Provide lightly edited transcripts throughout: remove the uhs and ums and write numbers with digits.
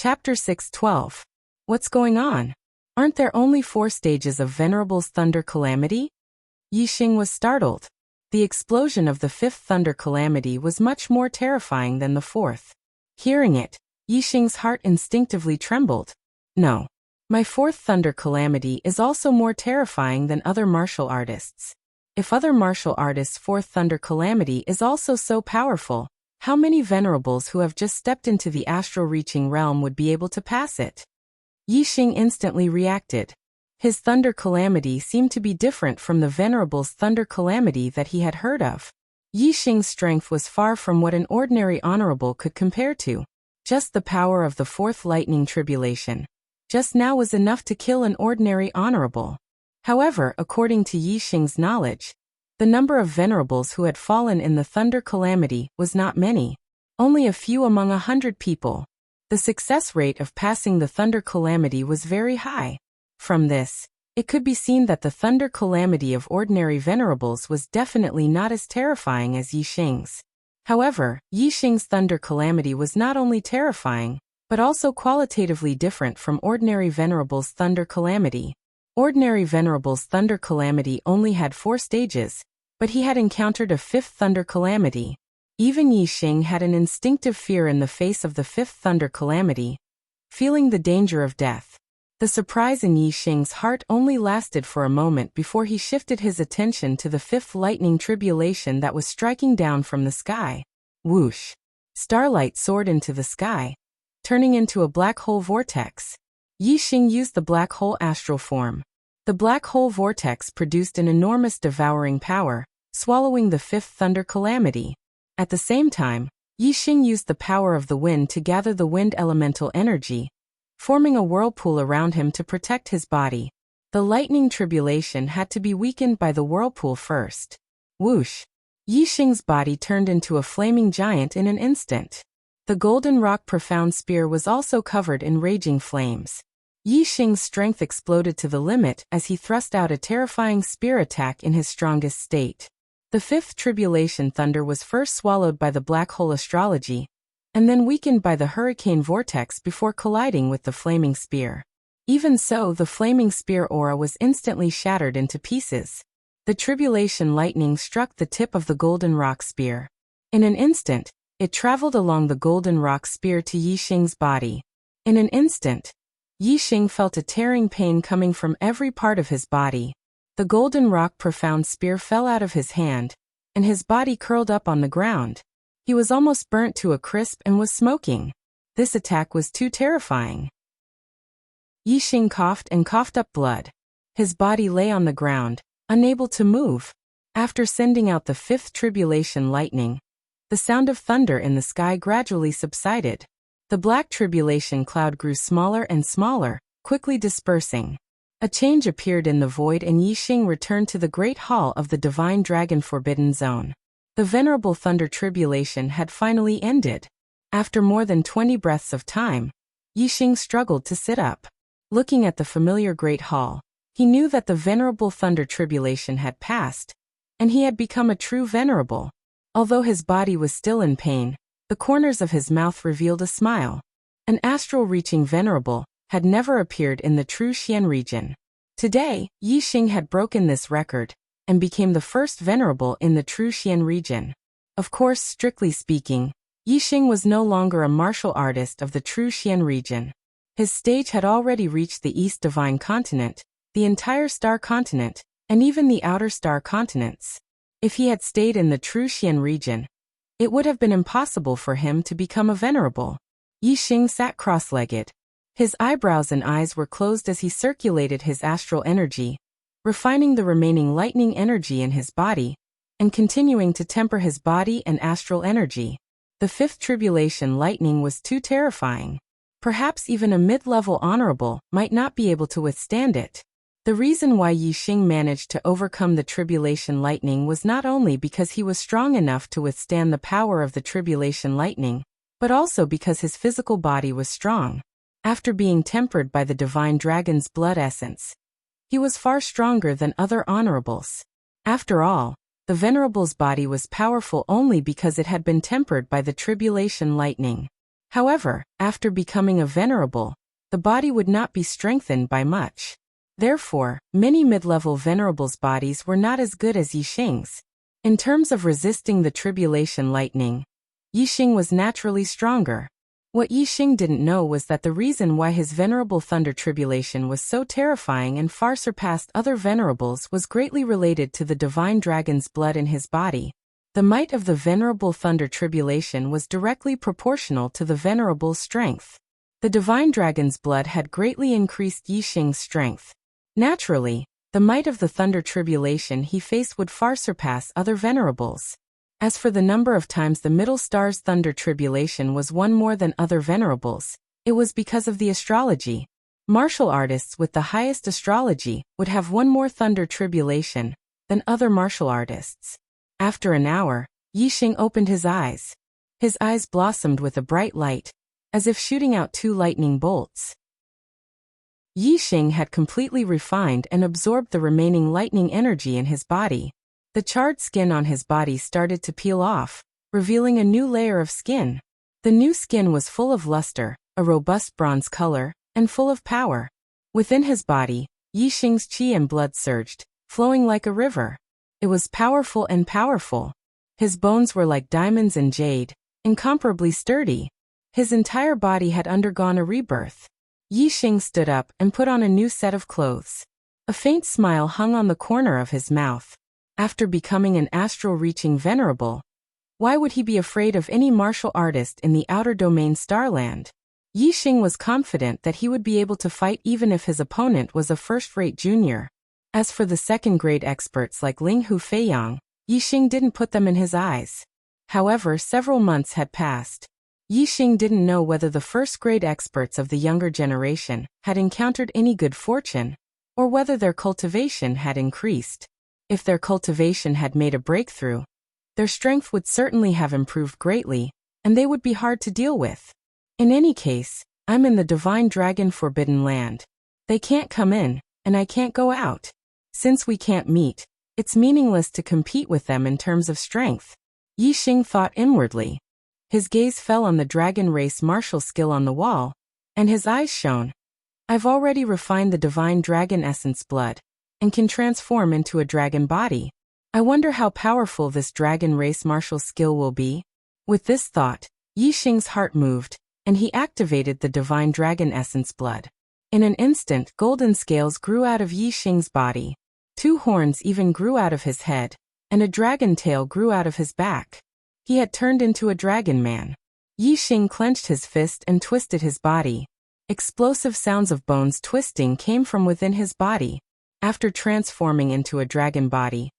Chapter 6:12. What's going on? Aren't there only 4 stages of Venerable's thunder calamity? Yixing was startled. The explosion of the 5th thunder calamity was much more terrifying than the 4th. Hearing it, Yixing's heart instinctively trembled. No. My 4th thunder calamity is also more terrifying than other martial artists. If other martial artists' 4th thunder calamity is also so powerful, how many venerables who have just stepped into the astral-reaching realm would be able to pass it? Yixing instantly reacted. His thunder calamity seemed to be different from the venerable's thunder calamity that he had heard of. Yixing's strength was far from what an ordinary honorable could compare to. Just the power of the 4th lightning tribulation just now was enough to kill an ordinary honorable. However, according to Yixing's knowledge, the number of venerables who had fallen in the thunder calamity was not many, only a few among 100 people. The success rate of passing the thunder calamity was very high. From this, it could be seen that the thunder calamity of ordinary venerables was definitely not as terrifying as Yixing's. However, Yixing's thunder calamity was not only terrifying, but also qualitatively different from ordinary venerables' thunder calamity. Ordinary venerable's thunder calamity only had 4 stages, but he had encountered a 5th thunder calamity. Even Yixing had an instinctive fear in the face of the 5th thunder calamity, feeling the danger of death. The surprise in Yixing's heart only lasted for a moment before he shifted his attention to the 5th lightning tribulation that was striking down from the sky. Whoosh! Starlight soared into the sky, turning into a black hole vortex. Yixing used the black hole astral form. The black hole vortex produced an enormous devouring power, swallowing the 5th thunder calamity. At the same time, Yixing used the power of the wind to gather the wind elemental energy, forming a whirlpool around him to protect his body. The lightning tribulation had to be weakened by the whirlpool first. Whoosh! Yixing's body turned into a flaming giant in an instant. The golden rock profound spear was also covered in raging flames. Yixing's strength exploded to the limit as he thrust out a terrifying spear attack in his strongest state. The 5th tribulation thunder was first swallowed by the black hole astrology, and then weakened by the hurricane vortex before colliding with the flaming spear. Even so, the flaming spear aura was instantly shattered into pieces. The tribulation lightning struck the tip of the golden rock spear. In an instant, it traveled along the golden rock spear to Yixing's body. In an instant, Yixing felt a tearing pain coming from every part of his body. The golden rock profound spear fell out of his hand, and his body curled up on the ground. He was almost burnt to a crisp and was smoking. This attack was too terrifying. Yixing coughed and coughed up blood. His body lay on the ground, unable to move. After sending out the 5th tribulation lightning, the sound of thunder in the sky gradually subsided. The black tribulation cloud grew smaller and smaller, quickly dispersing. A change appeared in the void and Yixing returned to the great hall of the divine dragon forbidden zone. The venerable thunder tribulation had finally ended. After more than 20 breaths of time, Yixing struggled to sit up. Looking at the familiar great hall, he knew that the venerable thunder tribulation had passed, and he had become a true venerable. Although his body was still in pain, the corners of his mouth revealed a smile. An astral-reaching venerable had never appeared in the true Xian region. Today, Yixing had broken this record, and became the first venerable in the true Xian region. Of course, strictly speaking, Yixing was no longer a martial artist of the true Xian region. His stage had already reached the East Divine Continent, the entire Star Continent, and even the Outer Star Continents. If he had stayed in the true Xian region, it would have been impossible for him to become a venerable. Yixing sat cross-legged. His eyebrows and eyes were closed as he circulated his astral energy, refining the remaining lightning energy in his body, and continuing to temper his body and astral energy. The 5th tribulation lightning was too terrifying. Perhaps even a mid-level honorable might not be able to withstand it. The reason why Yixing managed to overcome the tribulation lightning was not only because he was strong enough to withstand the power of the tribulation lightning, but also because his physical body was strong. After being tempered by the divine dragon's blood essence, he was far stronger than other honorables. After all, the venerable's body was powerful only because it had been tempered by the tribulation lightning. However, after becoming a venerable, the body would not be strengthened by much. Therefore, many mid-level venerables' bodies were not as good as Yixing's. In terms of resisting the tribulation lightning, Yixing was naturally stronger. What Yixing didn't know was that the reason why his venerable thunder tribulation was so terrifying and far surpassed other venerables was greatly related to the divine dragon's blood in his body. The might of the venerable thunder tribulation was directly proportional to the venerable's strength. The divine dragon's blood had greatly increased Yixing's strength. Naturally, the might of the thunder tribulation he faced would far surpass other venerables. As for the number of times the middle star's thunder tribulation was one more than other venerables, it was because of the astrology. Martial artists with the highest astrology would have one more thunder tribulation than other martial artists. After an hour, Yixing opened his eyes. His eyes blossomed with a bright light, as if shooting out 2 lightning bolts. Yixing had completely refined and absorbed the remaining lightning energy in his body. The charred skin on his body started to peel off, revealing a new layer of skin. The new skin was full of luster, a robust bronze color, and full of power. Within his body, Yixing's qi and blood surged, flowing like a river. It was powerful and powerful. His bones were like diamonds and jade, incomparably sturdy. His entire body had undergone a rebirth. Yixing stood up and put on a new set of clothes. A faint smile hung on the corner of his mouth. After becoming an astral-reaching venerable, why would he be afraid of any martial artist in the outer domain Starland? Yixing was confident that he would be able to fight even if his opponent was a first-rate junior. As for the second-grade experts like Ling Hu Feiyang, Yixing didn't put them in his eyes. However, several months had passed. Yixing didn't know whether the first-grade experts of the younger generation had encountered any good fortune, or whether their cultivation had increased. If their cultivation had made a breakthrough, their strength would certainly have improved greatly, and they would be hard to deal with. In any case, I'm in the Divine Dragon Forbidden Land. They can't come in, and I can't go out. Since we can't meet, it's meaningless to compete with them in terms of strength. Yixing thought inwardly. His gaze fell on the dragon race martial skill on the wall, and his eyes shone. I've already refined the divine dragon essence blood, and can transform into a dragon body. I wonder how powerful this dragon race martial skill will be. With this thought, Yixing's heart moved, and he activated the divine dragon essence blood. In an instant, golden scales grew out of Yixing's body. 2 horns even grew out of his head, and a dragon tail grew out of his back. He had turned into a dragon man. Yixing clenched his fist and twisted his body. Explosive sounds of bones twisting came from within his body. After transforming into a dragon body,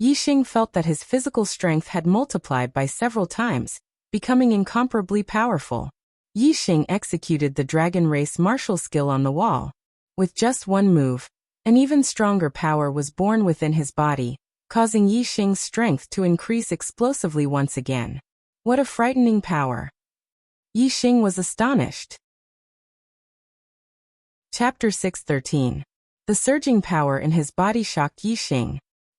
Yixing felt that his physical strength had multiplied by several times, becoming incomparably powerful. Yixing executed the dragon race martial skill on the wall. With just one move, an even stronger power was born within his body, causing Yixing's strength to increase explosively once again. What a frightening power! Yixing was astonished. Chapter 6:13. The surging power in his body shocked Yixing.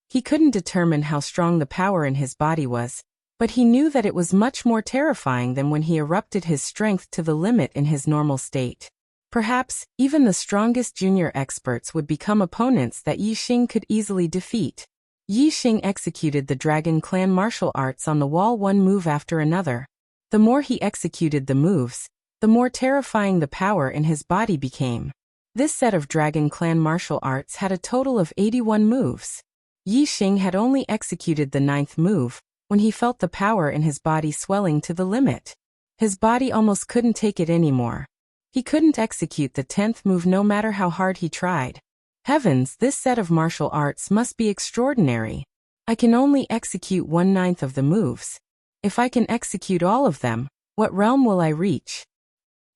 He couldn't determine how strong the power in his body was, but he knew that it was much more terrifying than when he erupted his strength to the limit in his normal state. Perhaps, even the strongest junior experts would become opponents that Yixing could easily defeat. Yixing executed the Dragon Clan martial arts on the wall one move after another. The more he executed the moves, the more terrifying the power in his body became. This set of Dragon Clan martial arts had a total of 81 moves. Yixing had only executed the 9th move, when he felt the power in his body swelling to the limit. His body almost couldn't take it anymore. He couldn't execute the 10th move no matter how hard he tried. Heavens, this set of martial arts must be extraordinary. I can only execute 1/9 of the moves. If I can execute all of them, what realm will I reach?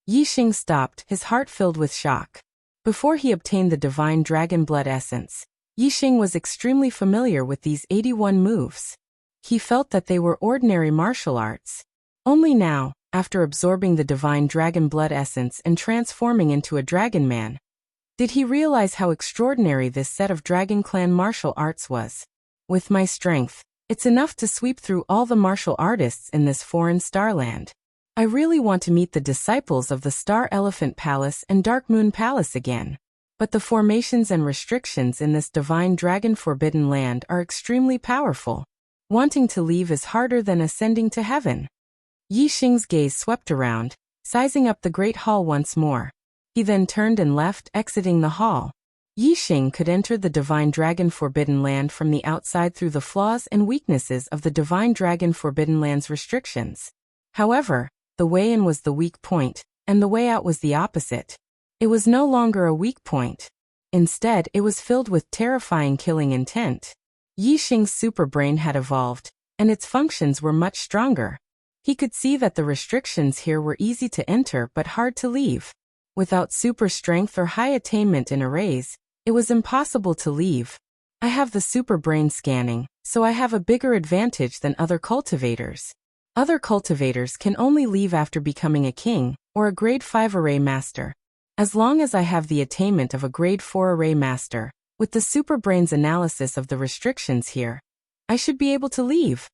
Yixing stopped, his heart filled with shock. Before he obtained the divine dragon blood essence, Yixing was extremely familiar with these 81 moves. He felt that they were ordinary martial arts. Only now, after absorbing the divine dragon blood essence and transforming into a dragon man, did he realize how extraordinary this set of Dragon Clan martial arts was. With my strength, it's enough to sweep through all the martial artists in this foreign starland. I really want to meet the disciples of the Star Elephant Palace and Dark Moon Palace again. But the formations and restrictions in this divine dragon forbidden land are extremely powerful. Wanting to leave is harder than ascending to heaven. Yi Xing's gaze swept around, sizing up the great hall once more. He then turned and left, exiting the hall. Yi Xing could enter the divine dragon forbidden land from the outside through the flaws and weaknesses of the divine dragon forbidden land's restrictions. However, the way in was the weak point, and the way out was the opposite. It was no longer a weak point. Instead, it was filled with terrifying killing intent. Yi Xing's super brain had evolved, and its functions were much stronger. He could see that the restrictions here were easy to enter but hard to leave. Without super strength or high attainment in arrays, it was impossible to leave. I have the super brain scanning, so I have a bigger advantage than other cultivators. Other cultivators can only leave after becoming a king, or a grade 5 array master. As long as I have the attainment of a grade 4 array master, with the super brain's analysis of the restrictions here, I should be able to leave.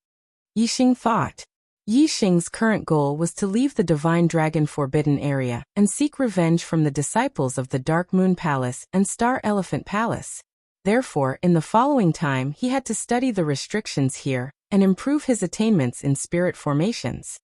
Yi Xing thought. Yi Xing's current goal was to leave the divine dragon forbidden area and seek revenge from the disciples of the Dark Moon Palace and Star Elephant Palace. Therefore, in the following time he had to study the restrictions here and improve his attainments in spirit formations.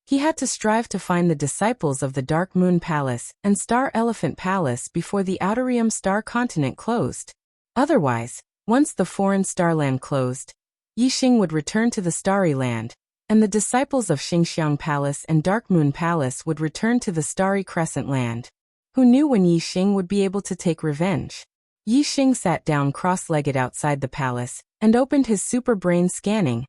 He had to strive to find the disciples of the Dark Moon Palace and Star Elephant Palace before the Outerium Star Continent closed. Otherwise, once the foreign starland closed, Yi Xing would return to the Starry Land, and the disciples of Xingxiang Palace and Dark Moon Palace would return to the Starry Crescent Land. Who knew when Yi Xing would be able to take revenge? Yi Xing sat down cross-legged outside the palace and opened his super brain scanning,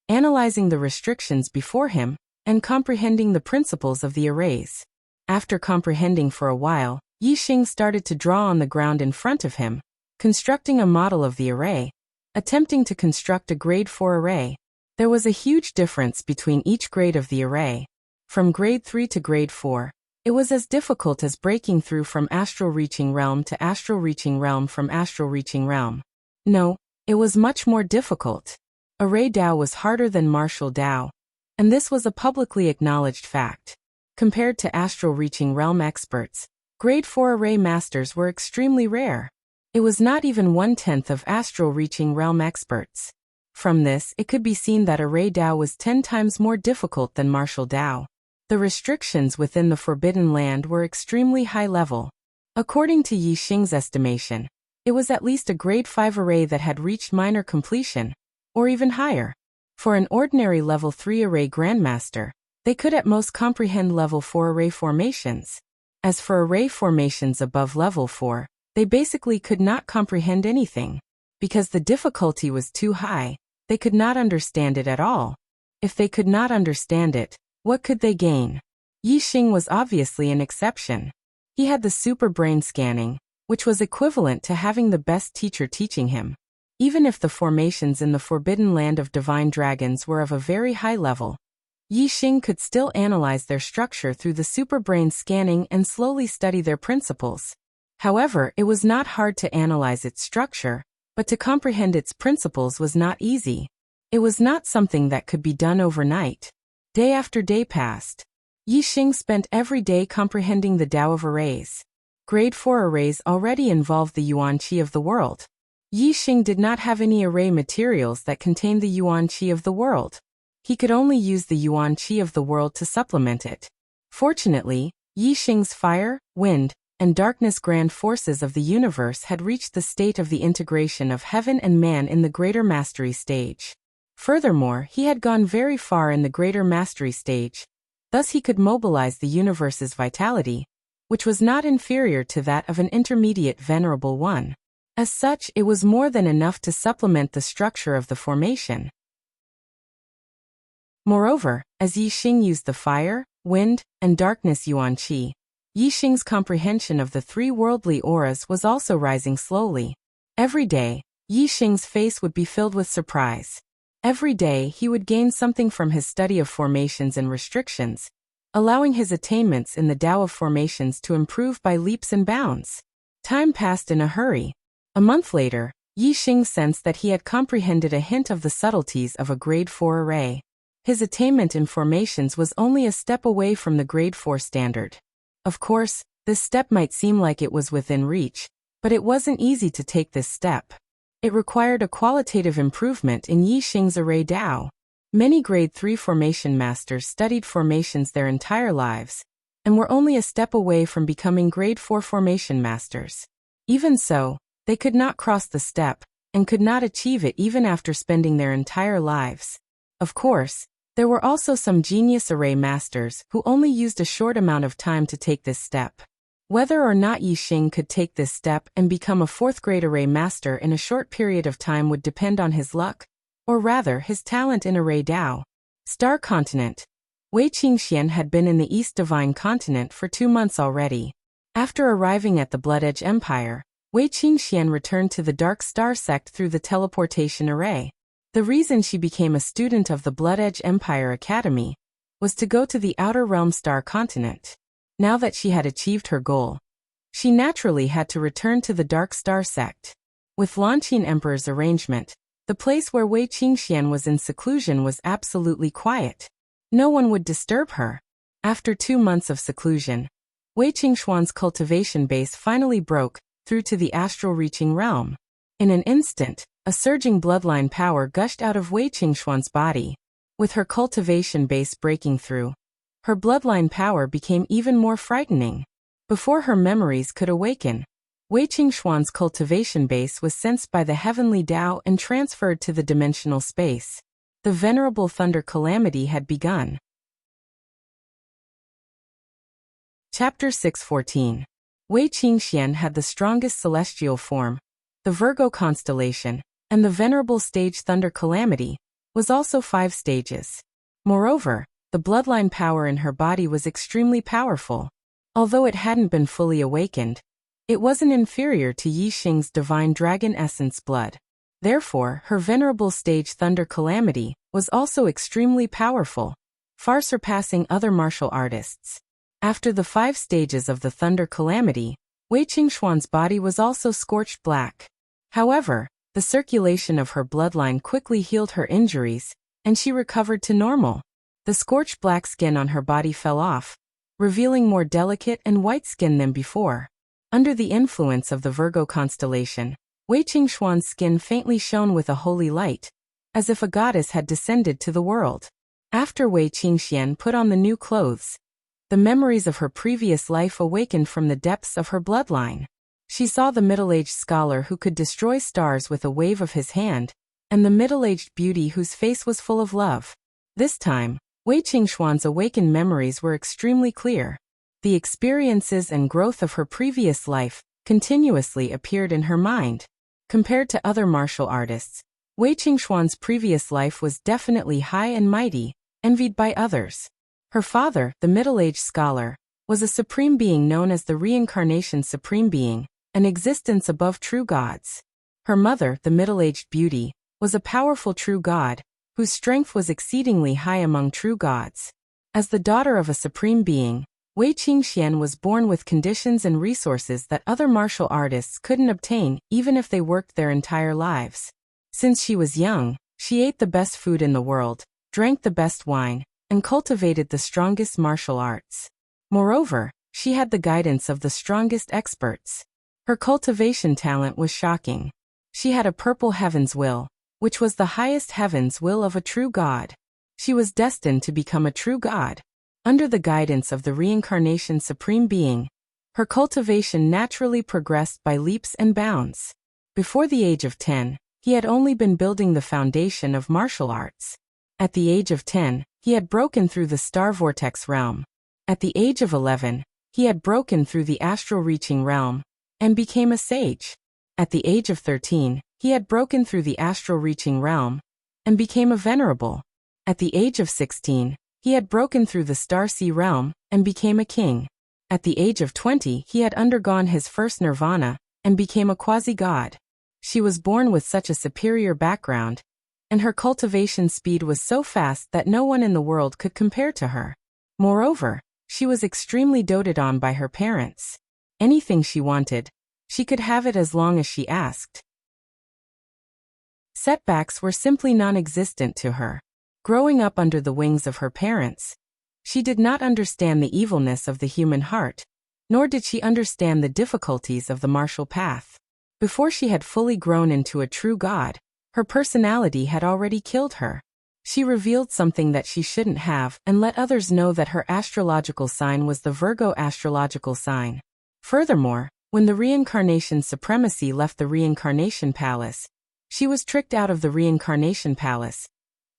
analyzing the restrictions before him and comprehending the principles of the arrays. After comprehending for a while, Yi Xing started to draw on the ground in front of him, constructing a model of the array, attempting to construct a grade 4 array. There was a huge difference between each grade of the array. From grade 3 to grade 4, it was as difficult as breaking through from astral reaching realm to astral reaching realm from astral reaching realm. No, it was much more difficult. Array Dao was harder than martial Dao, and this was a publicly acknowledged fact. Compared to astral reaching realm experts, grade 4 array masters were extremely rare. It was not even 1/10 of astral reaching realm experts. From this, it could be seen that array Dao was 10 times more difficult than martial Dao. The restrictions within the Forbidden Land were extremely high level. According to Yi Xing's estimation, it was at least a grade 5 array that had reached minor completion, or even higher. For an ordinary level 3 array grandmaster, they could at most comprehend level 4 array formations. As for array formations above level 4, they basically could not comprehend anything. Because the difficulty was too high, they could not understand it at all. If they could not understand it, what could they gain? Yi Xing was obviously an exception. He had the super brain scanning, which was equivalent to having the best teacher teaching him. Even if the formations in the Forbidden Land of Divine Dragons were of a very high level, Yi Xing could still analyze their structure through the super brain scanning and slowly study their principles. However, it was not hard to analyze its structure, but to comprehend its principles was not easy. It was not something that could be done overnight. Day after day passed. Yi Xing spent every day comprehending the Tao of arrays. Grade 4 arrays already involved the Yuan Qi of the world. Yi Xing did not have any array materials that contained the Yuan Qi of the world. He could only use the Yuan Qi of the world to supplement it. Fortunately, Yi Xing's fire, wind, and darkness grand forces of the universe had reached the state of the integration of heaven and man in the greater mastery stage. Furthermore, he had gone very far in the greater mastery stage. Thus he could mobilize the universe's vitality, which was not inferior to that of an intermediate venerable one. As such, it was more than enough to supplement the structure of the formation. Moreover, as Yi Xing used the fire, wind, and darkness Yuan Qi, Yi Xing's comprehension of the 3 worldly auras was also rising slowly. Every day, Yi Xing's face would be filled with surprise. Every day he would gain something from his study of formations and restrictions, allowing his attainments in the Tao of formations to improve by leaps and bounds. Time passed in a hurry. A month later, Yi Xing sensed that he had comprehended a hint of the subtleties of a grade 4 array. His attainment in formations was only a step away from the grade 4 standard. Of course, this step might seem like it was within reach, but it wasn't easy to take this step. It required a qualitative improvement in Yi Xing's array Dao. Many grade 3 formation masters studied formations their entire lives, and were only a step away from becoming grade 4 formation masters. Even so, they could not cross the step, and could not achieve it even after spending their entire lives. Of course, there were also some genius array masters who only used a short amount of time to take this step. Whether or not Yi Xing could take this step and become a 4th grade array master in a short period of time would depend on his luck, or rather his talent in array Dao. Star Continent. Wei Qingxian had been in the East Divine Continent for 2 months already. After arriving at the Blood Edge Empire, Wei Qingxian returned to the Dark Star sect through the teleportation array. The reason she became a student of the Blood Edge Empire Academy was to go to the Outer Realm Star Continent. Now that she had achieved her goal, she naturally had to return to the Dark Star sect. With Lanqin Emperor's arrangement, the place where Wei Qingxian was in seclusion was absolutely quiet. No one would disturb her. After 2 months of seclusion, Wei Qingxuan's cultivation base finally broke through to the astral-reaching realm. In an instant, a surging bloodline power gushed out of Wei Qingxuan's body. With her cultivation base breaking through, her bloodline power became even more frightening. Before her memories could awaken, Wei Qingxuan's cultivation base was sensed by the heavenly Dao and transferred to the dimensional space. The venerable thunder calamity had begun. Chapter 6:14. Wei Qingxian had the strongest celestial form, the Virgo constellation, and the venerable stage thunder calamity was also 5 stages. Moreover, the bloodline power in her body was extremely powerful. Although it hadn't been fully awakened, it wasn't inferior to Yi Xing's divine dragon essence blood. Therefore, her venerable stage thunder calamity was also extremely powerful, far surpassing other martial artists. After the 5 stages of the thunder calamity, Wei Qingxuan's body was also scorched black. However, the circulation of her bloodline quickly healed her injuries, and she recovered to normal. The scorched black skin on her body fell off, revealing more delicate and white skin than before. Under the influence of the Virgo constellation, Wei Qingxuan's skin faintly shone with a holy light, as if a goddess had descended to the world. After Wei Qingxian put on the new clothes, the memories of her previous life awakened from the depths of her bloodline. She saw the middle-aged scholar who could destroy stars with a wave of his hand, and the middle-aged beauty whose face was full of love. This time, Wei Qingxuan's awakened memories were extremely clear. The experiences and growth of her previous life continuously appeared in her mind. Compared to other martial artists, Wei Qingxuan's previous life was definitely high and mighty, envied by others. Her father, the middle-aged scholar, was a supreme being known as the Reincarnation Supreme Being, an existence above true gods. Her mother, the middle-aged beauty, was a powerful true god, whose strength was exceedingly high among true gods. As the daughter of a supreme being, Wei Qingxian was born with conditions and resources that other martial artists couldn't obtain even if they worked their entire lives. Since she was young, she ate the best food in the world, drank the best wine, and cultivated the strongest martial arts. Moreover, she had the guidance of the strongest experts. Her cultivation talent was shocking. She had a purple heaven's will, which was the highest heaven's will of a true god. She was destined to become a true god. Under the guidance of the Reincarnation Supreme Being, her cultivation naturally progressed by leaps and bounds. Before the age of 10, he had only been building the foundation of martial arts. At the age of 10, he had broken through the star vortex realm. At the age of 11, he had broken through the astral reaching realm and became a sage. At the age of 13, he had broken through the astral reaching realm and became a venerable. At the age of 16, he had broken through the star sea realm and became a king. At the age of 20, he had undergone his first nirvana and became a quasi-god. She was born with such a superior background, and her cultivation speed was so fast that no one in the world could compare to her. Moreover, she was extremely doted on by her parents. Anything she wanted, she could have it as long as she asked. Setbacks were simply non-existent to her. Growing up under the wings of her parents, she did not understand the evilness of the human heart, nor did she understand the difficulties of the martial path. Before she had fully grown into a true god, her personality had already killed her. She revealed something that she shouldn't have and let others know that her astrological sign was the Virgo astrological sign. Furthermore, when the reincarnation supremacy left the reincarnation palace, she was tricked out of the reincarnation palace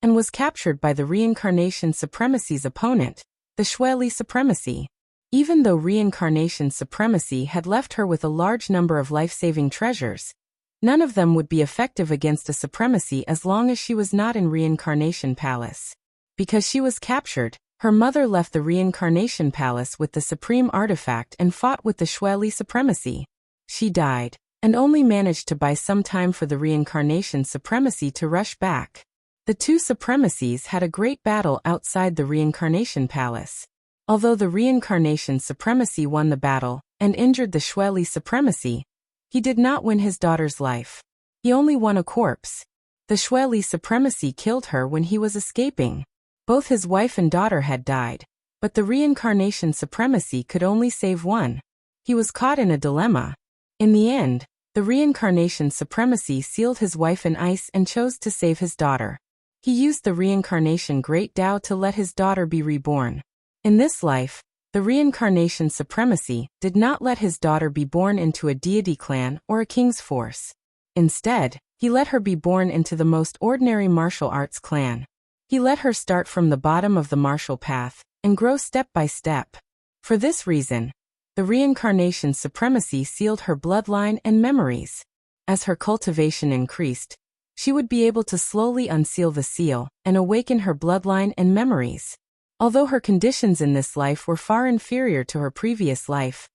and was captured by the reincarnation supremacy's opponent, the Shueli supremacy. Even though reincarnation supremacy had left her with a large number of life-saving treasures, none of them would be effective against a supremacy as long as she was not in reincarnation palace. Because she was captured, her mother left the reincarnation palace with the supreme artifact and fought with the Shueli supremacy. She died, and only managed to buy some time for the reincarnation supremacy to rush back. The two supremacies had a great battle outside the reincarnation palace. Although the reincarnation supremacy won the battle and injured the Shueli supremacy, he did not win his daughter's life. He only won a corpse. The Shueli supremacy killed her when he was escaping. Both his wife and daughter had died, but the reincarnation supremacy could only save one. He was caught in a dilemma. In the end, the reincarnation supremacy sealed his wife in ice and chose to save his daughter. He used the reincarnation Great Tao to let his daughter be reborn. In this life, the reincarnation supremacy did not let his daughter be born into a deity clan or a king's force. Instead, he let her be born into the most ordinary martial arts clan. He let her start from the bottom of the martial path and grow step by step. For this reason, the reincarnation supremacy sealed her bloodline and memories. As her cultivation increased, she would be able to slowly unseal the seal and awaken her bloodline and memories. Although her conditions in this life were far inferior to her previous life,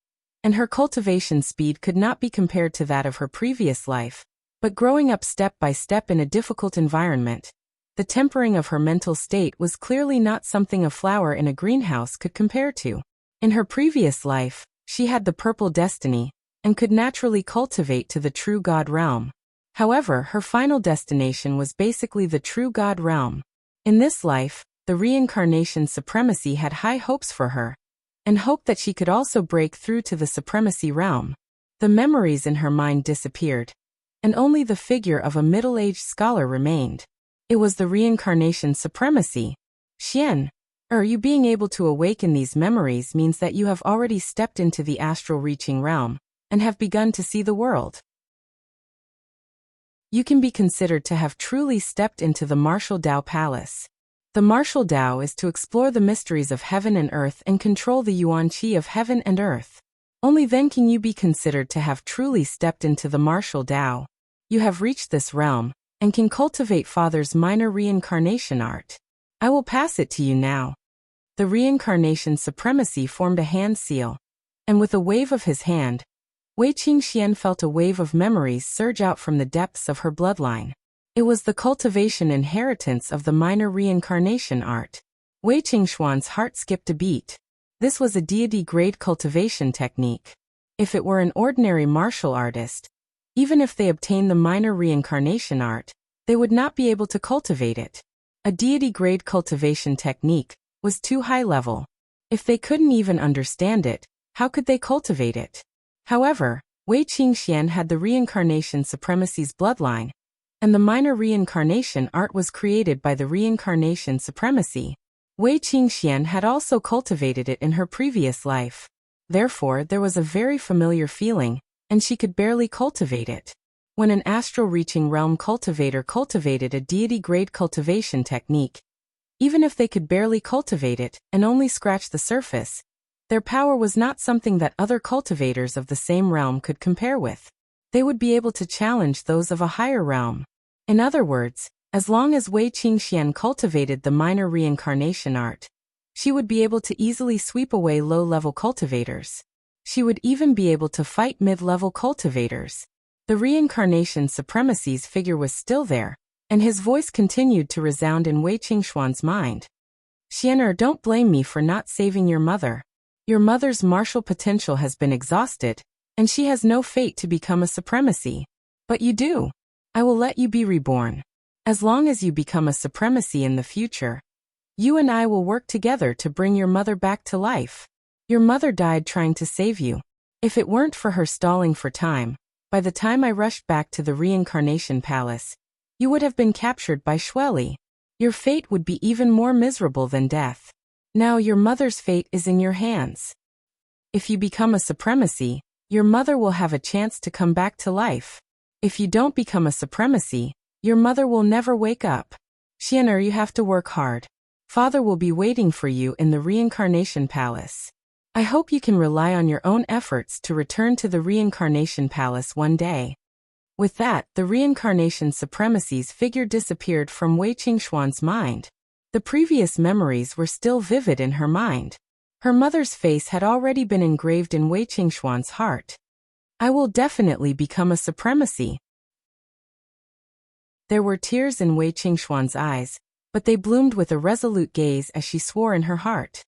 and her cultivation speed could not be compared to that of her previous life, but growing up step by step in a difficult environment, the tempering of her mental state was clearly not something a flower in a greenhouse could compare to. In her previous life, she had the purple destiny and could naturally cultivate to the true God realm. However, her final destination was basically the true God realm. In this life, the reincarnation supremacy had high hopes for her, and hoped that she could also break through to the supremacy realm. The memories in her mind disappeared, and only the figure of a middle-aged scholar remained. It was the reincarnation supremacy. Xian, you being able to awaken these memories means that you have already stepped into the astral reaching realm, and have begun to see the world. You can be considered to have truly stepped into the martial Tao palace. The martial Tao is to explore the mysteries of heaven and earth and control the yuan qi of heaven and earth. Only then can you be considered to have truly stepped into the martial Tao. You have reached this realm, and can cultivate Father's minor reincarnation art. I will pass it to you now. The reincarnation supremacy formed a hand seal, and with a wave of his hand, Wei Qingxian felt a wave of memories surge out from the depths of her bloodline. It was the cultivation inheritance of the minor reincarnation art. Wei Qingxuan's heart skipped a beat. This was a deity-grade cultivation technique. If it were an ordinary martial artist, even if they obtained the minor reincarnation art, they would not be able to cultivate it. A deity-grade cultivation technique was too high level. If they couldn't even understand it, how could they cultivate it? However, Wei Qingxian had the reincarnation supremacy's bloodline, and the minor reincarnation art was created by the reincarnation supremacy. Wei Qingxian had also cultivated it in her previous life. Therefore, there was a very familiar feeling, and she could barely cultivate it. When an astral-reaching realm cultivator cultivated a deity-grade cultivation technique, even if they could barely cultivate it and only scratch the surface, their power was not something that other cultivators of the same realm could compare with. They would be able to challenge those of a higher realm. In other words, as long as Wei Qingxian cultivated the minor reincarnation art, she would be able to easily sweep away low-level cultivators. She would even be able to fight mid-level cultivators. The reincarnation supremacy's figure was still there, and his voice continued to resound in Wei Qingxuan's mind. Xianer, don't blame me for not saving your mother. Your mother's martial potential has been exhausted, and she has no fate to become a supremacy. But you do. I will let you be reborn. As long as you become a supremacy in the future, you and I will work together to bring your mother back to life. Your mother died trying to save you. If it weren't for her stalling for time, by the time I rushed back to the reincarnation palace, you would have been captured by Schwelly. Your fate would be even more miserable than death. Now your mother's fate is in your hands. If you become a supremacy, your mother will have a chance to come back to life. If you don't become a supremacy, your mother will never wake up. Xian'er, you have to work hard. Father will be waiting for you in the reincarnation palace. I hope you can rely on your own efforts to return to the reincarnation palace one day. With that, the reincarnation supremacy's figure disappeared from Wei Qingxuan's mind. The previous memories were still vivid in her mind. Her mother's face had already been engraved in Wei Qingxuan's heart. I will definitely become a supremacy. There were tears in Wei Qingxuan's eyes, but they bloomed with a resolute gaze as she swore in her heart.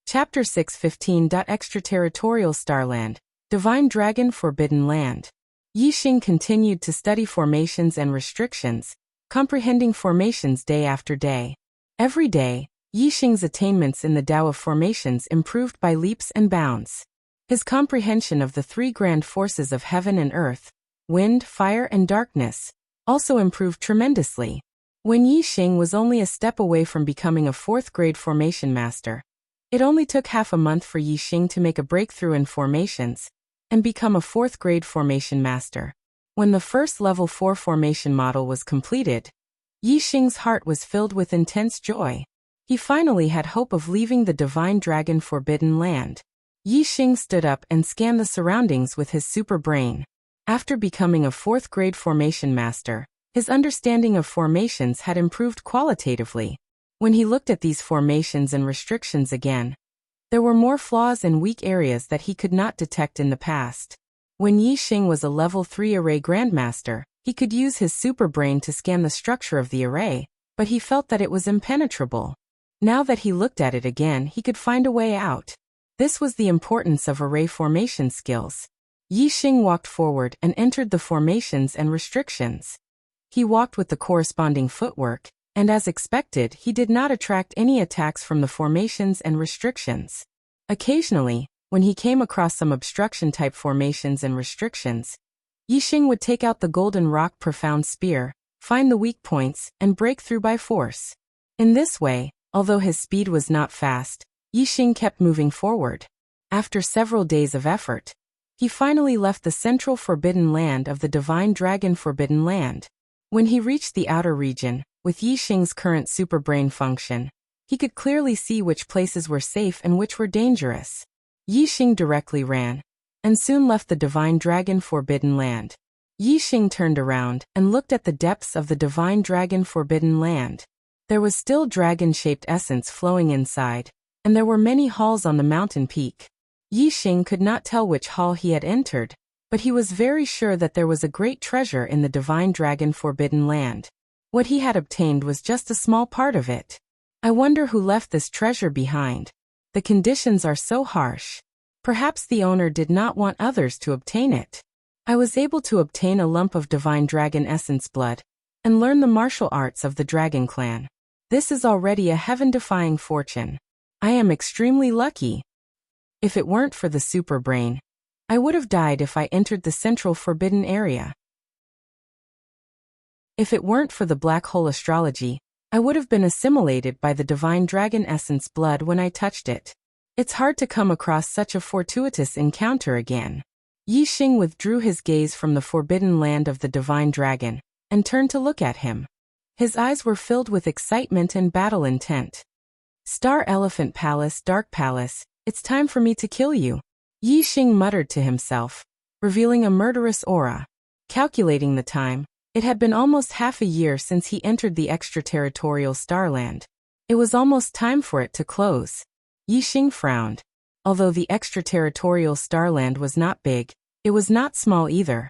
Chapter 6:15. Extraterritorial Starland, Divine Dragon Forbidden Land. Yixing continued to study formations and restrictions, comprehending formations day after day. Every day, Yixing's attainments in the Tao of formations improved by leaps and bounds. His comprehension of the three grand forces of heaven and earth, wind, fire, and darkness, also improved tremendously. When Yixing was only a step away from becoming a fourth-grade formation master, it only took half a month for Yixing to make a breakthrough in formations and become a fourth-grade formation master. When the first level 4 formation model was completed, Yixing's heart was filled with intense joy. He finally had hope of leaving the Divine Dragon Forbidden Land. Yixing stood up and scanned the surroundings with his super brain. After becoming a fourth-grade formation master, his understanding of formations had improved qualitatively. When he looked at these formations and restrictions again, there were more flaws and weak areas that he could not detect in the past. When Yixing was a level 3 array grandmaster, he could use his super brain to scan the structure of the array, but he felt that it was impenetrable. Now that he looked at it again, he could find a way out. This was the importance of array formation skills. Yixing walked forward and entered the formations and restrictions. He walked with the corresponding footwork, and as expected, he did not attract any attacks from the formations and restrictions. Occasionally, when he came across some obstruction-type formations and restrictions, Yixing would take out the Golden Rock Profound Spear, find the weak points, and break through by force. In this way, although his speed was not fast, Yixing kept moving forward. After several days of effort, he finally left the central forbidden land of the Divine Dragon Forbidden Land. When he reached the outer region, with Yixing's current super brain function, he could clearly see which places were safe and which were dangerous. Yixing directly ran, and soon left the Divine Dragon Forbidden Land. Yixing turned around and looked at the depths of the Divine Dragon Forbidden Land. There was still dragon-shaped essence flowing inside, and there were many halls on the mountain peak. Yixing could not tell which hall he had entered, but he was very sure that there was a great treasure in the Divine Dragon Forbidden Land. What he had obtained was just a small part of it. I wonder who left this treasure behind. The conditions are so harsh. Perhaps the owner did not want others to obtain it. I was able to obtain a lump of Divine Dragon Essence blood and learn the martial arts of the Dragon Clan. This is already a heaven-defying fortune. I am extremely lucky. If it weren't for the super brain, I would have died if I entered the central forbidden area. If it weren't for the black hole astrology, I would have been assimilated by the Divine Dragon Essence blood when I touched it. It's hard to come across such a fortuitous encounter again. Yixing withdrew his gaze from the forbidden land of the Divine Dragon and turned to look at him. His eyes were filled with excitement and battle intent. Star Elephant Palace, Dark Palace, it's time for me to kill you. Yixing muttered to himself, revealing a murderous aura. Calculating the time, it had been almost half a year since he entered the extraterritorial Starland. It was almost time for it to close. Yixing frowned. Although the extraterritorial Starland was not big, it was not small either.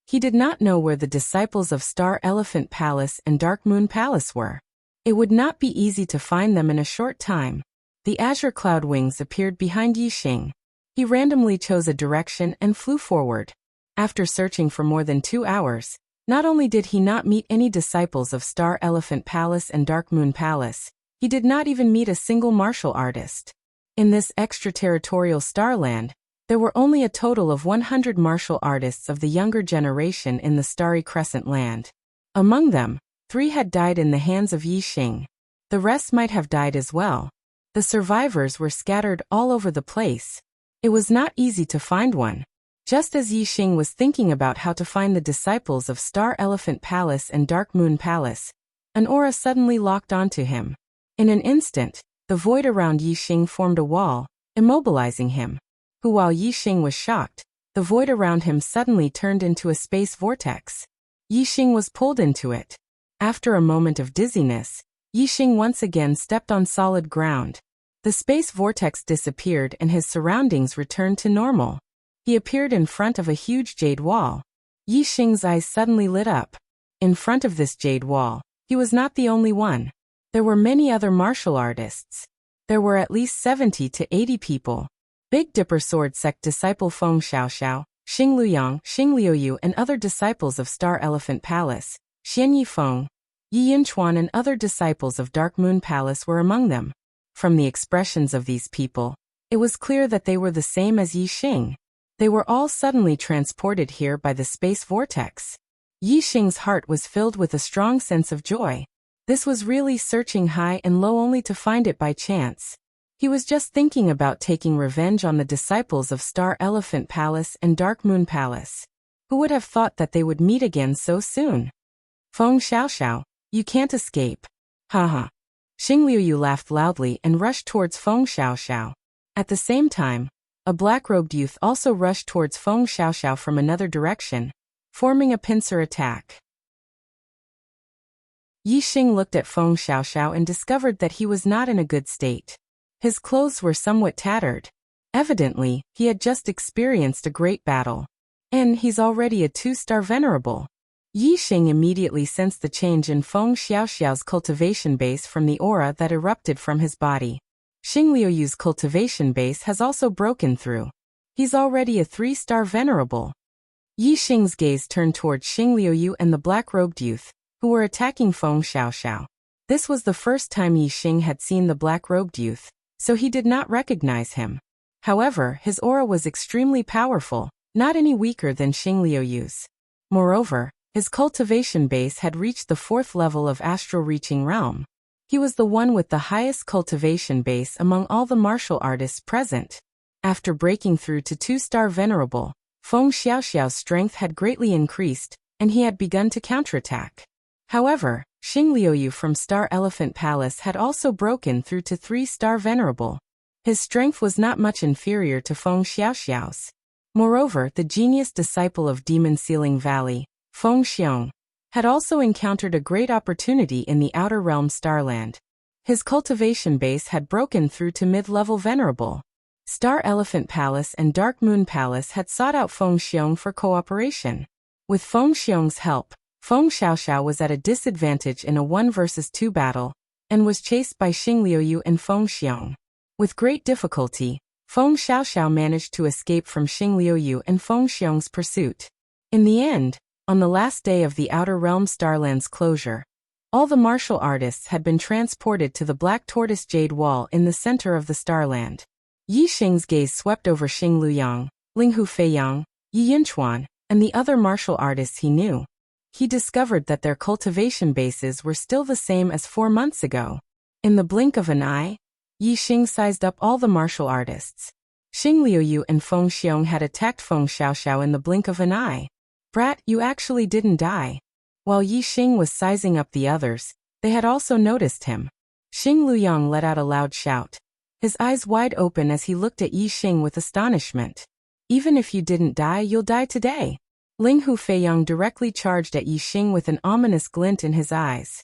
He did not know where the disciples of Star Elephant Palace and Dark Moon Palace were. It would not be easy to find them in a short time. The azure cloud wings appeared behind Yixing. He randomly chose a direction and flew forward. After searching for more than 2 hours, Not only did he not meet any disciples of Star Elephant Palace and Dark Moon Palace, he did not even meet a single martial artist. In this extraterritorial starland, there were only a total of 100 martial artists of the younger generation in the Starry Crescent land. Among them, 3 had died in the hands of Yi Xing. The rest might have died as well. The survivors were scattered all over the place. It was not easy to find one. Just as Yi Xing was thinking about how to find the disciples of Star Elephant Palace and Dark Moon Palace, an aura suddenly locked onto him. In an instant, the void around Yi Xing formed a wall, immobilizing him. While Yi Xing was shocked, the void around him suddenly turned into a space vortex. Yi Xing was pulled into it. After a moment of dizziness, Yi Xing once again stepped on solid ground. The space vortex disappeared and his surroundings returned to normal. He appeared in front of a huge jade wall. Yi Xing's eyes suddenly lit up. In front of this jade wall, he was not the only one. There were many other martial artists. There were at least 70 to 80 people. Big Dipper Sword Sect disciple Feng Xiaoxiao, Xing Luyang, Xing Liuyu and other disciples of Star Elephant Palace, Xian Yifeng, Yi Yinchuan and other disciples of Dark Moon Palace were among them. From the expressions of these people, it was clear that they were the same as Yi Xing. They were all suddenly transported here by the space vortex. Yi Xing's heart was filled with a strong sense of joy. This was really searching high and low only to find it by chance. He was just thinking about taking revenge on the disciples of Star Elephant Palace and Dark Moon Palace. Who would have thought that they would meet again so soon? Feng Xiaoxiao, you can't escape. Haha. Xing Liuyu laughed loudly and rushed towards Feng Xiaoxiao. At the same time, a black-robed youth also rushed towards Feng Xiaoxiao from another direction, forming a pincer attack. Yi Xing looked at Feng Xiaoxiao and discovered that he was not in a good state. His clothes were somewhat tattered. Evidently, he had just experienced a great battle. And he's already a 2-star venerable. Yi Xing immediately sensed the change in Feng Xiaoxiao's cultivation base from the aura that erupted from his body. Xing Liuyu's cultivation base has also broken through. He's already a 3-star venerable. Yi Xing's gaze turned towards Xing Liuyu and the black-robed youth, who were attacking Feng Xiaoxiao. This was the first time Yi Xing had seen the black-robed youth, so he did not recognize him. However, his aura was extremely powerful, not any weaker than Xing Liuyu's. Moreover, his cultivation base had reached the 4th level of astral reaching realm. He was the one with the highest cultivation base among all the martial artists present. After breaking through to 2-star venerable, Feng Xiaoxiao's strength had greatly increased, and he had begun to counterattack. However, Xing Liuyu from Star Elephant Palace had also broken through to 3-star venerable. His strength was not much inferior to Feng Xiaoxiao's. Moreover, the genius disciple of Demon Ceiling Valley, Feng Xiong, had also encountered a great opportunity in the Outer Realm Starland. His cultivation base had broken through to mid-level venerable. Star Elephant Palace and Dark Moon Palace had sought out Feng Xiong for cooperation. With Feng Xiong's help, Feng Xiaoxiao was at a disadvantage in a 1 versus 2 battle, and was chased by Xing Liuyu and Feng Xiong. With great difficulty, Feng Xiaoxiao managed to escape from Xing Liuyu and Feng Xiong's pursuit. In the end, on the last day of the Outer Realm Starland's closure, all the martial artists had been transported to the Black Tortoise Jade Wall in the center of the Starland. Yi Xing's gaze swept over Xing Luyang, Linghu Feiyang, Yi Yinchuan, and the other martial artists he knew. He discovered that their cultivation bases were still the same as 4 months ago. In the blink of an eye, Yi Xing sized up all the martial artists. Xing Liuyu and Feng Xiong had attacked Feng Xiaoxiao in the blink of an eye. Brat, you actually didn't die. While Yi Xing was sizing up the others, they had also noticed him. Xing Luyang let out a loud shout, his eyes wide open as he looked at Yi Xing with astonishment. Even if you didn't die, you'll die today. Linghu Feiyang directly charged at Yi Xing with an ominous glint in his eyes.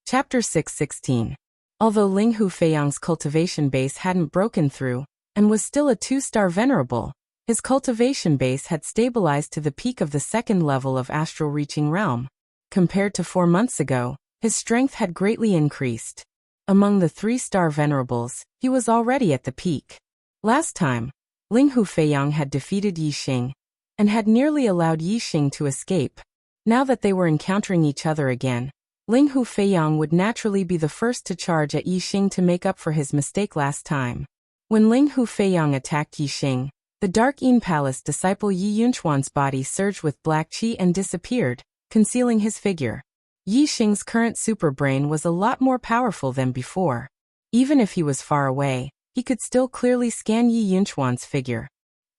Chapter 6:16. Although Linghu Feiyang's cultivation base hadn't broken through, and was still a 2-star venerable, his cultivation base had stabilized to the peak of the 2nd level of astral reaching realm. Compared to 4 months ago, his strength had greatly increased. Among the 3-star venerables, he was already at the peak. Last time, Linghu Feiyang had defeated Yi Xing, and had nearly allowed Yi Xing to escape. Now that they were encountering each other again, Ling Hu Feiyang would naturally be the first to charge at Yi Xing to make up for his mistake last time. When Ling Hu Feiyang attacked Yi Xing, the Dark Yin Palace disciple Yi Yunchuan's body surged with black qi and disappeared, concealing his figure. Yi Xing's current super brain was a lot more powerful than before. Even if he was far away, he could still clearly scan Yi Yunchuan's figure.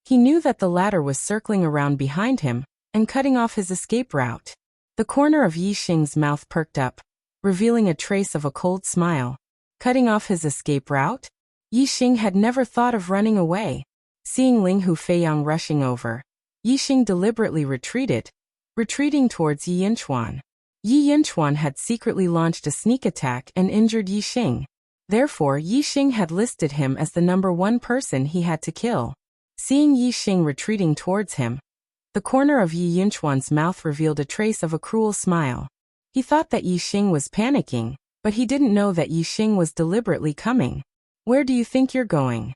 He knew that the latter was circling around behind him and cutting off his escape route. The corner of Yi Xing's mouth perked up, revealing a trace of a cold smile. Cutting off his escape route? Yi Xing had never thought of running away. Seeing Ling Hu Feiyang rushing over, Yi Xing deliberately retreating towards Yi Yunchuan. Yi Yunchuan had secretly launched a sneak attack and injured Yi Xing. Therefore, Yi Xing had listed him as the number one person he had to kill. Seeing Yi Xing retreating towards him, the corner of Yi Yunchuan's mouth revealed a trace of a cruel smile. He thought that Yi Xing was panicking, but he didn't know that Yi Xing was deliberately coming. "Where do you think you're going?"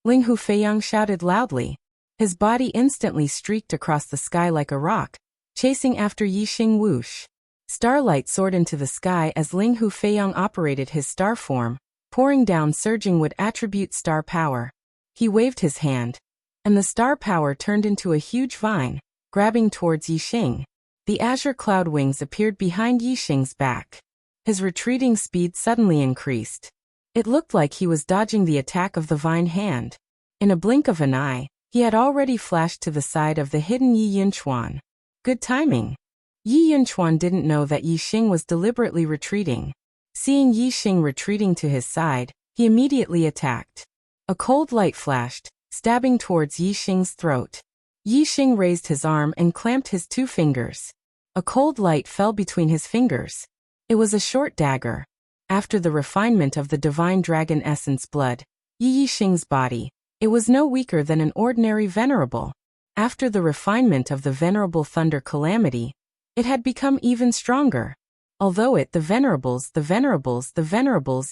Ling Hu Feiyang shouted loudly. His body instantly streaked across the sky like a rock, chasing after Yi Xing. Whoosh! Starlight soared into the sky as Ling Hu Feiyang operated his star form, pouring down surging wood attribute star power. He waved his hand, and the star power turned into a huge vine, grabbing towards Yi Xing. The azure cloud wings appeared behind Yi Xing's back. His retreating speed suddenly increased. It looked like he was dodging the attack of the vine hand. In a blink of an eye, he had already flashed to the side of the hidden Yi Yunchuan. Good timing. Yi Yunchuan didn't know that Yi Xing was deliberately retreating. Seeing Yi Xing retreating to his side, he immediately attacked. A cold light flashed, stabbing towards Yi Xing's throat. Yi Xing raised his arm and clamped his two fingers. A cold light fell between his fingers. It was a short dagger. After the refinement of the divine dragon essence blood, Yi Xing's body, it was no weaker than an ordinary venerable. After the refinement of the venerable thunder calamity, it had become even stronger. Although the venerables, the venerable, S's, the venerables,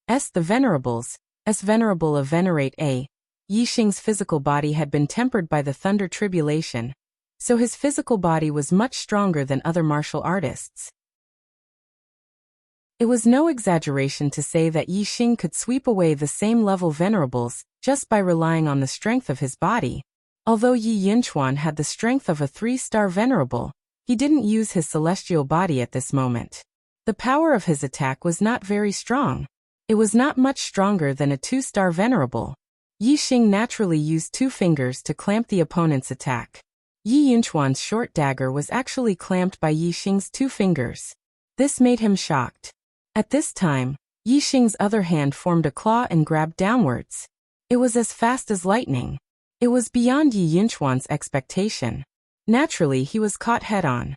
S, the venerables, S venerable of venerate A, Yi Xing's physical body had been tempered by the thunder tribulation, so his physical body was much stronger than other martial artists. It was no exaggeration to say that Yi Xing could sweep away the same level venerables just by relying on the strength of his body. Although Yi Yunchuan had the strength of a 3-star venerable, he didn't use his celestial body at this moment. The power of his attack was not very strong. It was not much stronger than a 2-star venerable. Yi Xing naturally used 2 fingers to clamp the opponent's attack. Yi Yunchuan's short dagger was actually clamped by Yi Xing's 2 fingers. This made him shocked. At this time, Yi Xing's other hand formed a claw and grabbed downwards. It was as fast as lightning. It was beyond Yi Yunchuan's expectation. Naturally, he was caught head-on.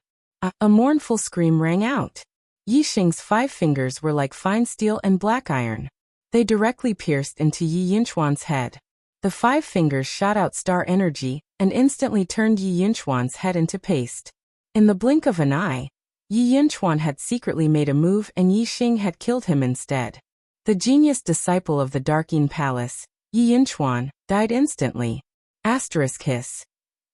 A mournful scream rang out. Yi Xing's 5 fingers were like fine steel and black iron. They directly pierced into Yi Yunchuan's head. The 5 fingers shot out star energy and instantly turned Yi Yunchuan's head into paste. In the blink of an eye, Yi Yunchuan had secretly made a move and Yi Xing had killed him instead. The genius disciple of the Dark Yin Palace, Yi Yunchuan, died instantly. Asterisk hiss.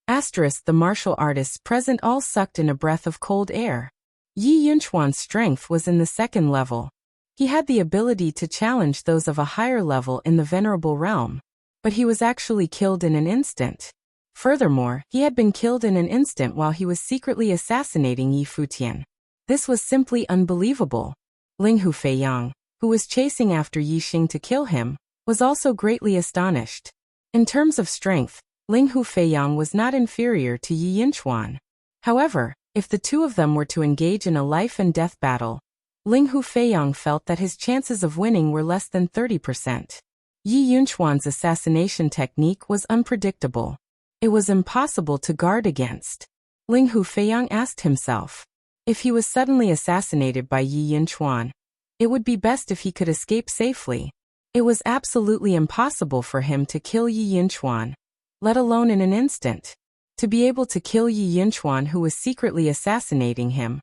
Asterisk the martial artists present all sucked in a breath of cold air. Yi Yunchuan's strength was in the 2nd level. He had the ability to challenge those of a higher level in the venerable realm, but he was actually killed in an instant. Furthermore, he had been killed in an instant while he was secretly assassinating Yi Futian. This was simply unbelievable. Ling Hu Feiyang, who was chasing after Yi Xing to kill him, was also greatly astonished. In terms of strength, Ling Hu Feiyang was not inferior to Yi Yunchuan. However, if the two of them were to engage in a life-and-death battle, Ling Hu Feiyang felt that his chances of winning were less than 30%. Yi Yunchuan's assassination technique was unpredictable. It was impossible to guard against. Ling Hu Feiyang asked himself, if he was suddenly assassinated by Yi Yunchuan, it would be best if he could escape safely. It was absolutely impossible for him to kill Yi Yunchuan, let alone in an instant. To be able to kill Yi Yunchuan who was secretly assassinating him.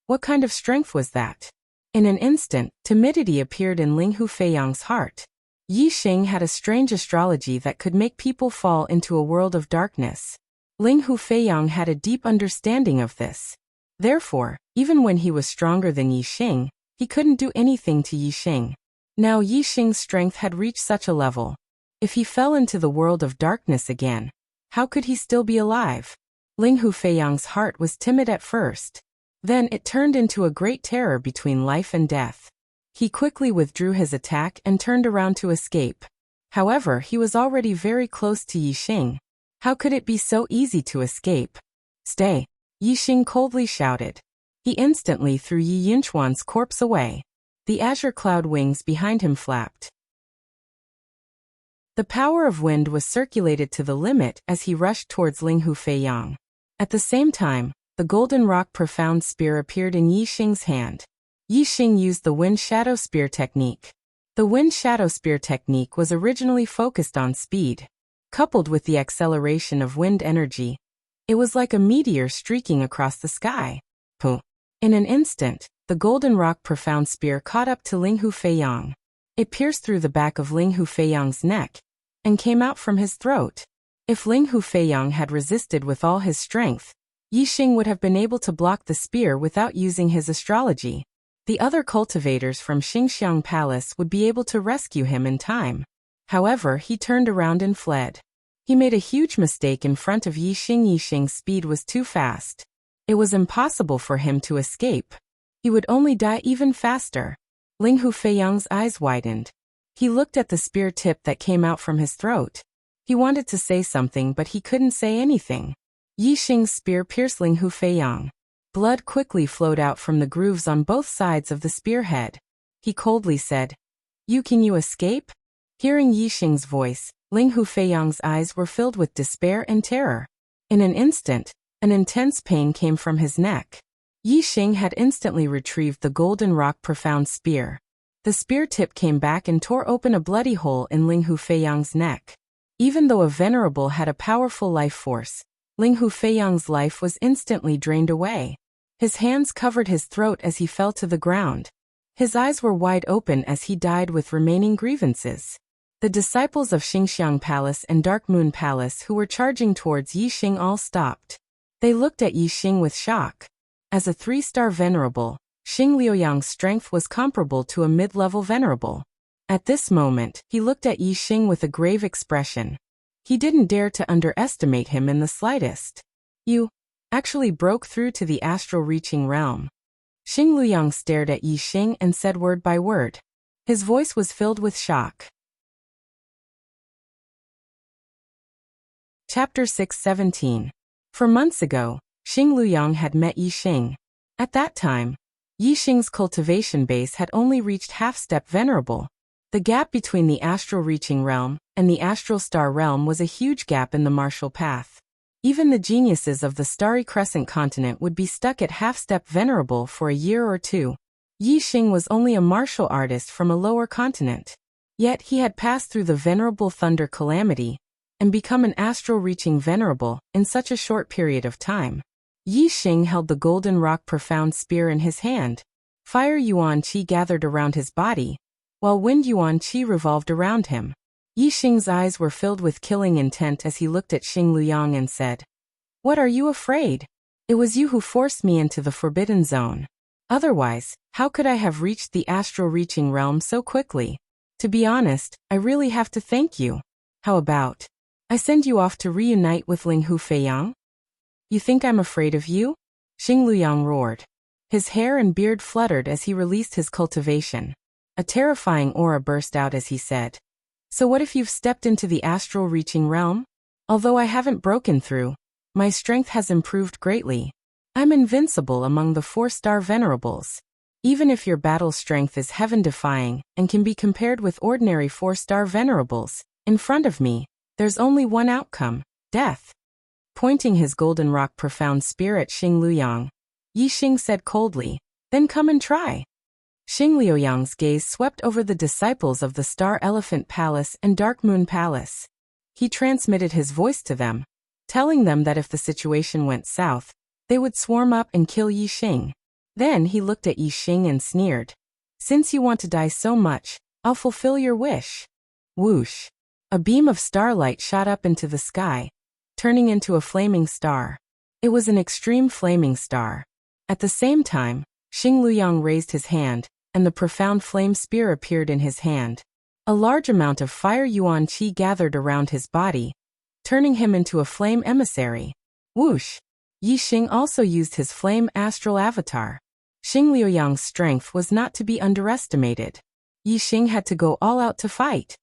What kind of strength was that? In an instant, timidity appeared in Ling Hu Feiyang's heart. Yi Xing had a strange astrology that could make people fall into a world of darkness. Ling Hufeiyang had a deep understanding of this. Therefore, even when he was stronger than Yi Xing, he couldn't do anything to Yi Xing. Now Yi Xing's strength had reached such a level. If he fell into the world of darkness again, how could he still be alive? Ling Hufeiyang's heart was timid at first. Then it turned into a great terror between life and death. He quickly withdrew his attack and turned around to escape. However, he was already very close to Yi Xing. How could it be so easy to escape? Stay! Yi Xing coldly shouted. He instantly threw Yi Yunchuan's corpse away. The azure cloud wings behind him flapped. The power of wind was circulated to the limit as he rushed towards Ling Hufeiyang. At the same time, the golden rock profound spear appeared in Yi Xing's hand. Yi Xing used the wind shadow spear technique. The wind shadow spear technique was originally focused on speed. Coupled with the acceleration of wind energy, it was like a meteor streaking across the sky. Pooh! In an instant, the golden rock profound spear caught up to Ling Hufeiyang. It pierced through the back of Ling Hufeiyang's neck and came out from his throat. If Ling Hufeiyang had resisted with all his strength, Yi Xing would have been able to block the spear without using his astrology. The other cultivators from Xingxiang Palace would be able to rescue him in time. However, he turned around and fled. He made a huge mistake in front of Yi Xing. Yi Xing's speed was too fast. It was impossible for him to escape. He would only die even faster. Ling Hufeiyang's eyes widened. He looked at the spear tip that came out from his throat. He wanted to say something but he couldn't say anything. Yi Xing's spear pierced Ling Hufeiyang. Blood quickly flowed out from the grooves on both sides of the spearhead. He coldly said, Can you escape? Hearing Yi Xing's voice, Ling Hufeiyang's eyes were filled with despair and terror. In an instant, an intense pain came from his neck. Yi Xing had instantly retrieved the golden rock profound spear. The spear tip came back and tore open a bloody hole in Ling Hufeiyang's neck. Even though a venerable had a powerful life force, Ling Hufeiyang's life was instantly drained away. His hands covered his throat as he fell to the ground. His eyes were wide open as he died with remaining grievances. The disciples of Xingxiang Palace and Dark Moon Palace who were charging towards Yi Xing all stopped. They looked at Yi Xing with shock. As a 3-star venerable, Xing Liuyang's strength was comparable to a mid-level venerable. At this moment, he looked at Yi Xing with a grave expression. He didn't dare to underestimate him in the slightest. You actually broke through to the astral reaching realm. Xing Liuyang stared at Yi Xing and said word by word. His voice was filled with shock. Chapter 6:17. For months ago, Xing Liuyang had met Yi Xing. At that time, Yi Xing's cultivation base had only reached half-step venerable. The gap between the astral reaching realm and the astral star realm was a huge gap in the martial path. Even the geniuses of the starry crescent continent would be stuck at half-step venerable for a year or two. Yi Xing was only a martial artist from a lower continent. Yet he had passed through the venerable thunder calamity and become an astral reaching venerable in such a short period of time. Yi Xing held the golden rock profound spear in his hand. Fire yuan qi gathered around his body, while wind yuan qi revolved around him. Yi Xing's eyes were filled with killing intent as he looked at Xing Liuyang and said, What are you afraid? It was you who forced me into the forbidden zone. Otherwise, how could I have reached the astral reaching realm so quickly? To be honest, I really have to thank you. How about I send you off to reunite with Ling Hufeiyang? You think I'm afraid of you? Xing Liuyang roared. His hair and beard fluttered as he released his cultivation. A terrifying aura burst out as he said, So what if you've stepped into the astral reaching realm? Although I haven't broken through, my strength has improved greatly. I'm invincible among the 4-star venerables. Even if your battle strength is heaven-defying and can be compared with ordinary 4-star venerables, in front of me, there's only one outcome, death. Pointing his golden rock profound spear at Xing Liuyang, Yi Xing said coldly, Then come and try. Xing Liuyang's gaze swept over the disciples of the Star Elephant Palace and Dark Moon Palace. He transmitted his voice to them, telling them that if the situation went south, they would swarm up and kill Yi Xing. Then he looked at Yi Xing and sneered, Since you want to die so much, I'll fulfill your wish. Whoosh! A beam of starlight shot up into the sky, turning into a flaming star. It was an extreme flaming star. At the same time, Xing Luyang raised his hand, and the profound flame spear appeared in his hand. A large amount of fire yuan qi gathered around his body, turning him into a flame emissary. Whoosh! Yi Xing also used his flame astral avatar. Xing Liuyang's strength was not to be underestimated. Yi Xing had to go all out to fight.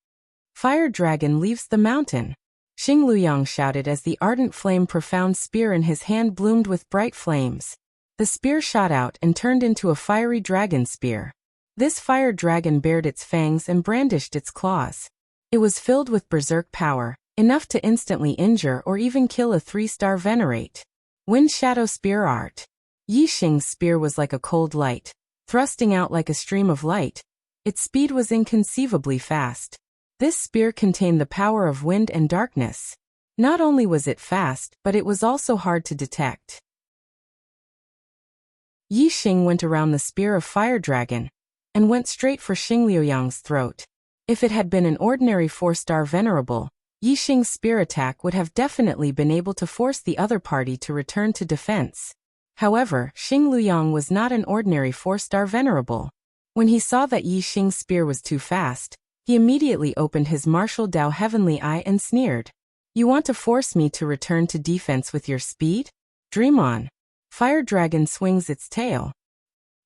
Fire dragon leaves the mountain. Xing Luyang shouted as the ardent flame profound spear in his hand bloomed with bright flames. The spear shot out and turned into a fiery dragon spear. This fire dragon bared its fangs and brandished its claws. It was filled with berserk power, enough to instantly injure or even kill a 3-star venerate. Wind Shadow Spear Art. Yi Xing's spear was like a cold light, thrusting out like a stream of light. Its speed was inconceivably fast. This spear contained the power of wind and darkness. Not only was it fast, but it was also hard to detect. Yi Xing went around the spear of Fire Dragon, and went straight for Xing Liuyang's throat. If it had been an ordinary 4-star venerable, Yi Xing's spear attack would have definitely been able to force the other party to return to defense. However, Xing Luyang was not an ordinary 4-star venerable. When he saw that Yi Xing's spear was too fast, he immediately opened his martial Dao Heavenly Eye and sneered. You want to force me to return to defense with your speed? Dream on. Fire Dragon swings its tail.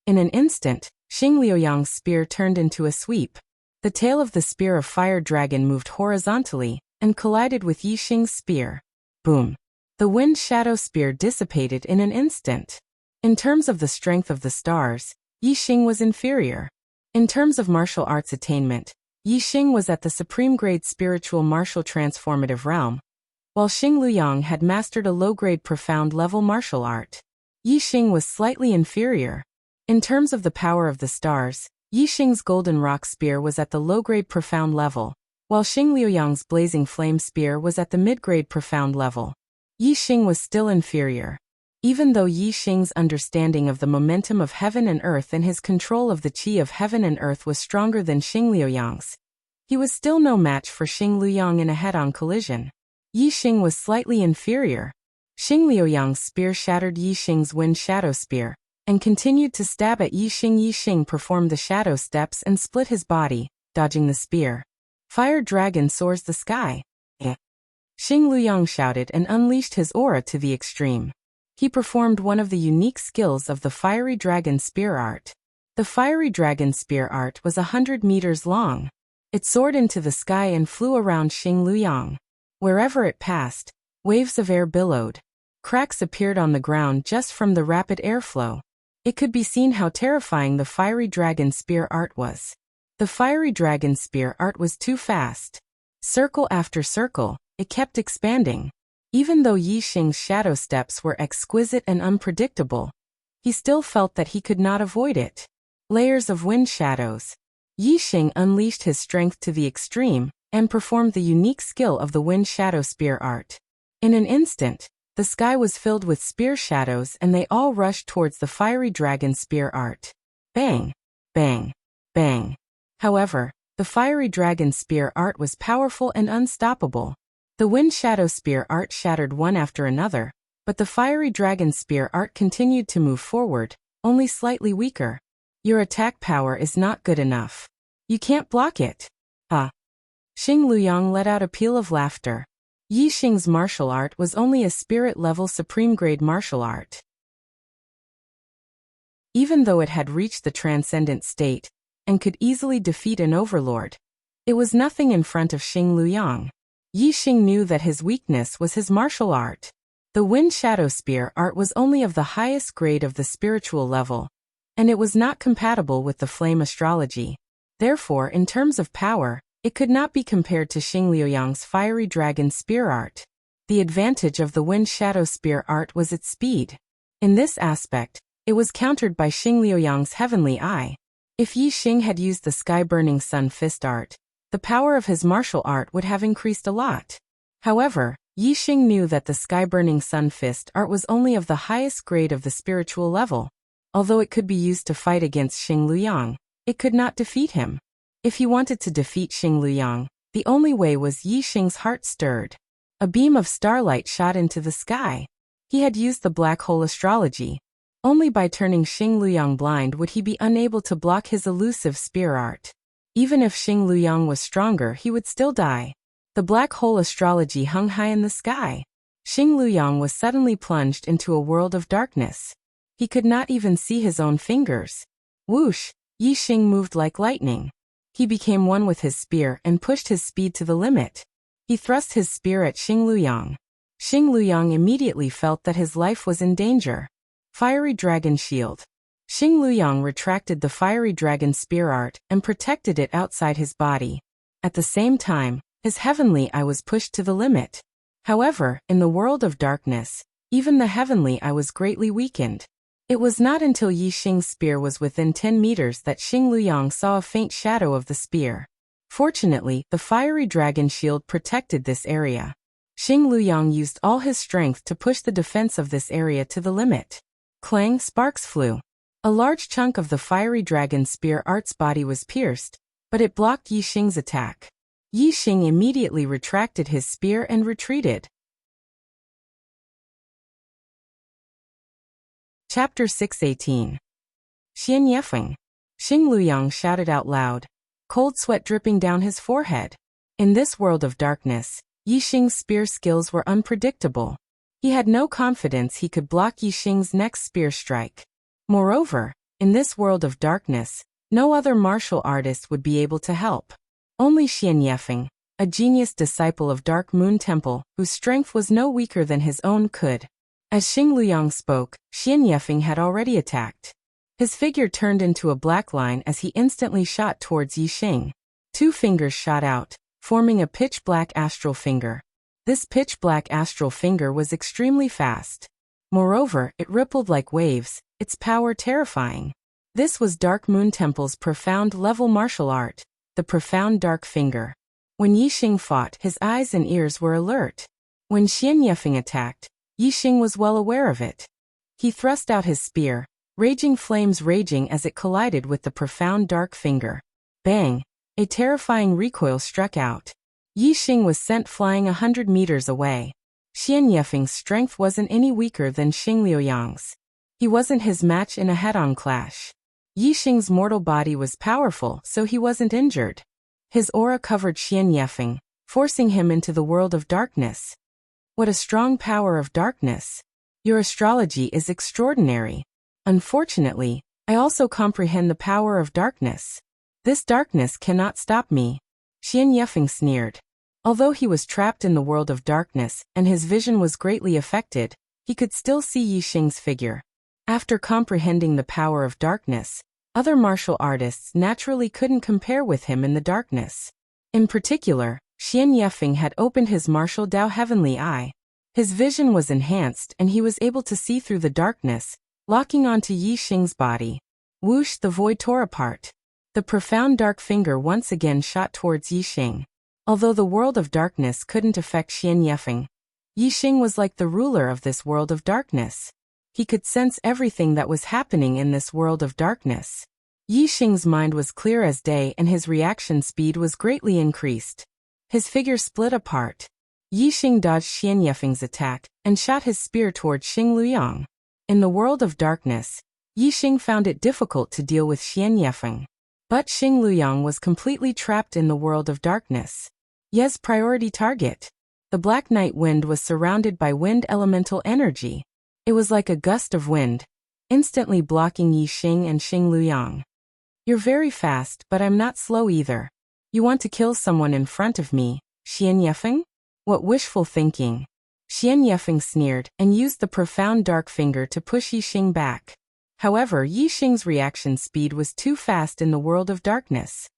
In an instant, Xing Liuyang's spear turned into a sweep. The tail of the spear of Fire Dragon moved horizontally and collided with Yi Xing's spear. Boom! The Wind Shadow Spear dissipated in an instant. In terms of the strength of the stars, Yi Xing was inferior. In terms of martial arts attainment, Yi Xing was at the supreme grade spiritual martial transformative realm, while Xing Luyang had mastered a low-grade profound level martial art. Yi Xing was slightly inferior. In terms of the power of the stars, Yi Xing's golden rock spear was at the low-grade profound level, while Xing Liuyang's blazing flame spear was at the mid-grade profound level. Yi Xing was still inferior. Even though Yi Xing's understanding of the momentum of heaven and earth and his control of the qi of heaven and earth was stronger than Xing Liuyang's, he was still no match for Xing Luyang in a head-on collision. Yi Xing was slightly inferior. Xing Liuyang's spear shattered Yi Xing's Wind Shadow Spear, and continued to stab at Yi Xing. Yi Xing performed the shadow steps and split his body, dodging the spear. Fire Dragon soars the sky. Xing Luyang shouted and unleashed his aura to the extreme. He performed one of the unique skills of the Fiery Dragon Spear Art. The Fiery Dragon Spear Art was 100 meters long. It soared into the sky and flew around Xing Luyang. Wherever it passed, waves of air billowed. Cracks appeared on the ground just from the rapid airflow. It could be seen how terrifying the Fiery Dragon Spear Art was. The Fiery Dragon Spear Art was too fast. Circle after circle, it kept expanding. Even though Yi Xing's shadow steps were exquisite and unpredictable, he still felt that he could not avoid it. Layers of wind shadows. Yi Xing unleashed his strength to the extreme and performed the unique skill of the Wind Shadow Spear Art. In an instant, the sky was filled with spear shadows and they all rushed towards the Fiery Dragon Spear Art. Bang! Bang! Bang! However, the Fiery Dragon Spear Art was powerful and unstoppable. The Wind Shadow Spear Art shattered one after another, but the Fiery Dragon Spear Art continued to move forward, only slightly weaker. Your attack power is not good enough. You can't block it. Xing Luyang let out a peal of laughter. Yi Xing's martial art was only a spirit-level supreme-grade martial art. Even though it had reached the transcendent state, and could easily defeat an overlord, it was nothing in front of Xing Luyang. Yi Xing knew that his weakness was his martial art. The Wind Shadow Spear Art was only of the highest grade of the spiritual level, and it was not compatible with the flame astrology. Therefore, in terms of power, it could not be compared to Xing Liuyang's Fiery Dragon Spear Art. The advantage of the Wind Shadow Spear Art was its speed. In this aspect, it was countered by Xing Liuyang's Heavenly Eye. If Yi Xing had used the Sky-Burning Sun Fist Art, the power of his martial art would have increased a lot. However, Yi Xing knew that the Sky-Burning Sun Fist Art was only of the highest grade of the spiritual level. Although it could be used to fight against Xing Luyang, it could not defeat him. If he wanted to defeat Xing Luyang, The only way was Yi Xing's heart stirred. A beam of starlight shot into the sky. He had used the black hole astrology. Only by turning Xing Luyang blind would he be unable to block his elusive spear art. Even if Xing Luyang was stronger, he would still die. The black hole astrology hung high in the sky. Xing Luyang was suddenly plunged into a world of darkness. He could not even see his own fingers. Whoosh! Yi Xing moved like lightning. He became one with his spear and pushed his speed to the limit. He thrust his spear at Xing Luyang. Xing Luyang immediately felt that his life was in danger. Fiery Dragon Shield. Xing Luyang retracted the fiery dragon spear art and protected it outside his body. At the same time, his heavenly eye was pushed to the limit. However, in the world of darkness, even the heavenly eye was greatly weakened. It was not until Yi Xing's spear was within 10 meters that Xing Luyang saw a faint shadow of the spear. Fortunately, the fiery dragon shield protected this area. Xing Luyang used all his strength to push the defense of this area to the limit. Clang, sparks flew. A large chunk of the fiery dragon spear art's body was pierced, but it blocked Yi Xing's attack. Yi Xing immediately retracted his spear and retreated. Chapter 618. Xian Yefeng. Xing Luyang shouted out loud, cold sweat dripping down his forehead. In this world of darkness, Yi Xing's spear skills were unpredictable. He had no confidence he could block Yi Xing's next spear strike. Moreover, in this world of darkness, no other martial artist would be able to help. Only Xian Yefeng, a genius disciple of Dark Moon Temple, whose strength was no weaker than his own, could. As Xing Luyang spoke, Xian Yefeng had already attacked. His figure turned into a black line as he instantly shot towards Yi Xing. 2 fingers shot out, forming a pitch-black astral finger. This pitch-black astral finger was extremely fast. Moreover, it rippled like waves, its power terrifying. This was Dark Moon Temple's profound-level martial art, the Profound Dark Finger. When Yi Xing fought, his eyes and ears were alert. When Xian Yefeng attacked, Yi Xing was well aware of it. He thrust out his spear, raging flames raging as it collided with the Profound Dark Finger. Bang! A terrifying recoil struck out. Yi Xing was sent flying 100 meters away. Xian Yefeng's strength wasn't any weaker than Xing Luyang's. He wasn't his match in a head-on clash. Yi Xing's mortal body was powerful, so he wasn't injured. His aura covered Xian Yefeng, forcing him into the world of darkness. What a strong power of darkness! Your astrology is extraordinary. Unfortunately, I also comprehend the power of darkness. This darkness cannot stop me. Xian Yefeng sneered. Although he was trapped in the world of darkness and his vision was greatly affected, he could still see Yi Xing's figure. After comprehending the power of darkness, other martial artists naturally couldn't compare with him in the darkness. In particular, Xian Yefeng had opened his martial Dao Heavenly Eye. His vision was enhanced and he was able to see through the darkness, locking onto Yi Xing's body. Whoosh! The void tore apart. The Profound Dark Finger once again shot towards Yi Xing. Although the world of darkness couldn't affect Xian Yefeng, Yi Xing was like the ruler of this world of darkness. He could sense everything that was happening in this world of darkness. Yi Xing's mind was clear as day and his reaction speed was greatly increased. His figure split apart. Yi Xing dodged Xian Yefeng's attack and shot his spear towards Xing Luyang. In the world of darkness, Yi Xing found it difficult to deal with Xian Yefeng. But Xing Luyang was completely trapped in the world of darkness. Ye's priority target. The Black Night Wind was surrounded by wind elemental energy. It was like a gust of wind, instantly blocking Yi Xing and Xing Luyang. You're very fast, but I'm not slow either. You want to kill someone in front of me, Xian Yefeng? What wishful thinking. Xian Yefeng sneered and used the Profound Dark Finger to push Yi Xing back. However, Yi Xing's reaction speed was too fast in the world of darkness.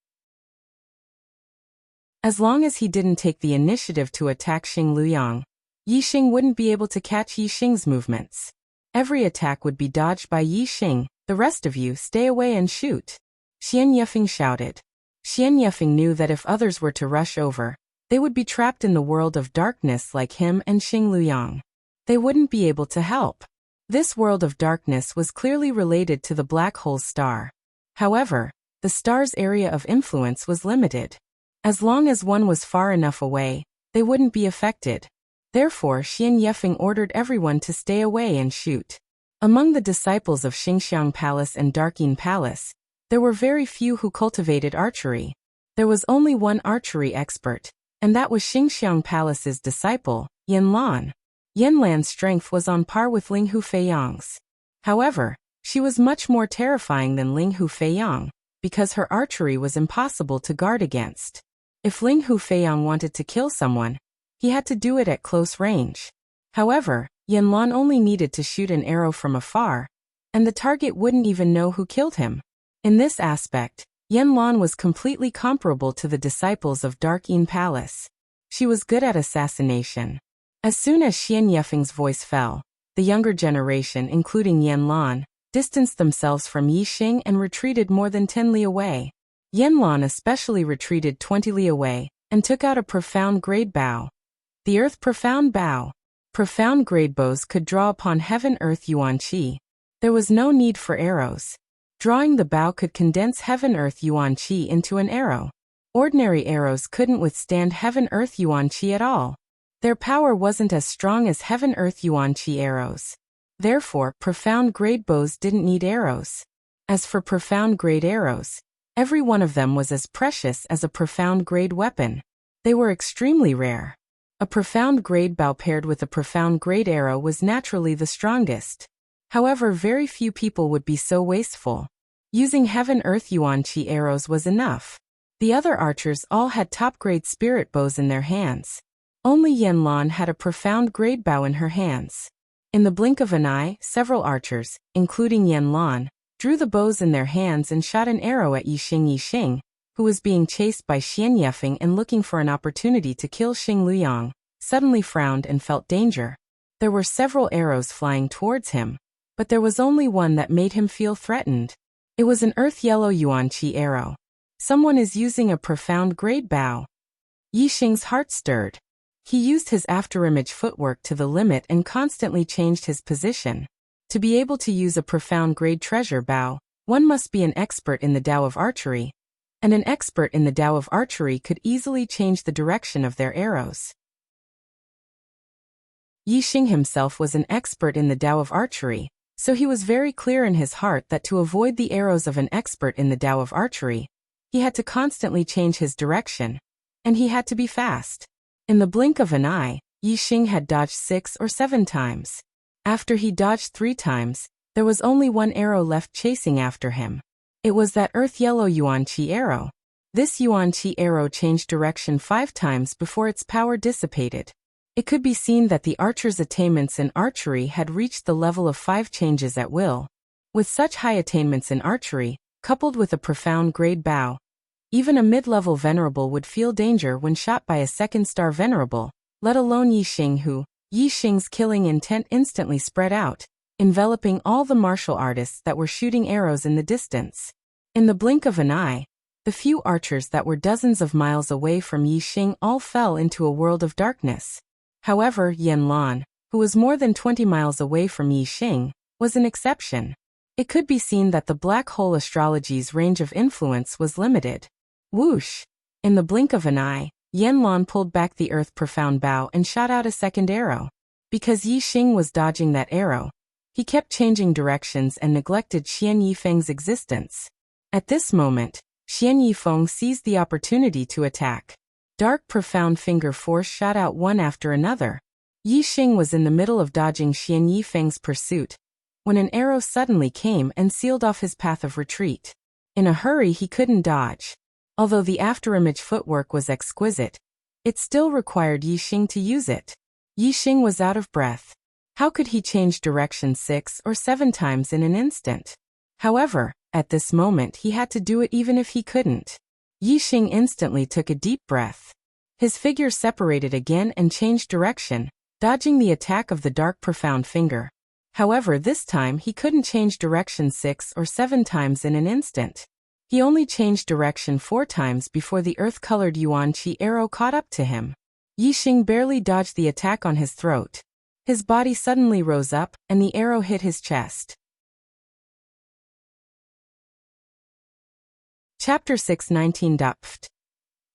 As long as he didn't take the initiative to attack Xing Luyang, Yi Xing wouldn't be able to catch Yi Xing's movements. Every attack would be dodged by Yi Xing. The rest of you stay away and shoot. Xian Yefeng shouted. Xian Yefeng knew that if others were to rush over, they would be trapped in the world of darkness like him and Xing Luyang. They wouldn't be able to help. This world of darkness was clearly related to the black hole star. However, the star's area of influence was limited. As long as one was far enough away, they wouldn't be affected. Therefore, Xian Yefeng ordered everyone to stay away and shoot. Among the disciples of Xingxiang Palace and Darkyin Palace, there were very few who cultivated archery. There was only one archery expert, and that was Xingxiang Palace's disciple, Yan Lan. Yan Lan's strength was on par with Ling Hufeiyang's. However, she was much more terrifying than Ling Hufeiyang, because her archery was impossible to guard against. If Ling Hufeiyang wanted to kill someone, he had to do it at close range. However, Yan Lan only needed to shoot an arrow from afar, and the target wouldn't even know who killed him. In this aspect, Yan Lan was completely comparable to the disciples of Darkyin Palace. She was good at assassination. As soon as Xian Yefeng's voice fell, the younger generation, including Yan Lan, distanced themselves from Yi Xing and retreated more than 10 li away. Yan Lan especially retreated 20 li away, and took out a profound grade bow. The earth profound bow. Profound grade bows could draw upon heaven-earth yuan qi. There was no need for arrows. Drawing the bow could condense heaven-earth yuan qi into an arrow. Ordinary arrows couldn't withstand heaven-earth yuan qi at all. Their power wasn't as strong as heaven-earth yuan qi arrows. Therefore, profound grade bows didn't need arrows. As for profound grade arrows, every one of them was as precious as a profound grade weapon. They were extremely rare. A profound grade bow paired with a profound grade arrow was naturally the strongest. However, very few people would be so wasteful. Using heaven-earth yuan qi arrows was enough. The other archers all had top-grade spirit bows in their hands. Only Yan Lan had a profound grade bow in her hands. In the blink of an eye, several archers, including Yan Lan, drew the bows in their hands and shot an arrow at Yi Xing, who was being chased by Xian Yefeng and looking for an opportunity to kill Xing Luyang, suddenly frowned and felt danger. There were several arrows flying towards him, but there was only one that made him feel threatened. It was an earth-yellow yuan qi arrow. Someone is using a profound grade bow. Yi Xing's heart stirred. He used his afterimage footwork to the limit and constantly changed his position. To be able to use a profound grade treasure bow, one must be an expert in the Tao of archery, and an expert in the Tao of archery could easily change the direction of their arrows. Yi Xing himself was an expert in the Tao of archery, so he was very clear in his heart that to avoid the arrows of an expert in the Tao of archery, he had to constantly change his direction, and he had to be fast. In the blink of an eye, Yi Xing had dodged 6 or 7 times. After he dodged 3 times, there was only one arrow left chasing after him. It was that earth-yellow yuan qi arrow. This yuan qi arrow changed direction 5 times before its power dissipated. It could be seen that the archer's attainments in archery had reached the level of 5 changes at will. With such high attainments in archery, coupled with a profound grade bow, even a mid-level venerable would feel danger when shot by a second-star venerable, let alone Yi Xing who, Yi Xing's killing intent instantly spread out, enveloping all the martial artists that were shooting arrows in the distance. In the blink of an eye, the few archers that were dozens of miles away from Yi Xing all fell into a world of darkness. However, Yan Lan, who was more than 20 miles away from Yi Xing, was an exception. It could be seen that the black hole astrology's range of influence was limited. Whoosh! In the blink of an eye, Yan Lan pulled back the earth profound bow and shot out a second arrow. Because Yi Xing was dodging that arrow, he kept changing directions and neglected Xian Yifeng's existence. At this moment, Xian Yifeng seized the opportunity to attack. Dark profound finger force shot out one after another. Yi Xing was in the middle of dodging Xian Yifeng's pursuit, when an arrow suddenly came and sealed off his path of retreat. In a hurry he couldn't dodge. Although the afterimage footwork was exquisite, it still required Yi Xing to use it. Yi Xing was out of breath. How could he change direction 6 or 7 times in an instant? However, at this moment he had to do it even if he couldn't. Yi Xing instantly took a deep breath. His figure separated again and changed direction, dodging the attack of the dark profound finger. However, this time he couldn't change direction 6 or 7 times in an instant. He only changed direction 4 times before the earth-colored yuan qi arrow caught up to him. Yi Xing barely dodged the attack on his throat. His body suddenly rose up, and the arrow hit his chest. Chapter 6:19.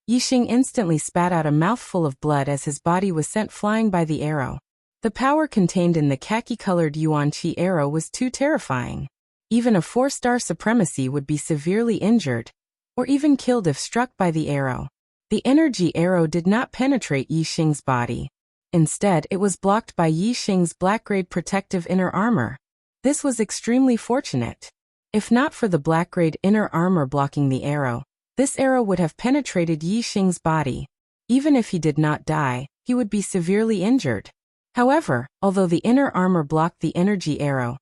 Yixing instantly spat out a mouthful of blood as his body was sent flying by the arrow. The power contained in the khaki-colored Yuan Qi arrow was too terrifying. Even a 4-star supremacy would be severely injured, or even killed if struck by the arrow. The energy arrow did not penetrate Yixing's body. Instead, it was blocked by Yixing's black-grade protective inner armor. This was extremely fortunate. If not for the black-grade inner armor blocking the arrow, this arrow would have penetrated Yixing's body. Even if he did not die, he would be severely injured. However, although the inner armor blocked the energy arrow,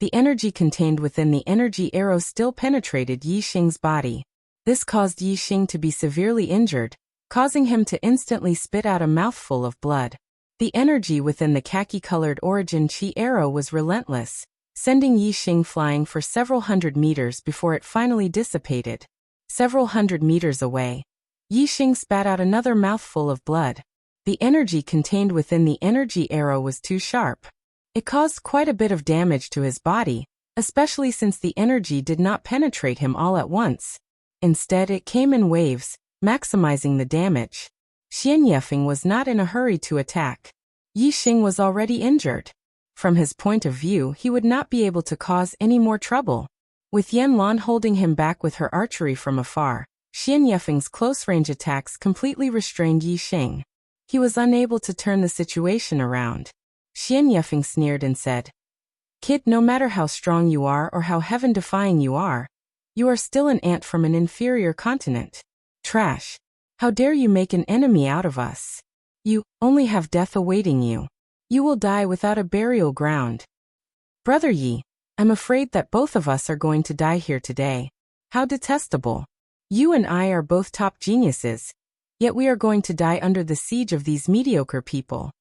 the energy contained within the energy arrow still penetrated Yixing's body. This caused Yixing to be severely injured, causing him to instantly spit out a mouthful of blood. The energy within the khaki-colored origin Qi arrow was relentless, sending Yixing flying for several hundred meters before it finally dissipated. Several hundred meters away, Yixing spat out another mouthful of blood. The energy contained within the energy arrow was too sharp. It caused quite a bit of damage to his body, especially since the energy did not penetrate him all at once. Instead, it came in waves, maximizing the damage. Xian Yefeng was not in a hurry to attack. Yixing was already injured. From his point of view, he would not be able to cause any more trouble. With Yanlan holding him back with her archery from afar, Xian Yefeng's close-range attacks completely restrained Yixing. He was unable to turn the situation around. Xian Yefeng sneered and said, "Kid, no matter how strong you are or how heaven-defying you are still an ant from an inferior continent. Trash. How dare you make an enemy out of us? You only have death awaiting you. You will die without a burial ground. Brother Yi, I'm afraid that both of us are going to die here today. How detestable. You and I are both top geniuses, yet we are going to die under the siege of these mediocre people."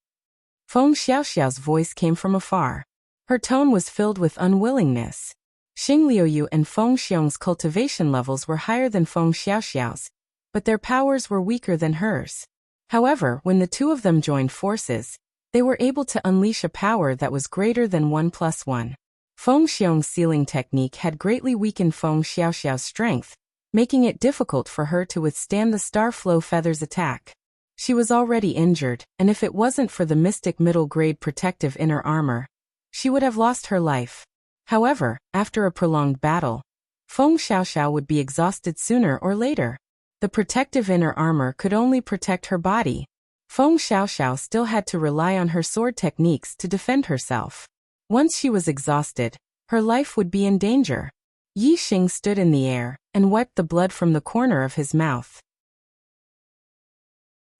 Feng Xiaoxiao's voice came from afar. Her tone was filled with unwillingness. Xing Liuyu and Feng Xiong's cultivation levels were higher than Feng Xiaoxiao's, but their powers were weaker than hers. However, when the two of them joined forces, they were able to unleash a power that was greater than 1+1. Feng Xiong's sealing technique had greatly weakened Feng Xiaoxiao's strength, making it difficult for her to withstand the Starflow Feather's attack. She was already injured, and if it wasn't for the mystic middle-grade protective inner armor, she would have lost her life. However, after a prolonged battle, Feng Xiaoxiao would be exhausted sooner or later. The protective inner armor could only protect her body. Feng Xiaoxiao still had to rely on her sword techniques to defend herself. Once she was exhausted, her life would be in danger. Yixing stood in the air and wiped the blood from the corner of his mouth.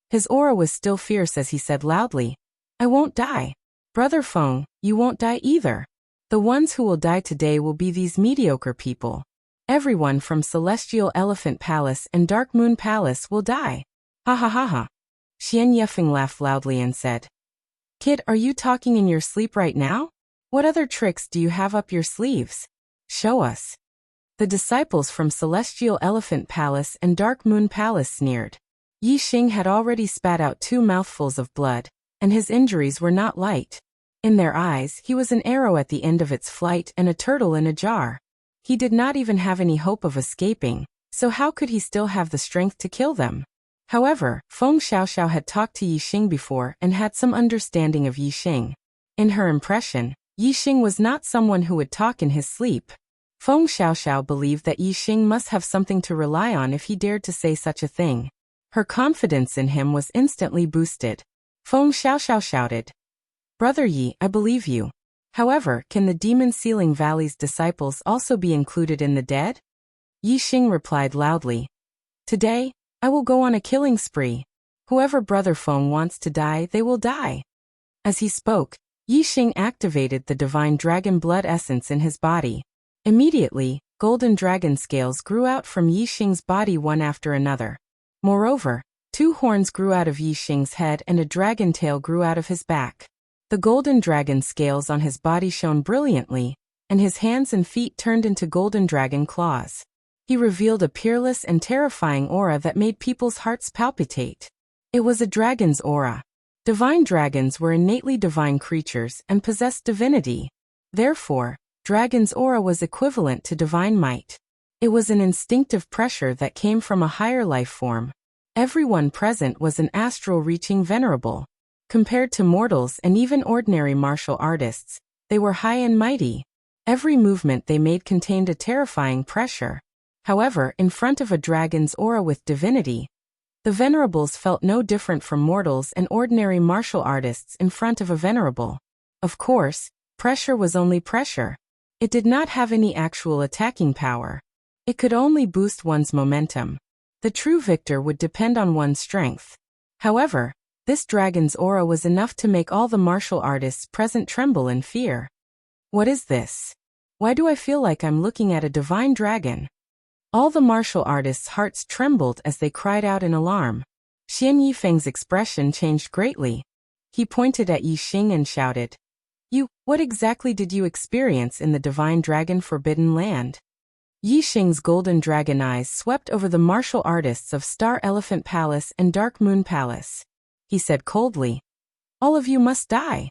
His aura was still fierce as he said loudly, "I won't die. Brother Feng, you won't die either. The ones who will die today will be these mediocre people. Everyone from Celestial Elephant Palace and Dark Moon Palace will die." Ha ha ha ha. Xian Yefeng laughed loudly and said, "Kid, are you talking in your sleep right now? What other tricks do you have up your sleeves? Show us." The disciples from Celestial Elephant Palace and Dark Moon Palace sneered. Yixing had already spat out 2 mouthfuls of blood, and his injuries were not light. In their eyes, he was an arrow at the end of its flight and a turtle in a jar. He did not even have any hope of escaping, so how could he still have the strength to kill them? However, Feng Xiaoxiao had talked to Yixing before and had some understanding of Yixing. In her impression, Yixing was not someone who would talk in his sleep. Feng Xiaoxiao believed that Yixing must have something to rely on if he dared to say such a thing. Her confidence in him was instantly boosted. Feng Xiaoxiao shouted, "Brother Yi, I believe you. However, can the Demon Sealing Valley's disciples also be included in the dead?" Yixing replied loudly, "Today, I will go on a killing spree. Whoever Brother Feng wants to die, they will die." As he spoke, Yixing activated the divine dragon blood essence in his body. Immediately, golden dragon scales grew out from Yixing's body one after another. Moreover, 2 horns grew out of Yixing's head and a dragon tail grew out of his back. The golden dragon scales on his body shone brilliantly, and his hands and feet turned into golden dragon claws. He revealed a peerless and terrifying aura that made people's hearts palpitate. It was a dragon's aura. Divine dragons were innately divine creatures and possessed divinity. Therefore, dragon's aura was equivalent to divine might. It was an instinctive pressure that came from a higher life form. Everyone present was an astral-reaching venerable. Compared to mortals and even ordinary martial artists, they were high and mighty. Every movement they made contained a terrifying pressure. However, in front of a dragon's aura with divinity, the venerables felt no different from mortals and ordinary martial artists in front of a venerable. Of course, pressure was only pressure. It did not have any actual attacking power. It could only boost one's momentum. The true victor would depend on one's strength. However, this dragon's aura was enough to make all the martial artists present tremble in fear. What is this? Why do I feel like I'm looking at a divine dragon? All the martial artists' hearts trembled as they cried out in alarm. Xian Yifeng's expression changed greatly. He pointed at Yi Xing and shouted, What exactly did you experience in the divine dragon forbidden land? Yi Xing's golden dragon eyes swept over the martial artists of Star Elephant Palace and Dark Moon Palace. He said coldly, All of you must die.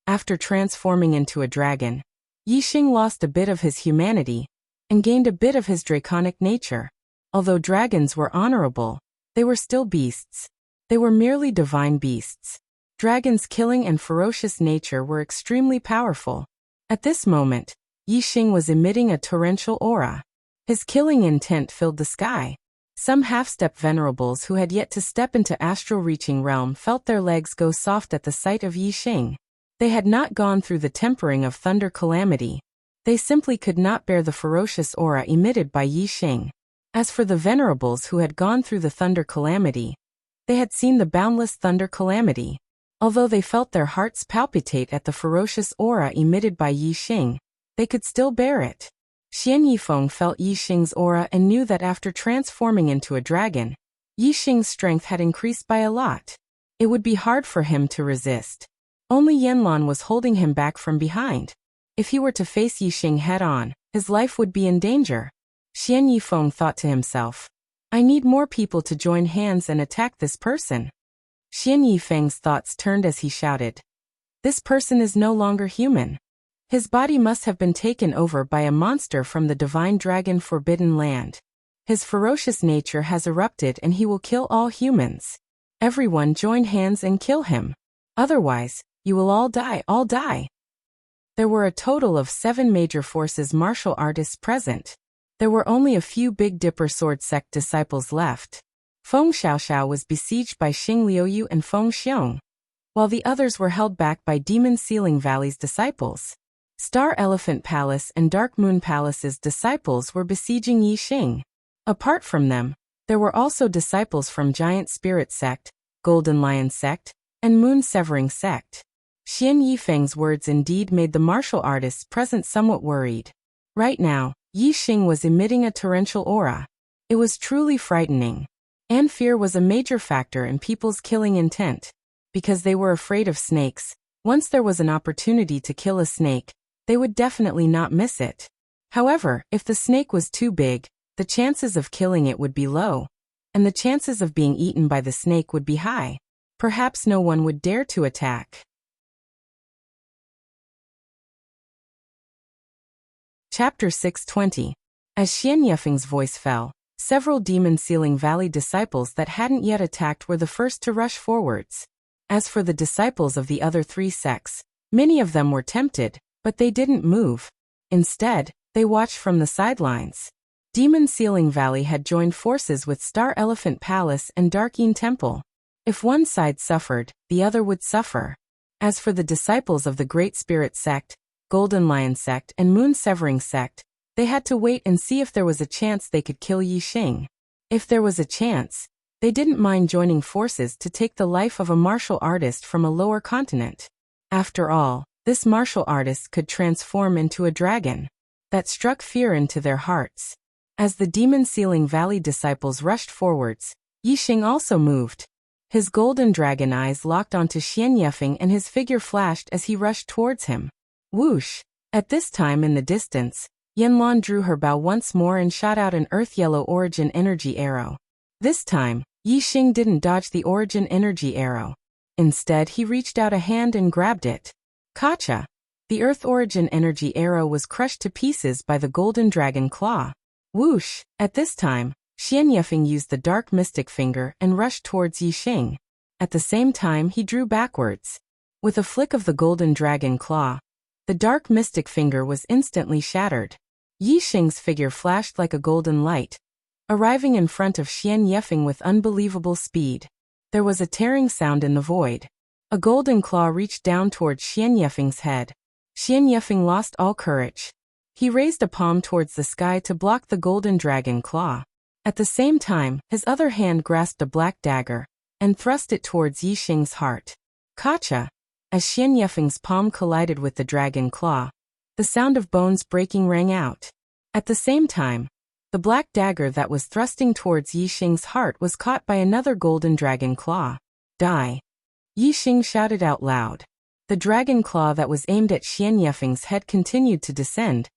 After transforming into a dragon, Yi Xing lost a bit of his humanity and gained a bit of his draconic nature. Although dragons were honorable, they were still beasts. They were merely divine beasts. Dragons' killing and ferocious nature were extremely powerful. At this moment, Yi Xing was emitting a torrential aura. His killing intent filled the sky. Some half-step venerables who had yet to step into astral-reaching realm felt their legs go soft at the sight of Yi Xing. They had not gone through the tempering of thunder calamity. They simply could not bear the ferocious aura emitted by Yi Xing. As for the venerables who had gone through the thunder calamity, they had seen the boundless thunder calamity. Although they felt their hearts palpitate at the ferocious aura emitted by Yi Xing, they could still bear it. Xian Yifeng felt Yi Xing's aura and knew that after transforming into a dragon, Yi Xing's strength had increased by a lot. It would be hard for him to resist. Only Yanlan was holding him back from behind. If he were to face Yi Xing head-on, his life would be in danger. Xian Yifeng thought to himself, I need more people to join hands and attack this person. Xian Yifeng's thoughts turned as he shouted, This person is no longer human. His body must have been taken over by a monster from the divine dragon forbidden land. His ferocious nature has erupted and he will kill all humans. Everyone join hands and kill him. Otherwise, you will all die. There were a total of 7 major forces martial artists present. There were only a few Big Dipper sword sect disciples left. Feng Xiaoxiao was besieged by Xing Liuyu and Feng Xiong, while the others were held back by Demon Ceiling Valley's disciples. Star Elephant Palace and Dark Moon Palace's disciples were besieging Yi Xing. Apart from them, there were also disciples from Giant Spirit Sect, Golden Lion Sect, and Moon Severing Sect. Xian Yifeng's words indeed made the martial artists present somewhat worried. Right now, Yi Xing was emitting a torrential aura. It was truly frightening. And fear was a major factor in people's killing intent. Because they were afraid of snakes, once there was an opportunity to kill a snake, they would definitely not miss it. However, if the snake was too big, the chances of killing it would be low, and the chances of being eaten by the snake would be high. Perhaps no one would dare to attack. Chapter 620. As Xian Yifeng's voice fell, several Demon Ceiling Valley disciples that hadn't yet attacked were the first to rush forwards. As for the disciples of the other 3 sects, many of them were tempted, but they didn't move. Instead, they watched from the sidelines. Demon Ceiling Valley had joined forces with Star Elephant Palace and Dark Yin Temple. If one side suffered, the other would suffer. As for the disciples of the Great Spirit Sect, Golden Lion Sect and Moon Severing Sect, they had to wait and see if there was a chance they could kill Yi Xing. If there was a chance, they didn't mind joining forces to take the life of a martial artist from a lower continent. After all, this martial artist could transform into a dragon. That struck fear into their hearts. As the Demon Ceiling Valley disciples rushed forwards, Yi Xing also moved. His golden dragon eyes locked onto Xian Yifeng and his figure flashed as he rushed towards him. Whoosh! At this time in the distance, Yanlan drew her bow once more and shot out an earth-yellow origin energy arrow. This time, Yi Xing didn't dodge the origin energy arrow. Instead, he reached out a hand and grabbed it. Kacha! The earth origin energy arrow was crushed to pieces by the golden dragon claw. Whoosh! At this time, Xian Yefeng used the dark mystic finger and rushed towards Yi Xing. At the same time he drew backwards. With a flick of the golden dragon claw, the dark mystic finger was instantly shattered. Yi Xing's figure flashed like a golden light, arriving in front of Xian Yefeng with unbelievable speed. There was a tearing sound in the void. A golden claw reached down towards Xian Yefeng's head. Xian Yefeng lost all courage. He raised a palm towards the sky to block the golden dragon claw. At the same time, his other hand grasped a black dagger and thrust it towards Yi Xing's heart. Kacha! As Xian Yefeng's palm collided with the dragon claw, the sound of bones breaking rang out. At the same time, the black dagger that was thrusting towards Yi Xing's heart was caught by another golden dragon claw. Die! Yi Xing shouted out loud. The dragon claw that was aimed at Xian Yefeng's head continued to descend,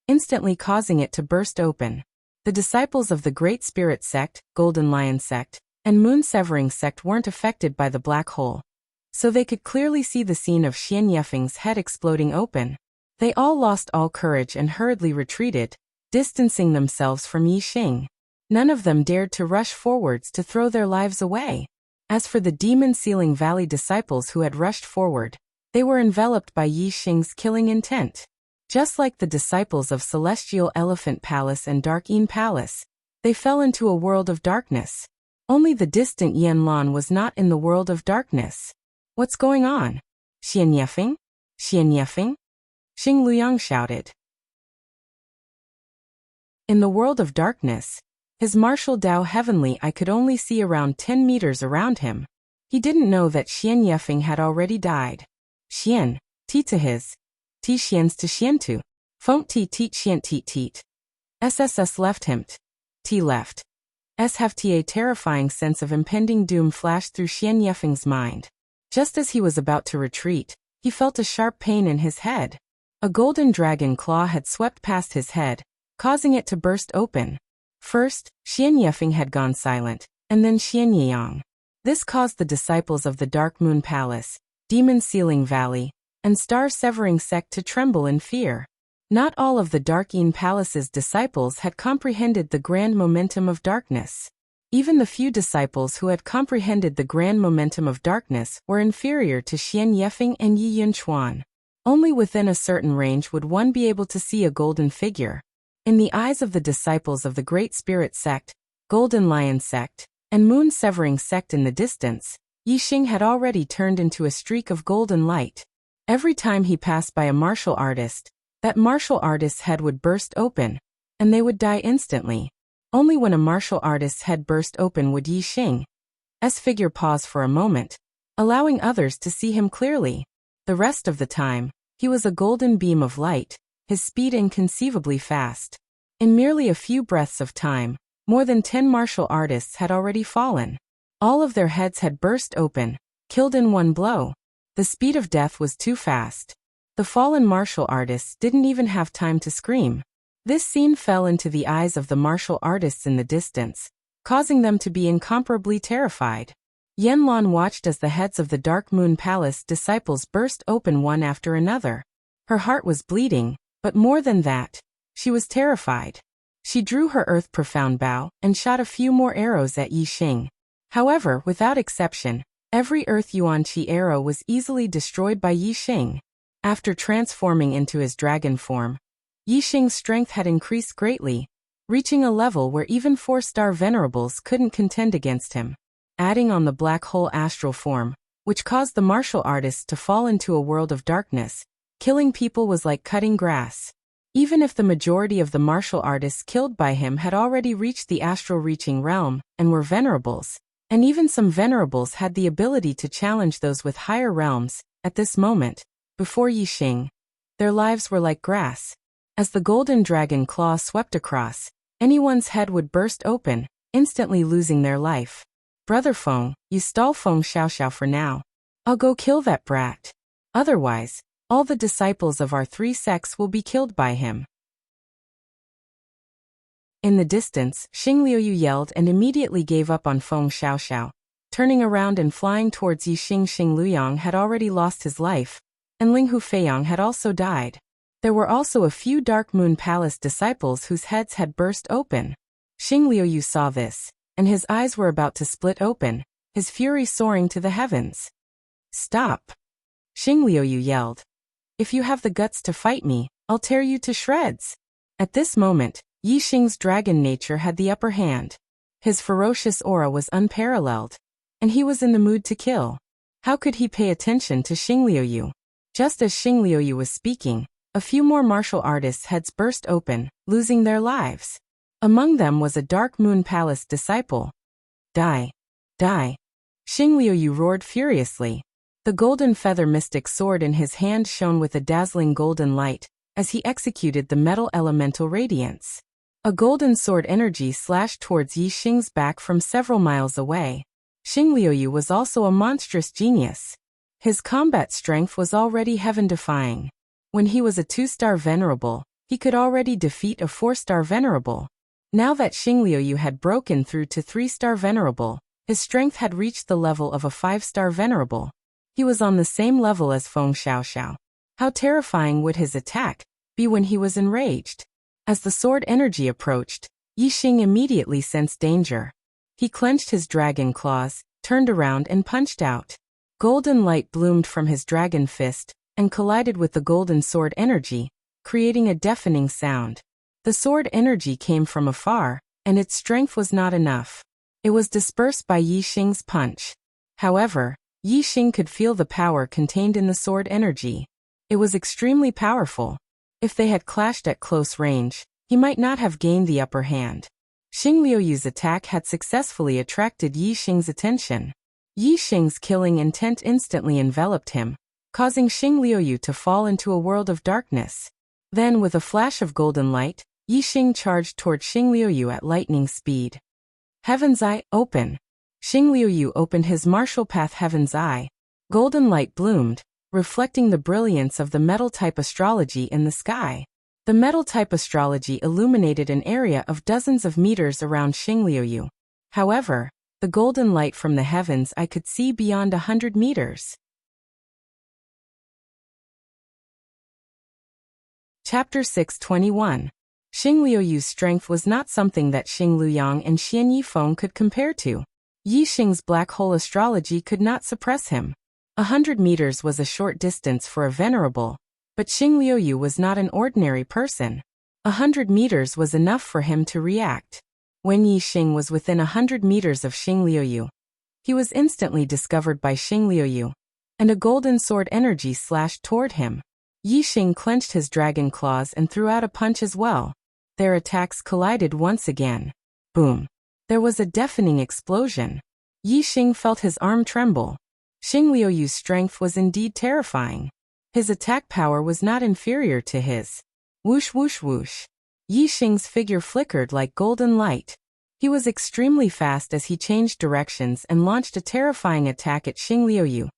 instantly causing it to burst open. The disciples of the Great Spirit Sect, Golden Lion Sect, and Moon Severing Sect weren't affected by the black hole, so they could clearly see the scene of Xian Yefeng's head exploding open. They all lost all courage and hurriedly retreated, distancing themselves from Yi Xing. None of them dared to rush forwards to throw their lives away. As for the Demon Sealing Valley disciples who had rushed forward, they were enveloped by Yi Xing's killing intent. Just like the disciples of Celestial Elephant Palace and Dark Yin Palace, they fell into a world of darkness. Only the distant Yan Lan was not in the world of darkness. What's going on? Xian Yefeng? Xian Yefeng? Xing Luyang shouted. In the world of darkness, his martial Dao Heavenly Eye could only see around 10 meters around him. He didn't know that Xian Yefeng had already died. Xian, ti to his. Ti xians to xian tu. Fong ti teat xian teat teat. SSS left him. Ti left. S have a terrifying sense of impending doom flashed through Xian Yefeng's mind. Just as he was about to retreat, he felt a sharp pain in his head. A golden dragon claw had swept past his head, causing it to burst open. First, Xian Yefeng had gone silent, and then Xian Yang. This caused the disciples of the Dark Moon Palace, Demon Sealing Valley, and Star Severing Sect to tremble in fear. Not all of the Dark Yin Palace's disciples had comprehended the grand momentum of darkness. Even the few disciples who had comprehended the grand momentum of darkness were inferior to Xian Yefeng and Yi Yunchuan. Only within a certain range would one be able to see a golden figure. In the eyes of the disciples of the Great Spirit Sect, Golden Lion Sect, and Moon Severing Sect in the distance, Yi Xing had already turned into a streak of golden light. Every time he passed by a martial artist, that martial artist's head would burst open, and they would die instantly. Only when a martial artist's head burst open would Yi Xing's figure pause for a moment, allowing others to see him clearly. The rest of the time, he was a golden beam of light, his speed inconceivably fast. In merely a few breaths of time, more than 10 martial artists had already fallen. All of their heads had burst open, killed in one blow. The speed of death was too fast. The fallen martial artists didn't even have time to scream. This scene fell into the eyes of the martial artists in the distance, causing them to be incomparably terrified. Yan Lan watched as the heads of the Dark Moon Palace disciples burst open one after another. Her heart was bleeding, but more than that, she was terrified. She drew her earth profound bow and shot a few more arrows at Yi Xing. However, without exception, every Earth Yuan Qi arrow was easily destroyed by Yi Xing. After transforming into his dragon form, Yi Xing's strength had increased greatly, reaching a level where even 4-star venerables couldn't contend against him. Adding on the black hole astral form, which caused the martial artists to fall into a world of darkness, killing people was like cutting grass. Even if the majority of the martial artists killed by him had already reached the astral reaching realm and were venerables, and even some venerables had the ability to challenge those with higher realms, at this moment, before Yi Xing, their lives were like grass. As the golden dragon claw swept across, anyone's head would burst open, instantly losing their life. Brother Feng, you stall Feng Xiaoxiao for now. I'll go kill that brat. Otherwise, all the disciples of our 3 sects will be killed by him. In the distance, Xing Liuyu yelled and immediately gave up on Feng Xiaoxiao. Turning around and flying towards Yi Xing, Xing Luyang had already lost his life, and Ling Hu Feiyang had also died. There were also a few Dark Moon Palace disciples whose heads had burst open. Xing Liuyu saw this, and his eyes were about to split open, his fury soaring to the heavens. "Stop!" Xing Liuyu yelled. "If you have the guts to fight me, I'll tear you to shreds." At this moment, Yi Xing's dragon nature had the upper hand. His ferocious aura was unparalleled, and he was in the mood to kill. How could he pay attention to Xing Liuyu? Just as Xing Liuyu was speaking, a few more martial artists' heads burst open, losing their lives. Among them was a Dark Moon Palace disciple. "Die! Die!" Xing Liuyu roared furiously. The golden feather mystic sword in his hand shone with a dazzling golden light, as he executed the metal elemental radiance. A golden sword energy slashed towards Yi Xing's back from several miles away. Xing Liuyu was also a monstrous genius. His combat strength was already heaven-defying. When he was a 2-star venerable, he could already defeat a 4-star venerable. Now that Xing Liuyu had broken through to 3-star venerable, his strength had reached the level of a 5-star venerable. He was on the same level as Feng Xiaoxiao. How terrifying would his attack be when he was enraged? As the sword energy approached, Yi Xing immediately sensed danger. He clenched his dragon claws, turned around and punched out. Golden light bloomed from his dragon fist, and collided with the golden sword energy, creating a deafening sound. The sword energy came from afar, and its strength was not enough. It was dispersed by Yi Xing's punch. However, Yi Xing could feel the power contained in the sword energy. It was extremely powerful. If they had clashed at close range, he might not have gained the upper hand. Xing Liuyu's attack had successfully attracted Yi Xing's attention. Yi Xing's killing intent instantly enveloped him, causing Xing Liuyu to fall into a world of darkness. Then, with a flash of golden light, Yi Xing charged toward Xing Liuyu at lightning speed. Heaven's Eye, open! Xing Liuyu opened his martial path Heaven's Eye. Golden light bloomed, reflecting the brilliance of the metal-type astrology in the sky. The metal-type astrology illuminated an area of dozens of meters around Xing Liuyu. However, the golden light from the Heaven's Eye could see beyond 100 meters. Chapter 621. Xing Liuyu's strength was not something that Xing Luyang and Xian Yifeng could compare to. Yi Xing's black hole astrology could not suppress him. 100 meters was a short distance for a venerable, but Xing Liuyu was not an ordinary person. 100 meters was enough for him to react. When Yi Xing was within 100 meters of Xing Liuyu, he was instantly discovered by Xing Liuyu, and a golden sword energy slashed toward him. Yi Xing clenched his dragon claws and threw out a punch as well. Their attacks collided once again. Boom! There was a deafening explosion. Yi Xing felt his arm tremble. Xing Liuyu's strength was indeed terrifying. His attack power was not inferior to his. Whoosh whoosh whoosh. Yi Xing's figure flickered like golden light. He was extremely fast as he changed directions and launched a terrifying attack at Xing Liuyu,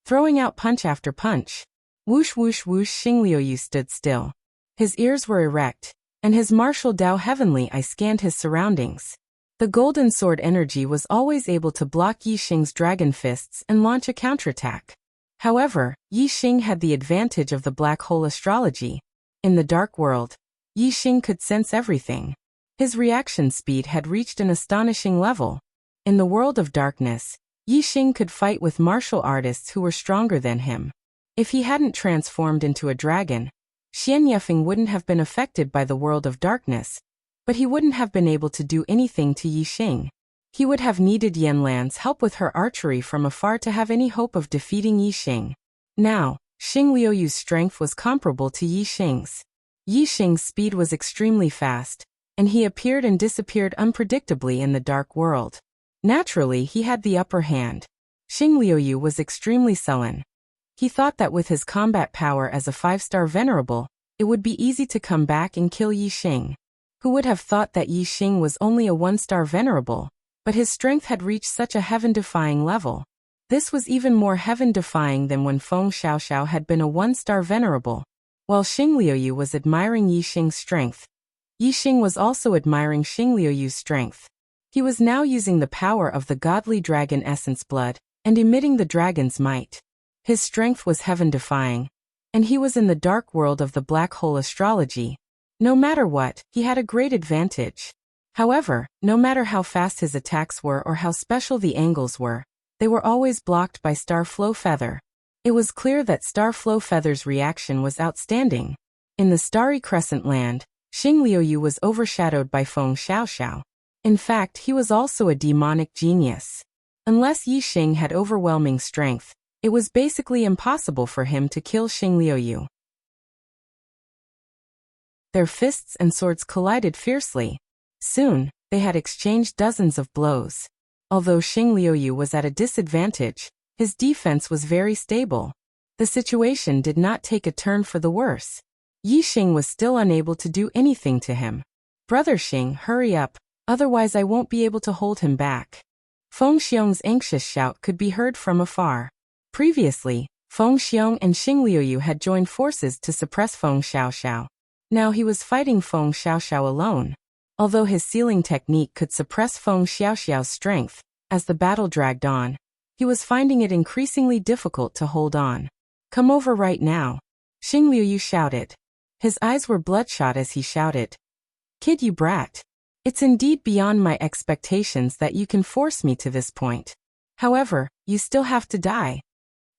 throwing out punch after punch. Whoosh whoosh whoosh. Xing Liuyu stood still. His ears were erect, and his martial Dao Heavenly Eye scanned his surroundings. The golden sword energy was always able to block Yi Xing's dragon fists and launch a counterattack. However, Yi Xing had the advantage of the black hole astrology. In the dark world, Yi Xing could sense everything. His reaction speed had reached an astonishing level. In the world of darkness, Yi Xing could fight with martial artists who were stronger than him. If he hadn't transformed into a dragon, Xian Yefeng wouldn't have been affected by the world of darkness, but he wouldn't have been able to do anything to Yi Xing. He would have needed Yanlan's help with her archery from afar to have any hope of defeating Yi Xing. Now, Xing Liuyu's strength was comparable to Yi Xing's. Yi Xing's speed was extremely fast, and he appeared and disappeared unpredictably in the dark world. Naturally, he had the upper hand. Xing Liuyu was extremely sullen. He thought that with his combat power as a 5-star venerable, it would be easy to come back and kill Yi Xing. Who would have thought that Yi Xing was only a 1-star venerable, but his strength had reached such a heaven-defying level. This was even more heaven-defying than when Feng Xiaoxiao had been a 1-star venerable. While Xing Liuyu was admiring Yi Xing's strength, Yi Xing was also admiring Xing Liuyu's strength. He was now using the power of the godly dragon essence blood, and emitting the dragon's might. His strength was heaven-defying, and he was in the dark world of the black hole astrology. No matter what, he had a great advantage. However, no matter how fast his attacks were or how special the angles were, they were always blocked by Starflow Feather. It was clear that Starflow Feather's reaction was outstanding. In the Starry Crescent Land, Xing Liuyu was overshadowed by Feng Xiaoxiao. In fact, he was also a demonic genius. Unless Yi Xing had overwhelming strength, it was basically impossible for him to kill Xing Liuyu. Their fists and swords collided fiercely. Soon, they had exchanged dozens of blows. Although Xing Liuyu was at a disadvantage, his defense was very stable. The situation did not take a turn for the worse. Yi Xing was still unable to do anything to him. "Brother Xing, hurry up, otherwise I won't be able to hold him back." Feng Xiong's anxious shout could be heard from afar. Previously, Feng Xiong and Xing Liuyu had joined forces to suppress Feng Xiaoxiao. Now he was fighting Feng Xiaoxiao alone. Although his sealing technique could suppress Feng Xiaoxiao's strength, as the battle dragged on, he was finding it increasingly difficult to hold on. "Come over right now," Xing Liuyu shouted. His eyes were bloodshot as he shouted, "Kid, you brat. It's indeed beyond my expectations that you can force me to this point. However, you still have to die."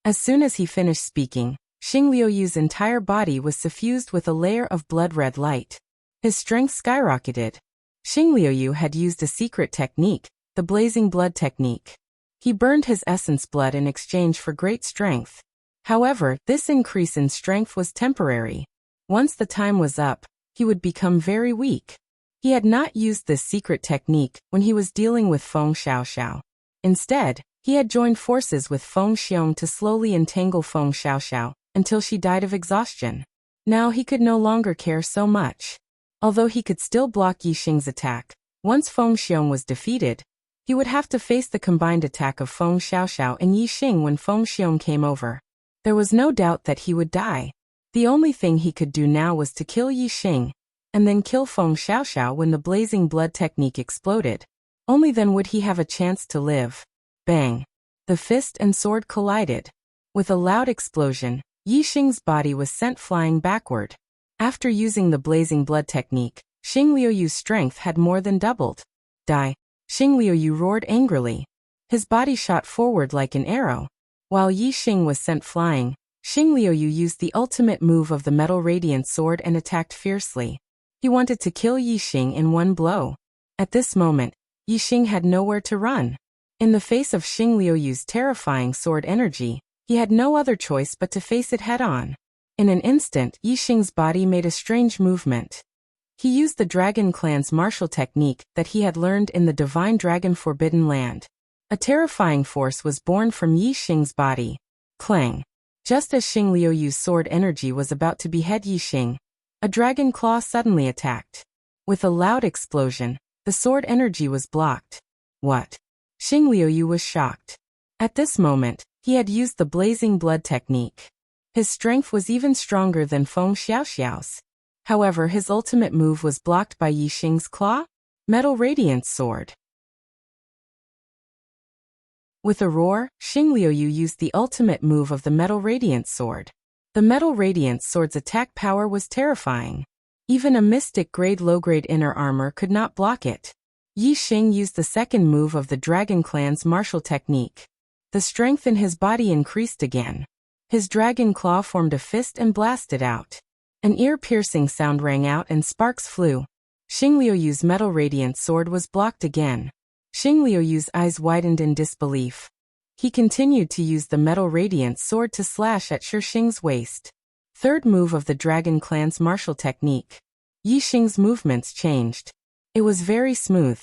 As soon as he finished speaking, Xing Liuyu's entire body was suffused with a layer of blood-red light. His strength skyrocketed. Xing Liuyu had used a secret technique, the blazing blood technique. He burned his essence blood in exchange for great strength. However, this increase in strength was temporary. Once the time was up, he would become very weak. He had not used this secret technique when he was dealing with Feng Xiaoxiao. Instead, he had joined forces with Feng Xiong to slowly entangle Feng Xiaoxiao until she died of exhaustion. Now he could no longer care so much. Although he could still block Yi Xing's attack, once Feng Xiong was defeated, he would have to face the combined attack of Feng Xiaoxiao and Yi Xing when Feng Xiong came over. There was no doubt that he would die. The only thing he could do now was to kill Yi Xing, and then kill Feng Xiaoxiao when the blazing blood technique exploded. Only then would he have a chance to live. Bang! The fist and sword collided. With a loud explosion, Yi Xing's body was sent flying backward. After using the blazing blood technique, Xing Liuyu's strength had more than doubled. "Die!" Xing Liuyu roared angrily. His body shot forward like an arrow. While Yi Xing was sent flying, Xing Liuyu used the ultimate move of the Metal Radiant Sword and attacked fiercely. He wanted to kill Yi Xing in one blow. At this moment, Yi Xing had nowhere to run. In the face of Xing Liuyu's terrifying sword energy, he had no other choice but to face it head-on. In an instant, Yi Xing's body made a strange movement. He used the Dragon Clan's martial technique that he had learned in the Divine Dragon Forbidden Land. A terrifying force was born from Yi Xing's body. Clang! Just as Xing Liuyu's sword energy was about to behead Yi Xing, a dragon claw suddenly attacked. With a loud explosion, the sword energy was blocked. What? Xing Liuyu was shocked. At this moment, he had used the blazing blood technique. His strength was even stronger than Feng Xiaoxiao's. However, his ultimate move was blocked by Yi Xing's claw, Metal Radiance Sword. With a roar, Xing Liuyu used the ultimate move of the Metal Radiance Sword. The Metal Radiance Sword's attack power was terrifying. Even a mystic-grade low-grade inner armor could not block it. Yi Xing used the second move of the Dragon Clan's martial technique. The strength in his body increased again. His dragon claw formed a fist and blasted out. An ear-piercing sound rang out and sparks flew. Xing Liuyu's Metal Radiance Sword was blocked again. Xing Liuyu's eyes widened in disbelief. He continued to use the Metal Radiance Sword to slash at Shi Xing's waist. Third move of the Dragon Clan's martial technique. Yi Xing's movements changed. It was very smooth.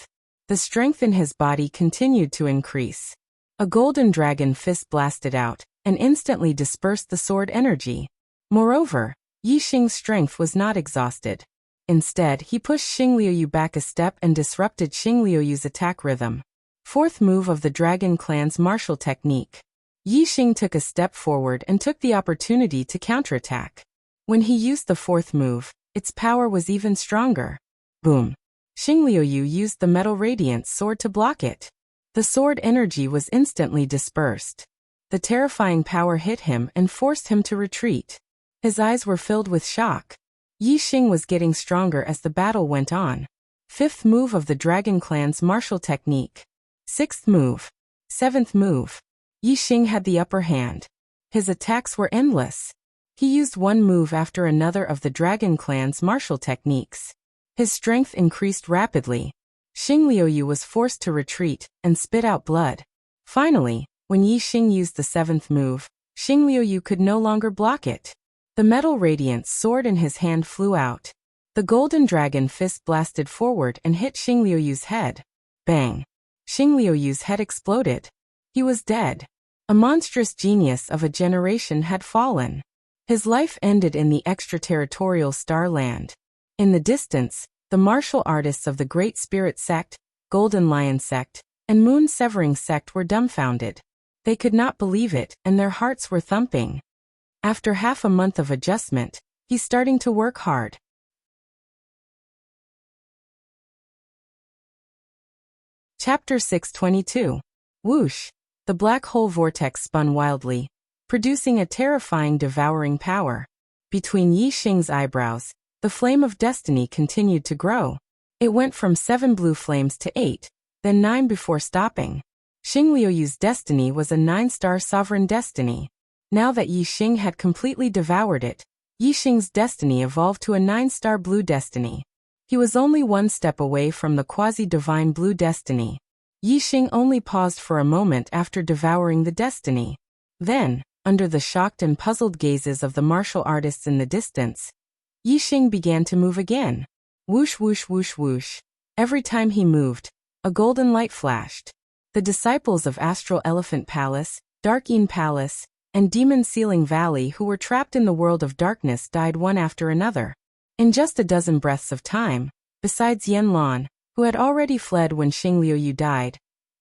The strength in his body continued to increase. A golden dragon fist blasted out, and instantly dispersed the sword energy. Moreover, Yi Xing's strength was not exhausted. Instead, he pushed Xing Liuyu back a step and disrupted Xing Liuyu's attack rhythm. Fourth move of the Dragon Clan's martial technique. Yi Xing took a step forward and took the opportunity to counterattack. When he used the fourth move, its power was even stronger. Boom! Xing Liuyu used the Metal Radiance Sword to block it. The sword energy was instantly dispersed. The terrifying power hit him and forced him to retreat. His eyes were filled with shock. Yi Xing was getting stronger as the battle went on. Fifth move of the Dragon Clan's martial technique. Sixth move. Seventh move. Yi Xing had the upper hand. His attacks were endless. He used one move after another of the Dragon Clan's martial techniques. His strength increased rapidly. Xing Liuyu was forced to retreat and spit out blood. Finally, when Yi Xing used the seventh move, Xing Liuyu could no longer block it. The metal radiance sword in his hand flew out. The golden dragon fist blasted forward and hit Xing Liuyu's head. Bang! Xing Liuyu's head exploded. He was dead. A monstrous genius of a generation had fallen. His life ended in the extraterritorial Starland. In the distance, the martial artists of the Great Spirit Sect, Golden Lion Sect, and Moon Severing Sect were dumbfounded. They could not believe it, and their hearts were thumping. After half a month of adjustment, he's starting to work hard. Chapter 622. Whoosh! The black hole vortex spun wildly, producing a terrifying devouring power. Between Yi Xing's eyebrows, the flame of destiny continued to grow. It went from 7 blue flames to 8, then 9 before stopping. Xing Liuyu's destiny was a 9-star sovereign destiny. Now that Yi Xing had completely devoured it, Yi Xing's destiny evolved to a 9-star blue destiny. He was only one step away from the quasi-divine blue destiny. Yi Xing only paused for a moment after devouring the destiny. Then, under the shocked and puzzled gazes of the martial artists in the distance, Yi Xing began to move again. Whoosh whoosh whoosh whoosh. Every time he moved, a golden light flashed. The disciples of Astral Elephant Palace, Darkeen Palace, and Demon Ceiling Valley who were trapped in the world of darkness died one after another. In just a dozen breaths of time, besides Yan Lan, who had already fled when Xing Liuyu died,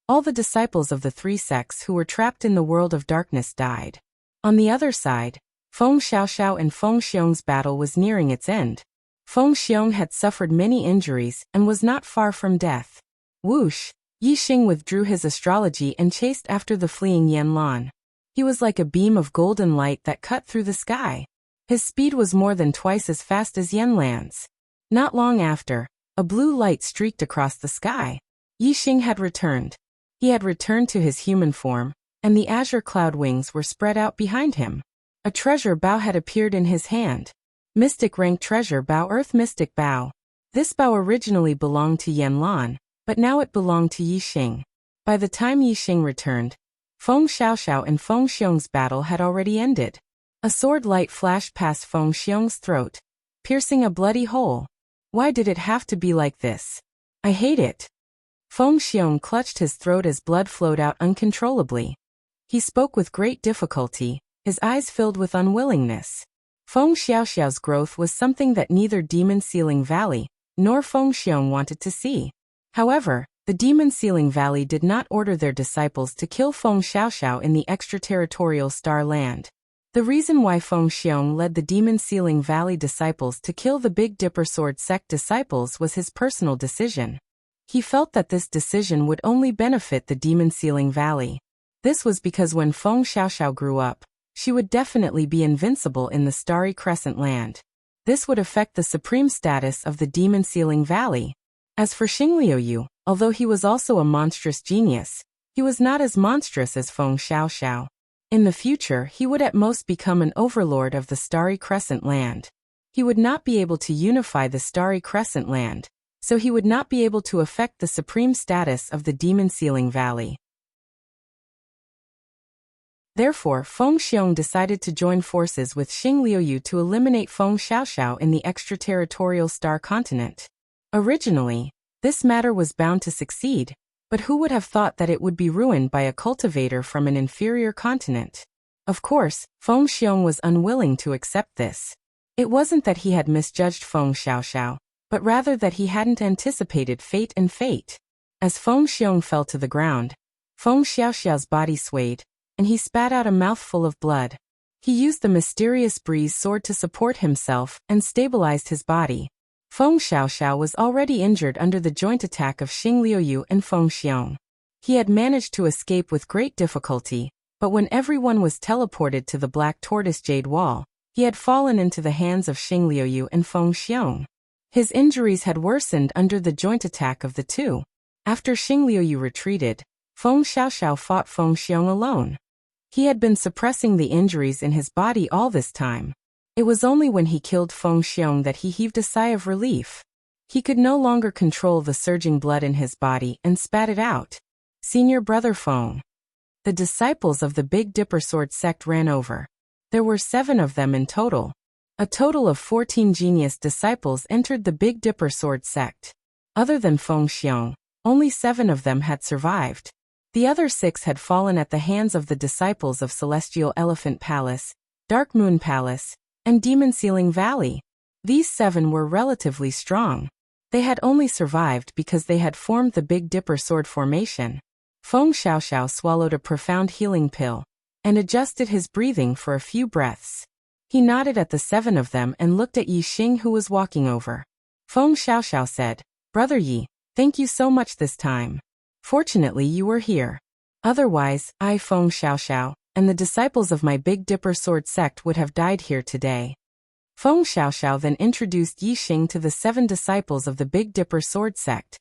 all the disciples of the 3 sects who were trapped in the world of darkness died. On the other side, Feng Xiaoxiao and Feng Xiong's battle was nearing its end. Feng Xiong had suffered many injuries and was not far from death. Whoosh! Yi Xing withdrew his astrology and chased after the fleeing Yan Lan. He was like a beam of golden light that cut through the sky. His speed was more than twice as fast as Yan Lan's. Not long after, a blue light streaked across the sky. Yi Xing had returned. He had returned to his human form, and the azure cloud wings were spread out behind him. A treasure bow had appeared in his hand. Mystic rank treasure bow, Earth Mystic Bow. This bow originally belonged to Yan Lan, but now it belonged to Yi Xing. By the time Yi Xing returned, Feng Xiaoxiao and Feng Xiong's battle had already ended. A sword light flashed past Feng Xiong's throat, piercing a bloody hole. Why did it have to be like this? I hate it. Feng Xiong clutched his throat as blood flowed out uncontrollably. He spoke with great difficulty, his eyes filled with unwillingness. Feng Xiaoxiao's growth was something that neither Demon Ceiling Valley nor Feng Xiong wanted to see. However, the Demon Ceiling Valley did not order their disciples to kill Feng Xiaoxiao in the extraterritorial Star Land. The reason why Feng Xiong led the Demon Ceiling Valley disciples to kill the Big Dipper Sword Sect disciples was his personal decision. He felt that this decision would only benefit the Demon Ceiling Valley. This was because when Feng Xiaoxiao grew up, she would definitely be invincible in the Starry Crescent Land. This would affect the supreme status of the Demon Ceiling Valley. As for Xing Liuyu, although he was also a monstrous genius, he was not as monstrous as Feng Xiaoxiao. In the future, he would at most become an overlord of the Starry Crescent Land. He would not be able to unify the Starry Crescent Land, so he would not be able to affect the supreme status of the Demon Ceiling Valley. Therefore, Feng Xiong decided to join forces with Xing Liuyu to eliminate Feng Xiaoxiao in the extraterritorial Star Continent. Originally, this matter was bound to succeed, but who would have thought that it would be ruined by a cultivator from an inferior continent? Of course, Feng Xiong was unwilling to accept this. It wasn't that he had misjudged Feng Xiaoxiao, but rather that he hadn't anticipated fate and fate. As Feng Xiong fell to the ground, Feng Xiaoxiao's body swayed, and he spat out a mouthful of blood. He used the mysterious breeze sword to support himself and stabilized his body. Feng Xiaoxiao was already injured under the joint attack of Xing Liuyu and Feng Xiong. He had managed to escape with great difficulty, but when everyone was teleported to the Black Tortoise Jade Wall, he had fallen into the hands of Xing Liuyu and Feng Xiong. His injuries had worsened under the joint attack of the two. After Xing Liuyu retreated, Feng Xiaoxiao fought Feng Xiong alone. He had been suppressing the injuries in his body all this time. It was only when he killed Feng Xiong that he heaved a sigh of relief. He could no longer control the surging blood in his body and spat it out. Senior Brother Feng. The disciples of the Big Dipper Sword sect ran over. There were 7 of them in total. A total of 14 genius disciples entered the Big Dipper Sword sect. Other than Feng Xiong, only 7 of them had survived. The other 6 had fallen at the hands of the disciples of Celestial Elephant Palace, Dark Moon Palace, and Demon Ceiling Valley. These 7 were relatively strong. They had only survived because they had formed the Big Dipper Sword formation. Feng Xiaoxiao swallowed a profound healing pill and adjusted his breathing for a few breaths. He nodded at the 7 of them and looked at Yi Xing, who was walking over. Feng Xiaoxiao said, "Brother Yi, thank you so much this time. Fortunately you were here. Otherwise, I, Feng Xiaoxiao, and the disciples of my Big Dipper Sword sect would have died here today." Feng Xiaoxiao then introduced Yi Xing to the 7 disciples of the Big Dipper Sword sect.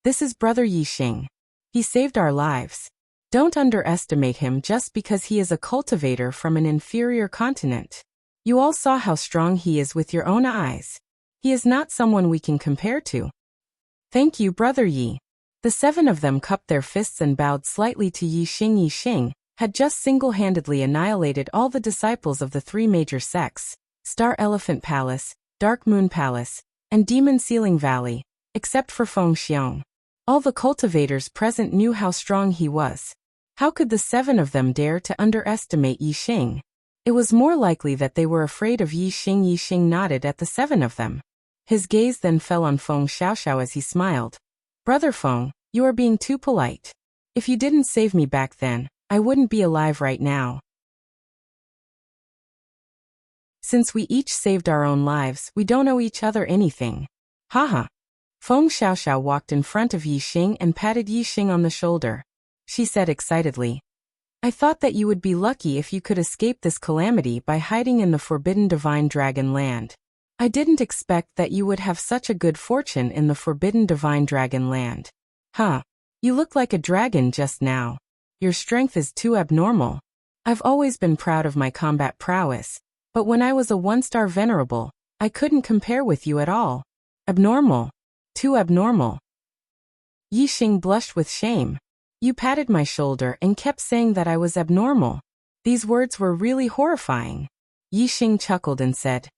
"This is Brother Yi Xing. He saved our lives. Don't underestimate him just because he is a cultivator from an inferior continent. You all saw how strong he is with your own eyes. He is not someone we can compare to." "Thank you, Brother Yi." The 7 of them cupped their fists and bowed slightly to Yi Xing. Yi Xing had just single-handedly annihilated all the disciples of the 3 major sects, Star Elephant Palace, Dark Moon Palace, and Demon Ceiling Valley, except for Feng Xiong. All the cultivators present knew how strong he was. How could the 7 of them dare to underestimate Yi Xing? It was more likely that they were afraid of Yi Xing. Yi Xing nodded at the 7 of them. His gaze then fell on Feng Xiaoxiao as he smiled. "Brother Feng, you are being too polite. If you didn't save me back then, I wouldn't be alive right now. Since we each saved our own lives, we don't owe each other anything. Haha." Feng Xiaoxiao walked in front of Yi Xing and patted Yi Xing on the shoulder. She said excitedly, "I thought that you would be lucky if you could escape this calamity by hiding in the Forbidden Divine Dragon Land. I didn't expect that you would have such a good fortune in the Forbidden Divine Dragon Land. Huh. You look like a dragon just now. Your strength is too abnormal. I've always been proud of my combat prowess, but when I was a 1-star venerable, I couldn't compare with you at all. Abnormal. Too abnormal." Yi Xing blushed with shame. "You patted my shoulder and kept saying that I was abnormal." These words were really horrifying. Yi Xing chuckled and said,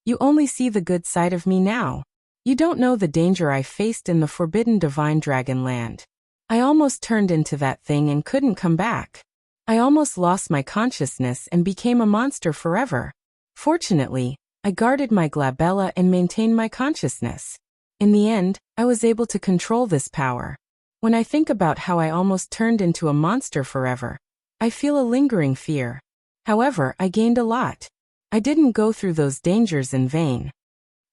"You only see the good side of me now. You don't know the danger I faced in the Forbidden Divine Dragon Land. I almost turned into that thing and couldn't come back. I almost lost my consciousness and became a monster forever. Fortunately, I guarded my glabella and maintained my consciousness. In the end, I was able to control this power. When I think about how I almost turned into a monster forever, I feel a lingering fear. However, I gained a lot. I didn't go through those dangers in vain."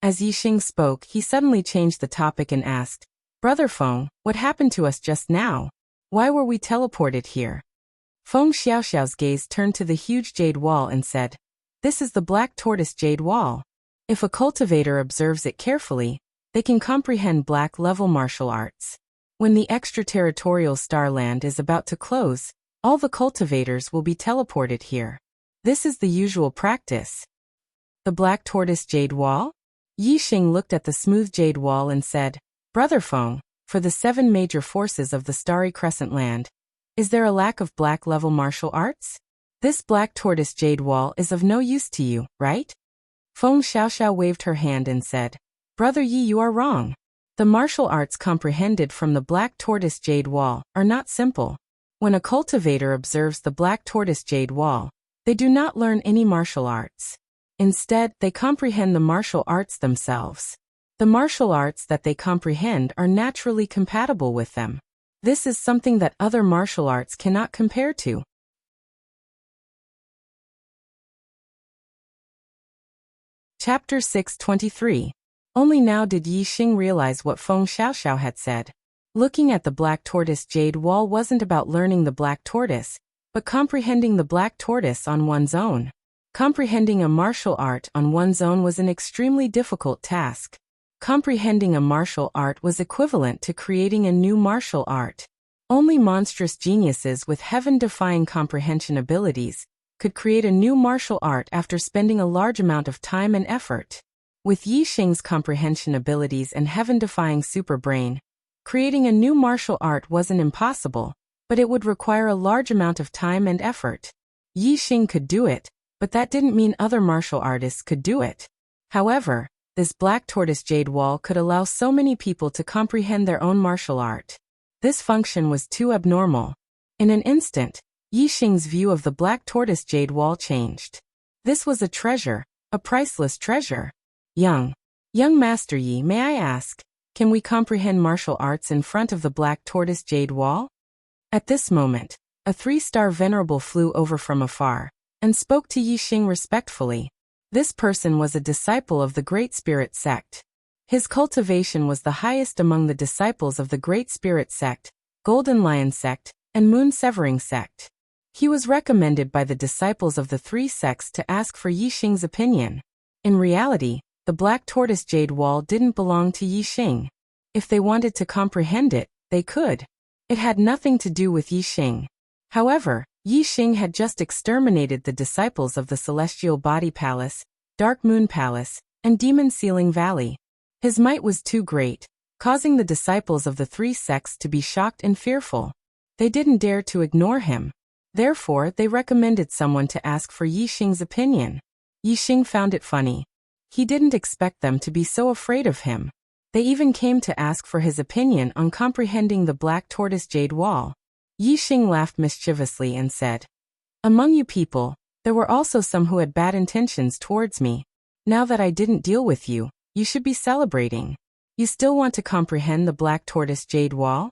As Yi Xing spoke, he suddenly changed the topic and asked, "Brother Feng, what happened to us just now? Why were we teleported here?" Feng Xiaoxiao's gaze turned to the huge jade wall and said, "This is the Black Tortoise Jade Wall. If a cultivator observes it carefully, they can comprehend black-level martial arts. When the extraterritorial Starland is about to close, all the cultivators will be teleported here. This is the usual practice." "The Black Tortoise Jade Wall?" Yi Xing looked at the smooth jade wall and said, "Brother Feng, for the 7 major forces of the Starry Crescent Land, is there a lack of black-level martial arts? This Black Tortoise Jade Wall is of no use to you, right?" Feng Xiaoxiao waved her hand and said, "Brother Yi, you are wrong. The martial arts comprehended from the Black Tortoise Jade Wall are not simple. When a cultivator observes the Black Tortoise Jade Wall, they do not learn any martial arts. Instead, they comprehend the martial arts themselves. The martial arts that they comprehend are naturally compatible with them. This is something that other martial arts cannot compare to." Chapter 623. Only now did Yi Xing realize what Feng Xiaoxiao had said. Looking at the Black Tortoise Jade Wall wasn't about learning the Black Tortoise, but comprehending the Black Tortoise on one's own. Comprehending a martial art on one's own was an extremely difficult task. Comprehending a martial art was equivalent to creating a new martial art. Only monstrous geniuses with heaven-defying comprehension abilities could create a new martial art after spending a large amount of time and effort. With Yi Xing's comprehension abilities and heaven-defying superbrain, creating a new martial art wasn't impossible, but it would require a large amount of time and effort. Yi Xing could do it, but that didn't mean other martial artists could do it. However, this black tortoise jade wall could allow so many people to comprehend their own martial art. This function was too abnormal. In an instant, Yi Xing's view of the black tortoise jade wall changed. This was a treasure, a priceless treasure. Young Master Yi, may I ask, can we comprehend martial arts in front of the black tortoise jade wall? At this moment, a 3-star venerable flew over from afar and spoke to Yi Xing respectfully. This person was a disciple of the Great Spirit sect. His cultivation was the highest among the disciples of the Great Spirit sect, Golden Lion sect, and Moon Severing sect. He was recommended by the disciples of the 3 sects to ask for Yi Xing's opinion. In reality, the black tortoise jade wall didn't belong to Yi Xing. If they wanted to comprehend it, they could. It had nothing to do with Yi Xing. However, Yi Xing had just exterminated the disciples of the Celestial Body Palace, Dark Moon Palace, and Demon Ceiling Valley. His might was too great, causing the disciples of the 3 sects to be shocked and fearful. They didn't dare to ignore him. Therefore, they recommended someone to ask for Yi Xing's opinion. Yi Xing found it funny. He didn't expect them to be so afraid of him. They even came to ask for his opinion on comprehending the black tortoise jade wall. Yi Xing laughed mischievously and said, "Among you people, there were also some who had bad intentions towards me. Now that I didn't deal with you, you should be celebrating. You still want to comprehend the black tortoise jade wall?"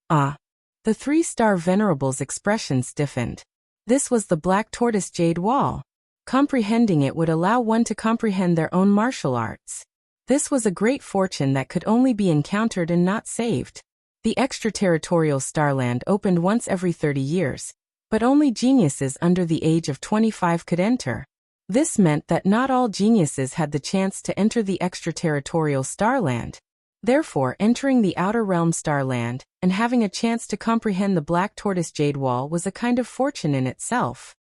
Ah! The 3-star venerable's expression stiffened. This was the black tortoise jade wall. Comprehending it would allow one to comprehend their own martial arts. This was a great fortune that could only be encountered and not saved. The extraterritorial starland opened once every 30 years, but only geniuses under the age of 25 could enter. This meant that not all geniuses had the chance to enter the extraterritorial starland. Therefore, entering the outer realm starland and having a chance to comprehend the black tortoise jade wall was a kind of fortune in itself.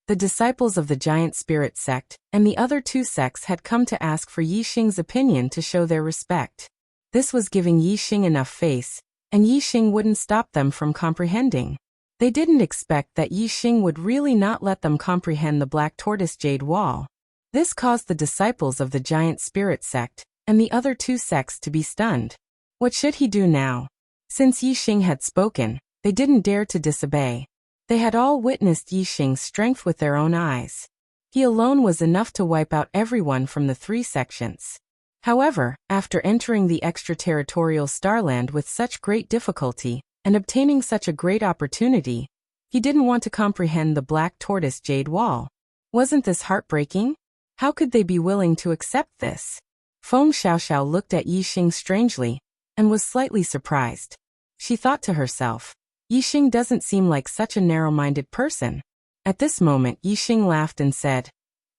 The disciples of the giant spirit sect and the other 2 sects had come to ask for Yi Xing's opinion to show their respect. This was giving Yi Xing enough face, and Yi Xing wouldn't stop them from comprehending. They didn't expect that Yi Xing would really not let them comprehend the black tortoise jade wall. This caused the disciples of the giant spirit sect and the other 2 sects to be stunned. What should he do now? Since Yi Xing had spoken, they didn't dare to disobey. They had all witnessed Yi Xing's strength with their own eyes. He alone was enough to wipe out everyone from the 3 sections. However, after entering the extraterritorial starland with such great difficulty and obtaining such a great opportunity, he didn't want to comprehend the black tortoise jade wall. Wasn't this heartbreaking? How could they be willing to accept this? Feng Xiaoxiao looked at Yi Xing strangely and was slightly surprised. She thought to herself, Yi Xing doesn't seem like such a narrow-minded person. At this moment, Yi Xing laughed and said,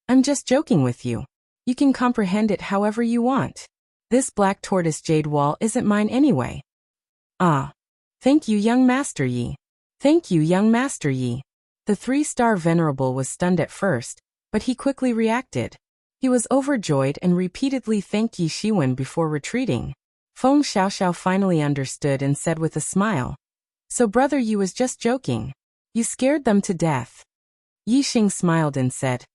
"I'm just joking with you. You can comprehend it however you want. This black tortoise jade wall isn't mine anyway." "Ah. Thank you, young Master Yi. Thank you, young Master Yi." The 3-star venerable was stunned at first, but he quickly reacted. He was overjoyed and repeatedly thanked Yi Shiwen before retreating. Feng Xiaoxiao finally understood and said with a smile, "So brother Yi was just joking. You scared them to death." Yi Xing smiled and said,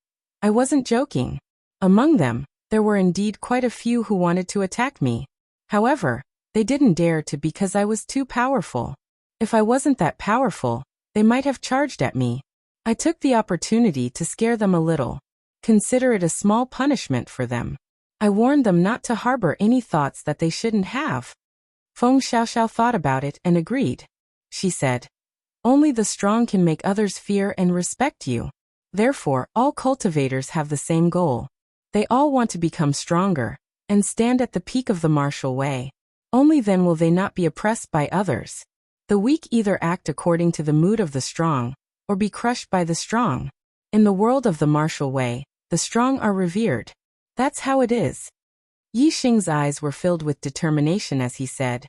"I wasn't joking. Among them, there were indeed quite a few who wanted to attack me. However, they didn't dare to because I was too powerful. If I wasn't that powerful, they might have charged at me. I took the opportunity to scare them a little. Consider it a small punishment for them. I warned them not to harbor any thoughts that they shouldn't have." Feng Xiaoxiao thought about it and agreed. She said, "Only the strong can make others fear and respect you. Therefore, all cultivators have the same goal. They all want to become stronger and stand at the peak of the martial way. Only then will they not be oppressed by others. The weak either act according to the mood of the strong or be crushed by the strong. In the world of the martial way, the strong are revered. That's how it is. Yi Xing's eyes were filled with determination as he said,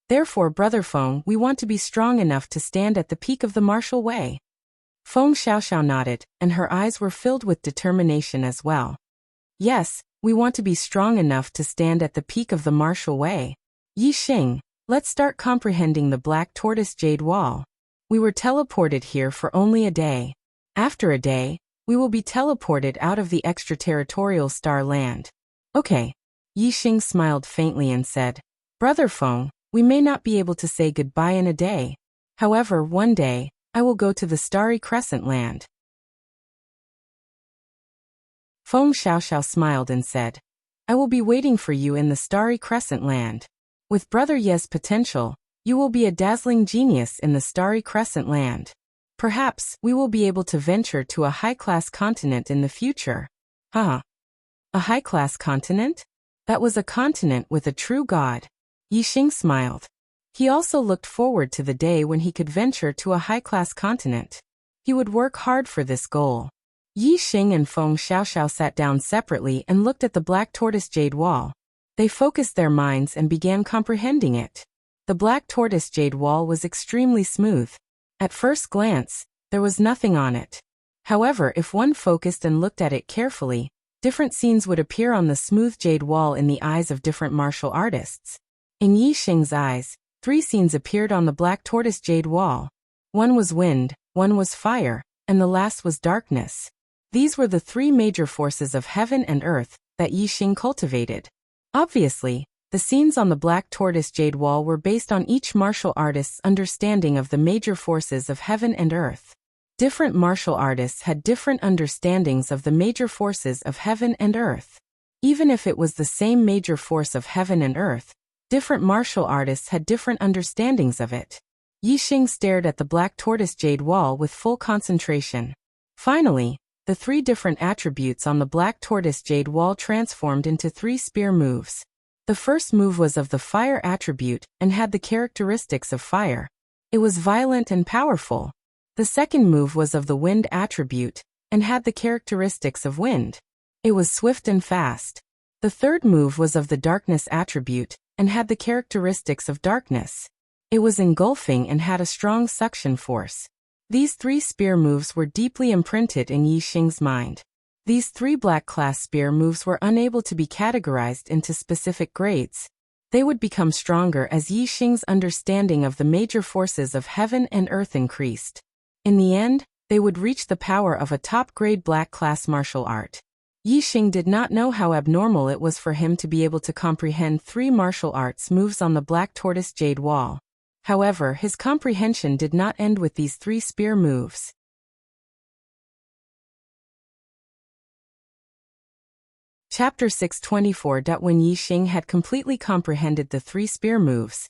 "Therefore, Brother Feng, we want to be strong enough to stand at the peak of the martial way." Feng Xiaoxiao nodded, and her eyes were filled with determination as well. "Yes, we want to be strong enough to stand at the peak of the martial way. Yi Xing, let's start comprehending the Black Tortoise Jade Wall. We were teleported here for only a day. After a day, we will be teleported out of the extraterritorial star land." "Okay." Yi Xing smiled faintly and said, "Brother Feng, we may not be able to say goodbye in a day. However, one day, I will go to the Starry Crescent Land." Feng Xiaoxiao smiled and said, "I will be waiting for you in the Starry Crescent Land. With Brother Ye's potential, you will be a dazzling genius in the Starry Crescent Land. Perhaps we will be able to venture to a high-class continent in the future." "Huh? A high-class continent? That was a continent with a true god." Yi Xing smiled. He also looked forward to the day when he could venture to a high-class continent. He would work hard for this goal. Yi Xing and Feng Xiaoxiao sat down separately and looked at the Black Tortoise Jade Wall. They focused their minds and began comprehending it. The Black Tortoise Jade Wall was extremely smooth. At first glance, there was nothing on it. However, if one focused and looked at it carefully, different scenes would appear on the smooth jade wall in the eyes of different martial artists. In Yi Xing's eyes, 3 scenes appeared on the Black Tortoise Jade Wall. One was wind, one was fire, and the last was darkness. These were the 3 major forces of heaven and earth that Yi Xing cultivated. Obviously, the scenes on the Black Tortoise Jade Wall were based on each martial artist's understanding of the major forces of heaven and earth. Different martial artists had different understandings of the major forces of heaven and earth. Even if it was the same major force of heaven and earth, different martial artists had different understandings of it. Yi Xing stared at the Black Tortoise Jade Wall with full concentration. Finally, the 3 different attributes on the Black Tortoise Jade Wall transformed into 3 spear moves. The first move was of the fire attribute and had the characteristics of fire. It was violent and powerful. The second move was of the wind attribute and had the characteristics of wind. It was swift and fast. The third move was of the darkness attribute and had the characteristics of darkness. It was engulfing and had a strong suction force. These 3 spear moves were deeply imprinted in Yi Xing's mind. These 3 black-class spear moves were unable to be categorized into specific grades. They would become stronger as Yi Xing's understanding of the major forces of heaven and earth increased. In the end, they would reach the power of a top-grade black-class martial art. Yi Xing did not know how abnormal it was for him to be able to comprehend 3 martial arts moves on the Black Tortoise Jade Wall. However, his comprehension did not end with these 3 spear moves. Chapter 624. When Yi Xing had completely comprehended the 3 spear moves,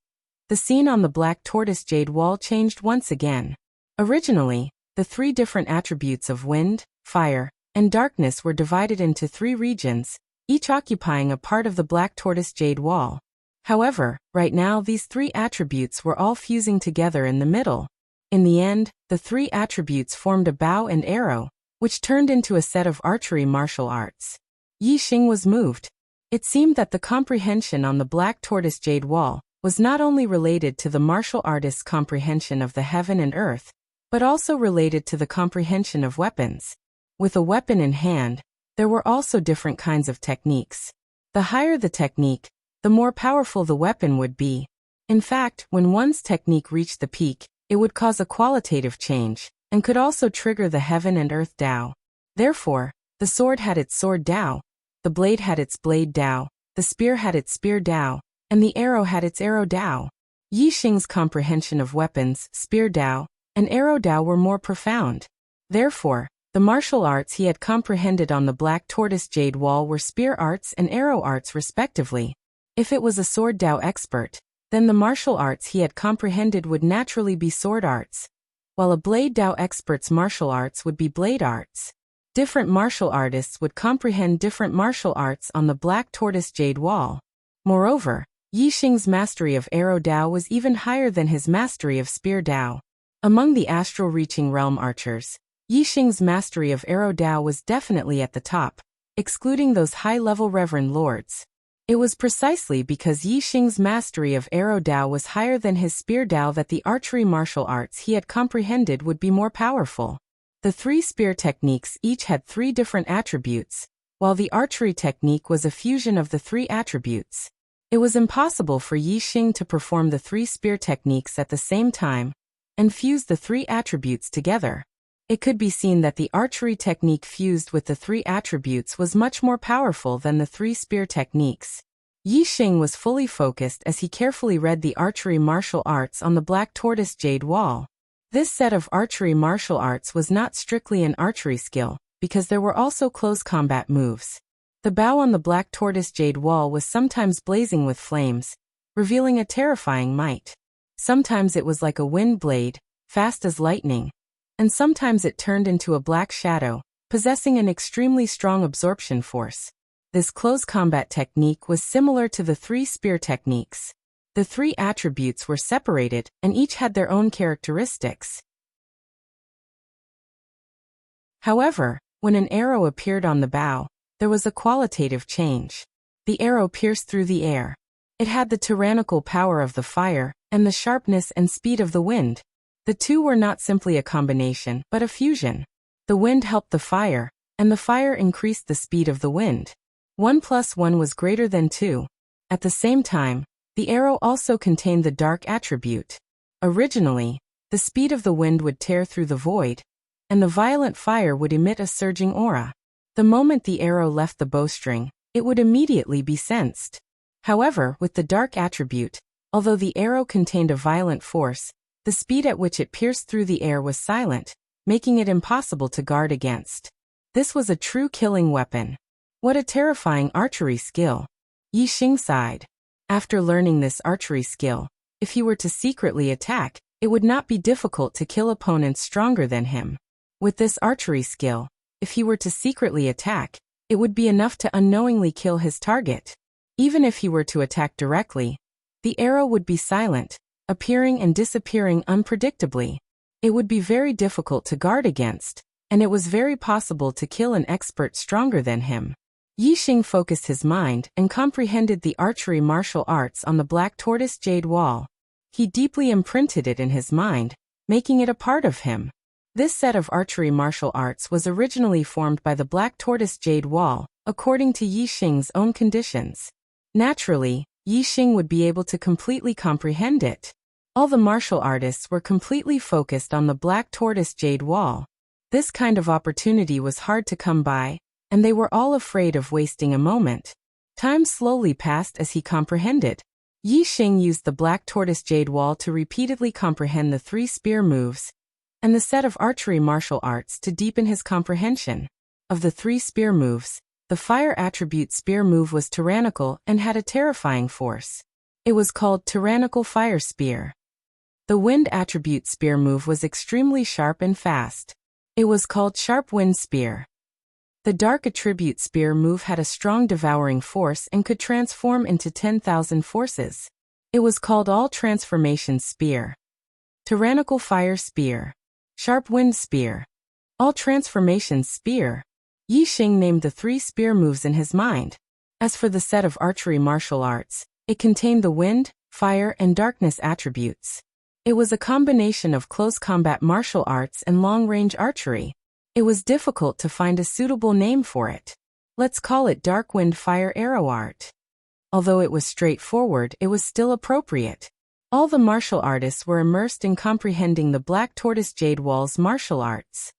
the scene on the Black Tortoise Jade Wall changed once again. Originally, the 3 different attributes of wind, fire, and darkness were divided into 3 regions, each occupying a part of the Black Tortoise Jade Wall. However, right now these 3 attributes were all fusing together in the middle. In the end, the 3 attributes formed a bow and arrow, which turned into a set of archery martial arts. Yi Xing was moved. It seemed that the comprehension on the Black Tortoise Jade Wall was not only related to the martial artist's comprehension of the heaven and earth, but also related to the comprehension of weapons. With a weapon in hand, there were also different kinds of techniques. The higher the technique, the more powerful the weapon would be. In fact, when one's technique reached the peak, it would cause a qualitative change, and could also trigger the heaven and earth Tao. Therefore, the sword had its sword Tao, the blade had its blade Tao, the spear had its spear Tao, and the arrow had its arrow Tao. Yi Xing's comprehension of weapons, spear Tao, and arrow Tao were more profound. Therefore, the martial arts he had comprehended on the Black Tortoise Jade Wall were spear arts and arrow arts respectively. If it was a sword Tao expert, then the martial arts he had comprehended would naturally be sword arts, while a blade Tao expert's martial arts would be blade arts. Different martial artists would comprehend different martial arts on the Black Tortoise Jade Wall. Moreover, Yi Xing's mastery of arrow Tao was even higher than his mastery of spear Tao. Among the astral-reaching realm archers, Yi Xing's mastery of arrow Tao was definitely at the top. excluding those high-level reverend lords. It was precisely because Yi Xing's mastery of arrow Dao was higher than his spear Dao that the archery martial arts he had comprehended would be more powerful. The 3 spear techniques each had 3 different attributes, while the archery technique was a fusion of the 3 attributes. It was impossible for Yi Xing to perform the 3 spear techniques at the same time and fuse the 3 attributes together. It could be seen that the archery technique fused with the 3 attributes was much more powerful than the 3 spear techniques. Yi Xing was fully focused as he carefully read the archery martial arts on the black tortoise jade wall. This set of archery martial arts was not strictly an archery skill, because there were also close combat moves. The bow on the black tortoise jade wall was sometimes blazing with flames, revealing a terrifying might. Sometimes it was like a wind blade, fast as lightning, and sometimes it turned into a black shadow, possessing an extremely strong absorption force. This close combat technique was similar to the 3 spear techniques. The 3 attributes were separated, and each had their own characteristics. However, when an arrow appeared on the bow, there was a qualitative change. The arrow pierced through the air. It had the tyrannical power of the fire, and the sharpness and speed of the wind. The two were not simply a combination, but a fusion. The wind helped the fire, and the fire increased the speed of the wind. 1 + 1 was greater than 2. At the same time, the arrow also contained the dark attribute. Originally, the speed of the wind would tear through the void, and the violent fire would emit a surging aura. The moment the arrow left the bowstring, it would immediately be sensed. However, with the dark attribute, although the arrow contained a violent force, the speed at which it pierced through the air was silent, making it impossible to guard against. This was a true killing weapon. What a terrifying archery skill! Yi Xing sighed. After learning this archery skill, if he were to secretly attack, it would not be difficult to kill opponents stronger than him. With this archery skill, if he were to secretly attack, it would be enough to unknowingly kill his target. Even if he were to attack directly, the arrow would be silent, appearing and disappearing unpredictably. It would be very difficult to guard against, and it was very possible to kill an expert stronger than him. Yi Xing focused his mind and comprehended the archery martial arts on the black tortoise jade wall. He deeply imprinted it in his mind, making it a part of him. This set of archery martial arts was originally formed by the black tortoise jade wall, according to Yi Xing's own conditions. Naturally, Yi Xing would be able to completely comprehend it. All the martial artists were completely focused on the black tortoise jade wall. This kind of opportunity was hard to come by, and they were all afraid of wasting a moment. Time slowly passed as he comprehended. Yi Xing used the black tortoise jade wall to repeatedly comprehend the 3 spear moves, and the set of archery martial arts to deepen his comprehension. Of the 3 spear moves, the fire attribute spear move was tyrannical and had a terrifying force. It was called tyrannical fire spear. The wind attribute spear move was extremely sharp and fast. It was called sharp wind spear. The dark attribute spear move had a strong devouring force and could transform into 10,000 forces. It was called all transformation spear. Tyrannical fire spear. Sharp wind spear. All transformation spear. Yi Xing named the 3 spear moves in his mind. As for the set of archery martial arts, it contained the wind, fire, and darkness attributes. It was a combination of close combat martial arts and long-range archery. It was difficult to find a suitable name for it. Let's call it Dark Wind Fire Arrow Art. Although it was straightforward, it was still appropriate. All the martial artists were immersed in comprehending the Black Tortoise Jade Wall's martial arts.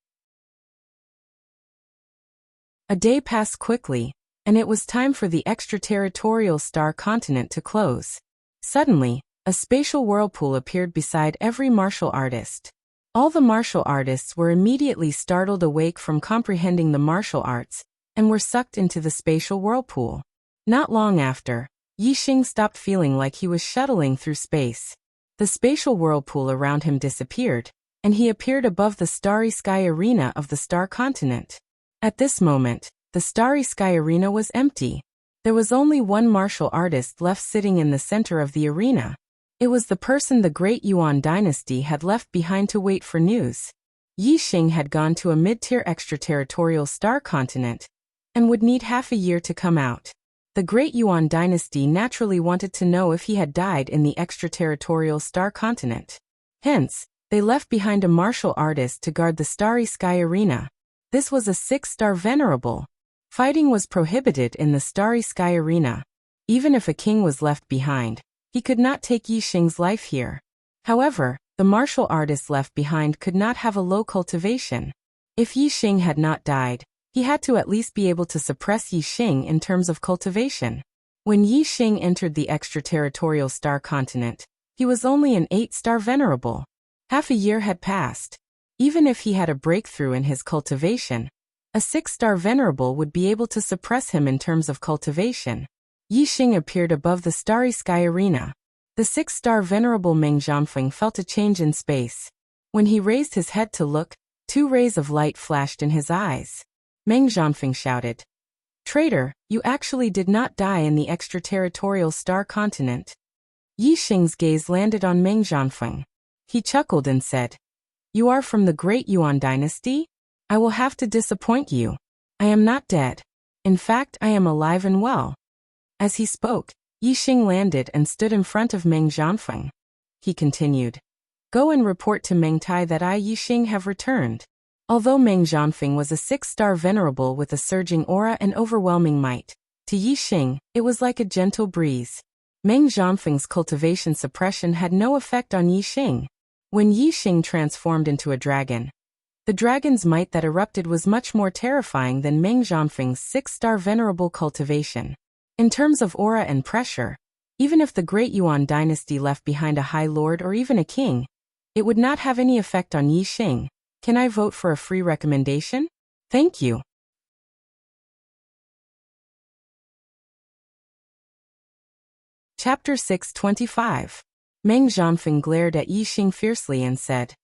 A day passed quickly, and it was time for the extraterritorial star continent to close. Suddenly, a spatial whirlpool appeared beside every martial artist. All the martial artists were immediately startled awake from comprehending the martial arts, and were sucked into the spatial whirlpool. Not long after, Yi Xing stopped feeling like he was shuttling through space. The spatial whirlpool around him disappeared, and he appeared above the starry sky arena of the star continent. At this moment, the starry sky arena was empty. There was only one martial artist left sitting in the center of the arena. It was the person the great Yuan dynasty had left behind to wait for news. Yi Xing had gone to a mid-tier extraterritorial star continent, and would need half a year to come out. The Great Yuan dynasty naturally wanted to know if he had died in the extraterritorial star continent. Hence, they left behind a martial artist to guard the starry sky arena. This was a 6-star venerable. Fighting was prohibited in the starry sky arena. Even if a king was left behind, he could not take Yi Xing's life here. However, the martial artist left behind could not have a low cultivation. If Yi Xing had not died, he had to at least be able to suppress Yi Xing in terms of cultivation. When Yi Xing entered the extraterritorial star continent, he was only an 8-star venerable. Half a year had passed. Even if he had a breakthrough in his cultivation, a 6-star venerable would be able to suppress him in terms of cultivation. Yi Xing appeared above the starry sky arena. The 6-star venerable Meng Zhanfeng felt a change in space. When he raised his head to look, 2 rays of light flashed in his eyes. Meng Zhanfeng shouted, "Traitor, you actually did not die in the extraterritorial star continent." Yi Xing's gaze landed on Meng Zhanfeng. He chuckled and said, "You are from the Great Yuan dynasty? I will have to disappoint you. I am not dead. In fact, I am alive and well." As he spoke, Yi Xing landed and stood in front of Meng Zhanfeng. He continued, "Go and report to Meng Tai that I, Yi Xing, have returned." Although Meng Zhanfeng was a 6-star venerable with a surging aura and overwhelming might, to Yi Xing, it was like a gentle breeze. Meng Zhanfeng's cultivation suppression had no effect on Yi Xing. When Yi Xing transformed into a dragon, the dragon's might that erupted was much more terrifying than Meng Zhanfeng's 6-star venerable cultivation. In terms of aura and pressure, even if the Great Yuan dynasty left behind a high lord or even a king, it would not have any effect on Yi Xing. Can I vote for a free recommendation? Thank you. Chapter 625. Meng Zhanfeng glared at Yi Xing fiercely and said,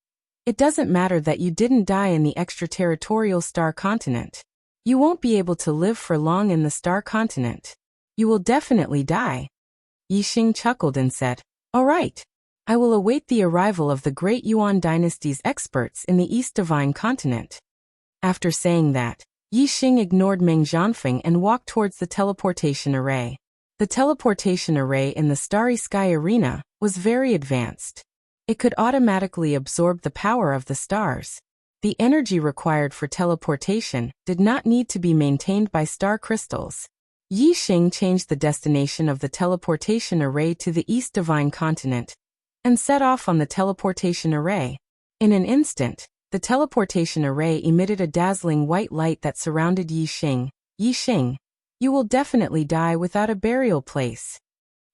"It doesn't matter that you didn't die in the extraterritorial star continent. You won't be able to live for long in the star continent. You will definitely die." Yi Xing chuckled and said, "All right. I will await the arrival of the Great Yuan dynasty's experts in the East Divine Continent." After saying that, Yi Xing ignored Meng Zhanfeng and walked towards the teleportation array. The teleportation array in the Starry Sky Arena was very advanced. It could automatically absorb the power of the stars. The energy required for teleportation did not need to be maintained by star crystals. Yi Xing changed the destination of the teleportation array to the East Divine Continent and set off on the teleportation array. In an instant, the teleportation array emitted a dazzling white light that surrounded Yi Xing. "Yi Xing, you will definitely die without a burial place."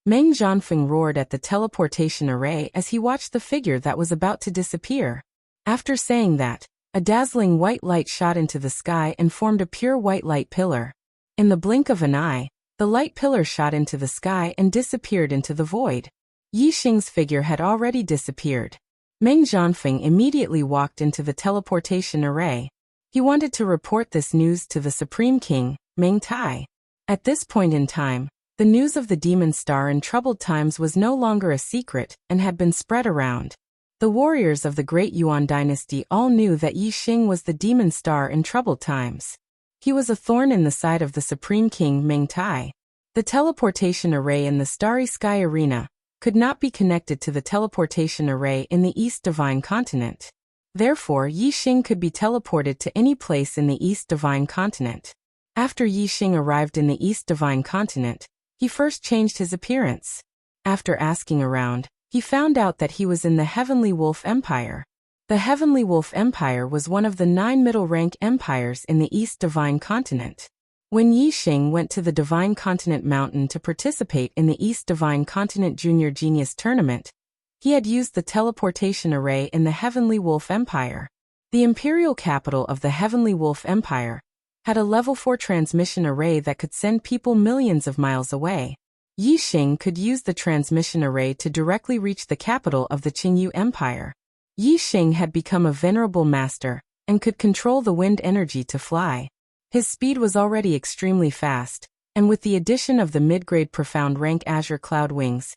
Meng Zhanfeng roared at the teleportation array as he watched the figure that was about to disappear. After saying that, a dazzling white light shot into the sky and formed a pure white light pillar. In the blink of an eye, the light pillar shot into the sky and disappeared into the void. Yi Xing's figure had already disappeared. Meng Zhanfeng immediately walked into the teleportation array. He wanted to report this news to the Supreme King, Meng Tai. At this point in time, the news of the demon star in troubled times was no longer a secret and had been spread around. The warriors of the Great Yuan dynasty all knew that Yi Xing was the demon star in troubled times. He was a thorn in the side of the Supreme King Meng Tai. The teleportation array in the Starry Sky Arena could not be connected to the teleportation array in the East Divine Continent. Therefore, Yi Xing could be teleported to any place in the East Divine Continent. After Yi Xing arrived in the East Divine Continent, he first changed his appearance. After asking around, he found out that he was in the Heavenly Wolf Empire. The Heavenly Wolf Empire was one of the 9 middle-rank empires in the East Divine Continent. When Yi Xing went to the Divine Continent Mountain to participate in the East Divine Continent Junior Genius Tournament, he had used the teleportation array in the Heavenly Wolf Empire. The imperial capital of the Heavenly Wolf Empire had a level 4 transmission array that could send people millions of miles away. Yi Xing could use the transmission array to directly reach the capital of the Qingyu Empire. Yi Xing had become a venerable master and could control the wind energy to fly. His speed was already extremely fast, and with the addition of the mid-grade profound rank Azure Cloud Wings,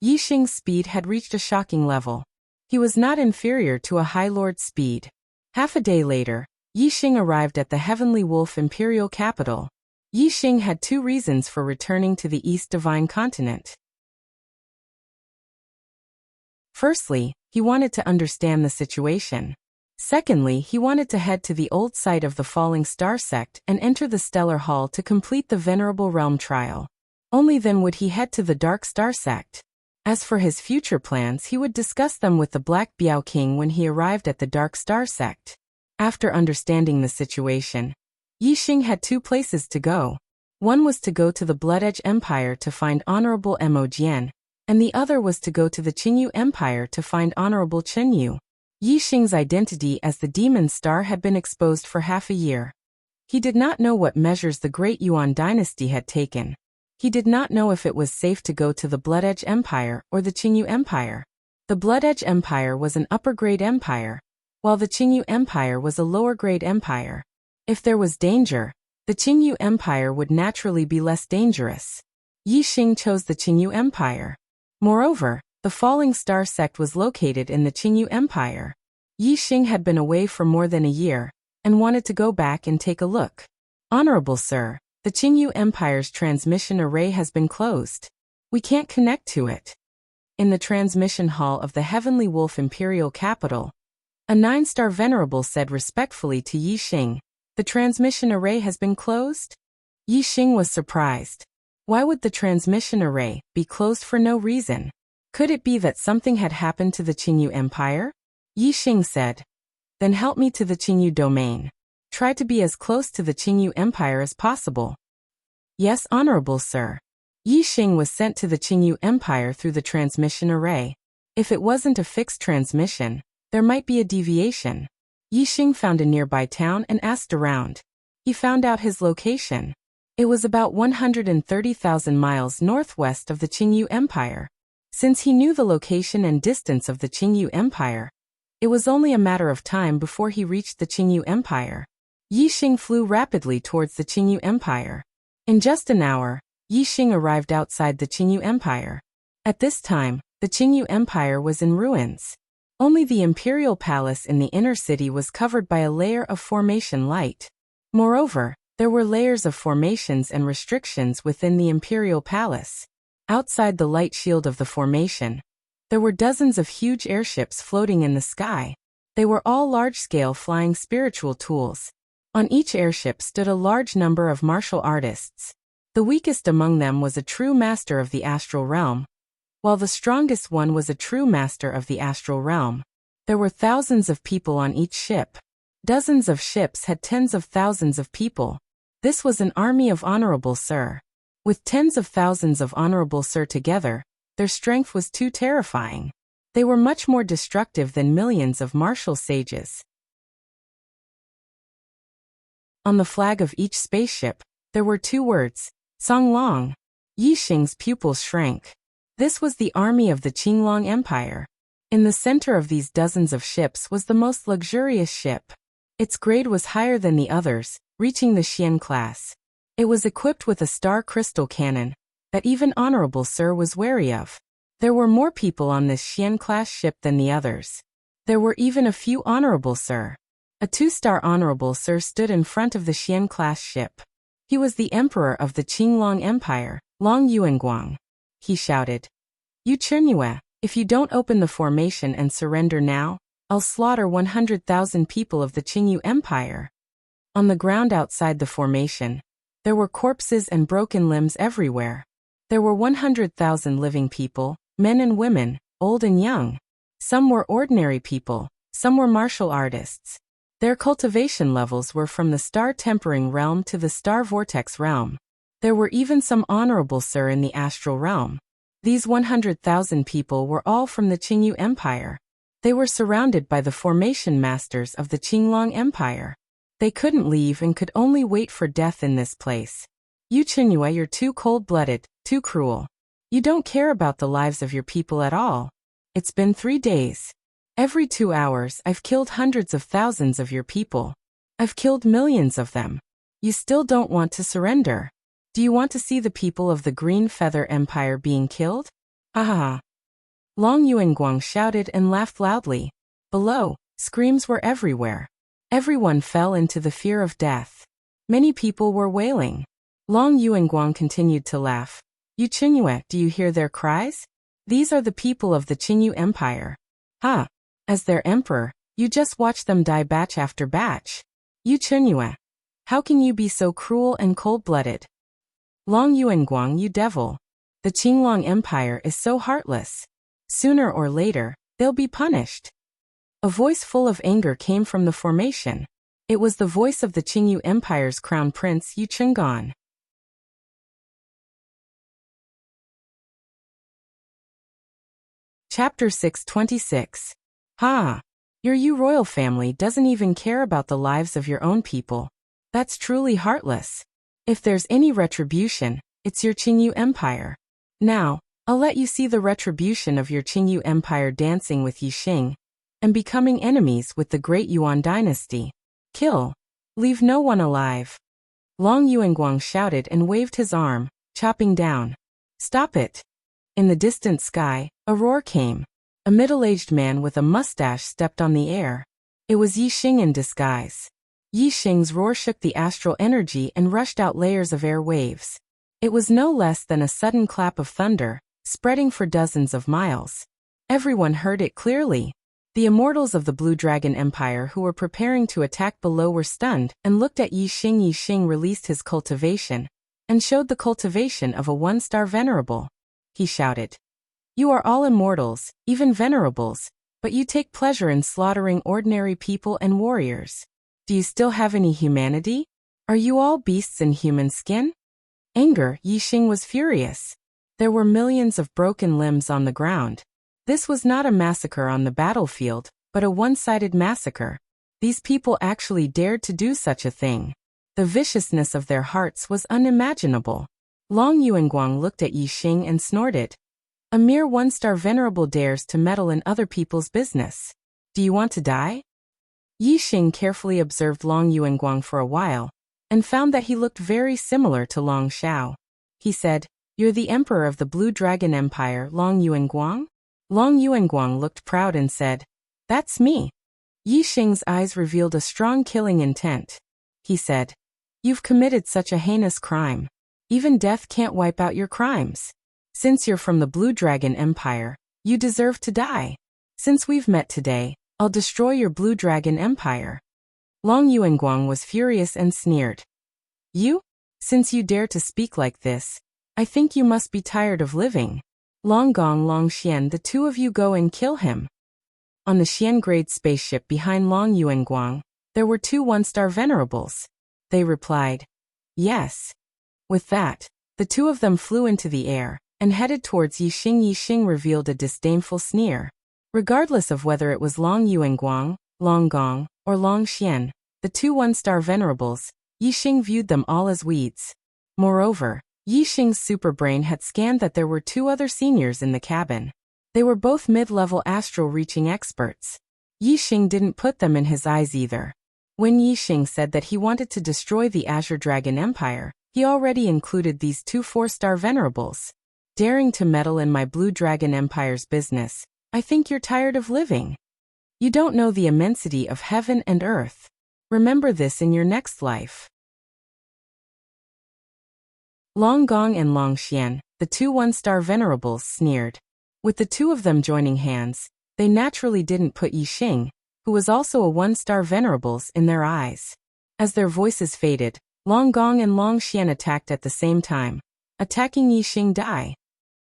Yi Xing's speed had reached a shocking level. He was not inferior to a High Lord's speed. Half a day later, Yi Xing arrived at the Heavenly Wolf Imperial Capital. Yi Xing had two reasons for returning to the East Divine Continent. Firstly, he wanted to understand the situation. Secondly, he wanted to head to the old site of the Falling Star Sect and enter the Stellar Hall to complete the Venerable Realm trial. Only then would he head to the Dark Star Sect. As for his future plans, he would discuss them with the Black Biao King when he arrived at the Dark Star Sect. After understanding the situation, Yi Xing had two places to go. One was to go to the Blood Edge Empire to find Honorable Mo Jian, and the other was to go to the Qingyu Empire to find Honorable Chen Yu. Yi Xing's identity as the Demon Star had been exposed for half a year. He did not know what measures the Great Yuan dynasty had taken. He did not know if it was safe to go to the Blood Edge Empire or the Qingyu Empire. The Blood Edge Empire was an upper-grade empire, while the Qingyu Empire was a lower-grade empire. If there was danger, the Qingyu Empire would naturally be less dangerous. Yi Xing chose the Qingyu Empire. Moreover, the Falling Star Sect was located in the Qingyu Empire. Yi Xing had been away for more than a year, and wanted to go back and take a look. Honorable Sir, the Qingyu Empire's transmission array has been closed. We can't connect to it. In the transmission hall of the Heavenly Wolf Imperial Capital, a 9-star venerable said respectfully to Yi Xing, "The transmission array has been closed?" Yi Xing was surprised. Why would the transmission array be closed for no reason? Could it be that something had happened to the Qingyu Empire? Yi Xing said, "Then help me to the Qingyu domain. Try to be as close to the Qingyu Empire as possible." "Yes, Honorable Sir." Yi Xing was sent to the Qingyu Empire through the transmission array. If it wasn't a fixed transmission, there might be a deviation. Yi Xing found a nearby town and asked around. He found out his location. It was about 130,000 miles northwest of the Qingyu Empire. Since he knew the location and distance of the Qingyu Empire, it was only a matter of time before he reached the Qingyu Empire. Yi Xing flew rapidly towards the Qingyu Empire. In just an hour, Yi Xing arrived outside the Qingyu Empire. At this time, the Qingyu Empire was in ruins. Only the imperial palace in the inner city was covered by a layer of formation light. Moreover, there were layers of formations and restrictions within the imperial palace. Outside the light shield of the formation, there were dozens of huge airships floating in the sky. They were all large-scale flying spiritual tools. On each airship stood a large number of martial artists. The weakest among them was a true master of the astral realm, while the strongest one was a true master of the astral realm. There were thousands of people on each ship. Dozens of ships had tens of thousands of people. This was an army of Honorable Sir. With tens of thousands of Honorable Sir together, their strength was too terrifying. They were much more destructive than millions of martial sages. On the flag of each spaceship, there were two words, Songlong. Yi Xing's pupils shrank. This was the army of the Qinglong Empire. In the center of these dozens of ships was the most luxurious ship. Its grade was higher than the others, reaching the Xian class. It was equipped with a star crystal cannon that even Honorable Sir was wary of. There were more people on this Xian class ship than the others. There were even a few Honorable Sir. A 2-star Honorable Sir stood in front of the Xian class ship. He was the emperor of the Qinglong Empire, Long Yuanguang. He shouted, "You Chenyue, if you don't open the formation and surrender now, I'll slaughter 100,000 people of the Qingyu Empire." On the ground outside the formation, there were corpses and broken limbs everywhere. There were 100,000 living people, men and women, old and young. Some were ordinary people, some were martial artists. Their cultivation levels were from the star tempering realm to the star vortex realm. There were even some Honorable Sir in the astral realm. These 100,000 people were all from the Qingyu Empire. They were surrounded by the formation masters of the Qinglong Empire. They couldn't leave and could only wait for death in this place. "You Chenyue, you're too cold-blooded, too cruel. You don't care about the lives of your people at all. It's been 3 days. Every 2 hours I've killed hundreds of thousands of your people. I've killed millions of them. You still don't want to surrender. Do you want to see the people of the Green Feather Empire being killed? Ha ha ha." Long Yuanguang shouted and laughed loudly. Below, screams were everywhere. Everyone fell into the fear of death. Many people were wailing. Long Yuanguang continued to laugh. "You Qingyue, do you hear their cries? These are the people of the Qingyu Empire. Ha! As their emperor, you just watch them die batch after batch. You Qingyue, how can you be so cruel and cold-blooded? Long Yuanguang, you devil. The Qinglong Empire is so heartless. Sooner or later, they'll be punished." A voice full of anger came from the formation. It was the voice of the Qingyu Empire's crown prince Yu Chenggan. Chapter 626. Ha! Your Yu royal family doesn't even care about the lives of your own people. That's truly heartless. If there's any retribution, it's your Qingyu Empire. Now, I'll let you see the retribution of your Qingyu Empire dancing with Yixing and becoming enemies with the great Yuan dynasty. Kill. Leave no one alive. Long Yuanguang shouted and waved his arm, chopping down. Stop it. In the distant sky, a roar came. A middle-aged man with a mustache stepped on the air. It was Yixing in disguise. Yixing's roar shook the astral energy and rushed out layers of air waves. It was no less than a sudden clap of thunder, spreading for dozens of miles. Everyone heard it clearly. The immortals of the Blue Dragon Empire who were preparing to attack below were stunned and looked at Yixing. Yixing released his cultivation and showed the cultivation of a one-star venerable. He shouted, "You are all immortals, even venerables, but you take pleasure in slaughtering ordinary people and warriors. Do you still have any humanity? Are you all beasts in human skin?" Anger, Yixing was furious. There were millions of broken limbs on the ground. This was not a massacre on the battlefield, but a one-sided massacre. These people actually dared to do such a thing. The viciousness of their hearts was unimaginable. Long Yuanguang looked at Yixing and snorted. A mere one-star venerable dares to meddle in other people's business. Do you want to die? Yixing carefully observed Long Yuanguang for a while, and found that he looked very similar to Long Xiao. He said, "You're the emperor of the Blue Dragon Empire, Long Yuanguang?" Long Yuanguang looked proud and said, "That's me." Yixing's eyes revealed a strong killing intent. He said, "You've committed such a heinous crime. Even death can't wipe out your crimes. Since you're from the Blue Dragon Empire, you deserve to die. Since we've met today, I'll destroy your Blue Dragon Empire." Long Yuanguang was furious and sneered. "You? Since you dare to speak like this, I think you must be tired of living. Long Gong, Long Xian, the two of you go and kill him." On the Xian-grade spaceship behind Long Yuanguang, there were two one-star venerables. They replied, "Yes." With that, the two of them flew into the air and headed towards Yixing. Yixing revealed a disdainful sneer. Regardless of whether it was Long Yuanguang, Long Gong, or Long Xian, the two one-star venerables, Yixing viewed them all as weeds. Moreover, Yixing's superbrain had scanned that there were two other seniors in the cabin. They were both mid-level astral-reaching experts. Yixing didn't put them in his eyes either. When Yixing said that he wanted to destroy the Azure Dragon Empire, he already included these two four-star venerables. Daring to meddle in my Blue Dragon Empire's business, I think you're tired of living. You don't know the immensity of heaven and earth. Remember this in your next life. Long Gong and Long Xian, the two one-star venerables, sneered. With the two of them joining hands, they naturally didn't put Yixing, who was also a one-star venerables, in their eyes. As their voices faded, Long Gong and Long Xian attacked at the same time, attacking Yixing Dai.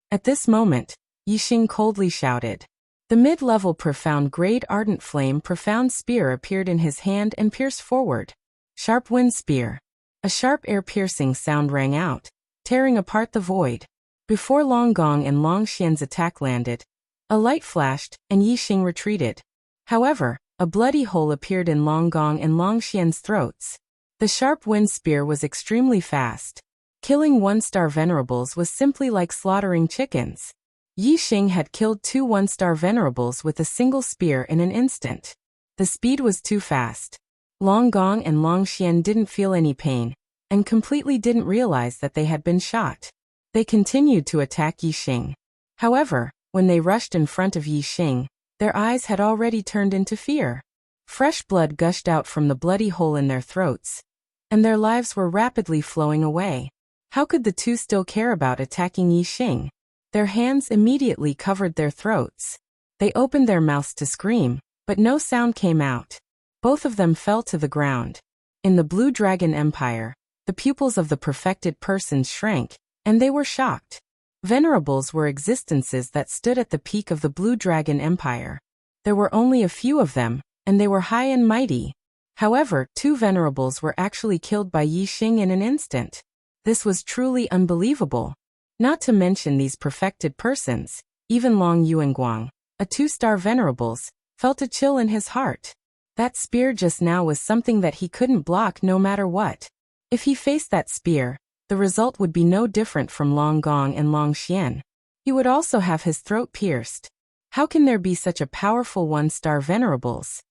At this moment, Yixing coldly shouted. The mid-level profound grade ardent flame profound spear appeared in his hand and pierced forward. Sharp wind spear. A sharp air-piercing sound rang out, tearing apart the void. Before Long Gong and Long Xian's attack landed, a light flashed, and Yixing retreated. However, a bloody hole appeared in Long Gong and Long Xian's throats. The sharp wind spear was extremely fast. Killing one-star venerables was simply like slaughtering chickens. Yixing had killed two one-star venerables with a single spear in an instant. The speed was too fast. Long Gong and Long Xian didn't feel any pain, and completely didn't realize that they had been shot. They continued to attack Yixing. However, when they rushed in front of Yixing, their eyes had already turned into fear. Fresh blood gushed out from the bloody hole in their throats, and their lives were rapidly flowing away. How could the two still care about attacking Yixing? Their hands immediately covered their throats. They opened their mouths to scream, but no sound came out. Both of them fell to the ground. In the Blue Dragon Empire, the pupils of the perfected persons shrank, and they were shocked. Venerables were existences that stood at the peak of the Blue Dragon Empire. There were only a few of them, and they were high and mighty. However, two venerables were actually killed by Yixing in an instant. This was truly unbelievable. Not to mention these perfected persons, even Long Yuanguang, a 2-star venerables, felt a chill in his heart. That spear just now was something that he couldn't block no matter what. If he faced that spear, the result would be no different from Long Gong and Long Xian. He would also have his throat pierced. How can there be such a powerful 1-star venerables?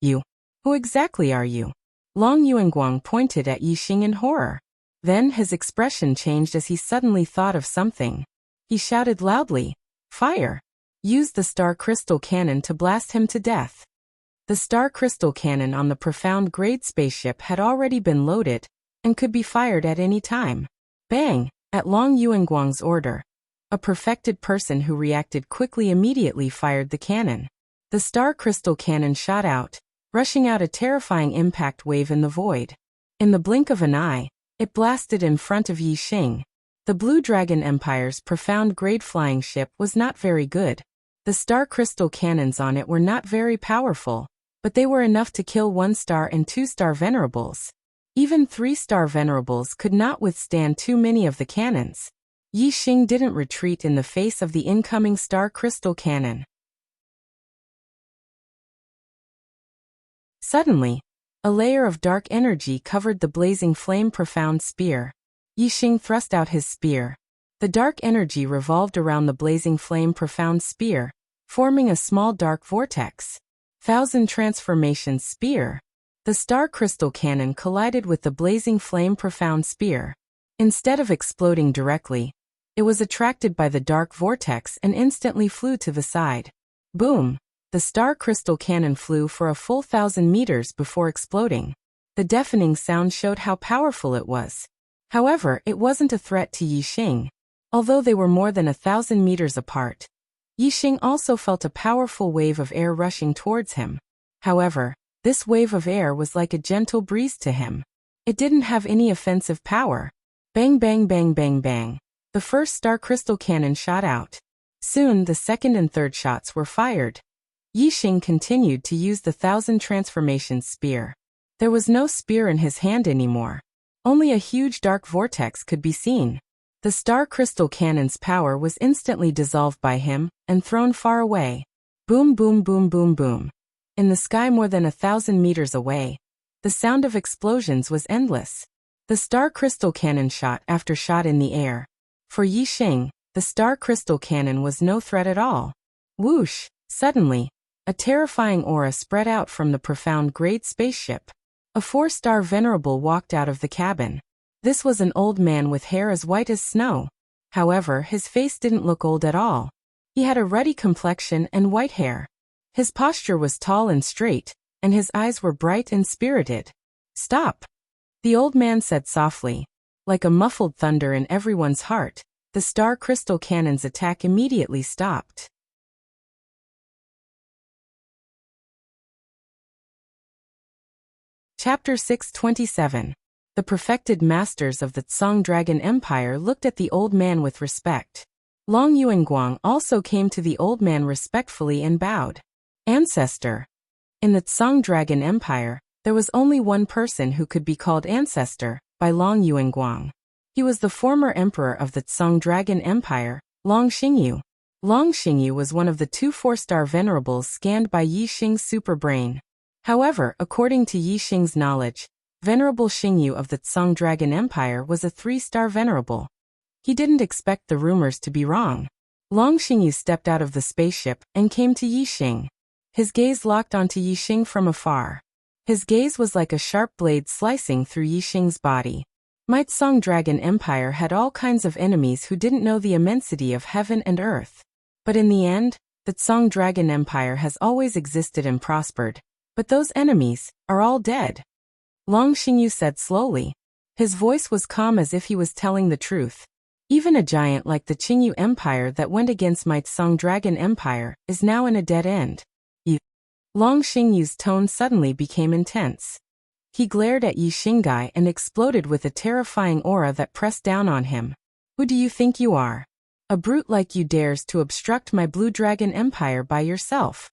You. Who exactly are you? Long Yuanguang pointed at Yixing in horror. Then his expression changed as he suddenly thought of something. He shouted loudly, "Fire! Use the star crystal cannon to blast him to death." The star crystal cannon on the profound grade spaceship had already been loaded and could be fired at any time. Bang! At Long Yuanguang's order, a perfected person who reacted quickly immediately fired the cannon. The star crystal cannon shot out, rushing out a terrifying impact wave in the void. In the blink of an eye, it blasted in front of Yixing. The Blue Dragon Empire's profound grade flying ship was not very good. The star crystal cannons on it were not very powerful, but they were enough to kill 1-star and 2-star venerables. Even 3-star venerables could not withstand too many of the cannons. Yixing didn't retreat in the face of the incoming star crystal cannon. Suddenly, a layer of dark energy covered the blazing flame profound spear. Yixing thrust out his spear. The dark energy revolved around the blazing flame profound spear, forming a small dark vortex. 1,000 transformation spear. The star crystal cannon collided with the blazing flame profound spear. Instead of exploding directly, it was attracted by the dark vortex and instantly flew to the side. Boom! The star crystal cannon flew for a full 1,000 meters before exploding. The deafening sound showed how powerful it was. However, it wasn't a threat to Yixing. Although they were more than 1,000 meters apart, Yixing also felt a powerful wave of air rushing towards him. However, this wave of air was like a gentle breeze to him. It didn't have any offensive power. Bang bang bang bang bang. The first star crystal cannon shot out. Soon the second and third shots were fired. Yixing continued to use the 1,000 transformation spear. There was no spear in his hand anymore. Only a huge dark vortex could be seen. The star crystal cannon's power was instantly dissolved by him and thrown far away. Boom boom boom boom boom. In the sky more than 1,000 meters away, the sound of explosions was endless. The star crystal cannon shot after shot in the air. For Yixing, the star crystal cannon was no threat at all. Whoosh! Suddenly, a terrifying aura spread out from the profound grade spaceship. A 4-star venerable walked out of the cabin. This was an old man with hair as white as snow. However, his face didn't look old at all. He had a ruddy complexion and white hair. His posture was tall and straight, and his eyes were bright and spirited. "Stop!" the old man said softly. Like a muffled thunder in everyone's heart, the star crystal cannon's attack immediately stopped. Chapter 627. The perfected masters of the Tsang Dragon Empire looked at the old man with respect. Long Yuanguang also came to the old man respectfully and bowed. Ancestor. In the Tsang Dragon Empire, there was only one person who could be called ancestor, by Long Yuanguang. He was the former emperor of the Tsang Dragon Empire, Long Xingyu. Long Xingyu was one of the 2 4-star venerables scanned by Yixing's super brain. However, according to Yixing's knowledge, Venerable Xingyu of the Tsang Dragon Empire was a 3-star venerable. He didn't expect the rumors to be wrong. Long Xingyu stepped out of the spaceship and came to Yixing. His gaze locked onto Yixing from afar. His gaze was like a sharp blade slicing through Yixing's body. My Tsang Dragon Empire had all kinds of enemies who didn't know the immensity of heaven and earth. But in the end, the Tsang Dragon Empire has always existed and prospered. But those enemies are all dead. Long Xingyu said slowly. His voice was calm as if he was telling the truth. Even a giant like the Qingyu Empire that went against my Tsang Dragon Empire is now in a dead end. You. Long Xingyu's tone suddenly became intense. He glared at Yi Xinggai and exploded with a terrifying aura that pressed down on him. Who do you think you are? A brute like you dares to obstruct my Blue Dragon Empire by yourself.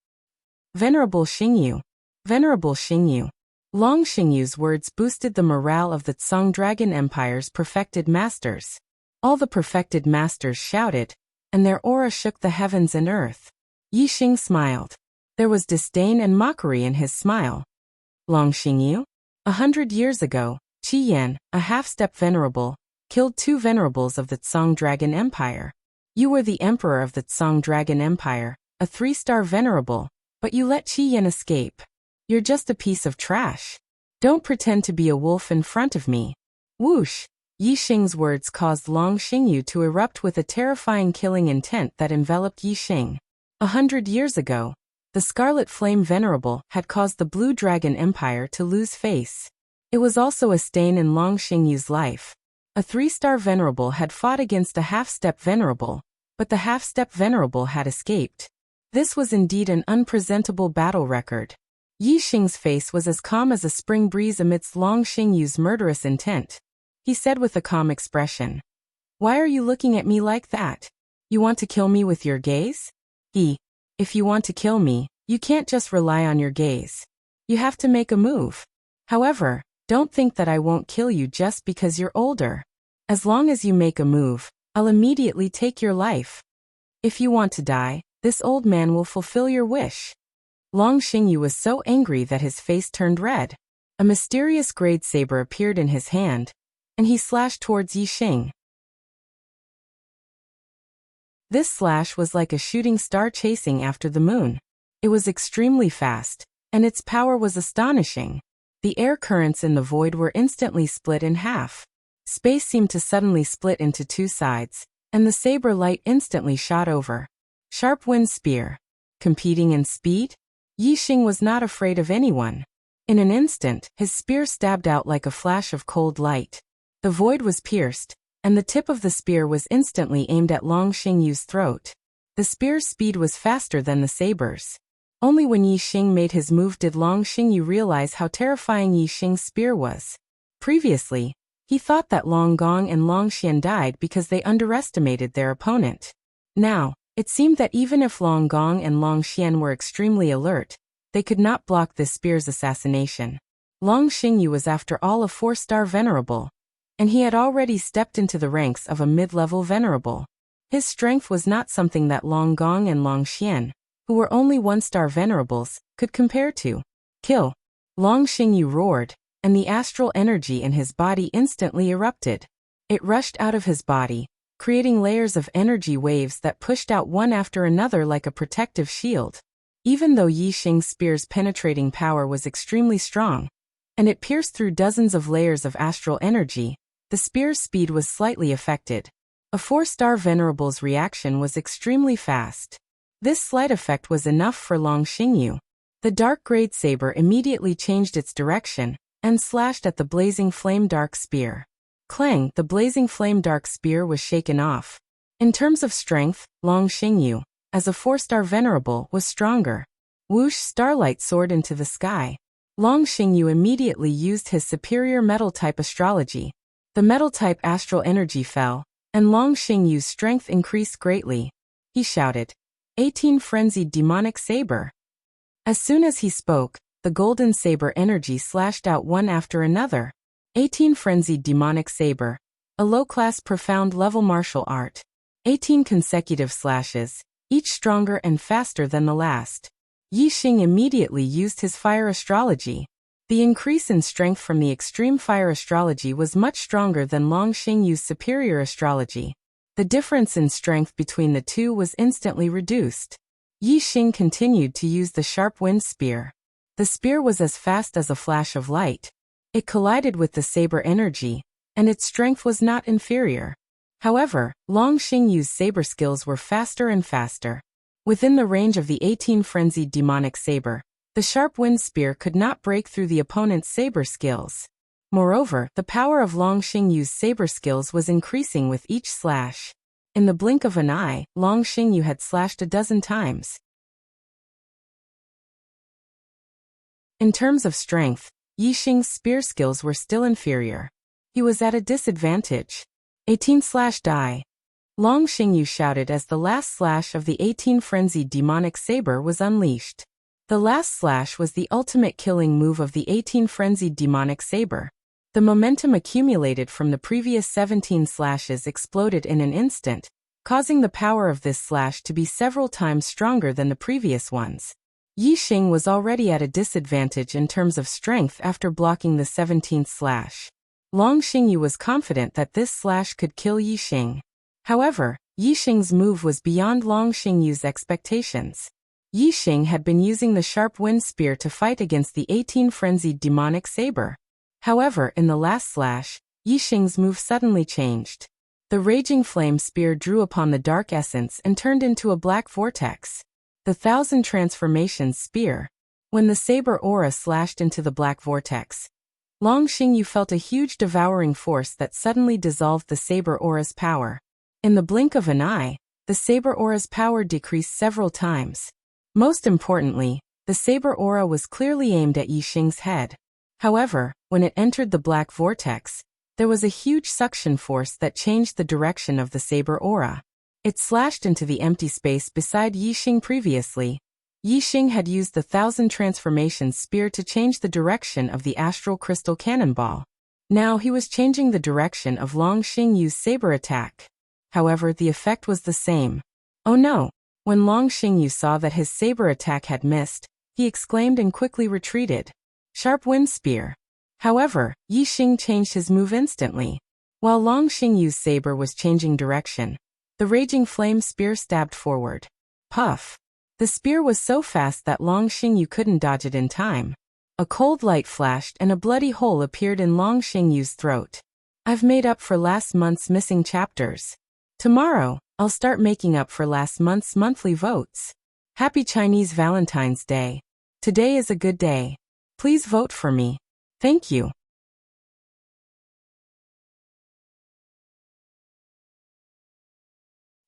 Venerable Xingyu. Venerable Xingyu. Long Xingyu's words boosted the morale of the Tsang Dragon Empire's perfected masters. All the perfected masters shouted, and their aura shook the heavens and earth. Yi Xing smiled. There was disdain and mockery in his smile. Long Xingyu? 100 years ago, Qi Yan, a half-step venerable, killed 2 venerables of the Tsang Dragon Empire. You were the emperor of the Tsang Dragon Empire, a 3-star venerable, but you let Qi Yan escape. You're just a piece of trash. Don't pretend to be a wolf in front of me. Whoosh! Yi Xing's words caused Long Xingyu to erupt with a terrifying killing intent that enveloped Yi Xing. 100 years ago, the Scarlet Flame Venerable had caused the Blue Dragon Empire to lose face. It was also a stain in Long Xingyu's life. A 3-star venerable had fought against a half-step venerable, but the half-step venerable had escaped. This was indeed an unpresentable battle record. Yi Xing's face was as calm as a spring breeze amidst Long Xingyu's murderous intent. He said with a calm expression, "Why are you looking at me like that? You want to kill me with your gaze? If you want to kill me, you can't just rely on your gaze. You have to make a move. However, don't think that I won't kill you just because you're older. As long as you make a move, I'll immediately take your life. If you want to die, this old man will fulfill your wish." Long Xingyu was so angry that his face turned red. A mysterious great saber appeared in his hand, and he slashed towards Yi Xing. This slash was like a shooting star chasing after the moon. It was extremely fast, and its power was astonishing. The air currents in the void were instantly split in half. Space seemed to suddenly split into 2 sides, and the saber light instantly shot over. Sharp wind spear. Competing in speed? Yi Xing was not afraid of anyone. In an instant, his spear stabbed out like a flash of cold light. The void was pierced, and the tip of the spear was instantly aimed at Long Xingyu's throat. The spear's speed was faster than the saber's. Only when Yi Xing made his move did Long Xingyu realize how terrifying Yi Xing's spear was. Previously, he thought that Long Gong and Long Xian died because they underestimated their opponent. Now, it seemed that even if Long Gong and Long Xian were extremely alert, they could not block this spear's assassination. Long Xingyu was after all a 4-star venerable, and he had already stepped into the ranks of a mid-level venerable. His strength was not something that Long Gong and Long Xian, who were only 1-star venerables, could compare to. Kill! Long Xingyu roared, and the astral energy in his body instantly erupted. It rushed out of his body, creating layers of energy waves that pushed out one after another like a protective shield. Even though Yi Xing's spear's penetrating power was extremely strong, and it pierced through dozens of layers of astral energy, the spear's speed was slightly affected. A 4-star venerable's reaction was extremely fast. This slight effect was enough for Long Xingyu. The dark great saber immediately changed its direction and slashed at the blazing flame dark spear. Clang! The blazing flame dark spear was shaken off. In terms of strength, Long Xingyu, as a 4-star venerable, was stronger. Whoosh! Starlight soared into the sky. Long Xingyu immediately used his superior metal-type astrology. The metal-type astral energy fell, and Long Xingyu's strength increased greatly. He shouted, 18 frenzied demonic saber. As soon as he spoke, the golden saber energy slashed out one after another. 18 frenzied demonic saber, a low-class profound level martial art. 18 consecutive slashes, each stronger and faster than the last. Yi Xing immediately used his fire astrology. The increase in strength from the extreme fire astrology was much stronger than Long Xingyu's superior astrology. The difference in strength between the two was instantly reduced. Yi Xing continued to use the sharp wind spear. The spear was as fast as a flash of light. It collided with the saber energy, and its strength was not inferior. However, Long Xingyu's saber skills were faster and faster. Within the range of the 18 frenzied demonic saber, the sharp wind spear could not break through the opponent's saber skills. Moreover, the power of Long Xingyu's saber skills was increasing with each slash. In the blink of an eye, Long Xingyu had slashed a dozen times. In terms of strength, Yixing's spear skills were still inferior. He was at a disadvantage. 18/die. Long Xingyu shouted as the last slash of the 18 frenzied demonic saber was unleashed. The last slash was the ultimate killing move of the 18 frenzied demonic saber. The momentum accumulated from the previous 17 slashes exploded in an instant, causing the power of this slash to be several times stronger than the previous ones. Yixing was already at a disadvantage in terms of strength after blocking the 17th slash. Long Xingyu was confident that this slash could kill Yixing. However, Yixing's move was beyond Long Xingyu's expectations. Yixing had been using the sharp wind spear to fight against the 18 frenzied demonic saber. However, in the last slash, Yixing's move suddenly changed. The raging flame spear drew upon the dark essence and turned into a black vortex. The Thousand Transformations spear. When the saber aura slashed into the black vortex, Long Xingyu felt a huge devouring force that suddenly dissolved the saber aura's power. In the blink of an eye, the saber aura's power decreased several times. Most importantly, the saber aura was clearly aimed at Yixing's head. However, when it entered the black vortex, there was a huge suction force that changed the direction of the saber aura. It slashed into the empty space beside Yixing previously. Yixing had used the Thousand Transformations spear to change the direction of the astral crystal cannonball. Now he was changing the direction of Long Xingyu's saber attack. However, the effect was the same. Oh no! When Long Xingyu saw that his saber attack had missed, he exclaimed and quickly retreated. Sharp wind spear. However, Yixing changed his move instantly. While Long Xingyu's saber was changing direction, the raging flame spear stabbed forward. Puff! The spear was so fast that Long Xingyu couldn't dodge it in time. A cold light flashed and a bloody hole appeared in Long Xingyu's throat. I've made up for last month's missing chapters. Tomorrow, I'll start making up for last month's monthly votes. Happy Chinese Valentine's Day. Today is a good day. Please vote for me. Thank you.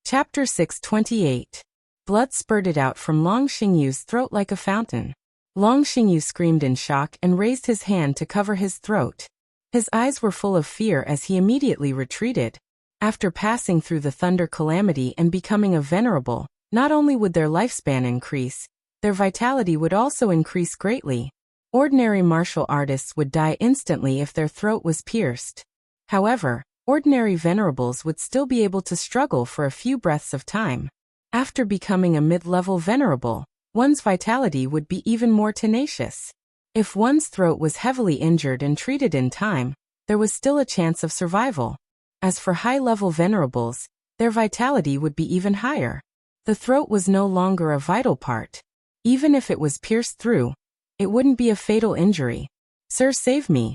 Chapter 628. Blood spurted out from Long Xingyu's throat like a fountain. Long Xingyu screamed in shock and raised his hand to cover his throat. His eyes were full of fear as he immediately retreated. After passing through the thunder calamity and becoming a venerable, not only would their lifespan increase, their vitality would also increase greatly. Ordinary martial artists would die instantly if their throat was pierced. However, ordinary venerables would still be able to struggle for a few breaths of time. After becoming a mid-level venerable, one's vitality would be even more tenacious. If one's throat was heavily injured and treated in time, there was still a chance of survival. As for high-level venerables, their vitality would be even higher. The throat was no longer a vital part. Even if it was pierced through, it wouldn't be a fatal injury. Sir, save me.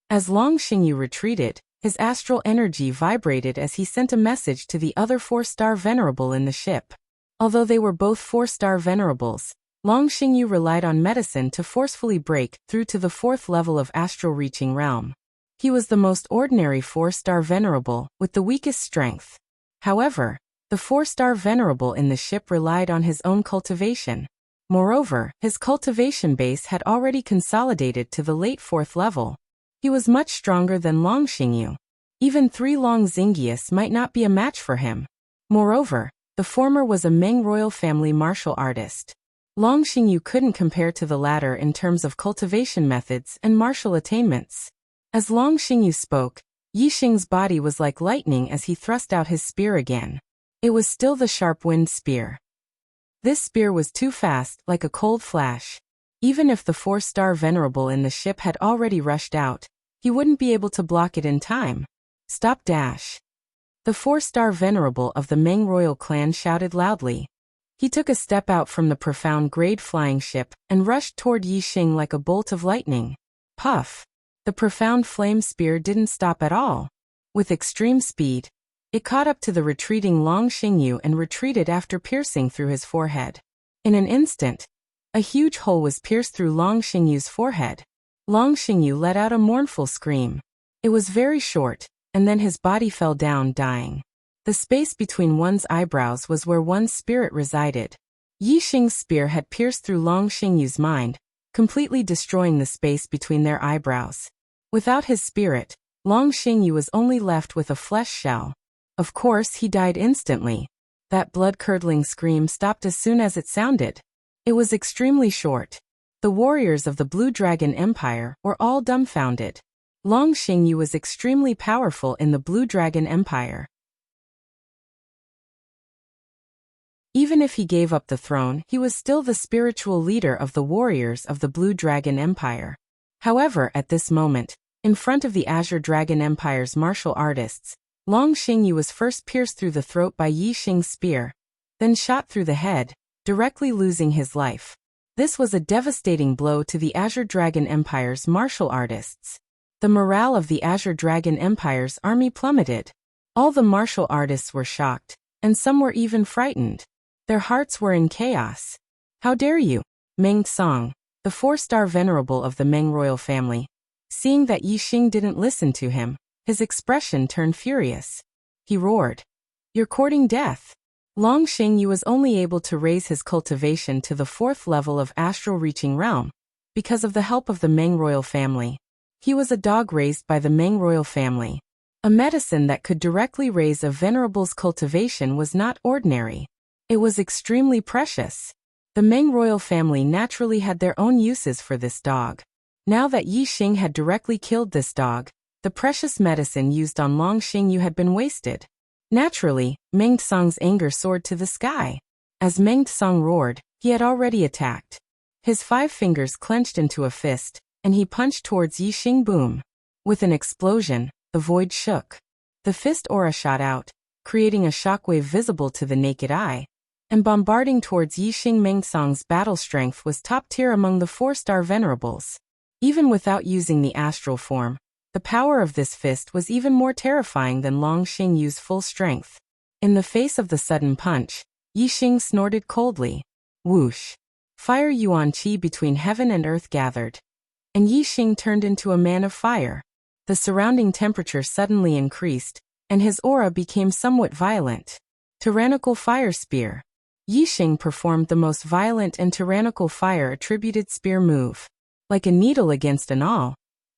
As Long Xingyu retreated, his astral energy vibrated as he sent a message to the other 4-star venerable in the ship. Although they were both 4-star venerables, Long Xingyu relied on medicine to forcefully break through to the 4th level of astral reaching realm. He was the most ordinary 4-star venerable, with the weakest strength. However, the 4-star venerable in the ship relied on his own cultivation. Moreover, his cultivation base had already consolidated to the late 4th level. He was much stronger than Long Xingyu. Even 3 Long Xingyus might not be a match for him. Moreover, the former was a Meng royal family martial artist. Long Xingyu couldn't compare to the latter in terms of cultivation methods and martial attainments. As Long Xingyu spoke, Yixing's body was like lightning as he thrust out his spear again. It was still the sharp wind spear. This spear was too fast, like a cold flash. Even if the 4-star venerable in the ship had already rushed out, he wouldn't be able to block it in time. Stop dash. The 4-star venerable of the Meng royal clan shouted loudly. He took a step out from the profound grade flying ship and rushed toward Yixing like a bolt of lightning. Puff! The profound flame spear didn't stop at all. With extreme speed, it caught up to the retreating Long Xingyu and retreated after piercing through his forehead. In an instant, a huge hole was pierced through Long Xingyu's forehead. Long Xingyu let out a mournful scream. It was very short, and then his body fell down, dying. The space between one's eyebrows was where one's spirit resided. Yi Xing's spear had pierced through Long Xingyu's mind, completely destroying the space between their eyebrows. Without his spirit, Long Xingyu was only left with a flesh shell. Of course, he died instantly. That blood-curdling scream stopped as soon as it sounded. It was extremely short. The warriors of the Blue Dragon Empire were all dumbfounded. Long Xingyu was extremely powerful in the Blue Dragon Empire. Even if he gave up the throne, he was still the spiritual leader of the warriors of the Blue Dragon Empire. However, at this moment, in front of the Azure Dragon Empire's martial artists, Long Xingyu was first pierced through the throat by Yi Xing's spear, then shot through the head, directly losing his life. This was a devastating blow to the Azure Dragon Empire's martial artists. The morale of the Azure Dragon Empire's army plummeted. All the martial artists were shocked, and some were even frightened. Their hearts were in chaos. How dare you? Meng Song, the 4-star venerable of the Meng royal family. Seeing that Yi Xing didn't listen to him, his expression turned furious. He roared, "You're courting death." Long Xingyu was only able to raise his cultivation to the 4th level of astral reaching realm, because of the help of the Meng royal family. He was a dog raised by the Meng royal family. A medicine that could directly raise a venerable's cultivation was not ordinary. It was extremely precious. The Meng royal family naturally had their own uses for this dog. Now that Yi Xing had directly killed this dog, the precious medicine used on Long Xingyu had been wasted. Naturally, Meng Song's anger soared to the sky. As Meng Song roared, he had already attacked. His 5 fingers clenched into a fist, and he punched towards Yi Xing. Boom! With an explosion, the void shook. The fist aura shot out, creating a shockwave visible to the naked eye, and bombarding towards Yi Xing. Meng Song's battle strength was top tier among the 4-star venerables. Even without using the astral form, the power of this fist was even more terrifying than Long Xingyu's full strength. In the face of the sudden punch, Yi Xing snorted coldly. Whoosh! Fire yuan qi between heaven and earth gathered, and Yi Xing turned into a man of fire. The surrounding temperature suddenly increased, and his aura became somewhat violent. Tyrannical Fire Spear. Yi Xing performed the most violent and tyrannical fire-attributed spear move. Like a needle against an awl,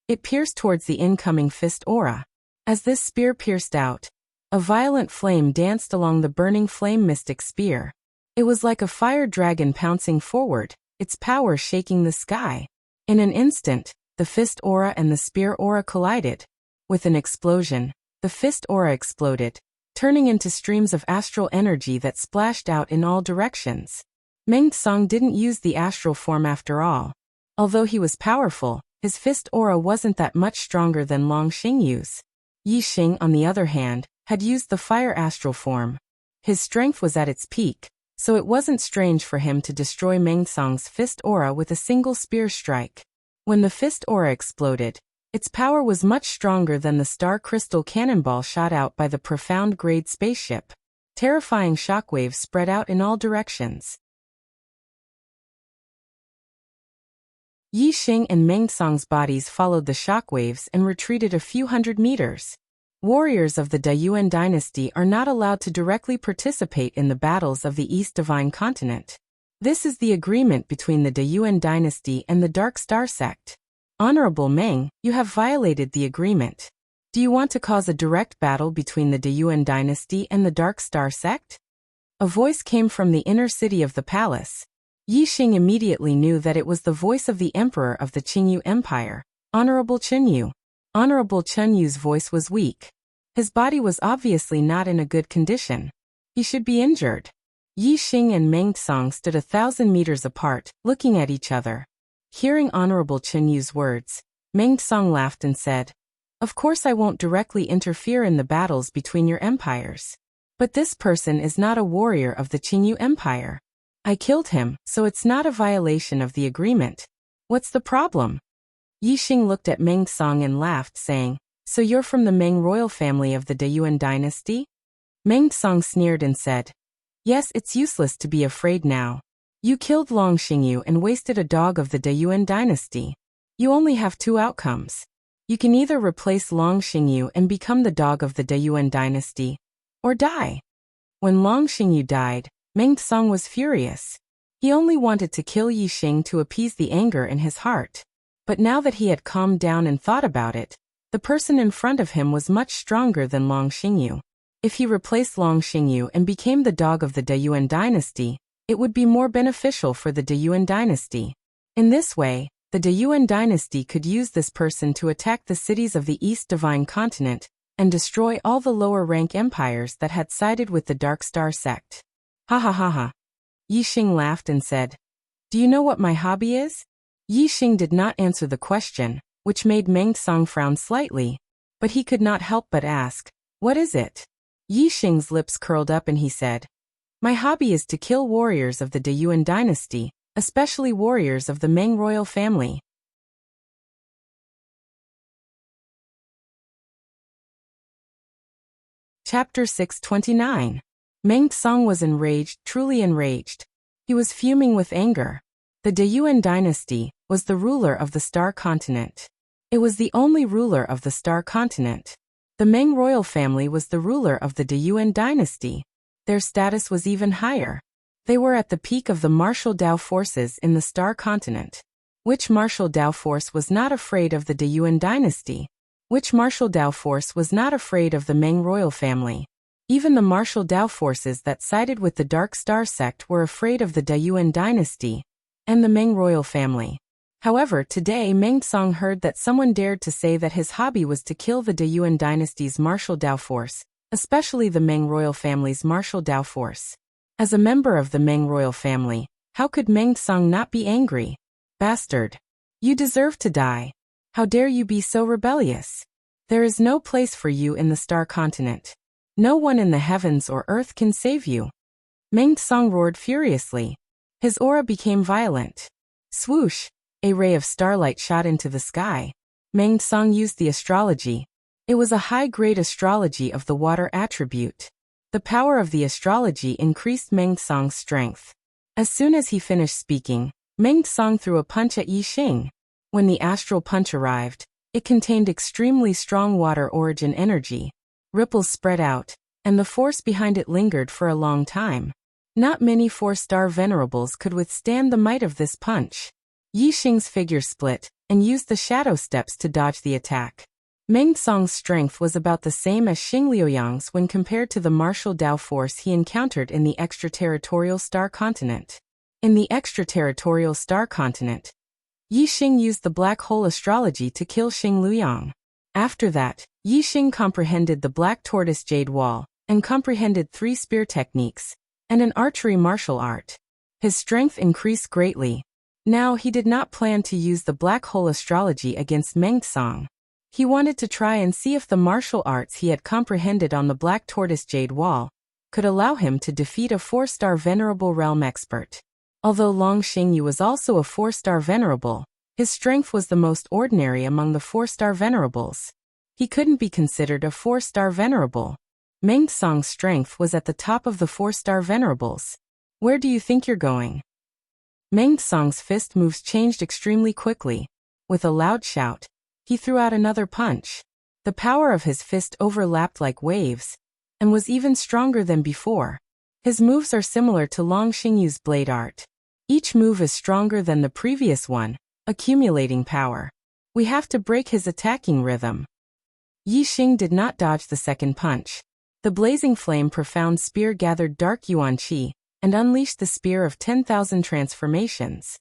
it pierced towards the incoming fist aura. As this spear pierced out, a violent flame danced along the burning flame mystic spear. It was like a fire dragon pouncing forward, its power shaking the sky. In an instant, the fist aura and the spear aura collided. With an explosion, the fist aura exploded, turning into streams of astral energy that splashed out in all directions. Meng Song didn't use the astral form after all. Although he was powerful, his fist aura wasn't that much stronger than Long Xingyu's. Yi Xing, on the other hand, had used the fire astral form. His strength was at its peak, so it wasn't strange for him to destroy Meng Song's fist aura with a single spear strike. When the fist aura exploded, its power was much stronger than the star crystal cannonball shot out by the profound grade spaceship. Terrifying shockwaves spread out in all directions. Yi Xing and Meng Song's bodies followed the shockwaves and retreated a few hundred meters. Warriors of the Dayuan dynasty are not allowed to directly participate in the battles of the East Divine Continent. This is the agreement between the Dayuan dynasty and the Dark Star sect. Honorable Meng, you have violated the agreement. Do you want to cause a direct battle between the Dayuan dynasty and the Dark Star sect? A voice came from the inner city of the palace. Yi Xing immediately knew that it was the voice of the emperor of the Qingyu Empire, Honorable Chenyu. Honorable Chenyu's voice was weak. His body was obviously not in a good condition. He should be injured. Yi Xing and Meng Song stood 1,000 meters apart, looking at each other. Hearing Honorable Chenyu's words, Meng Song laughed and said, "Of course I won't directly interfere in the battles between your empires. But this person is not a warrior of the Qingyu Empire. I killed him, so it's not a violation of the agreement. What's the problem?" Yi Xing looked at Meng Song and laughed, saying, "So you're from the Meng royal family of the Dayuan dynasty?" Meng Song sneered and said, "Yes, it's useless to be afraid now. You killed Long Xingyu and wasted a dog of the Dayuan dynasty. You only have two outcomes. You can either replace Long Xingyu and become the dog of the Deyuan dynasty, or die. When Long Xingyu died, Meng Tsang was furious. He only wanted to kill Yixing to appease the anger in his heart. But now that he had calmed down and thought about it, the person in front of him was much stronger than Long Xingyu. If he replaced Long Xingyu and became the dog of the Deyuan dynasty, it would be more beneficial for the Deyuan dynasty. In this way, the Deyuan dynasty could use this person to attack the cities of the East Divine Continent and destroy all the lower-rank empires that had sided with the Dark Star sect. Ha ha ha ha. Yixing laughed and said, "Do you know what my hobby is?" Yixing did not answer the question, which made Meng Tsang frown slightly, but he could not help but ask, "What is it?" Yixing's lips curled up and he said, "My hobby is to kill warriors of the Deyuan dynasty, especially warriors of the Meng royal family." Chapter 629. Meng Tsang was enraged, truly enraged. He was fuming with anger. The Deyuan dynasty was the ruler of the Star Continent. It was the only ruler of the Star Continent. The Meng royal family was the ruler of the Deyuan dynasty. Their status was even higher. They were at the peak of the martial Dao forces in the Star Continent. Which martial Dao force was not afraid of the Deyuan dynasty? Which martial Dao force was not afraid of the Meng royal family? Even the martial Dao forces that sided with the Dark Star sect were afraid of the Deyuan dynasty and the Meng royal family. However, today Meng Tsang heard that someone dared to say that his hobby was to kill the Deyuan dynasty's martial Dao force, especially the Meng royal family's martial Dao force. As a member of the Meng royal family, how could Meng Tsang not be angry? "Bastard! You deserve to die. How dare you be so rebellious? There is no place for you in the Star Continent. No one in the heavens or earth can save you." Meng Tsang roared furiously. His aura became violent. Swoosh! A ray of starlight shot into the sky. Meng Tsang used the astrology. It was a high-grade astrology of the water attribute. The power of the astrology increased Meng Tsang's strength. As soon as he finished speaking, Meng Tsang threw a punch at Yixing. When the astral punch arrived, it contained extremely strong water origin energy. Ripples spread out, and the force behind it lingered for a long time. Not many 4-star venerables could withstand the might of this punch. Yixing's figure split, and used the shadow steps to dodge the attack. Meng Tsang's strength was about the same as Xing Liuyang's when compared to the martial Dao force he encountered in the extraterritorial Star Continent. In the extraterritorial Star Continent, Yixing used the black hole astrology to kill Xing Liuyang. After that, Yixing comprehended the Black Tortoise Jade Wall, and comprehended 3 spear techniques, and an archery martial art. His strength increased greatly. Now he did not plan to use the black hole astrology against Meng Tsang. He wanted to try and see if the martial arts he had comprehended on the Black Tortoise Jade Wall could allow him to defeat a 4-star venerable realm expert. Although Long Xingyu was also a 4-star venerable, his strength was the most ordinary among the 4-star venerables. He couldn't be considered a 4-star venerable. Meng Tsang's strength was at the top of the 4-star venerables. Where do you think you're going? Meng Tsang's fist moves changed extremely quickly. With a loud shout, he threw out another punch. The power of his fist overlapped like waves, and was even stronger than before. His moves are similar to Long Xingyu's blade art. Each move is stronger than the previous one, accumulating power. We have to break his attacking rhythm. Yixing did not dodge the second punch. The blazing flame profound spear gathered dark yuan qi, and unleashed the spear of 10,000 transformations.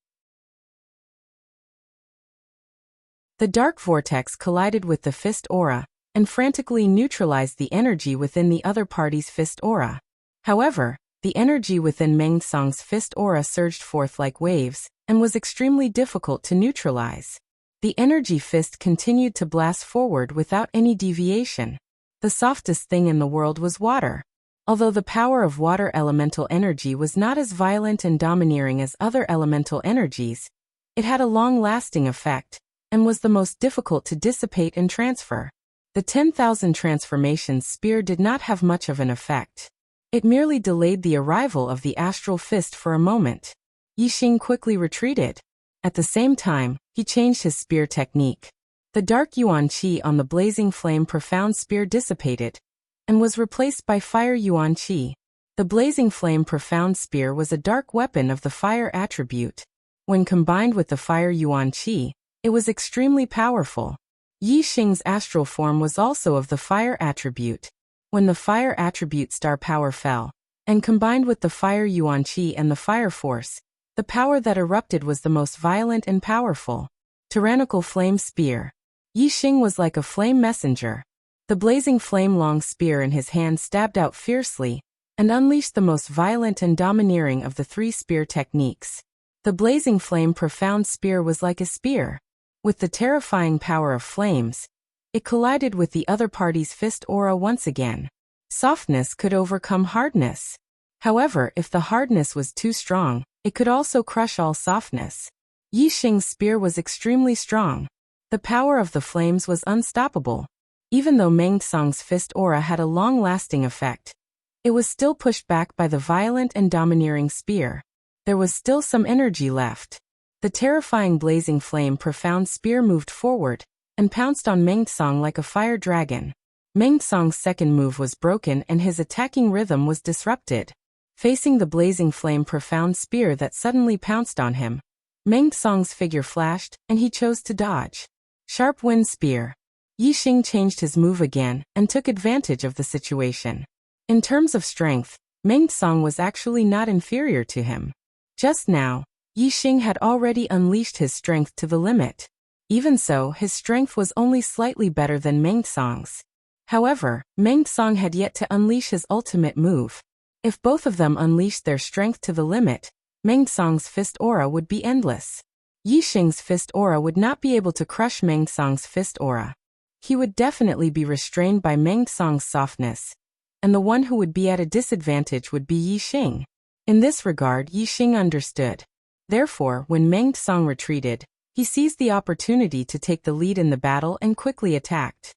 The dark vortex collided with the fist aura, and frantically neutralized the energy within the other party's fist aura. However, the energy within Meng Tsang's fist aura surged forth like waves, and was extremely difficult to neutralize. The energy fist continued to blast forward without any deviation. The softest thing in the world was water. Although the power of water elemental energy was not as violent and domineering as other elemental energies, it had a long-lasting effect, and was the most difficult to dissipate and transfer. The 10,000 transformations spear did not have much of an effect. It merely delayed the arrival of the astral fist for a moment. Yixing quickly retreated. At the same time, he changed his spear technique. The dark yuan qi on the blazing flame profound spear dissipated and was replaced by fire yuan qi. The blazing flame profound spear was a dark weapon of the fire attribute. When combined with the fire yuan qi, it was extremely powerful. Yi Xing's astral form was also of the fire attribute. When the fire attribute star power fell, and combined with the fire yuan qi and the fire force, the power that erupted was the most violent and powerful. Tyrannical flame spear. Yi Xing was like a flame messenger. The blazing flame long spear in his hand stabbed out fiercely and unleashed the most violent and domineering of the three spear techniques. The blazing flame profound spear was like a spear. With the terrifying power of flames, it collided with the other party's fist aura once again. Softness could overcome hardness. However, if the hardness was too strong, it could also crush all softness. Yi Xing's spear was extremely strong. The power of the flames was unstoppable. Even though Meng Tsang's fist aura had a long-lasting effect, it was still pushed back by the violent and domineering spear. There was still some energy left. The terrifying blazing flame profound spear moved forward and pounced on Meng Tsang like a fire dragon. Meng Tsang's second move was broken and his attacking rhythm was disrupted. Facing the blazing flame profound spear that suddenly pounced on him, Meng Tsang's figure flashed and he chose to dodge. Sharp wind spear. Yi Xing changed his move again and took advantage of the situation. In terms of strength, Meng Tsang was actually not inferior to him. Just now, Yi Xing had already unleashed his strength to the limit. Even so, his strength was only slightly better than Meng Tsang's. However, Meng Tsang had yet to unleash his ultimate move. If both of them unleashed their strength to the limit, Meng Tsang's fist aura would be endless. Yi Xing's fist aura would not be able to crush Meng Tsang's fist aura. He would definitely be restrained by Meng Tsang's softness, and the one who would be at a disadvantage would be Yi Xing. In this regard, Yi Xing understood. Therefore, when Meng Tsang retreated, he seized the opportunity to take the lead in the battle and quickly attacked.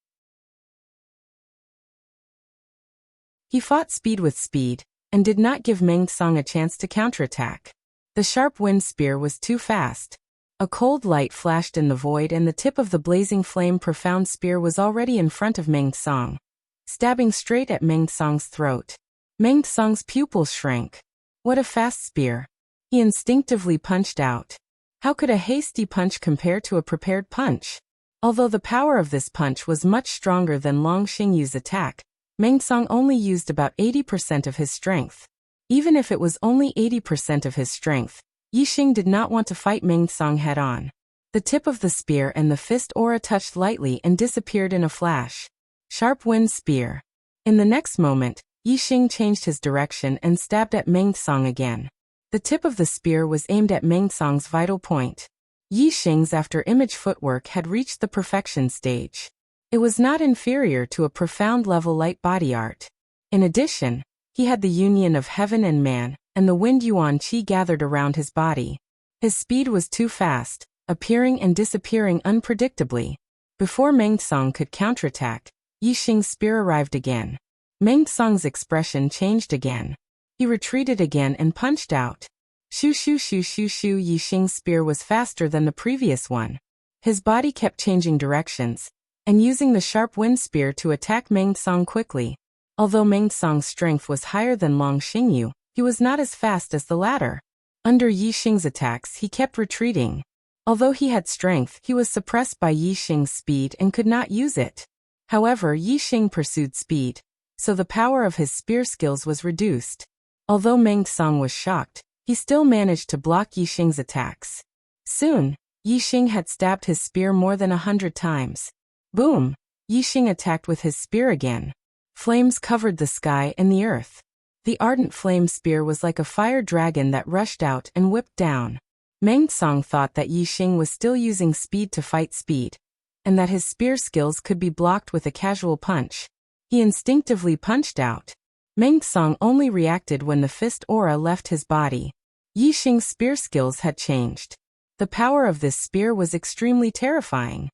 He fought speed with speed, and did not give Meng Tsang a chance to counterattack. The sharp wind spear was too fast. A cold light flashed in the void and the tip of the blazing flame profound spear was already in front of Meng Tsang, stabbing straight at Meng Tsang's throat. Meng Tsang's pupils shrank. What a fast spear! He instinctively punched out. How could a hasty punch compare to a prepared punch? Although the power of this punch was much stronger than Long Xingyu's attack, Meng Tsang only used about 80% of his strength. Even if it was only 80% of his strength, Yi Xing did not want to fight Meng Tsang head-on. The tip of the spear and the fist aura touched lightly and disappeared in a flash. Sharp wind spear. In the next moment, Yi Xing changed his direction and stabbed at Meng Tsang again. The tip of the spear was aimed at Meng Tsang's vital point. Yi Xing's after-image footwork had reached the perfection stage. It was not inferior to a profound level light body art. In addition, he had the union of heaven and man, and the wind yuan qi gathered around his body. His speed was too fast, appearing and disappearing unpredictably. Before Meng Tsang could counterattack, Yi Xing's spear arrived again. Meng Tsang's expression changed again. He retreated again and punched out. Shoo shoo shoo shoo shoo. Yi Xing's spear was faster than the previous one. His body kept changing directions, and using the sharp wind spear to attack Meng Tsang quickly. Although Meng Tsang's strength was higher than Long Xingyu, he was not as fast as the latter. Under Yi Xing's attacks, he kept retreating. Although he had strength, he was suppressed by Yi Xing's speed and could not use it. However, Yi Xing pursued speed, so the power of his spear skills was reduced. Although Meng Tsang was shocked, he still managed to block Yi Xing's attacks. Soon, Yi Xing had stabbed his spear more than 100 times. Boom! Yi Xing attacked with his spear again. Flames covered the sky and the earth. The ardent flame spear was like a fire dragon that rushed out and whipped down. Meng Tsang thought that Yi Xing was still using speed to fight speed, and that his spear skills could be blocked with a casual punch. He instinctively punched out. Meng Tsang only reacted when the fist aura left his body. Yi Xing's spear skills had changed. The power of this spear was extremely terrifying.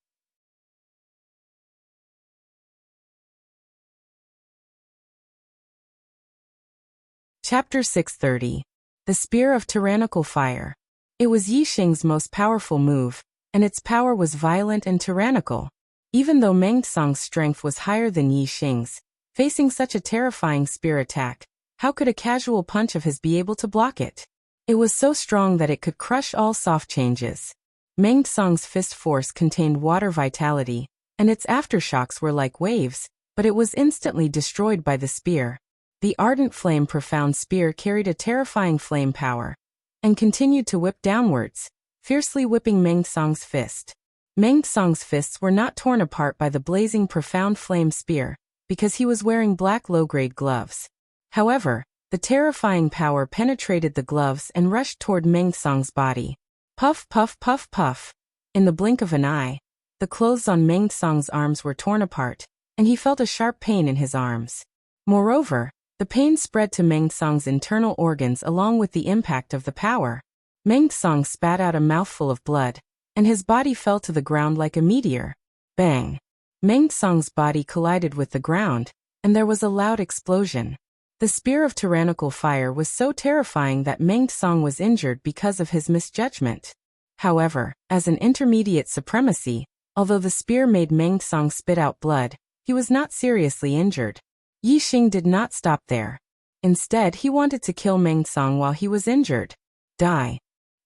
Chapter 630. The Spear of Tyrannical Fire. It was Yixing's most powerful move, and its power was violent and tyrannical. Even though Meng Tsang's strength was higher than Yixing's, facing such a terrifying spear attack, how could a casual punch of his be able to block it? It was so strong that it could crush all soft changes. Meng Tsang's fist force contained water vitality, and its aftershocks were like waves, but it was instantly destroyed by the spear. The ardent flame profound spear carried a terrifying flame power, and continued to whip downwards, fiercely whipping Meng Tsang's fist. Meng Tsang's fists were not torn apart by the blazing profound flame spear, because he was wearing black low-grade gloves. However, the terrifying power penetrated the gloves and rushed toward Meng Tsang's body. Puff, puff, puff, puff. In the blink of an eye, the clothes on Meng Tsang's arms were torn apart, and he felt a sharp pain in his arms. Moreover, the pain spread to Meng Tsang's internal organs along with the impact of the power. Meng Tsang spat out a mouthful of blood, and his body fell to the ground like a meteor. Bang! Meng Tsang's body collided with the ground, and there was a loud explosion. The spear of tyrannical fire was so terrifying that Meng Tsang was injured because of his misjudgment. However, as an intermediate supremacy, although the spear made Meng Tsang spit out blood, he was not seriously injured. Yixing did not stop there. Instead, he wanted to kill Meng Tsang while he was injured. Die!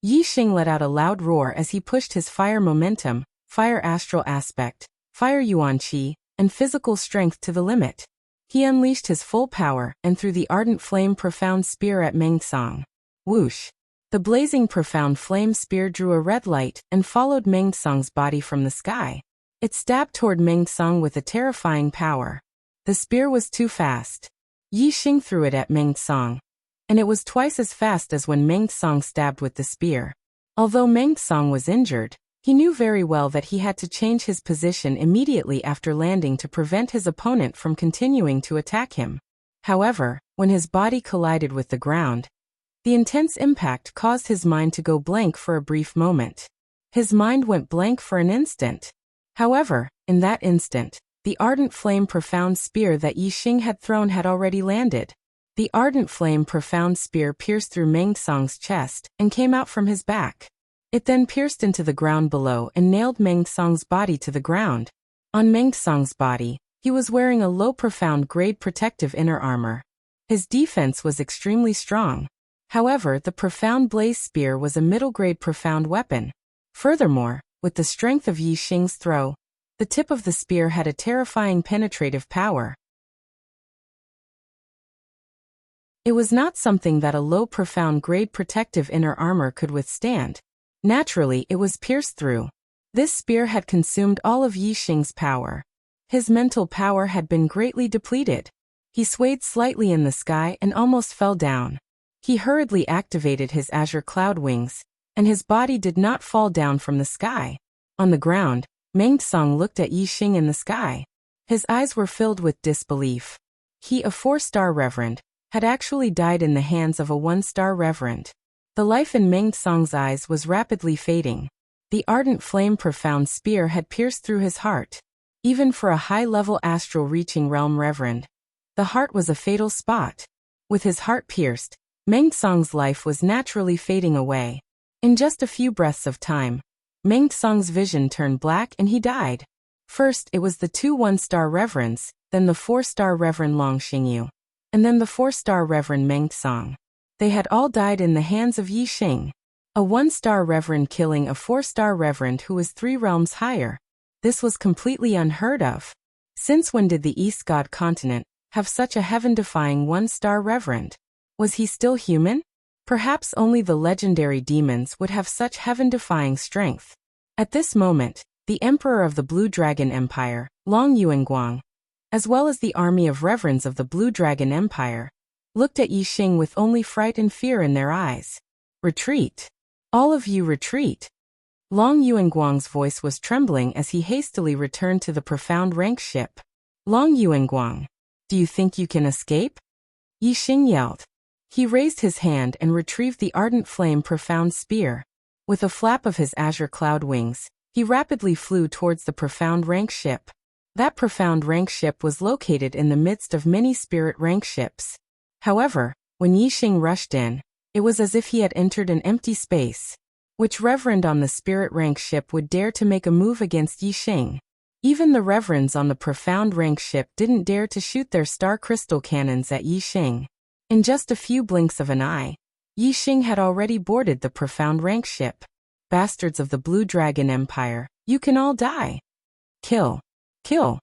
Yixing let out a loud roar as he pushed his fire momentum, fire astral aspect, fire yuan qi, and physical strength to the limit. He unleashed his full power and threw the ardent flame profound spear at Meng Tsang. Whoosh! The blazing profound flame spear drew a red light and followed Meng Tsang's body from the sky. It stabbed toward Meng Tsang with a terrifying power. The spear was too fast. Yixing threw it at Meng Tsang, and it was twice as fast as when Meng Tsang stabbed with the spear. Although Meng Tsang was injured, he knew very well that he had to change his position immediately after landing to prevent his opponent from continuing to attack him. However, when his body collided with the ground, the intense impact caused his mind to go blank for a brief moment. His mind went blank for an instant. However, in that instant, the ardent flame profound spear that Yixing had thrown had already landed. The ardent flame profound spear pierced through Meng Tsang's chest and came out from his back. It then pierced into the ground below and nailed Meng Tsang's body to the ground. On Meng Tsang's body, he was wearing a low profound grade protective inner armor. His defense was extremely strong. However, the profound blaze spear was a middle grade profound weapon. Furthermore, with the strength of Yixing's throw, the tip of the spear had a terrifying penetrative power. It was not something that a low profound grade protective inner armor could withstand. Naturally, it was pierced through. This spear had consumed all of Yixing's power. His mental power had been greatly depleted. He swayed slightly in the sky and almost fell down. He hurriedly activated his azure cloud wings, and his body did not fall down from the sky. On the ground, Meng Tsang looked at Yixing in the sky. His eyes were filled with disbelief. He, a 4-star reverend, had actually died in the hands of a 1-star reverend. The life in Meng Tsang's eyes was rapidly fading. The ardent flame profound spear had pierced through his heart. Even for a high-level astral reaching realm reverend, the heart was a fatal spot. With his heart pierced, Meng Tsang's life was naturally fading away. In just a few breaths of time, Meng Tsang's vision turned black and he died. First, it was the 2 1-star reverends, then the 4-star Reverend Long Xingyu, and then the 4-star Reverend Meng Tsang. They had all died in the hands of Yixing. A 1-star reverend killing a 4-star reverend who was 3 realms higher. This was completely unheard of. Since when did the East God continent have such a heaven-defying 1-star reverend? Was he still human? Perhaps only the legendary demons would have such heaven-defying strength. At this moment, the Emperor of the Blue Dragon Empire, Long Yuanguang, as well as the army of reverends of the Blue Dragon Empire, looked at Yixing with only fright and fear in their eyes. Retreat! All of you retreat! Long Yuanguang's voice was trembling as he hastily returned to the profound rank ship. Long Yuanguang, do you think you can escape? Yixing yelled. He raised his hand and retrieved the ardent flame profound spear. With a flap of his azure cloud wings, he rapidly flew towards the profound rank ship. That profound rank ship was located in the midst of many spirit rank ships. However, when Yixing rushed in, it was as if he had entered an empty space. Which reverend on the spirit rank ship would dare to make a move against Yixing? Even the reverends on the profound rank ship didn't dare to shoot their star crystal cannons at Yixing. In just a few blinks of an eye, Yixing had already boarded the profound rank ship. Bastards of the Blue Dragon Empire, you can all die. Kill. Kill.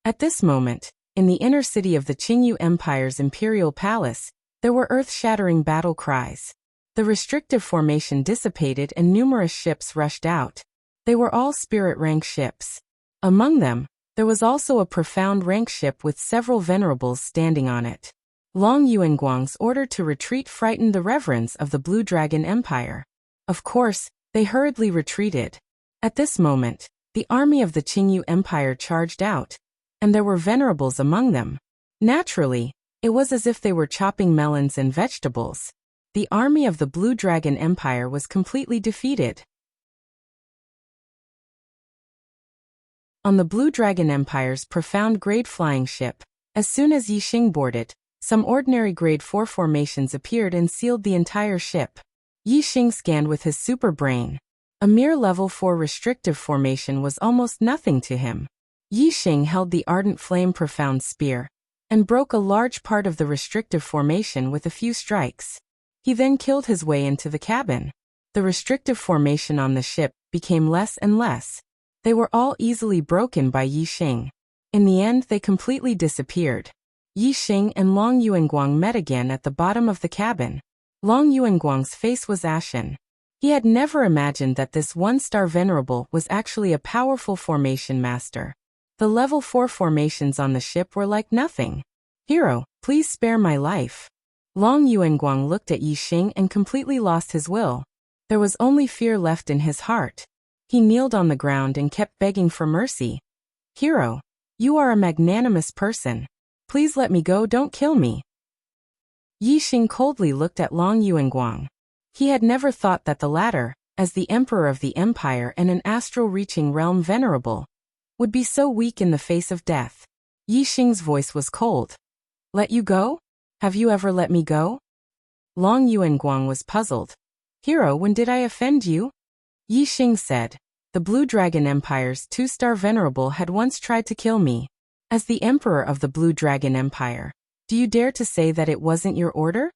At this moment, in the inner city of the Qingyu Empire's imperial palace, there were earth-shattering battle cries. The restrictive formation dissipated and numerous ships rushed out. They were all spirit rank ships. Among them, there was also a profound rank ship with several venerables standing on it. Long Yuanguang's order to retreat frightened the reverends of the Blue Dragon Empire. Of course, they hurriedly retreated. At this moment, the army of the Qingyu Empire charged out, and there were venerables among them. Naturally, it was as if they were chopping melons and vegetables. The army of the Blue Dragon Empire was completely defeated. On the Blue Dragon Empire's profound grade flying ship, as soon as Yixing boarded, some ordinary grade 4 formations appeared and sealed the entire ship. Yixing scanned with his super brain. A mere level 4 restrictive formation was almost nothing to him. Yixing held the Ardent Flame Profound Spear, and broke a large part of the restrictive formation with a few strikes. He then killed his way into the cabin. The restrictive formation on the ship became less and less. They were all easily broken by Yixing. In the end, they completely disappeared. Yixing and Long Yuanguang met again at the bottom of the cabin. Long Yuanguang's face was ashen. He had never imagined that this one-star venerable was actually a powerful formation master. The level 4 formations on the ship were like nothing. "Hero, please spare my life." Long Yuanguang looked at Yixing and completely lost his will. There was only fear left in his heart. He kneeled on the ground and kept begging for mercy. "Hero, you are a magnanimous person. Please let me go, don't kill me." Yixing coldly looked at Long Yuanguang. He had never thought that the latter, as the emperor of the empire and an astral-reaching realm venerable, would be so weak in the face of death. Yixing's voice was cold. "Let you go? Have you ever let me go?" Long Yuanguang was puzzled. "Hero, when did I offend you?" Yixing said, "The Blue Dragon Empire's 2-star venerable had once tried to kill me. As the emperor of the Blue Dragon Empire, do you dare to say that it wasn't your order?"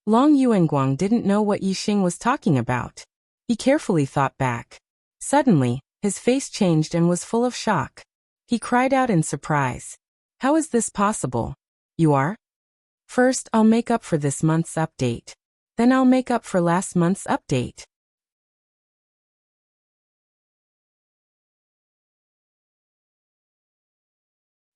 Long Yuanguang didn't know what Yixing was talking about. He carefully thought back. Suddenly, his face changed and was full of shock. He cried out in surprise. "How is this possible? You are? First, I'll make up for this month's update. Then I'll make up for last month's update."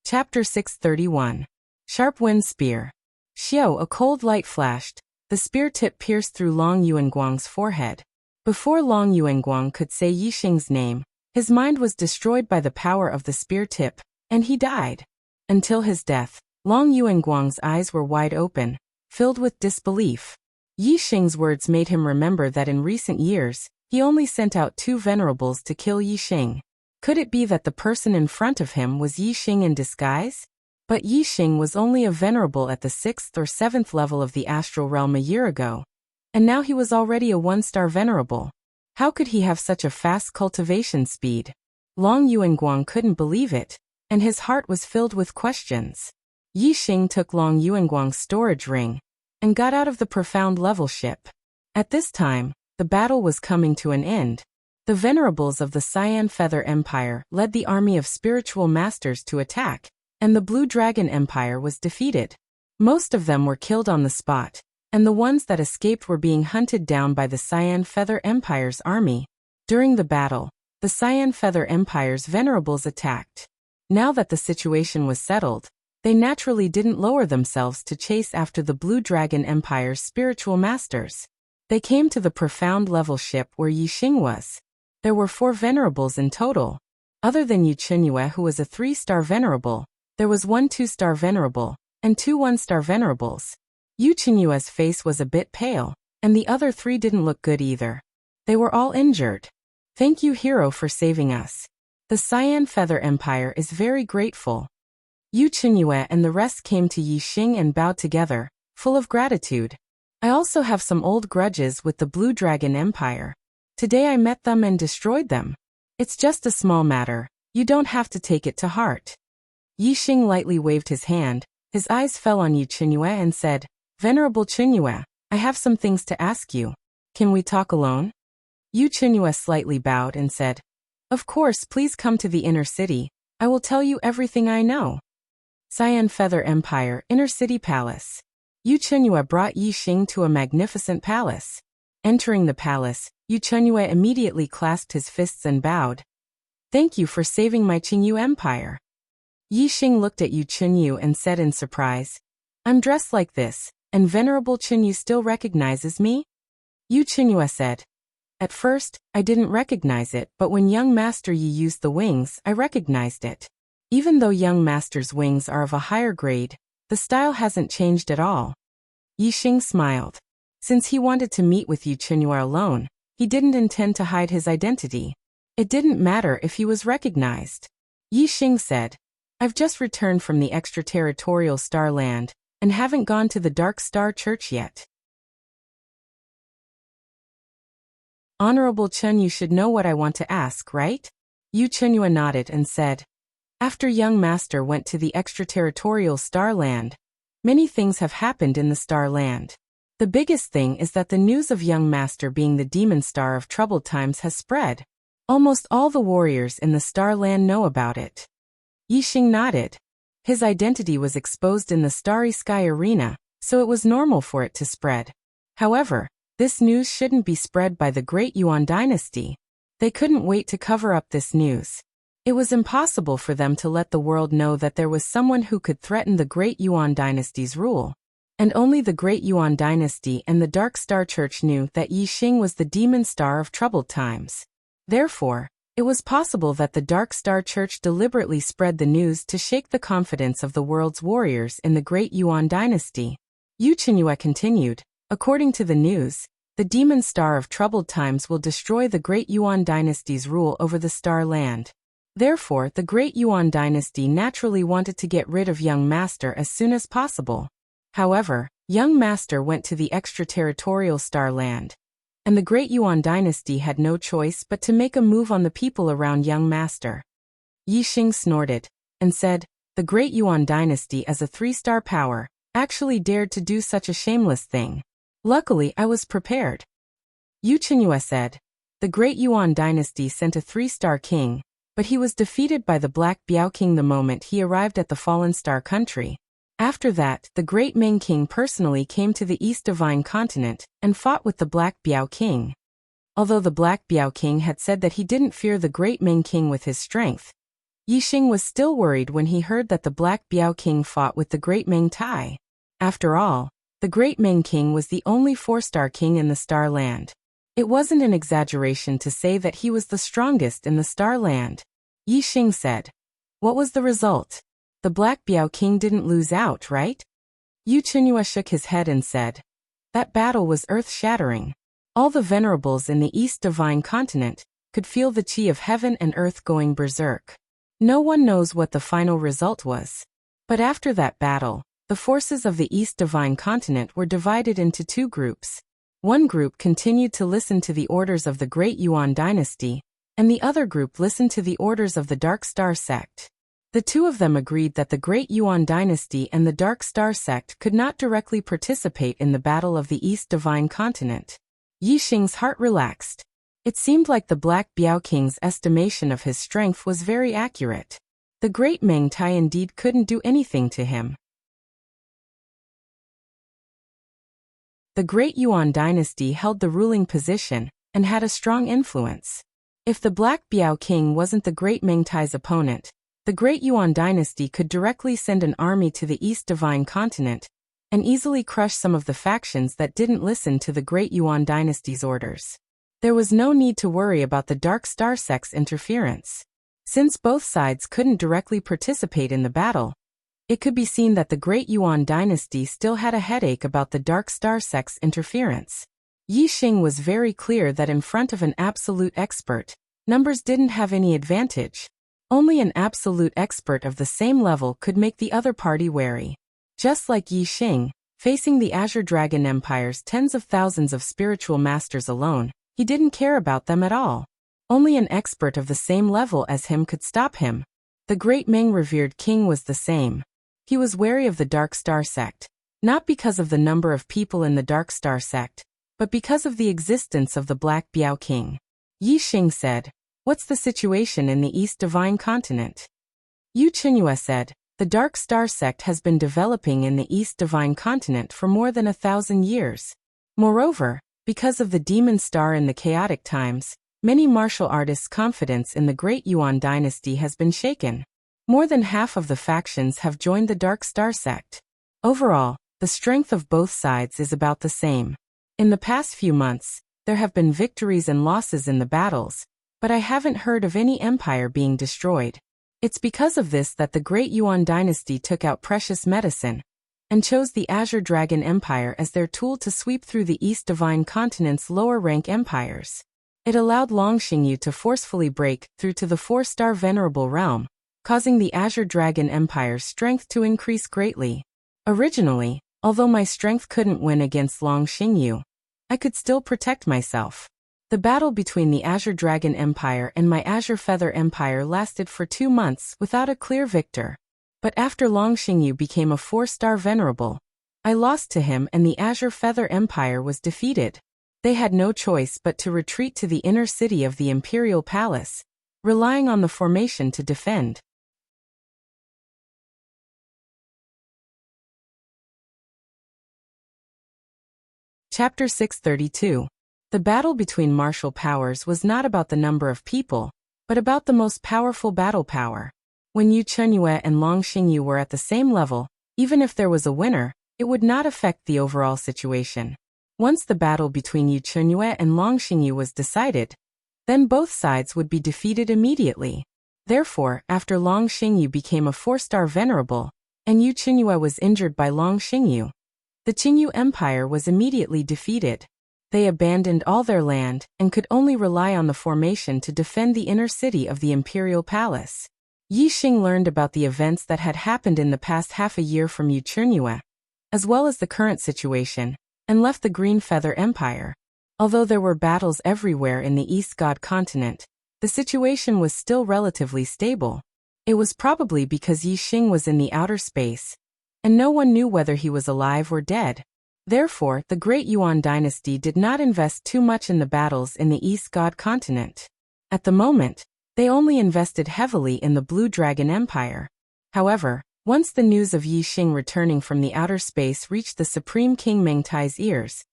Chapter 631. Sharp Wind Spear. Xiao, a cold light flashed. The spear tip pierced through Long Yuanguang's forehead. Before Long Yuanguang could say Yixing's name, his mind was destroyed by the power of the spear tip, and he died. Until his death, Long Yuanguang's eyes were wide open, filled with disbelief. Yixing's words made him remember that in recent years, he only sent out 2 venerables to kill Yixing. Could it be that the person in front of him was Yixing in disguise? But Yixing was only a venerable at the 6th or 7th level of the astral realm a year ago, and now he was already a 1-star venerable. How could he have such a fast cultivation speed? Long Yuanguang couldn't believe it, and his heart was filled with questions. Yixing took Long Yuanguang's storage ring and got out of the profound level ship. At this time, the battle was coming to an end. The venerables of the Cyan Feather Empire led the army of spiritual masters to attack, and the Blue Dragon Empire was defeated. Most of them were killed on the spot, and the ones that escaped were being hunted down by the Cyan Feather Empire's army. During the battle, the Cyan Feather Empire's venerables attacked. Now that the situation was settled, they naturally didn't lower themselves to chase after the Blue Dragon Empire's spiritual masters. They came to the profound level ship where Yixing was. There were 4 venerables in total. Other than Yu Qinyue, who was a 3-star venerable, there was 1 2-star venerable, and 2 1-star venerables. Yu Qinyue's face was a bit pale, and the other 3 didn't look good either. They were all injured. "Thank you, hero, for saving us. The Cyan Feather Empire is very grateful." Yu Qinyue and the rest came to Yixing and bowed together, full of gratitude. "I also have some old grudges with the Blue Dragon Empire. Today I met them and destroyed them. It's just a small matter. You don't have to take it to heart. Yixing lightly waved his hand. His eyes fell on Yu Qinyue and said, Venerable Qinyue, I have some things to ask you. Can we talk alone? Yu Qinyue slightly bowed and said, Of course, please come to the inner city. I will tell you everything I know. Cyan Feather Empire, Inner City Palace. Yu Qinyue brought Yixing to a magnificent palace. Entering the palace, Yu Qinyue immediately clasped his fists and bowed. Thank you for saving my Qingyu Empire. Yixing looked at Yu Qinyue and said in surprise, I'm dressed like this, and Venerable Qingyu still recognizes me? Yu Qinyue said, At first, I didn't recognize it, but when young Master Yi used the wings, I recognized it. Even though young Master's wings are of a higher grade, the style hasn't changed at all. Yixing smiled. Since he wanted to meet with Yu Qinyue alone, he didn't intend to hide his identity. It didn't matter if he was recognized. Yixing said, I've just returned from the extraterritorial Star Land, and haven't gone to the Dark Star Church yet. Honorable Chen, you should know what I want to ask, right? Yu Qinyue nodded and said, After young Master went to the extraterritorial Star Land, many things have happened in the Star Land. The biggest thing is that the news of young Master being the demon star of troubled times has spread. Almost all the warriors in the Star Land know about it. Yixing nodded. His identity was exposed in the Starry Sky Arena, so it was normal for it to spread. However, this news shouldn't be spread by the Great Yuan dynasty. They couldn't wait to cover up this news. It was impossible for them to let the world know that there was someone who could threaten the Great Yuan dynasty's rule. And only the Great Yuan dynasty and the Dark Star Church knew that Yixing was the demon star of troubled times. Therefore, it was possible that the Dark Star Church deliberately spread the news to shake the confidence of the world's warriors in the Great Yuan dynasty. Yu Qinyue continued, According to the news, the demon star of troubled times will destroy the Great Yuan dynasty's rule over the Star Land. Therefore, the Great Yuan dynasty naturally wanted to get rid of young Master as soon as possible. However, young Master went to the extraterritorial Star Land, and the Great Yuan dynasty had no choice but to make a move on the people around young Master. Yixing snorted and said, The Great Yuan dynasty as a 3-star power actually dared to do such a shameless thing. Luckily, I was prepared. Yu Qinyue said, The Great Yuan dynasty sent a 3-star king, but he was defeated by the Black Biao King the moment he arrived at the Fallen Star country. After that, the Great Ming King personally came to the East Divine Continent and fought with the Black Biao King. Although the Black Biao King had said that he didn't fear the Great Ming King with his strength, Yixing was still worried when he heard that the Black Biao King fought with the Great Ming Tai. After all, the Great Ming King was the only 4-star king in the Star Land. It wasn't an exaggeration to say that he was the strongest in the Star Land. Yixing said, What was the result? The Black Biao King didn't lose out, right? Yu Qinyue shook his head and said, That battle was earth-shattering. All the venerables in the East Divine Continent could feel the chi of heaven and earth going berserk. No one knows what the final result was. But after that battle, the forces of the East Divine Continent were divided into 2 groups. One group continued to listen to the orders of the Great Yuan dynasty, and the other group listened to the orders of the Dark Star sect. The 2 of them agreed that the Great Yuan dynasty and the Dark Star sect could not directly participate in the battle of the East Divine Continent. Yixing's heart relaxed. It seemed like the Black Biao King's estimation of his strength was very accurate. The Great Ming Tai indeed couldn't do anything to him. The Great Yuan dynasty held the ruling position and had a strong influence. If the Black Biao King wasn't the Great Ming Tai's opponent, the Great Yuan dynasty could directly send an army to the East Divine Continent and easily crush some of the factions that didn't listen to the Great Yuan dynasty's orders. There was no need to worry about the Dark Star sect's interference. Since both sides couldn't directly participate in the battle, it could be seen that the Great Yuan dynasty still had a headache about the Dark Star sect's interference. Yixing was very clear that in front of an absolute expert, numbers didn't have any advantage. Only an absolute expert of the same level could make the other party wary. Just like Yixing, facing the Azure Dragon Empire's tens of thousands of spiritual masters alone, He didn't care about them at all. Only an expert of the same level as him could stop him. The great Ming revered king was the same. He was wary of the Dark Star sect, not because of the number of people in the Dark Star sect, but because of the existence of the Black Biao King. Yi Xing said, "What's the situation in the East Divine Continent?" Yu Qinyue said, "The Dark Star sect has been developing in the East Divine Continent for more than 1,000 years. Moreover, because of the Demon Star in the chaotic times, many martial artists' confidence in the Great Yuan dynasty has been shaken. More than half of the factions have joined the Dark Star sect. Overall, the strength of both sides is about the same. In the past few months, there have been victories and losses in the battles, but I haven't heard of any empire being destroyed. It's because of this that the Great Yuan dynasty took out precious medicine and chose the Azure Dragon Empire as their tool to sweep through the East Divine Continent's lower-rank empires. It allowed Long Xingyu to forcefully break through to the 4-star Venerable Realm, causing the Azure Dragon Empire's strength to increase greatly. Originally, although my strength couldn't win against Long Xingyu, I could still protect myself. The battle between the Azure Dragon Empire and my Azure Feather Empire lasted for 2 months without a clear victor. But after Long Xingyu became a 4-star Venerable, I lost to him and the Azure Feather Empire was defeated. They had no choice but to retreat to the inner city of the Imperial Palace, relying on the formation to defend. Chapter 632. The battle between martial powers was not about the number of people, but about the most powerful battle power. When Yu Qinyue and Long Xingyu were at the same level, even if there was a winner, it would not affect the overall situation. Once the battle between Yu Qinyue and Long Xingyu was decided, then both sides would be defeated immediately. Therefore, after Long Xingyu became a 4-star Venerable, and Yu Qinyue was injured by Long Xingyu, the Qingyu Empire was immediately defeated. They abandoned all their land and could only rely on the formation to defend the inner city of the Imperial Palace. Yi Xing learned about the events that had happened in the past half a year from Yu Qinyue, as well as the current situation, and left the Green Feather Empire. Although there were battles everywhere in the East God continent, the situation was still relatively stable. It was probably because Yi Xing was in the outer space, and no one knew whether he was alive or dead. Therefore, the Great Yuan dynasty did not invest too much in the battles in the East God continent. At the moment, they only invested heavily in the Blue Dragon Empire. However, once the news of Yi Xing returning from the outer space reached the Supreme King Mengtai's ears,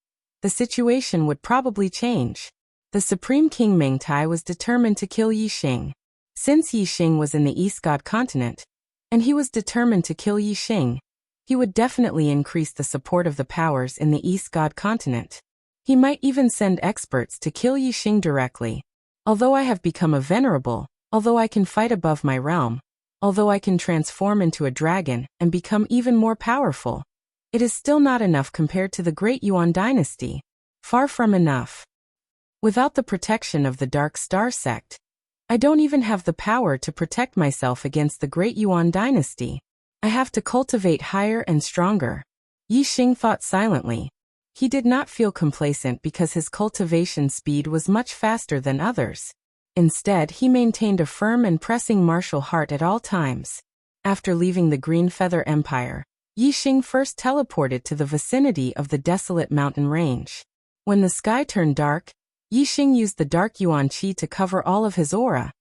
the situation would probably change. The Supreme King Mengtai was determined to kill Yi Xing. Since Yi Xing was in the East God continent, and he was determined to kill Yi Xing, he would definitely increase the support of the powers in the East God continent. He might even send experts to kill Yi Xing directly. Although I have become a Venerable, although I can fight above my realm, although I can transform into a dragon and become even more powerful, it is still not enough compared to the Great Yuan dynasty. Far from enough. Without the protection of the Dark Star sect, I don't even have the power to protect myself against the Great Yuan dynasty. I have to cultivate higher and stronger. Yi Xing thought silently. He did not feel complacent because his cultivation speed was much faster than others. Instead, he maintained a firm and pressing martial heart at all times. After leaving the Green Feather Empire, Yi Xing first teleported to the vicinity of the desolate mountain range. When the sky turned dark, Yi Xing used the Dark Yuan Qi to cover all of his aura,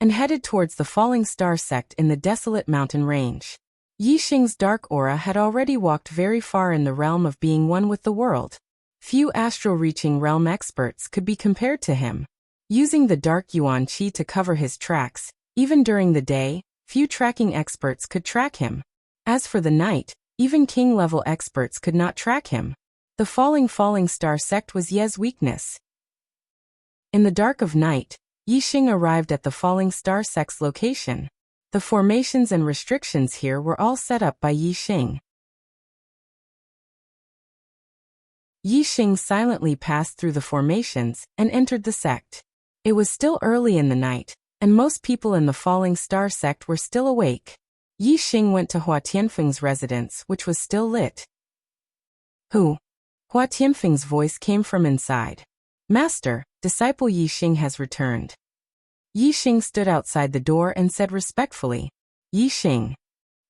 and headed towards the Falling Star sect in the desolate mountain range. Yi Xing's dark aura had already walked very far in the realm of being one with the world. Few astral-reaching realm experts could be compared to him. Using the Dark Yuan Qi to cover his tracks, even during the day, few tracking experts could track him. As for the night, even king-level experts could not track him. The Falling Star sect was Ye's weakness. In the dark of night, Yi Xing arrived at the Falling Star sect's location. The formations and restrictions here were all set up by Yi Xing. Yi Xing silently passed through the formations and entered the sect. It was still early in the night, and most people in the Falling Star sect were still awake. Yi Xing went to Hua Tianfeng's residence, which was still lit. Who? Hua Tianfeng's voice came from inside. Master, disciple Yixing has returned. Yixing stood outside the door and said respectfully, Yixing.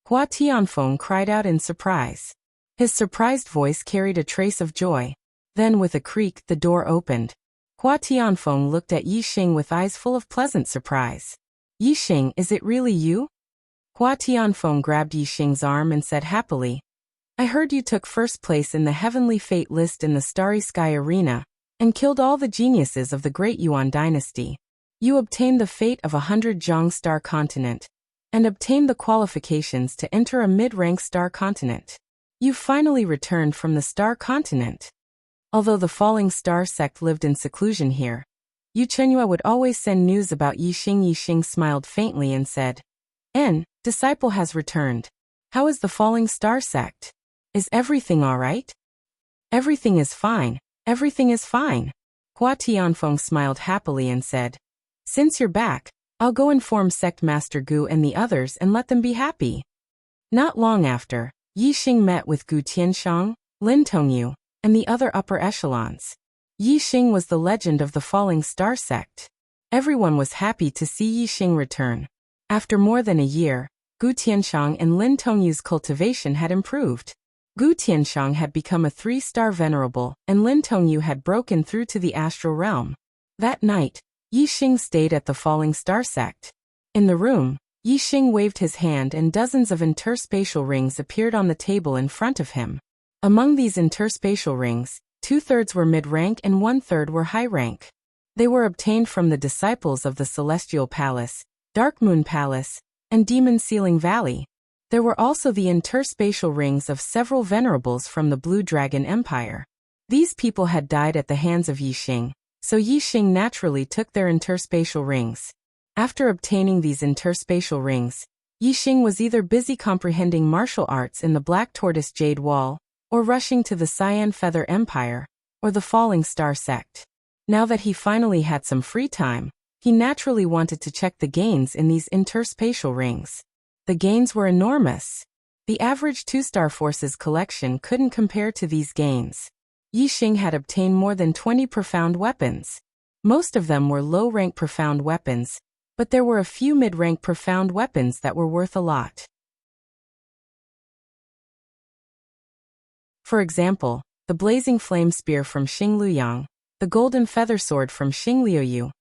Hua Tianfeng cried out in surprise. His surprised voice carried a trace of joy. Then with a creak the door opened. Hua Tianfeng looked at Yixing with eyes full of pleasant surprise. Yixing, is it really you? Hua Tianfeng grabbed Yixing's arm and said happily, I heard you took first place in the Heavenly Fate list in the Starry Sky Arena, and killed all the geniuses of the Great Yuan dynasty. You obtained the fate of 100 Zhang Star Continent, and obtained the qualifications to enter a mid-rank star continent. You finally returned from the star continent. Although the falling star sect lived in seclusion here, Yu Chenhua would always send news about Yixing. Yixing smiled faintly and said, Disciple has returned. How is the falling star sect? Is everything all right? Everything is fine. Everything is fine. Hua Tianfeng smiled happily and said, Since you're back, I'll go inform Sect Master Gu and the others and let them be happy. Not long after, Yixing met with Gu Tianshang, Lin Tongyu, and the other upper echelons. Yixing was the legend of the falling star sect. Everyone was happy to see Yixing return. After more than a year, Gu Tianshang and Lin Tongyu's cultivation had improved. Gu Tianshang had become a 3-star venerable, and Lin Tongyu had broken through to the astral realm. That night, Yixing stayed at the falling star sect. In the room, Yixing waved his hand and dozens of interspatial rings appeared on the table in front of him. Among these interspatial rings, 2/3 were mid-rank and 1/3 were high-rank. They were obtained from the disciples of the Celestial Palace, Dark Moon Palace, and Demon Ceiling Valley. There were also the interspatial rings of several venerables from the Blue Dragon Empire. These people had died at the hands of Yixing, so Yixing naturally took their interspatial rings. After obtaining these interspatial rings, Yixing was either busy comprehending martial arts in the Black Tortoise Jade Wall, or rushing to the Cyan Feather Empire, or the Falling Star Sect. Now that he finally had some free time, he naturally wanted to check the gains in these interspatial rings. The gains were enormous. The average 2-star forces collection couldn't compare to these gains. Yixing had obtained more than 20 profound weapons. Most of them were low-rank profound weapons, but there were a few mid-rank profound weapons that were worth a lot. For example, the Blazing Flame Spear from Xing Luyang, the Golden Feather Sword from Xing Liuyu,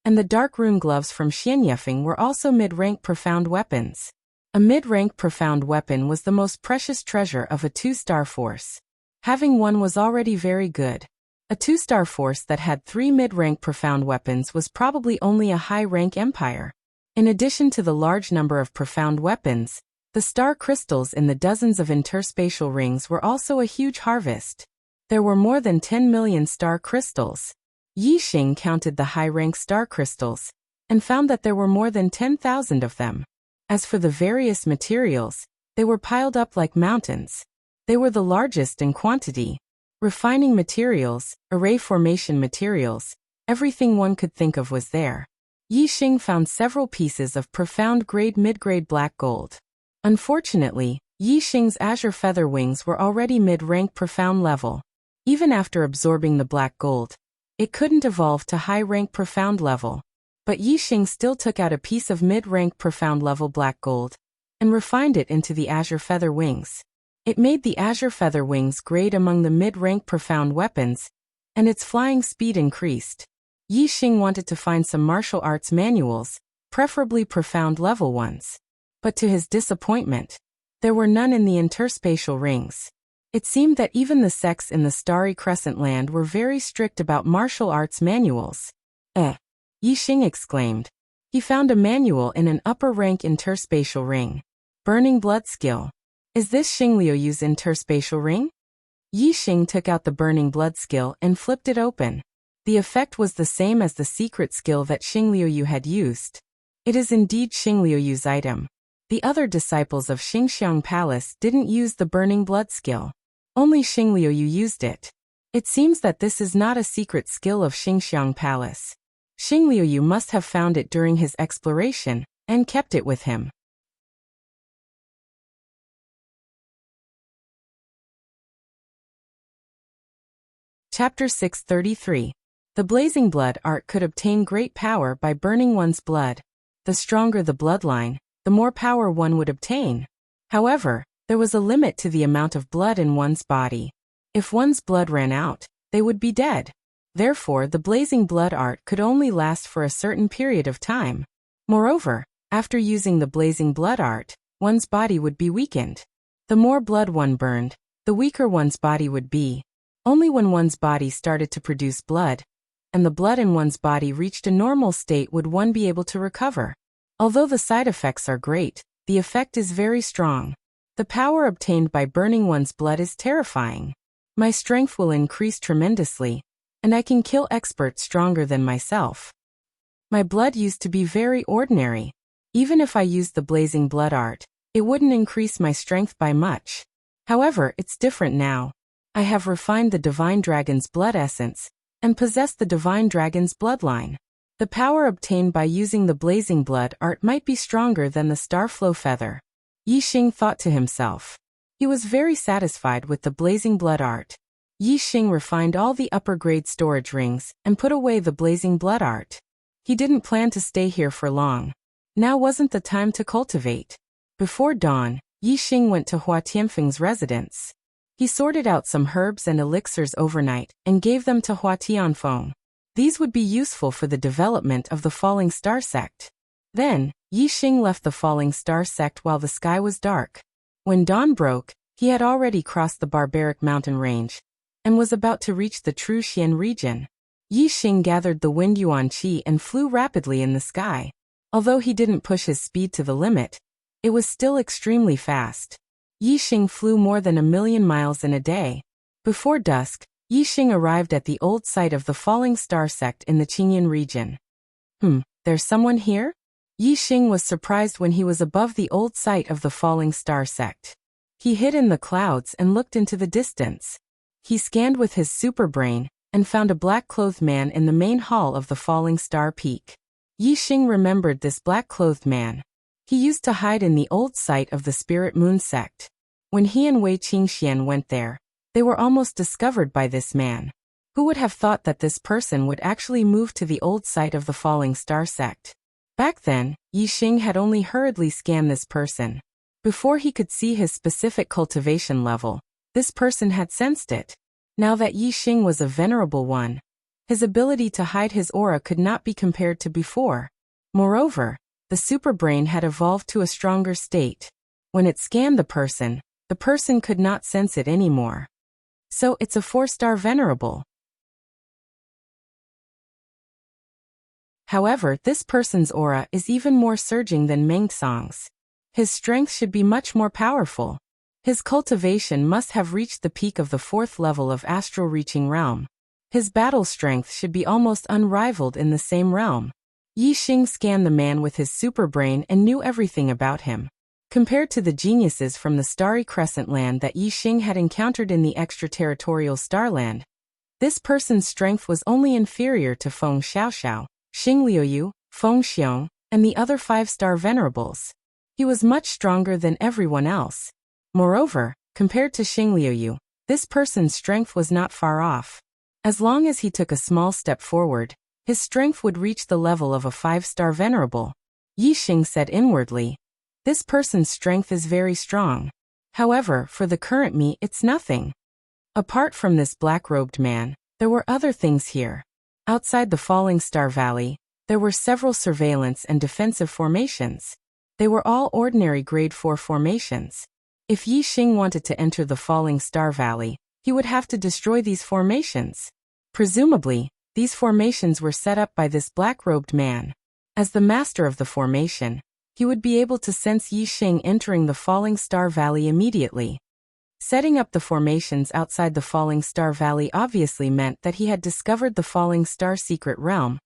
and the Dark Rune Gloves from Xian Yefeng were also mid-rank profound weapons. A mid-rank profound weapon was the most precious treasure of a 2-star force. Having one was already very good. A 2-star force that had 3 mid-rank profound weapons was probably only a high-rank empire. In addition to the large number of profound weapons, the star crystals in the dozens of interspatial rings were also a huge harvest. There were more than 10 million star crystals. Yixing counted the high-rank star crystals, and found that there were more than 10,000 of them. As for the various materials, they were piled up like mountains. They were the largest in quantity. Refining materials, array formation materials, everything one could think of was there. Yixing found several pieces of profound grade mid-grade black gold. Unfortunately, Yixing's azure feather wings were already mid-rank profound level. Even after absorbing the black gold, it couldn't evolve to high-rank profound level. But Yixing still took out a piece of mid-rank profound level black gold and refined it into the azure feather wings. It made the azure feather wings grade among the mid-rank profound weapons, and its flying speed increased. Yixing wanted to find some martial arts manuals, preferably profound level ones. But to his disappointment, there were none in the interspatial rings. It seemed that even the sects in the Starry Crescent Land were very strict about martial arts manuals. Yixing exclaimed. He found a manual in an upper-rank interspatial ring. Burning Blood Skill. Is this Xing Liuyu's interspatial ring? Yixing took out the Burning Blood skill and flipped it open. The effect was the same as the secret skill that Xing Liuyu had used. It is indeed Xing Liuyu's item. The other disciples of Xingxiang Palace didn't use the Burning Blood skill. Only Xing Liuyu used it. It seems that this is not a secret skill of Xingxiang Palace. Xing Liuyu must have found it during his exploration and kept it with him. Chapter 633. The blazing blood art could obtain great power by burning one's blood. The stronger the bloodline, the more power one would obtain. However, there was a limit to the amount of blood in one's body. If one's blood ran out, they would be dead. Therefore, the blazing blood art could only last for a certain period of time. Moreover, after using the blazing blood art, one's body would be weakened. The more blood one burned, the weaker one's body would be. Only when one's body started to produce blood, and the blood in one's body reached a normal state, would one be able to recover. Although the side effects are great, the effect is very strong. The power obtained by burning one's blood is terrifying. My strength will increase tremendously, and I can kill experts stronger than myself. My blood used to be very ordinary. Even if I used the blazing blood art, it wouldn't increase my strength by much. However, it's different now. I have refined the divine dragon's blood essence, and possess the divine dragon's bloodline. The power obtained by using the blazing blood art might be stronger than the starflow feather. Yi Xing thought to himself. He was very satisfied with the blazing blood art. Yi Xing refined all the upper-grade storage rings and put away the blazing blood art. He didn't plan to stay here for long. Now wasn't the time to cultivate. Before dawn, Yi Xing went to Hua Tianfeng's residence. He sorted out some herbs and elixirs overnight and gave them to Hua Tianfeng. These would be useful for the development of the Falling Star sect. Then, Yi Xing left the Falling Star sect while the sky was dark. When dawn broke, he had already crossed the barbaric mountain range and was about to reach the true Xian region. Yi Xing gathered the wind yuan qi and flew rapidly in the sky. Although he didn't push his speed to the limit, it was still extremely fast. Yi Xing flew more than 1,000,000 miles in a day. Before dusk, Yi Xing arrived at the old site of the Falling Star sect in the Qingyan region. There's someone here? Yi Xing was surprised when he was above the old site of the Falling Star sect. He hid in the clouds and looked into the distance. He scanned with his superbrain and found a black-clothed man in the main hall of the Falling Star Peak. Yi Xing remembered this black-clothed man. He used to hide in the old site of the Spirit Moon sect. When he and Wei Qingxian went there, they were almost discovered by this man. Who would have thought that this person would actually move to the old site of the Falling Star sect? Back then, Yi Xing had only hurriedly scanned this person. Before he could see his specific cultivation level, this person had sensed it. Now that Yi Xing was a venerable one, his ability to hide his aura could not be compared to before. Moreover, the superbrain had evolved to a stronger state. When it scanned the person could not sense it anymore. So it's a 4-star venerable. However, this person's aura is even more surging than Meng Song's. His strength should be much more powerful. His cultivation must have reached the peak of the 4th level of astral reaching realm. His battle strength should be almost unrivaled in the same realm. Yi Xing scanned the man with his superbrain and knew everything about him. Compared to the geniuses from the Starry Crescent land that Yi Xing had encountered in the extraterritorial Starland, this person's strength was only inferior to Feng Xiaoxiao, Xing Liuyu, Feng Xiong, and the other 5-star venerables. He was much stronger than everyone else. Moreover, compared to Xing Liuyu, this person's strength was not far off. As long as he took a small step forward, his strength would reach the level of a 5-star venerable. Yi Xing said inwardly, "This person's strength is very strong. However, for the current me, it's nothing." Apart from this black-robed man, there were other things here. Outside the Falling Star Valley, there were several surveillance and defensive formations. They were all ordinary grade 4 formations. If Yi Xing wanted to enter the Falling Star Valley, he would have to destroy these formations. Presumably, these formations were set up by this black-robed man. As the master of the formation, he would be able to sense Yi Xing entering the Falling Star Valley immediately. Setting up the formations outside the Falling Star Valley obviously meant that he had discovered the Falling Star secret realm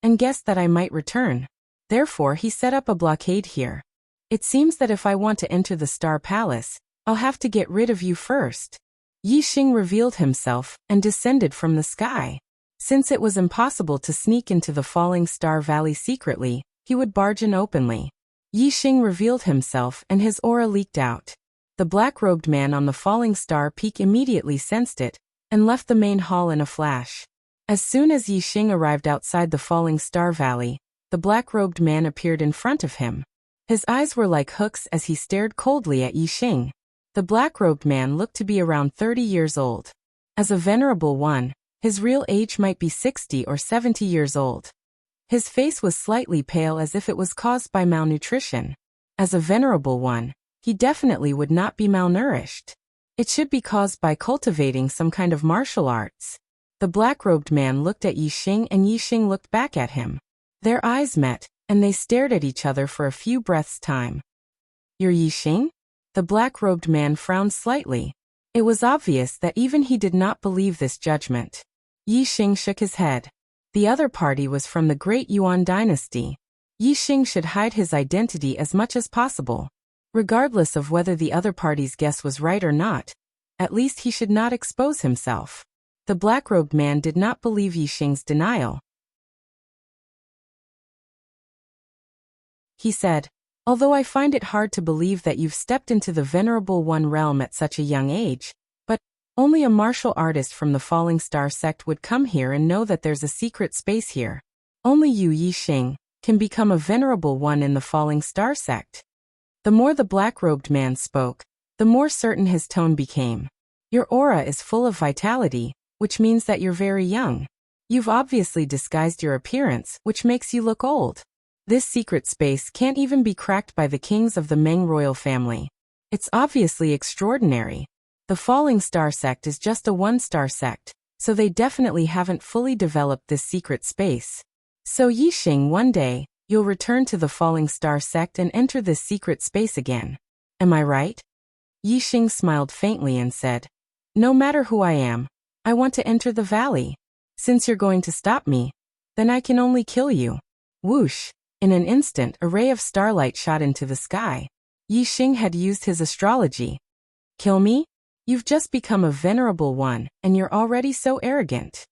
and guessed that I might return. Therefore, he set up a blockade here. It seems that if I want to enter the Star Palace, I'll have to get rid of you first. Yi Xing revealed himself and descended from the sky. Since it was impossible to sneak into the Falling Star Valley secretly, he would barge in openly. Yi Xing revealed himself and his aura leaked out. The black-robed man on the Falling Star Peak immediately sensed it and left the main hall in a flash. As soon as Yi Xing arrived outside the Falling Star Valley, the black-robed man appeared in front of him. His eyes were like hooks as he stared coldly at Yi Xing. The black-robed man looked to be around 30 years old. As a venerable one, his real age might be 60 or 70 years old. His face was slightly pale as if it was caused by malnutrition. As a venerable one, he definitely would not be malnourished. It should be caused by cultivating some kind of martial arts. The black-robed man looked at Yi Xing and Yi Xing looked back at him. Their eyes met, and they stared at each other for a few breaths' time. "You're Yi Xing?" The black-robed man frowned slightly. It was obvious that even he did not believe this judgment. Yi Xing shook his head. The other party was from the Great Yuan dynasty. Yi Xing should hide his identity as much as possible. Regardless of whether the other party's guess was right or not, at least he should not expose himself. The black-robed man did not believe Yi Xing's denial. He said, "Although I find it hard to believe that you've stepped into the Venerable One realm at such a young age, but only a martial artist from the Falling Star sect would come here and know that there's a secret space here. Only you, Yi Xing, can become a Venerable One in the Falling Star sect." The more the black-robed man spoke, the more certain his tone became. "Your aura is full of vitality, which means that you're very young. You've obviously disguised your appearance, which makes you look old. This secret space can't even be cracked by the kings of the Meng royal family. It's obviously extraordinary. The Falling Star sect is just a one-star sect, so they definitely haven't fully developed this secret space. So Yi Xing, one day, you'll return to the Falling Star sect and enter this secret space again. Am I right?" Yi Xing smiled faintly and said, "No matter who I am, I want to enter the valley. Since you're going to stop me, then I can only kill you." Whoosh! In an instant, a ray of starlight shot into the sky. Yi Xing had used his astrology. "Kill me? You've just become a venerable one, and you're already so arrogant."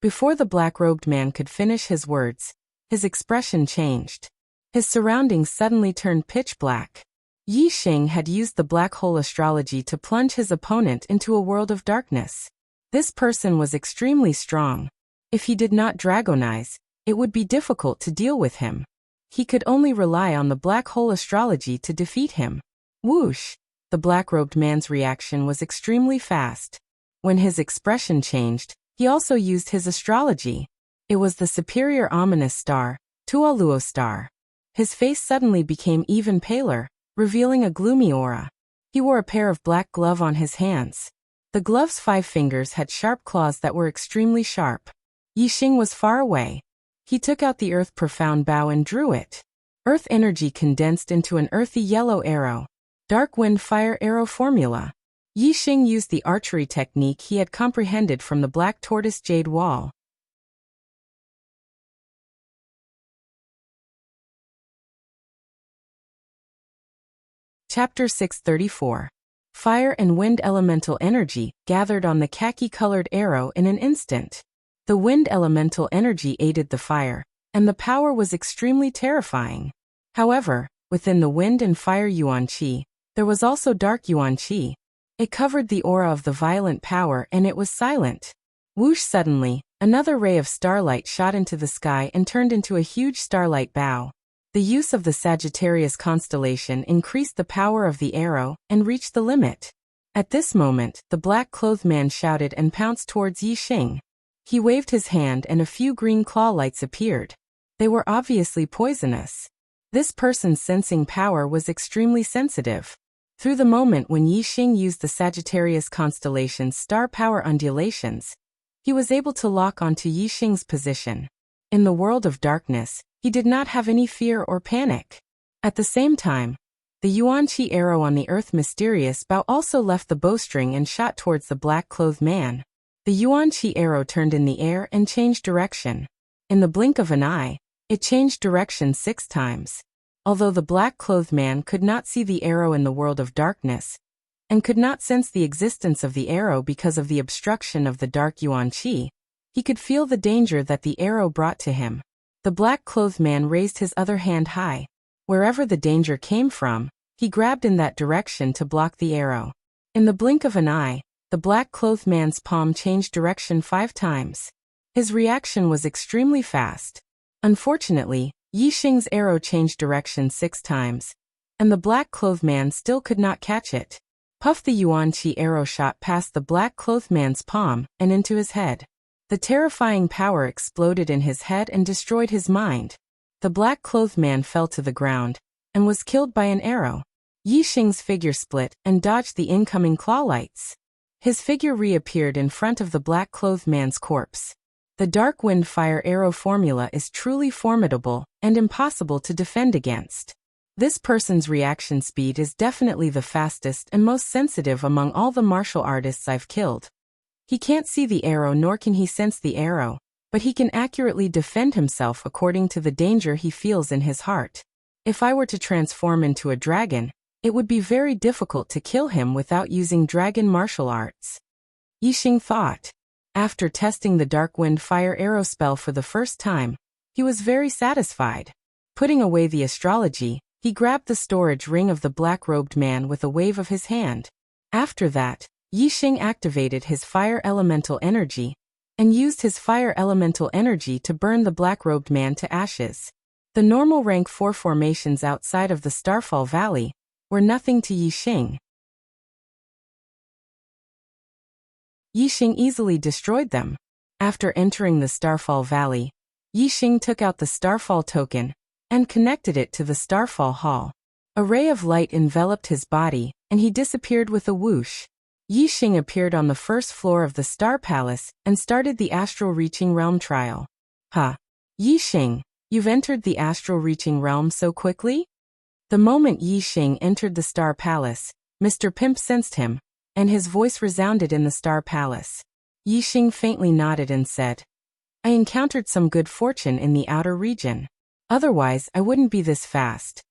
Before the black-robed man could finish his words, his expression changed. His surroundings suddenly turned pitch black. Yi Xing had used the black hole astrology to plunge his opponent into a world of darkness. This person was extremely strong. If he did not dragonize, it would be difficult to deal with him. He could only rely on the black hole astrology to defeat him. Whoosh! The black-robed man's reaction was extremely fast. When his expression changed, he also used his astrology. It was the superior ominous star, Tualuo star. His face suddenly became even paler, revealing a gloomy aura. He wore a pair of black gloves on his hands. The gloves' 5 fingers had sharp claws that were extremely sharp. Yi Xing was far away. He took out the earth profound bow and drew it. Earth energy condensed into an earthy yellow arrow. Dark wind fire arrow formula. Yi Xing used the archery technique he had comprehended from the black tortoise jade wall. Chapter 634. Fire and wind elemental energy gathered on the khaki-colored arrow in an instant. The wind elemental energy aided the fire, and the power was extremely terrifying. However, within the wind and fire yuan qi, there was also dark yuan qi. It covered the aura of the violent power and it was silent. Whoosh! Suddenly, another ray of starlight shot into the sky and turned into a huge starlight bow. The use of the Sagittarius constellation increased the power of the arrow and reached the limit. At this moment, the black-clothed man shouted and pounced towards Yi Xing. He waved his hand and a few green claw lights appeared. They were obviously poisonous. This person's sensing power was extremely sensitive. Through the moment when Yi Xing used the Sagittarius constellation's star power undulations, he was able to lock onto Yi Xing's position. In the world of darkness, he did not have any fear or panic. At the same time, the Yuan Qi arrow on the earth mysterious bow also left the bowstring and shot towards the black-clothed man. The Yuan Qi arrow turned in the air and changed direction. In the blink of an eye, it changed direction 6 times. Although the black-clothed man could not see the arrow in the world of darkness, and could not sense the existence of the arrow because of the obstruction of the dark Yuan Qi, he could feel the danger that the arrow brought to him. The black-clothed man raised his other hand high. Wherever the danger came from, he grabbed in that direction to block the arrow. In the blink of an eye, the black-clothed man's palm changed direction 5 times. His reaction was extremely fast. Unfortunately, Yixing's arrow changed direction 6 times, and the black-clothed man still could not catch it. Puff! The Yuan-Qi arrow shot past the black-clothed man's palm and into his head. The terrifying power exploded in his head and destroyed his mind. The black-clothed man fell to the ground and was killed by an arrow. Yixing's figure split and dodged the incoming claw lights. His figure reappeared in front of the black-clothed man's corpse. The Dark Wind Fire arrow formula is truly formidable and impossible to defend against. This person's reaction speed is definitely the fastest and most sensitive among all the martial artists I've killed. He can't see the arrow nor can he sense the arrow, but he can accurately defend himself according to the danger he feels in his heart. If I were to transform into a dragon, it would be very difficult to kill him without using dragon martial arts. Yixing thought. After testing the Dark Wind Fire arrow spell for the first time, he was very satisfied. Putting away the astrology, he grabbed the storage ring of the black-robed man with a wave of his hand. After that, Yixing activated his fire elemental energy and used his fire elemental energy to burn the black-robed man to ashes. The normal rank 4 formations outside of the Starfall Valley were nothing to Yixing. Yixing easily destroyed them. After entering the Starfall Valley, Yixing took out the Starfall token and connected it to the Starfall Hall. A ray of light enveloped his body, and he disappeared with a whoosh. Yixing appeared on the first floor of the Star Palace and started the Astral Reaching Realm trial. Ha! Yixing, you've entered the Astral Reaching Realm so quickly? The moment Yixing entered the Star Palace, Mr. Pimp sensed him, and his voice resounded in the Star Palace. Yixing faintly nodded and said, I encountered some good fortune in the outer region. Otherwise, I wouldn't be this fast.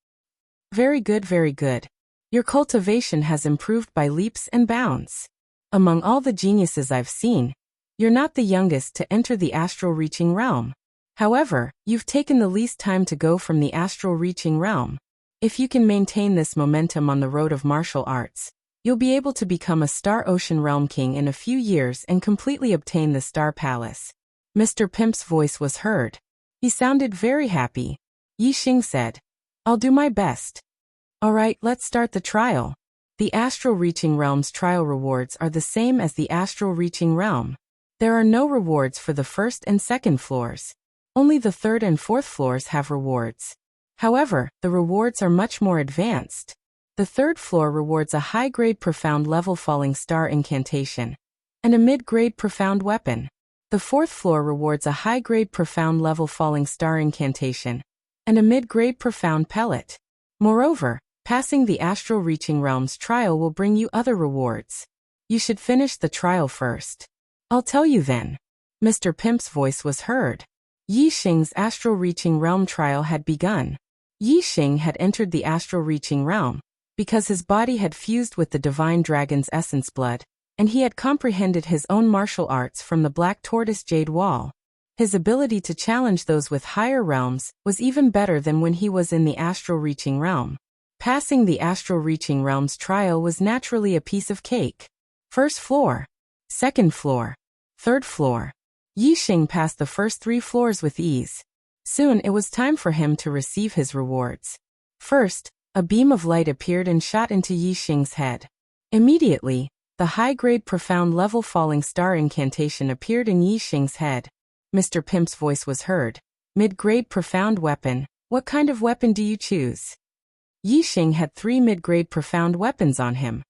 Very good, very good. Your cultivation has improved by leaps and bounds. Among all the geniuses I've seen, you're not the youngest to enter the Astral Reaching Realm. However, you've taken the least time to go from the Astral Reaching Realm. If you can maintain this momentum on the road of martial arts, you'll be able to become a Star Ocean Realm King in a few years and completely obtain the Star Palace. Mr. Pimp's voice was heard. He sounded very happy. Yixing said, I'll do my best. Alright, let's start the trial. The Astral Reaching Realm's trial rewards are the same as the Astral Reaching Realm. There are no rewards for the first and second floors. Only the third and fourth floors have rewards. However, the rewards are much more advanced. The third floor rewards a high-grade profound level falling star incantation and a mid-grade profound weapon. The fourth floor rewards a high-grade profound level falling star incantation and a mid-grade profound pellet. Moreover, passing the Astral Reaching Realm's trial will bring you other rewards. You should finish the trial first. I'll tell you then. Mr. Pimp's voice was heard. Yixing's Astral Reaching Realm trial had begun. Yixing had entered the Astral Reaching Realm because his body had fused with the Divine Dragon's essence blood, and he had comprehended his own martial arts from the Black Tortoise Jade Wall. His ability to challenge those with higher realms was even better than when he was in the Astral Reaching Realm. Passing the Astral Reaching Realm's trial was naturally a piece of cake. First floor, second floor, third floor. Yixing passed the first 3 floors with ease. Soon it was time for him to receive his rewards. First, a beam of light appeared and shot into Yixing's head. Immediately, the high-grade profound level falling star incantation appeared in Yixing's head. Mr. Pimp's voice was heard. Mid-grade profound weapon. What kind of weapon do you choose? Yixing had 3 mid-grade profound weapons on him.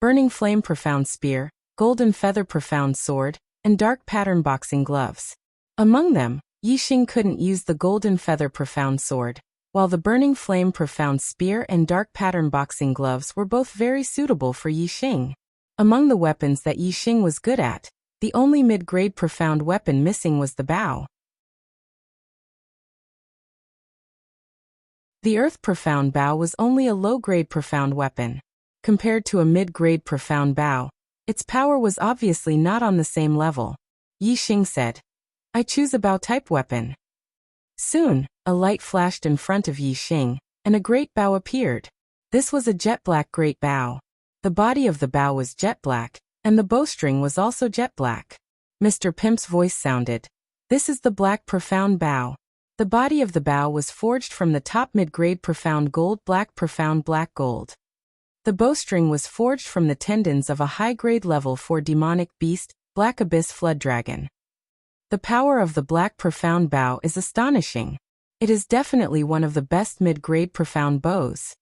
Burning Flame Profound Spear, Golden Feather Profound Sword, and Dark Pattern Boxing Gloves. Among them, Yixing couldn't use the Golden Feather Profound Sword, while the Burning Flame Profound Spear and Dark Pattern Boxing Gloves were both very suitable for Yixing. Among the weapons that Yixing was good at, the only mid-grade profound weapon missing was the bow. The Earth Profound Bow was only a low-grade profound weapon. Compared to a mid-grade profound bow, its power was obviously not on the same level. Yixing said, I choose a bow-type weapon. Soon, a light flashed in front of Yixing, and a great bow appeared. This was a jet-black great bow. The body of the bow was jet-black, and the bowstring was also jet-black. Mr. Pimp's voice sounded, This is the black profound bow. The body of the bow was forged from the top mid-grade profound black gold. The bowstring was forged from the tendons of a high-grade level 4 demonic beast, black abyss flood dragon. The power of the black profound bow is astonishing. It is definitely one of the best mid-grade profound bows.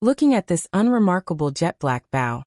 Looking at this unremarkable jet black bow,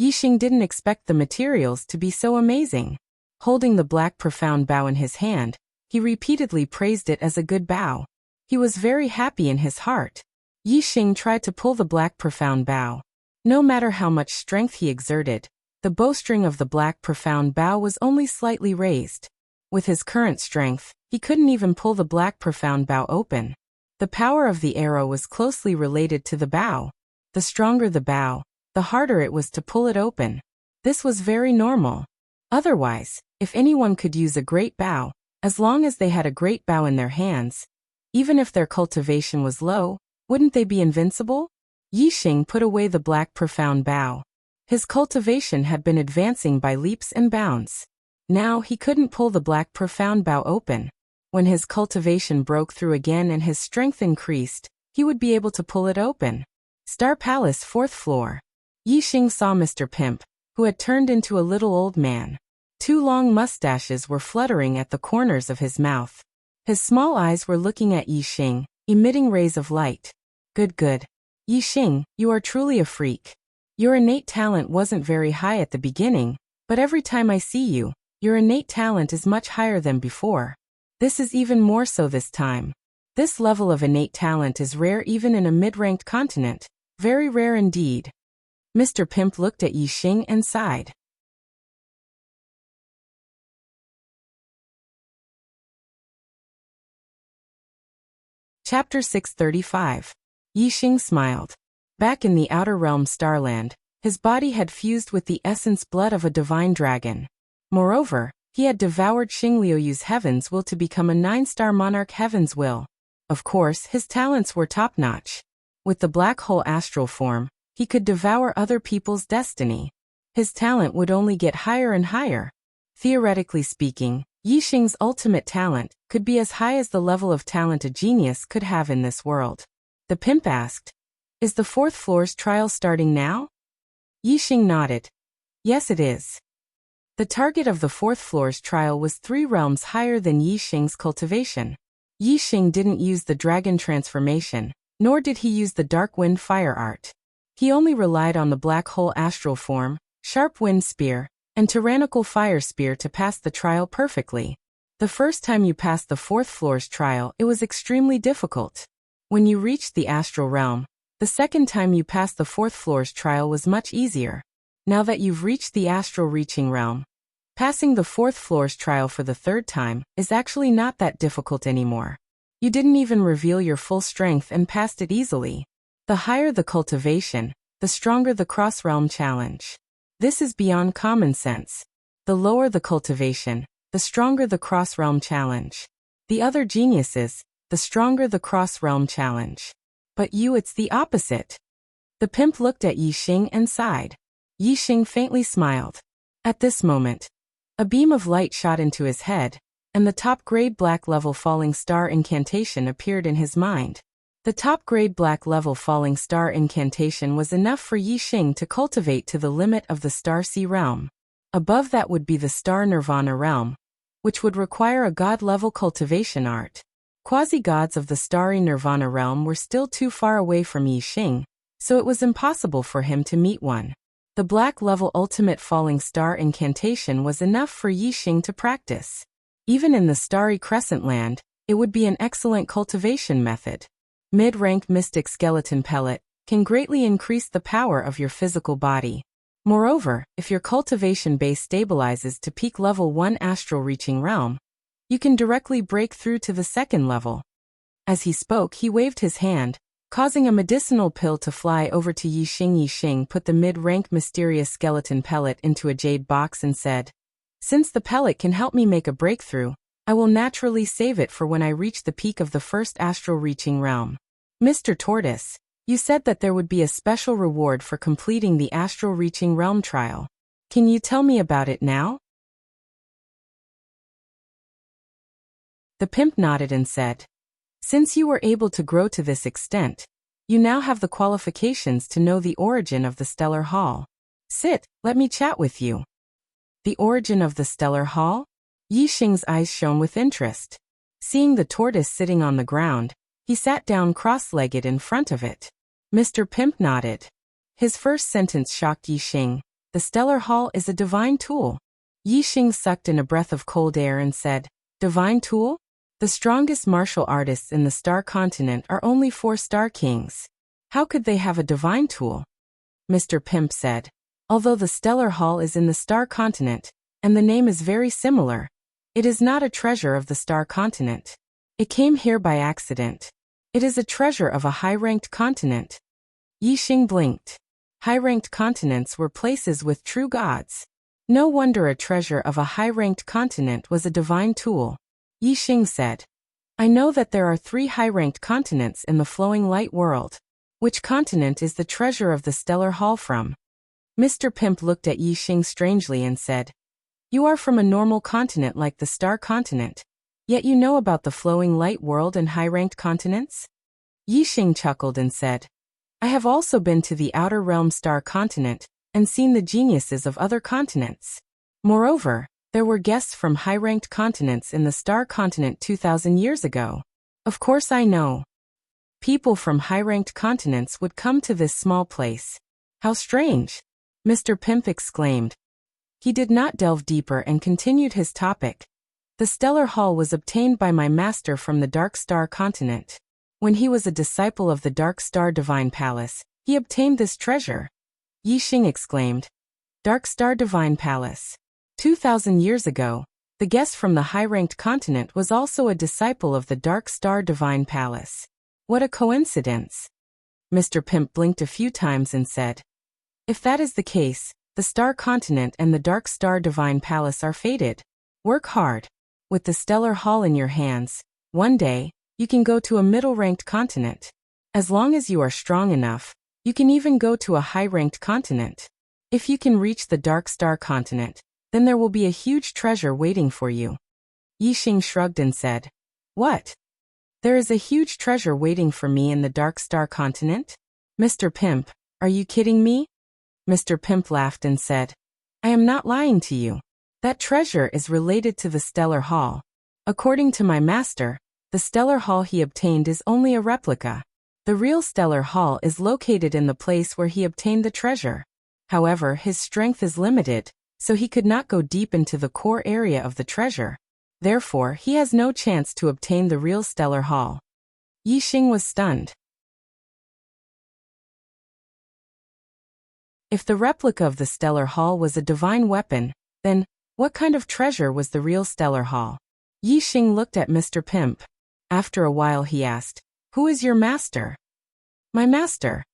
Yixing didn't expect the materials to be so amazing. Holding the black profound bow in his hand, he repeatedly praised it as a good bow. He was very happy in his heart. Yixing tried to pull the black profound bow. No matter how much strength he exerted, the bowstring of the black profound bow was only slightly raised. With his current strength, he couldn't even pull the black profound bow open. The power of the arrow was closely related to the bow. The stronger the bow, the harder it was to pull it open. This was very normal. Otherwise, if anyone could use a great bow, as long as they had a great bow in their hands, even if their cultivation was low, wouldn't they be invincible? Yixing put away the black profound bow. His cultivation had been advancing by leaps and bounds. Now he couldn't pull the black profound bow open. When his cultivation broke through again and his strength increased, he would be able to pull it open. Star Palace 4th floor. Yixing saw Mr. Pimp, who had turned into a little old man. 2 long mustaches were fluttering at the corners of his mouth. His small eyes were looking at Yixing, emitting rays of light. Good. Yixing, you are truly a freak. Your innate talent wasn't very high at the beginning, but every time I see you, your innate talent is much higher than before. This is even more so this time. This level of innate talent is rare even in a mid-ranked continent. Very rare indeed. Mr. Pimp looked at Yixing and sighed. Chapter 635. Yixing smiled. Back in the outer realm Starland, his body had fused with the essence blood of a divine dragon. Moreover, he had devoured Xingliuyu's heaven's will to become a 9-star monarch heaven's will. Of course, his talents were top-notch. With the black hole astral form, he could devour other people's destiny. His talent would only get higher and higher. Theoretically speaking, Yixing's ultimate talent could be as high as the level of talent a genius could have in this world. The pimp asked, "Is the 4th floor's trial starting now?" Yixing nodded. "Yes, it is." The target of the 4th floor's trial was 3 realms higher than Yixing's cultivation. Yixing didn't use the dragon transformation, nor did he use the dark wind fire art. He only relied on the black hole astral form, sharp wind spear, and tyrannical fire spear to pass the trial perfectly. The first time you passed the 4th floor's trial, it was extremely difficult. When you reached the astral realm, the second time you passed the 4th floor's trial was much easier. Now that you've reached the astral reaching realm, passing the 4th floor's trial for the 3rd time is actually not that difficult anymore. You didn't even reveal your full strength and passed it easily. The higher the cultivation, the stronger the cross-realm challenge. This is beyond common sense. The lower the cultivation, the stronger the cross-realm challenge. The other geniuses, the stronger the cross-realm challenge. But you, it's the opposite. The pimp looked at Yixing and sighed. Yixing faintly smiled. At this moment, a beam of light shot into his head, and the top-grade black level falling star incantation appeared in his mind. The top-grade black level falling star incantation was enough for Yixing to cultivate to the limit of the Star Sea realm. Above that would be the Star Nirvana realm, which would require a god-level cultivation art. Quasi-gods of the Starry Nirvana realm were still too far away from Yixing, so it was impossible for him to meet one. The black-level ultimate falling star incantation was enough for Yixing to practice. Even in the Starry Crescent Land, it would be an excellent cultivation method. Mid-rank Mystic Skeleton Pellet can greatly increase the power of your physical body. Moreover, if your cultivation base stabilizes to peak level 1 astral reaching realm, you can directly break through to the 2nd level. As he spoke, he waved his hand, causing a medicinal pill to fly over to Yixing. Yixing put the mid-rank Mysterious Skeleton Pellet into a jade box and said, "Since the pellet can help me make a breakthrough, I will naturally save it for when I reach the peak of the 1st astral reaching realm." Mr. Tortoise, you said that there would be a special reward for completing the astral reaching realm trial. Can you tell me about it now? The pimp nodded and said, "Since you were able to grow to this extent, you now have the qualifications to know the origin of the stellar hall. Sit, let me chat with you." The origin of the stellar hall? Yixing's eyes shone with interest. Seeing the tortoise sitting on the ground, he sat down cross-legged in front of it. Mr. Pimp nodded. His first sentence shocked Yixing. The stellar hall is a divine tool. Yixing sucked in a breath of cold air and said, "Divine tool? The strongest martial artists in the Star Continent are only 4 Star Kings. How could they have a divine tool?" Mr. Pimp said, "Although the stellar hall is in the Star Continent, and the name is very similar, it is not a treasure of the Star Continent. It came here by accident. It is a treasure of a high-ranked continent." Yixing blinked. High-ranked continents were places with true gods. No wonder a treasure of a high-ranked continent was a divine tool. Yixing said, "I know that there are 3 high-ranked continents in the flowing light world. Which continent is the treasure of the stellar hall from?" Mr. Pimp looked at Yixing strangely and said, "You are from a normal continent like the Star Continent, yet you know about the flowing light world and high-ranked continents?" Yixing chuckled and said, "I have also been to the outer realm Star Continent and seen the geniuses of other continents. Moreover, there were guests from high-ranked continents in the Star Continent 2,000 years ago. Of course I know. People from high-ranked continents would come to this small place. How strange!" Mr. Pimp exclaimed. He did not delve deeper and continued his topic. "The stellar hall was obtained by my master from the Dark Star Continent. When he was a disciple of the Dark Star Divine Palace, he obtained this treasure." Yixing exclaimed, "Dark Star Divine Palace. 2,000 years ago, the guest from the high-ranked continent was also a disciple of the Dark Star Divine Palace. What a coincidence." Mr. Pimp blinked a few times and said, "If that is the case, the Star Continent and the Dark Star Divine Palace are fated. Work hard. With the stellar hall in your hands, one day, you can go to a middle-ranked continent. As long as you are strong enough, you can even go to a high-ranked continent. If you can reach the Dark Star Continent, then there will be a huge treasure waiting for you." Yixing shrugged and said, "What? There is a huge treasure waiting for me in the Dark Star Continent? Mr. Pimp, are you kidding me?" Mr. Pimp laughed and said, "I am not lying to you. That treasure is related to the Stellar Hall. According to my master, the Stellar Hall he obtained is only a replica. The real Stellar Hall is located in the place where he obtained the treasure. However, his strength is limited, so he could not go deep into the core area of the treasure. Therefore, he has no chance to obtain the real Stellar Hall." Yixing was stunned. If the replica of the Stellar Hall was a divine weapon, then, what kind of treasure was the real Stellar Hall? Yixing looked at Mr. Pimp. After a while he asked, "Who is your master?" "My master."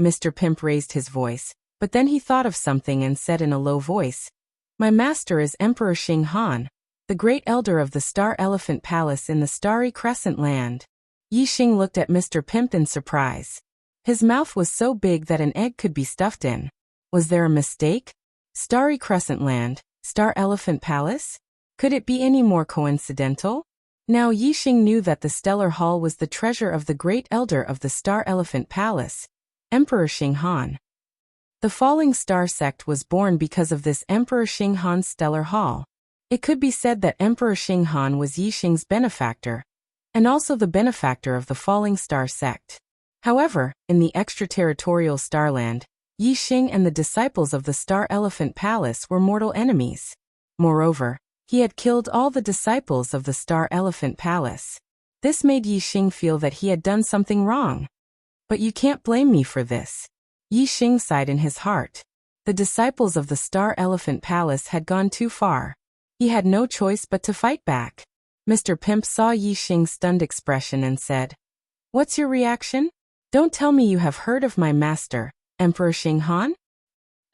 Mr. Pimp raised his voice, but then he thought of something and said in a low voice, "My master is Emperor Xing Han, the great elder of the Star Elephant Palace in the Starry Crescent Land." Yixing looked at Mr. Pimp in surprise. His mouth was so big that an egg could be stuffed in. Was there a mistake? Starry Crescent Land, Star Elephant Palace? Could it be any more coincidental? Now Yixing knew that the Stellar Hall was the treasure of the great elder of the Star Elephant Palace, Emperor Xing Han. The Falling Star sect was born because of this Emperor Xing Han's Stellar Hall. It could be said that Emperor Xing Han was Yixing's benefactor, and also the benefactor of the Falling Star sect. However, in the extraterritorial Starland, Yixing and the disciples of the Star Elephant Palace were mortal enemies. Moreover, he had killed all the disciples of the Star Elephant Palace. This made Yixing feel that he had done something wrong. "But you can't blame me for this." Yixing sighed in his heart. The disciples of the Star Elephant Palace had gone too far. He had no choice but to fight back. Mr. Pimp saw Yixing's stunned expression and said, "What's your reaction? Don't tell me you have heard of my master, Emperor Xing Han?"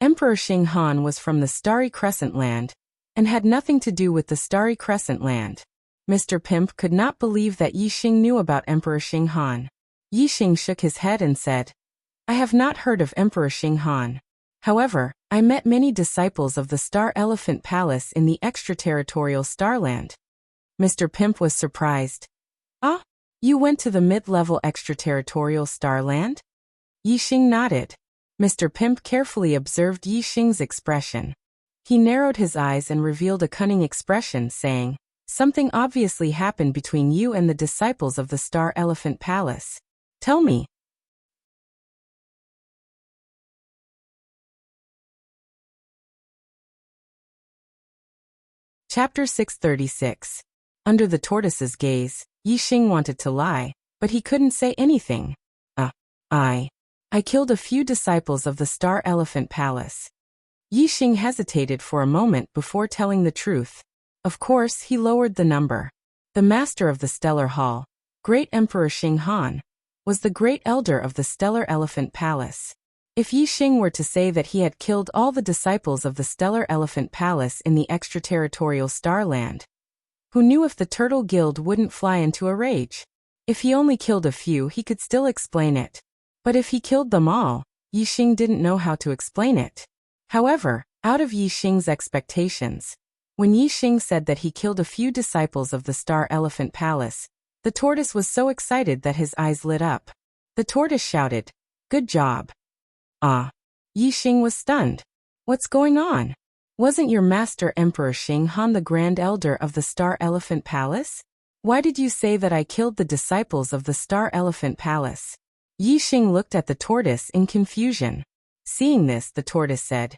Emperor Xing Han was from the Starry Crescent Land, and had nothing to do with the Starry Crescent Land. Mr. Pimp could not believe that Yixing knew about Emperor Xing Han. Yixing shook his head and said, "I have not heard of Emperor Xing Han. However, I met many disciples of the Star Elephant Palace in the extraterritorial Starland." Mr. Pimp was surprised. Ah, you went to the mid-level extraterritorial Starland? Yixing nodded. Mr. Pimp carefully observed Yixing's expression. He narrowed his eyes and revealed a cunning expression, saying, "Something obviously happened between you and the disciples of the Star Elephant Palace. Tell me." Chapter 636. Under the tortoise's gaze, Yixing wanted to lie, but he couldn't say anything. I killed a few disciples of the Star Elephant Palace. Yixing hesitated for a moment before telling the truth. Of course, he lowered the number. The master of the Stellar Hall, Great Emperor Xing Han, was the great elder of the Stellar Elephant Palace. If Yixing were to say that he had killed all the disciples of the Stellar Elephant Palace in the extraterritorial Starland, who knew if the Turtle Guild wouldn't fly into a rage? If he only killed a few, he could still explain it. But if he killed them all, Yixing didn't know how to explain it. However, out of Yixing's expectations, when Yixing said that he killed a few disciples of the Star Elephant Palace, the tortoise was so excited that his eyes lit up. The tortoise shouted, "Good job." Ah! Yixing was stunned. What's going on? Wasn't your master Emperor Xing Han the Grand Elder of the Star Elephant Palace? Why did you say that I killed the disciples of the Star Elephant Palace? Yixing looked at the tortoise in confusion. Seeing this, the tortoise said,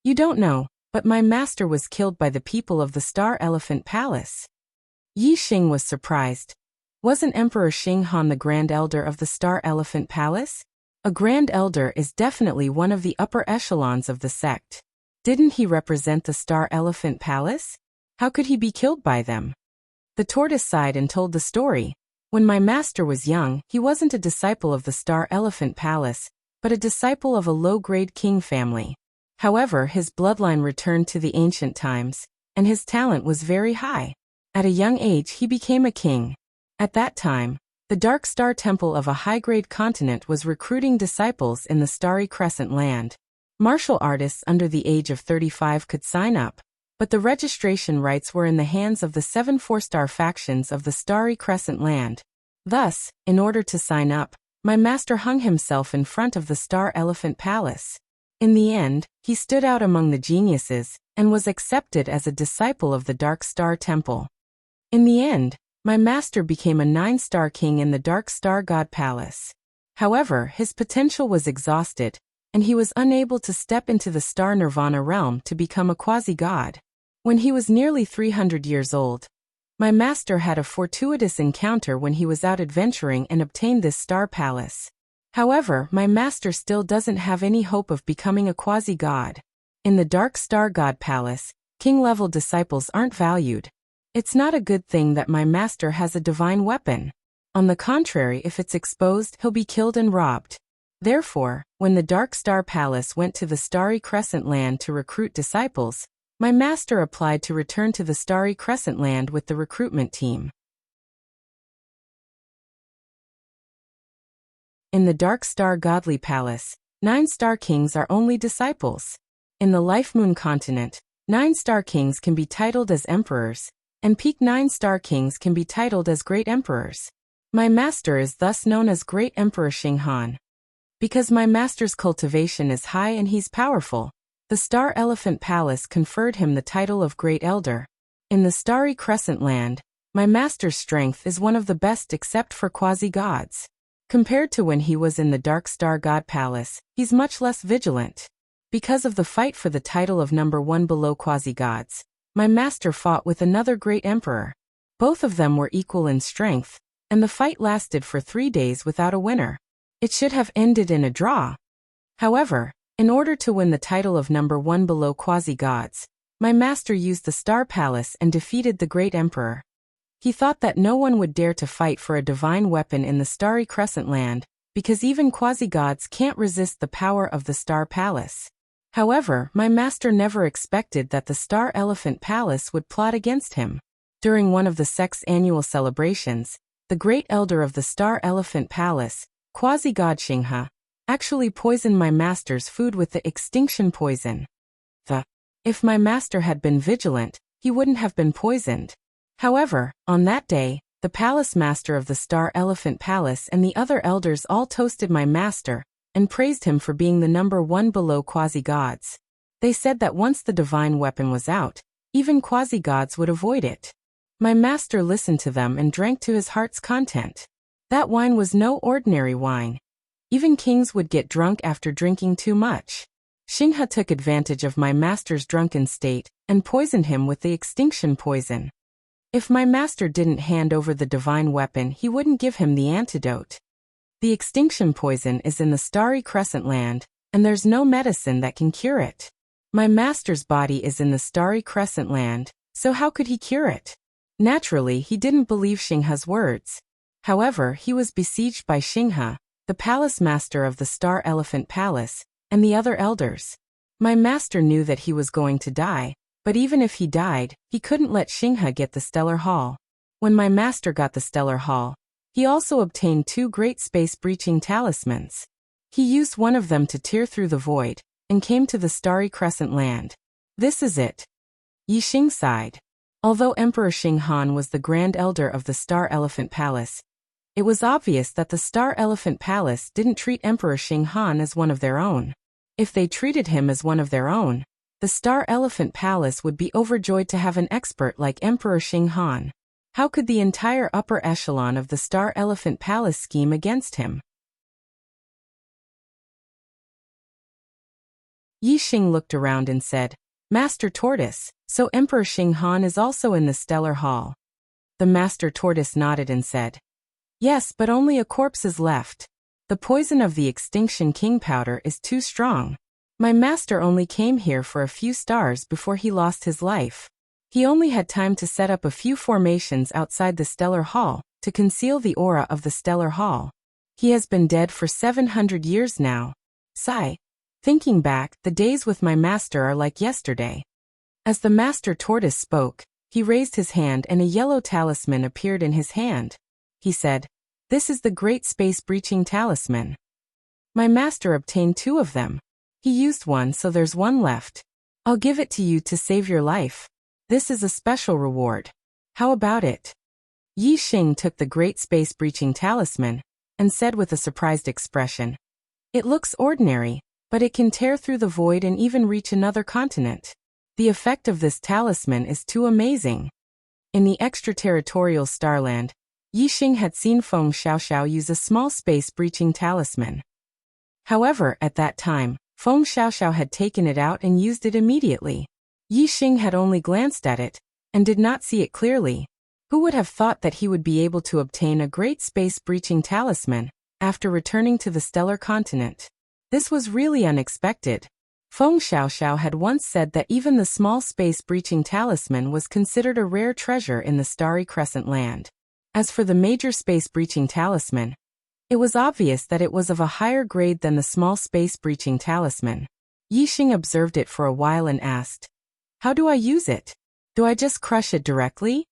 "You don't know, but my master was killed by the people of the Star Elephant Palace." Yixing was surprised. Wasn't Emperor Xing Han the Grand Elder of the Star Elephant Palace? A Grand Elder is definitely one of the upper echelons of the sect. Didn't he represent the Star Elephant Palace? How could he be killed by them? The tortoise sighed and told the story. When my master was young, he wasn't a disciple of the Star Elephant Palace, but a disciple of a low-grade king family. However, his bloodline returned to the ancient times, and his talent was very high. At a young age, he became a king. At that time, the Dark Star Temple of a high-grade continent was recruiting disciples in the Starry Crescent land. Martial artists under the age of 35 could sign up, but the registration rights were in the hands of the 7 4-star factions of the Starry Crescent land. Thus, in order to sign up, my master hung himself in front of the Star Elephant Palace. In the end, he stood out among the geniuses, and was accepted as a disciple of the Dark Star Temple. In the end, my master became a 9-star king in the Dark Star God Palace. However, his potential was exhausted, and he was unable to step into the Star Nirvana realm to become a quasi-god. When he was nearly 300 years old, my master had a fortuitous encounter when he was out adventuring and obtained this star palace. However, my master still doesn't have any hope of becoming a quasi-god. In the Dark Star God Palace, king-level disciples aren't valued. It's not a good thing that my master has a divine weapon. On the contrary, if it's exposed, he'll be killed and robbed. Therefore, when the Dark Star Palace went to the Starry Crescent land to recruit disciples, my master applied to return to the Starry Crescent land with the recruitment team. In the Dark Star Godly Palace, 9-star kings are only disciples. In the Life Moon continent, 9-star kings can be titled as emperors, and peak 9-star kings can be titled as great emperors. My master is thus known as Great Emperor Xing Han. Because my master's cultivation is high and he's powerful, the Star Elephant Palace conferred him the title of Great Elder. In the Starry Crescent land, my master's strength is one of the best except for quasi-gods. Compared to when he was in the Dark Star God Palace, he's much less vigilant. Because of the fight for the title of number 1 below quasi-gods, my master fought with another great emperor. Both of them were equal in strength, and the fight lasted for 3 days without a winner. It should have ended in a draw. However, in order to win the title of number 1 below quasi-gods, my master used the Star Palace and defeated the great emperor. He thought that no one would dare to fight for a divine weapon in the Starry Crescent land, because even quasi-gods can't resist the power of the Star Palace. However, my master never expected that the Star Elephant Palace would plot against him. During one of the sect's annual celebrations, the great elder of the Star Elephant Palace, quasi-god Xinghe, actually poisoned my master's food with the extinction poison. If my master had been vigilant, he wouldn't have been poisoned. However, on that day, the palace master of the Star Elephant Palace and the other elders all toasted my master and praised him for being the number one below quasi-gods. They said that once the divine weapon was out, even quasi-gods would avoid it. My master listened to them and drank to his heart's content. That wine was no ordinary wine. Even kings would get drunk after drinking too much. Xinghe took advantage of my master's drunken state and poisoned him with the extinction poison. If my master didn't hand over the divine weapon, he wouldn't give him the antidote. The extinction poison is in the starry crescent land, and there's no medicine that can cure it. My master's body is in the starry crescent land, so how could he cure it? Naturally, he didn't believe Xinghe's words. However, he was besieged by Xinghe, the palace master of the Star Elephant Palace, and the other elders. My master knew that he was going to die, but even if he died, he couldn't let Xinghe get the Stellar Hall. When my master got the Stellar Hall, he also obtained 2 great space-breaching talismans. He used one of them to tear through the void, and came to the starry crescent land. This is it. Yixing sighed. Although Emperor Xinghan was the Grand Elder of the Star Elephant Palace, it was obvious that the Star Elephant Palace didn't treat Emperor Xinghan as one of their own. If they treated him as one of their own, the Star Elephant Palace would be overjoyed to have an expert like Emperor Xinghan. How could the entire upper echelon of the Star Elephant Palace scheme against him? Yixing looked around and said, "Master Tortoise, so Emperor Xinghan is also in the Stellar Hall." The Master Tortoise nodded and said, "Yes, but only a corpse is left. The poison of the Extinction King powder is too strong. My master only came here for a few stars before he lost his life. He only had time to set up a few formations outside the Stellar Hall to conceal the aura of the Stellar Hall. He has been dead for 700 years now." Sigh. Thinking back, the days with my master are like yesterday. As the Master Tortoise spoke, he raised his hand and a yellow talisman appeared in his hand. He said, "This is the Great Space-Breaching Talisman." My master obtained 2 of them. He used one, so there's one left. I'll give it to you to save your life. This is a special reward. How about it? Yixing took the Great Space-Breaching Talisman and said with a surprised expression, "It looks ordinary, but it can tear through the void and even reach another continent. The effect of this talisman is too amazing." In the extraterritorial starland, Yixing had seen Feng Xiaoxiao use a small space-breaching talisman. However, at that time, Feng Xiaoxiao had taken it out and used it immediately. Yixing had only glanced at it, and did not see it clearly. Who would have thought that he would be able to obtain a great space-breaching talisman after returning to the stellar continent? This was really unexpected. Feng Xiaoxiao had once said that even the small space-breaching talisman was considered a rare treasure in the starry crescent land. As for the major space-breaching talisman, it was obvious that it was of a higher grade than the small space-breaching talisman. Yixing observed it for a while and asked, "How do I use it? Do I just crush it directly?"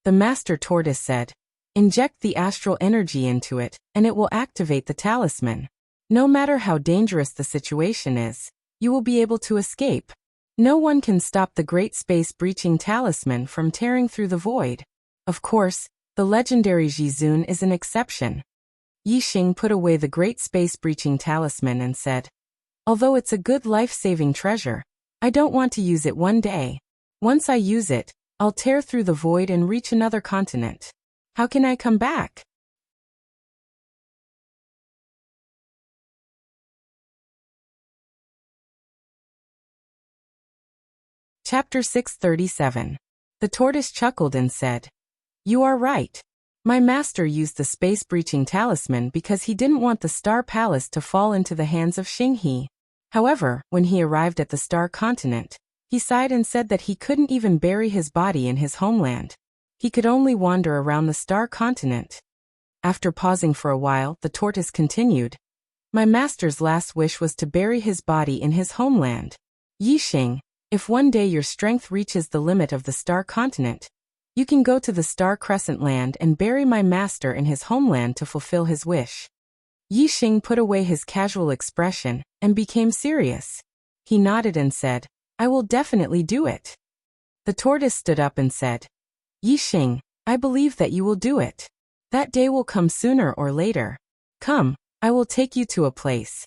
The Master Tortoise said, "Inject the astral energy into it, and it will activate the talisman. No matter how dangerous the situation is, you will be able to escape. No one can stop the great space-breaching talisman from tearing through the void. Of course, the legendary Jizun is an exception." Yixing put away the great space-breaching talisman and said, "Although it's a good life-saving treasure, I don't want to use it one day. Once I use it, I'll tear through the void and reach another continent. How can I come back?" Chapter 637. The tortoise chuckled and said, "You are right. My master used the space-breaching talisman because he didn't want the Star Palace to fall into the hands of Xinghe. However, when he arrived at the Star Continent, he sighed and said that he couldn't even bury his body in his homeland. He could only wander around the Star Continent." After pausing for a while, the tortoise continued, "My master's last wish was to bury his body in his homeland. Yixing, if one day your strength reaches the limit of the Star Continent, you can go to the Star Crescent Land and bury my master in his homeland to fulfill his wish." Yixing put away his casual expression and became serious. He nodded and said, "I will definitely do it." The tortoise stood up and said, Yi Xing, I believe that you will do it. That day will come sooner or later. Come, I will take you to a place.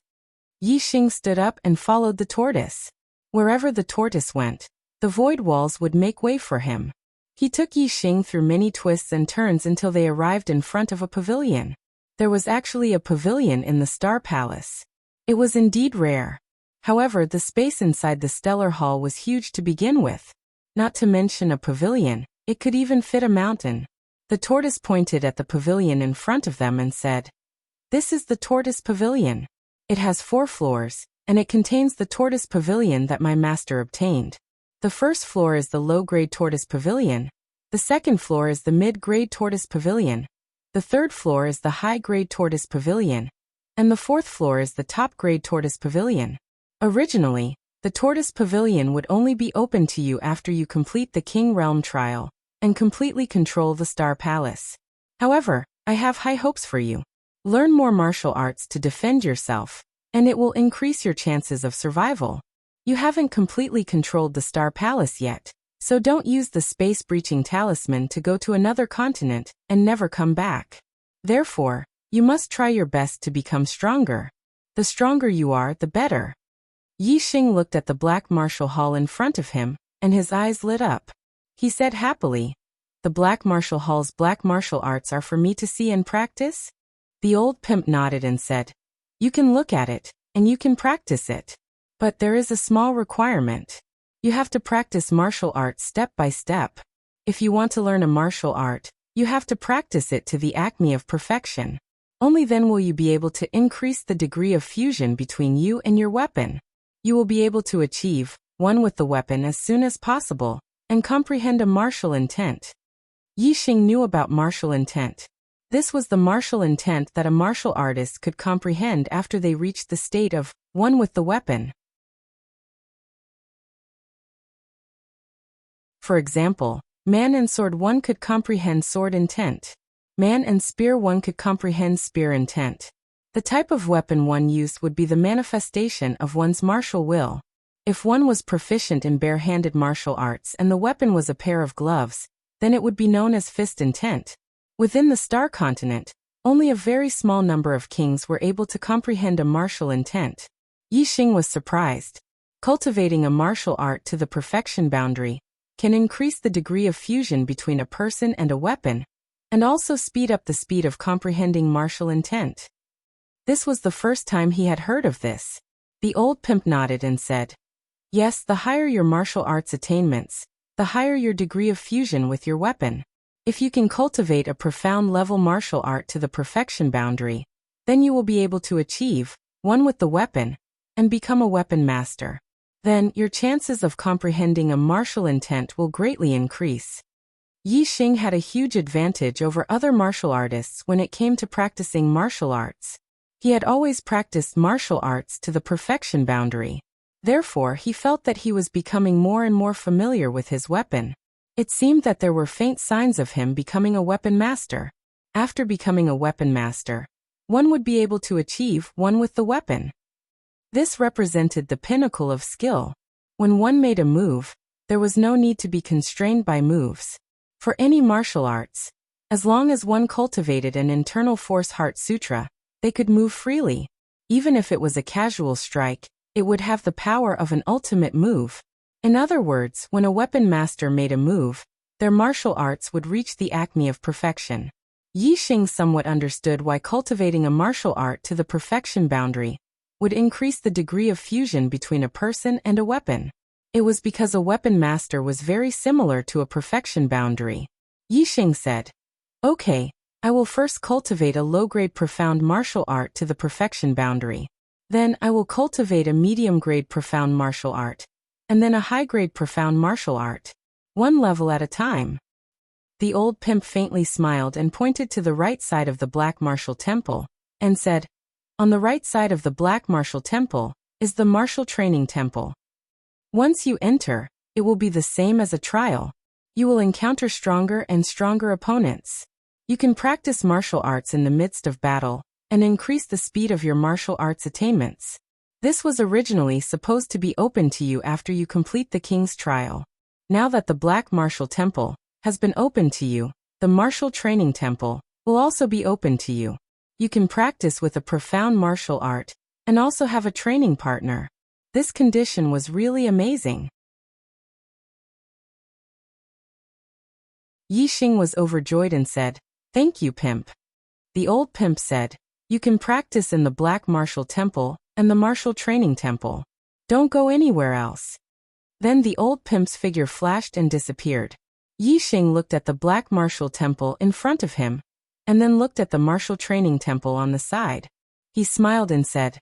Yi Xing stood up and followed the tortoise. Wherever the tortoise went, the void walls would make way for him. He took Yi Xing through many twists and turns until they arrived in front of a pavilion. There was actually a pavilion in the Star Palace. It was indeed rare. However, the space inside the Stellar Hall was huge to begin with. Not to mention a pavilion, it could even fit a mountain. The tortoise pointed at the pavilion in front of them and said, "This is the Tortoise Pavilion. It has 4 floors, and it contains the Tortoise Pavilion that my master obtained. The first floor is the low-grade Tortoise Pavilion. The second floor is the mid-grade Tortoise Pavilion. The third floor is the high-grade Tortoise Pavilion. And the fourth floor is the top-grade Tortoise Pavilion. Originally, the Tortoise Pavilion would only be open to you after you complete the King Realm trial and completely control the Star Palace. However, I have high hopes for you. Learn more martial arts to defend yourself, and it will increase your chances of survival. You haven't completely controlled the Star Palace yet, so don't use the space-breaching talisman to go to another continent and never come back. Therefore, you must try your best to become stronger. The stronger you are, the better." Yi Xing looked at the Black Martial Hall in front of him, and his eyes lit up. He said happily, "The Black Martial Hall's black martial arts are for me to see and practice?" The old pimp nodded and said, "You can look at it, and you can practice it. But there is a small requirement. You have to practice martial arts step by step. If you want to learn a martial art, you have to practice it to the acme of perfection. Only then will you be able to increase the degree of fusion between you and your weapon. You will be able to achieve one with the weapon as soon as possible and comprehend a martial intent." Yi Xing knew about martial intent. This was the martial intent that a martial artist could comprehend after they reached the state of one with the weapon. For example, man and sword 1 could comprehend sword intent. Man and spear 1 could comprehend spear intent. The type of weapon one used would be the manifestation of one's martial will. If one was proficient in bare-handed martial arts and the weapon was a pair of gloves, then it would be known as fist intent. Within the Star Continent, only a very small number of kings were able to comprehend a martial intent. Yi Xing was surprised. Cultivating a martial art to the perfection boundary can increase the degree of fusion between a person and a weapon, and also speed up the speed of comprehending martial intent. This was the first time he had heard of this. The old pimp nodded and said, "Yes, the higher your martial arts attainments, the higher your degree of fusion with your weapon. If you can cultivate a profound level martial art to the perfection boundary, then you will be able to achieve one with the weapon and become a weapon master. Then your chances of comprehending a martial intent will greatly increase." Yi Xing had a huge advantage over other martial artists when it came to practicing martial arts. He had always practiced martial arts to the perfection boundary. Therefore, he felt that he was becoming more and more familiar with his weapon. It seemed that there were faint signs of him becoming a weapon master. After becoming a weapon master, one would be able to achieve one with the weapon. This represented the pinnacle of skill. When one made a move, there was no need to be constrained by moves. For any martial arts, as long as one cultivated an internal force heart sutra, they could move freely. Even if it was a casual strike, it would have the power of an ultimate move. In other words, when a weapon master made a move, their martial arts would reach the acme of perfection. Yi Xing somewhat understood why cultivating a martial art to the perfection boundary would increase the degree of fusion between a person and a weapon. It was because a weapon master was very similar to a perfection boundary. Yi Xing said, "Okay, I will first cultivate a low-grade profound martial art to the perfection boundary. Then I will cultivate a medium-grade profound martial art, and then a high-grade profound martial art, one level at a time." The old pimp faintly smiled and pointed to the right side of the Black Martial Temple, and said, "On the right side of the Black Martial Temple is the Martial Training Temple. Once you enter, it will be the same as a trial. You will encounter stronger and stronger opponents. You can practice martial arts in the midst of battle, and increase the speed of your martial arts attainments. This was originally supposed to be open to you after you complete the king's trial. Now that the Black Martial Temple has been opened to you. The martial training temple will also be open to you. You can practice with a profound martial art and also have a training partner. This condition was really amazing. Yixing was overjoyed and said, "Thank you, pimp." The old pimp said, "You can practice in the Black Martial Temple and the Martial Training Temple. Don't go anywhere else." Then the old pimp's figure flashed and disappeared. Yixing looked at the Black Martial Temple in front of him, and then looked at the Martial Training Temple on the side. He smiled and said,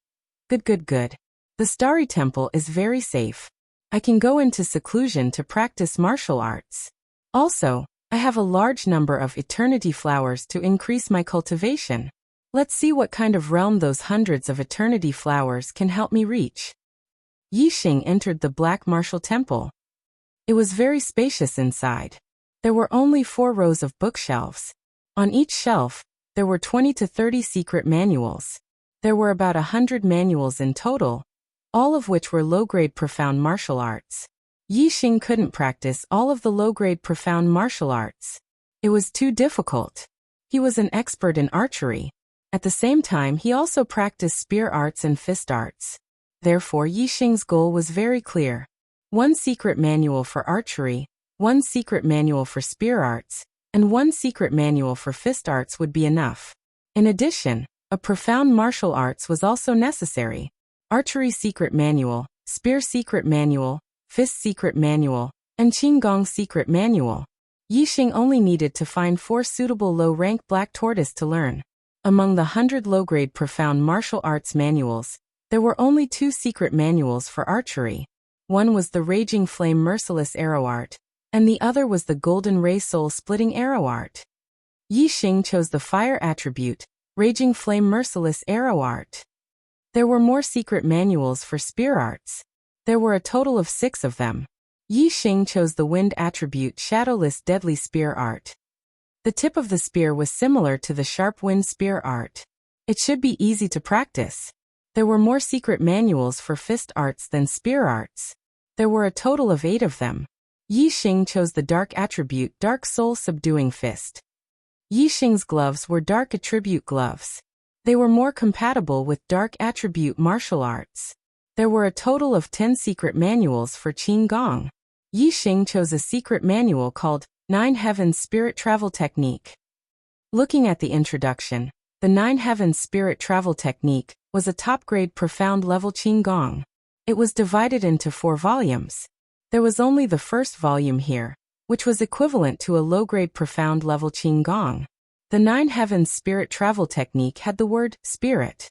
"Good, good, good. The Starry Temple is very safe. I can go into seclusion to practice martial arts. Also, I have a large number of eternity flowers to increase my cultivation. Let's see what kind of realm those hundreds of eternity flowers can help me reach." Yixing entered the Black Martial Temple. It was very spacious inside. There were only 4 rows of bookshelves. On each shelf, there were 20 to 30 secret manuals. There were about 100 manuals in total, all of which were low-grade profound martial arts. Yixing couldn't practice all of the low-grade profound martial arts. It was too difficult. He was an expert in archery. At the same time, he also practiced spear arts and fist arts. Therefore, Yixing's goal was very clear. 1 secret manual for archery, 1 secret manual for spear arts, and 1 secret manual for fist arts would be enough. In addition, a profound martial arts was also necessary. Archery secret manual, spear secret manual, fist secret manual, and Qinggong secret manual. Yixing only needed to find 4 suitable low-rank black tortoise to learn. Among the 100 low-grade profound martial arts manuals, there were only 2 secret manuals for archery. One was the Raging Flame Merciless Arrow Art, and the other was the Golden Ray Soul Splitting Arrow Art. Yixing chose the fire attribute, Raging Flame Merciless Arrow Art. There were more secret manuals for spear arts. There were a total of 6 of them. Yixing chose the wind attribute Shadowless Deadly Spear Art. The tip of the spear was similar to the sharp wind spear art. It should be easy to practice. There were more secret manuals for fist arts than spear arts. There were a total of 8 of them. Yixing chose the dark attribute Dark Soul Subduing Fist. Yixing's gloves were dark attribute gloves. They were more compatible with dark attribute martial arts. There were a total of 10 secret manuals for Qinggong. Yixing chose a secret manual called 9 Heavens Spirit Travel Technique. Looking at the introduction, the 9 Heavens Spirit Travel Technique was a top-grade profound level Qinggong. It was divided into 4 volumes. There was only the first volume here, which was equivalent to a low-grade profound level Qinggong. The 9 Heavens Spirit Travel Technique had the word spirit.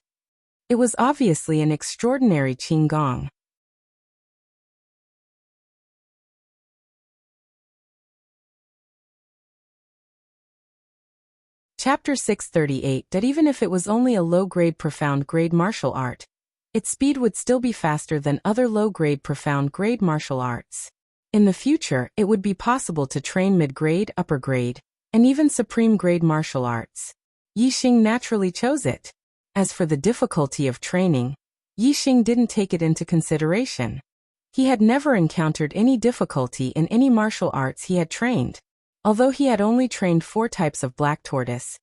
It was obviously an extraordinary Qinggong. Chapter 638 that even if it was only a low-grade profound grade martial art, its speed would still be faster than other low-grade profound grade martial arts. In the future, it would be possible to train mid-grade, upper grade, and even supreme grade martial arts. Yixing naturally chose it. As for the difficulty of training, Yixing didn't take it into consideration. He had never encountered any difficulty in any martial arts he had trained. Although he had only trained 4 types of black tortoise,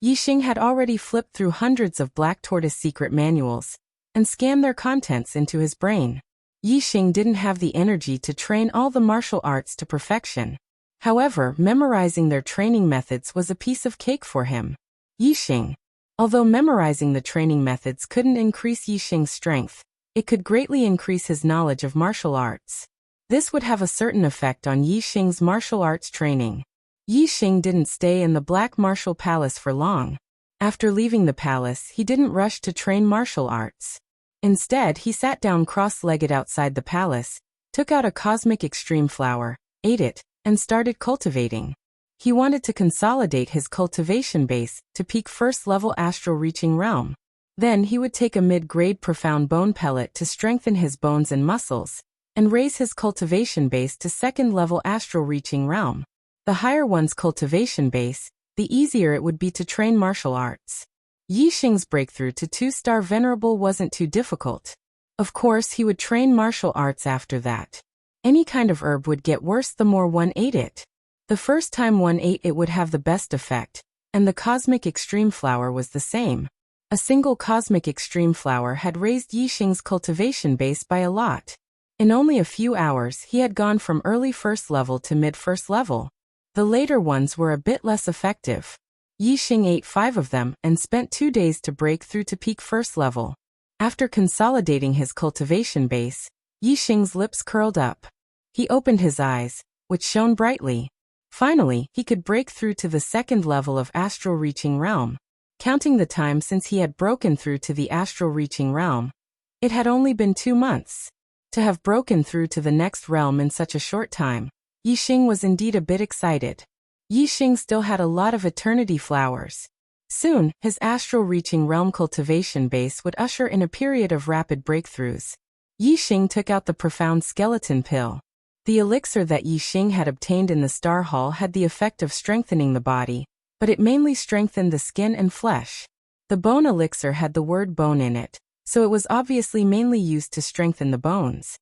Yixing had already flipped through hundreds of black tortoise secret manuals and scanned their contents into his brain. Yixing didn't have the energy to train all the martial arts to perfection. However, memorizing their training methods was a piece of cake for him. Yixing. Although memorizing the training methods couldn't increase Yixing's strength, it could greatly increase his knowledge of martial arts. This would have a certain effect on Yixing's martial arts training. Yixing didn't stay in the Black Martial Palace for long. After leaving the palace, he didn't rush to train martial arts. Instead, he sat down cross-legged outside the palace, took out a cosmic extreme flower, ate it, and started cultivating. He wanted to consolidate his cultivation base to peak first-level astral reaching realm. Then he would take a mid-grade profound bone pellet to strengthen his bones and muscles, and raise his cultivation base to second-level astral reaching realm. The higher one's cultivation base, the easier it would be to train martial arts. Yixing's breakthrough to 2-star venerable wasn't too difficult. Of course, he would train martial arts after that. Any kind of herb would get worse the more one ate it. The first time one ate it would have the best effect, and the Cosmic Extreme Flower was the same. A single Cosmic Extreme Flower had raised Yixing's cultivation base by a lot. In only a few hours he had gone from early first level to mid first level. The later ones were a bit less effective. Yixing ate 5 of them and spent 2 days to break through to peak first level. After consolidating his cultivation base, Yixing's lips curled up. He opened his eyes, which shone brightly. Finally, he could break through to the second level of Astral Reaching Realm. Counting the time since he had broken through to the Astral Reaching Realm, it had only been 2 months. To have broken through to the next realm in such a short time, Yixing was indeed a bit excited. Yixing still had a lot of eternity flowers. Soon, his Astral Reaching Realm cultivation base would usher in a period of rapid breakthroughs. Yixing took out the Profound Skeleton Pill. The elixir that Yixing had obtained in the Star Hall had the effect of strengthening the body, but it mainly strengthened the skin and flesh. The bone elixir had the word bone in it, so it was obviously mainly used to strengthen the bones.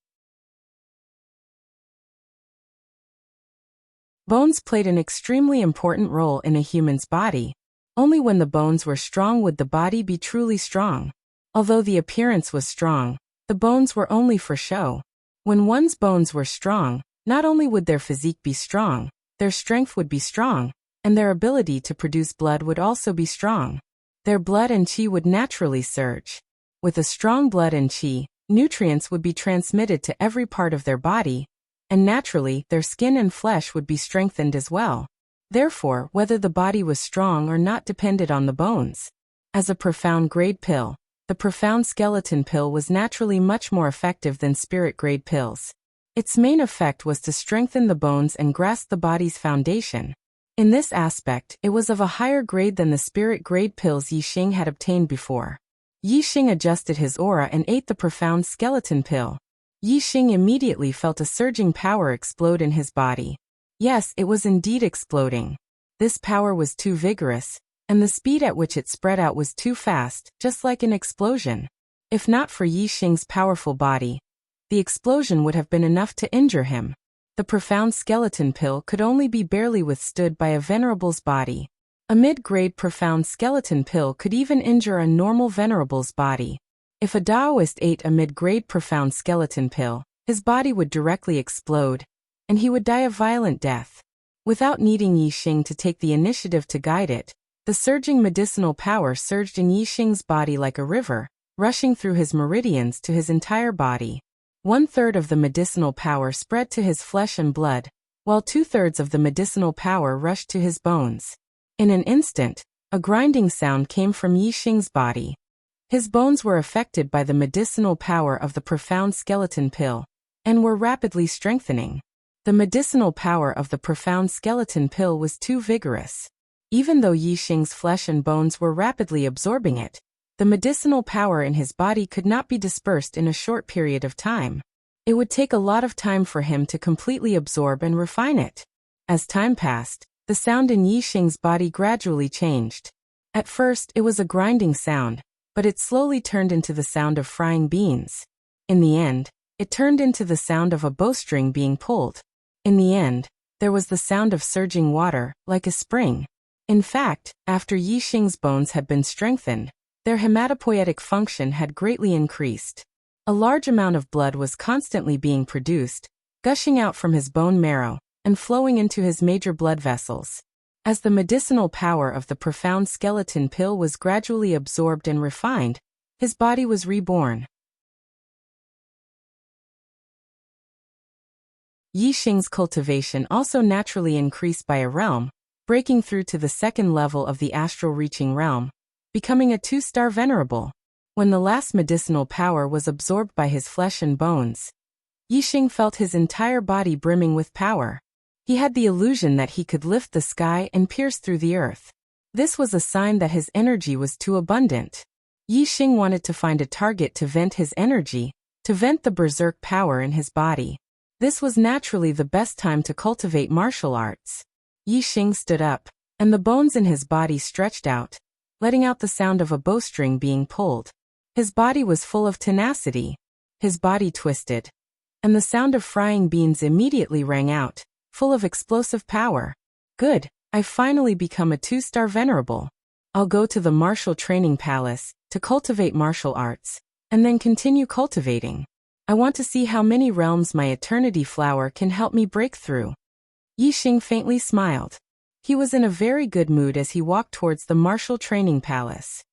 Bones played an extremely important role in a human's body. Only when the bones were strong would the body be truly strong. Although the appearance was strong, the bones were only for show. When one's bones were strong, not only would their physique be strong, their strength would be strong, and their ability to produce blood would also be strong. Their blood and qi would naturally surge. With a strong blood and qi, nutrients would be transmitted to every part of their body, and naturally their skin and flesh would be strengthened as well. Therefore, whether the body was strong or not depended on the bones. As a profound grade pill, the Profound Skeleton Pill was naturally much more effective than spirit grade pills. Its main effect was to strengthen the bones and grasp the body's foundation. In this aspect, it was of a higher grade than the spirit grade pills Yixing had obtained before. Yixing adjusted his aura and ate the Profound Skeleton Pill. Yixing immediately felt a surging power explode in his body. Yes, it was indeed exploding. This power was too vigorous, and the speed at which it spread out was too fast, just like an explosion. If not for Yixing's powerful body, the explosion would have been enough to injure him. The Profound Skeleton Pill could only be barely withstood by a venerable's body. A mid-grade Profound Skeleton Pill could even injure a normal venerable's body. If a Taoist ate a mid-grade Profound Skeleton Pill, his body would directly explode, and he would die a violent death. Without needing Yixing to take the initiative to guide it, the surging medicinal power surged in Yixing's body like a river, rushing through his meridians to his entire body. 1/3 of the medicinal power spread to his flesh and blood, while 2/3 of the medicinal power rushed to his bones. In an instant, a grinding sound came from Yixing's body. His bones were affected by the medicinal power of the Profound Skeleton Pill, and were rapidly strengthening. The medicinal power of the Profound Skeleton Pill was too vigorous. Even though Yixing's flesh and bones were rapidly absorbing it, the medicinal power in his body could not be dispersed in a short period of time. It would take a lot of time for him to completely absorb and refine it. As time passed, the sound in Yixing's body gradually changed. At first, it was a grinding sound, but it slowly turned into the sound of frying beans. In the end, it turned into the sound of a bowstring being pulled. In the end, there was the sound of surging water, like a spring. In fact, after Yixing's bones had been strengthened, their hematopoietic function had greatly increased. A large amount of blood was constantly being produced, gushing out from his bone marrow, and flowing into his major blood vessels. As the medicinal power of the Profound Skeleton Pill was gradually absorbed and refined, his body was reborn. Yixing's cultivation also naturally increased by a realm, breaking through to the second level of the Astral Reaching Realm, becoming a 2-star venerable. When the last medicinal power was absorbed by his flesh and bones, Yixing felt his entire body brimming with power. He had the illusion that he could lift the sky and pierce through the earth. This was a sign that his energy was too abundant. Yixing wanted to find a target to vent his energy, to vent the berserk power in his body. This was naturally the best time to cultivate martial arts. Yixing stood up, and the bones in his body stretched out, letting out the sound of a bowstring being pulled. His body was full of tenacity. His body twisted, and the sound of frying beans immediately rang out, full of explosive power. Good, I've finally become a 2-star venerable. I'll go to the martial training palace to cultivate martial arts, and then continue cultivating. I want to see how many realms my eternity flower can help me break through. Yixing faintly smiled. He was in a very good mood as he walked towards the martial training palace.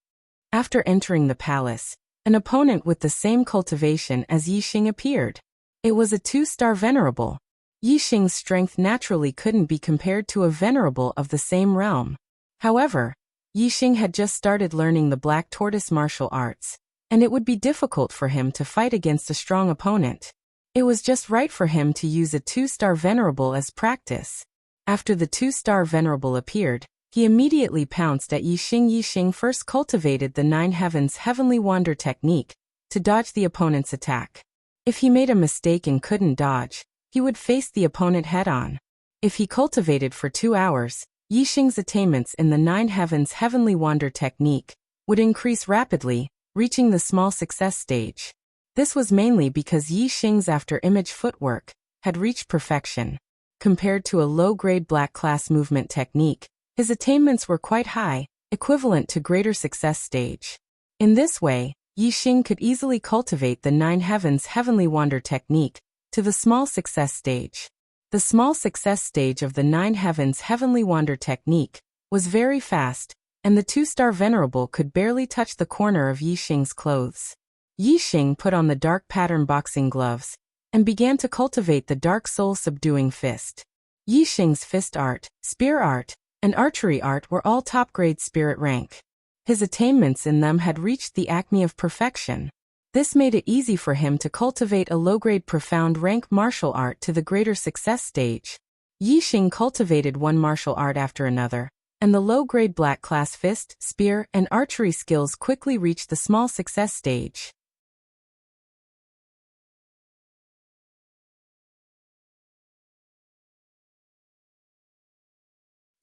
After entering the palace, an opponent with the same cultivation as Yixing appeared. It was a 2-star venerable. Yixing's strength naturally couldn't be compared to a venerable of the same realm. However, Yixing had just started learning the Black Tortoise martial arts, and it would be difficult for him to fight against a strong opponent. It was just right for him to use a 2-star venerable as practice. After the 2-star venerable appeared, he immediately pounced at Yixing. Yixing first cultivated the 9 Heavens Heavenly Wander technique to dodge the opponent's attack. If he made a mistake and couldn't dodge, he would face the opponent head-on. If he cultivated for 2 hours, Yixing's attainments in the 9 Heavens Heavenly Wander technique would increase rapidly, reaching the small success stage. This was mainly because Yixing's after-image footwork had reached perfection. Compared to a low-grade black class movement technique, his attainments were quite high, equivalent to greater success stage. In this way, Yixing could easily cultivate the 9 Heavens Heavenly Wander technique to the small success stage. The small success stage of the 9 Heavens Heavenly Wander technique was very fast, and the 2-star venerable could barely touch the corner of Yixing's clothes. Yixing put on the dark pattern boxing gloves and began to cultivate the dark soul subduing fist. Yixing's fist art, spear art, and archery art were all top-grade spirit rank. His attainments in them had reached the acme of perfection. This made it easy for him to cultivate a low-grade profound rank martial art to the greater success stage. Yixing cultivated one martial art after another, and the low-grade black class fist, spear, and archery skills quickly reached the small success stage.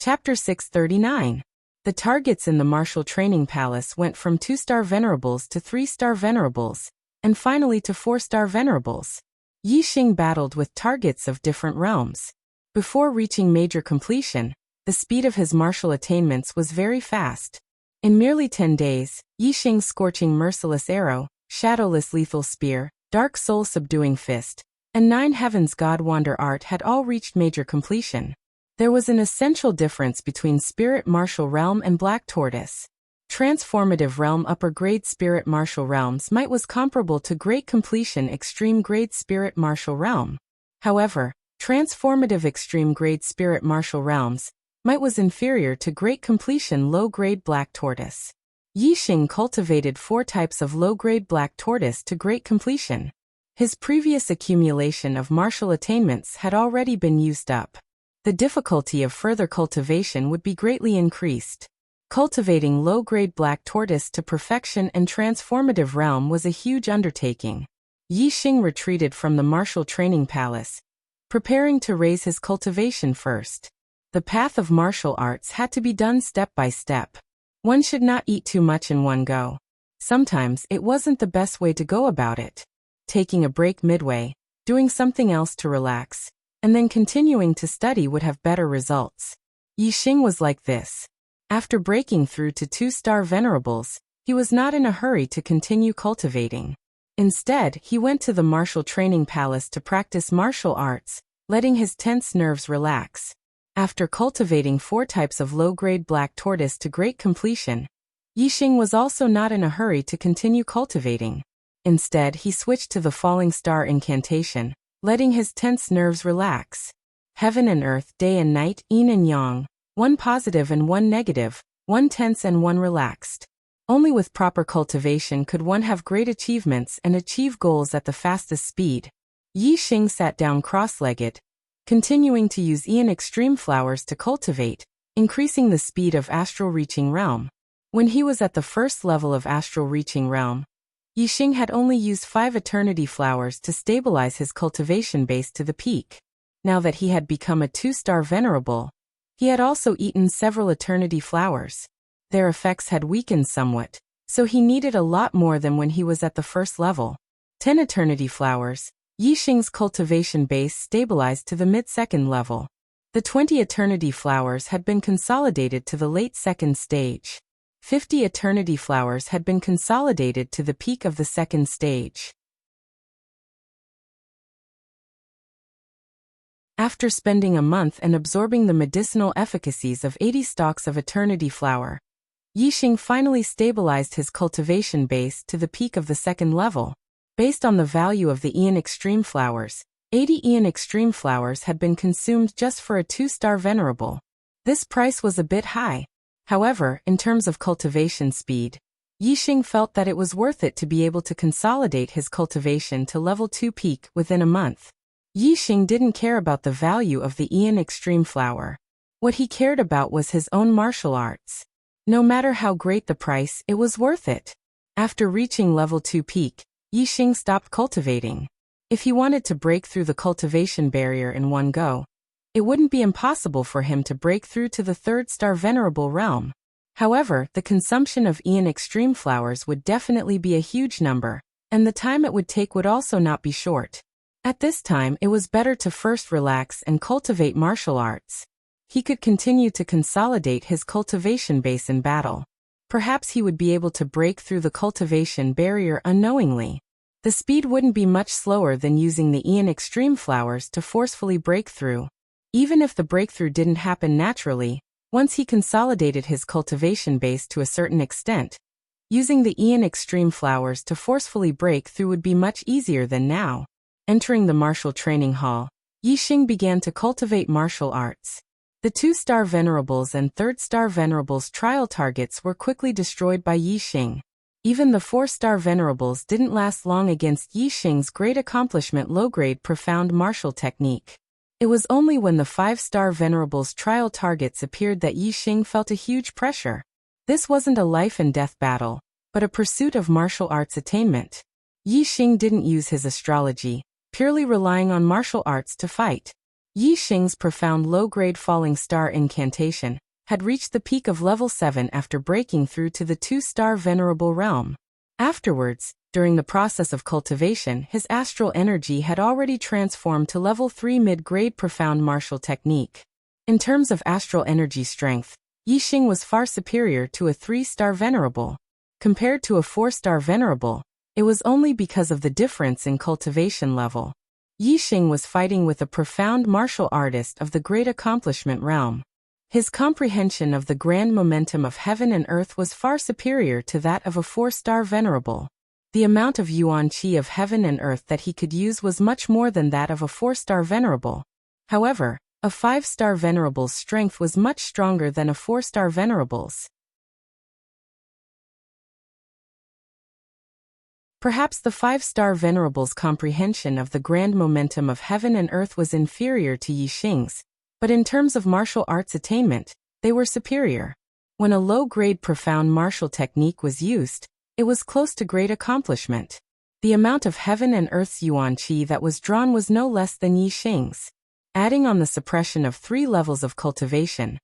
Chapter 639. The targets in the martial training palace went from 2-star venerables to 3-star venerables, and finally to 4-star venerables. Yixing battled with targets of different realms. Before reaching major completion, the speed of his martial attainments was very fast. In merely 10 days, Yixing's scorching merciless arrow, shadowless lethal spear, dark soul subduing fist, and 9 Heavens God Wander art had all reached major completion. There was an essential difference between Spirit Martial Realm and Black Tortoise. Transformative Realm Upper Grade Spirit Martial Realms Might was comparable to Great Completion Extreme Grade Spirit Martial Realm. However, Transformative Extreme Grade Spirit Martial Realms Might was inferior to Great Completion Low Grade Black Tortoise. Yixing cultivated 4 types of Low Grade Black Tortoise to Great Completion. His previous accumulation of martial attainments had already been used up. The difficulty of further cultivation would be greatly increased. Cultivating low-grade black tortoise to perfection and transformative realm was a huge undertaking. Yixing retreated from the martial training palace, preparing to raise his cultivation first. The path of martial arts had to be done step by step. One should not eat too much in one go. Sometimes it wasn't the best way to go about it. Taking a break midway, doing something else to relax, and then continuing to study would have better results. Yixing was like this. After breaking through to 2-star venerables, he was not in a hurry to continue cultivating. Instead, he went to the martial training palace to practice martial arts, letting his tense nerves relax. After cultivating 4 types of low-grade black tortoise to great completion, Yixing was also not in a hurry to continue cultivating. Instead, he switched to the falling star incantation, letting his tense nerves relax. Heaven and earth, day and night, yin and yang, one positive and one negative, one tense and one relaxed. Only with proper cultivation could one have great achievements and achieve goals at the fastest speed. Yixing sat down cross-legged, continuing to use Ian extreme flowers to cultivate, increasing the speed of astral reaching realm. When he was at the first level of astral reaching realm, Yixing had only used 5 eternity flowers to stabilize his cultivation base to the peak. Now that he had become a 2-star venerable, he had also eaten several eternity flowers. Their effects had weakened somewhat, so he needed a lot more than when he was at the first level. 10 eternity flowers, Yixing's cultivation base stabilized to the mid-second level. The 20 Eternity Flowers had been consolidated to the late second stage. 50 Eternity Flowers had been consolidated to the peak of the second stage. After spending a month and absorbing the medicinal efficacies of 80 stalks of Eternity Flower, Yixing finally stabilized his cultivation base to the peak of the second level. Based on the value of the Aeon Extreme Flowers, 80 Aeon Extreme Flowers had been consumed just for a 2-star Venerable. This price was a bit high. However, in terms of cultivation speed, Yixing felt that it was worth it to be able to consolidate his cultivation to level 2 peak within a month. Yixing didn't care about the value of the Aeon Extreme Flower. What he cared about was his own martial arts. No matter how great the price, it was worth it. After reaching level 2 peak, Yixing stopped cultivating. If he wanted to break through the cultivation barrier in one go, it wouldn't be impossible for him to break through to the 3rd-star Venerable realm. However, the consumption of Aeon Extreme Flowers would definitely be a huge number, and the time it would take would also not be short. At this time, it was better to first relax and cultivate martial arts. He could continue to consolidate his cultivation base in battle. Perhaps he would be able to break through the cultivation barrier unknowingly. The speed wouldn't be much slower than using the Aeon Extreme Flowers to forcefully break through. Even if the breakthrough didn't happen naturally, once he consolidated his cultivation base to a certain extent, using the Aeon Extreme Flowers to forcefully break through would be much easier than now. Entering the martial training hall, Yixing began to cultivate martial arts. The 2-star Venerables and 3rd-star Venerables trial targets were quickly destroyed by Yixing. Even the 4-star Venerables didn't last long against Yixing's great accomplishment low-grade profound martial technique. It was only when the 5-star Venerables trial targets appeared that Yixing felt a huge pressure. This wasn't a life-and-death battle, but a pursuit of martial arts attainment. Yixing didn't use his astrology, purely relying on martial arts to fight. Yixing's profound low-grade falling star incantation had reached the peak of level 7 after breaking through to the 2-star Venerable realm. Afterwards, during the process of cultivation, his astral energy had already transformed to level 3 mid-grade profound martial technique. In terms of astral energy strength, Yixing was far superior to a 3-star Venerable. Compared to a 4-star Venerable, it was only because of the difference in cultivation level. Yixing was fighting with a profound martial artist of the great accomplishment realm. His comprehension of the grand momentum of heaven and earth was far superior to that of a 4-star Venerable. The amount of yuan qi of heaven and earth that he could use was much more than that of a 4-star Venerable. However, a 5-star Venerable's strength was much stronger than a 4-star Venerable's. Perhaps the 5-star Venerable's comprehension of the grand momentum of heaven and earth was inferior to Yixing's, but in terms of martial arts attainment, they were superior. When a low-grade profound martial technique was used, it was close to great accomplishment. The amount of heaven and earth's yuan qi that was drawn was no less than Yixing's. Adding on the suppression of 3 levels of cultivation,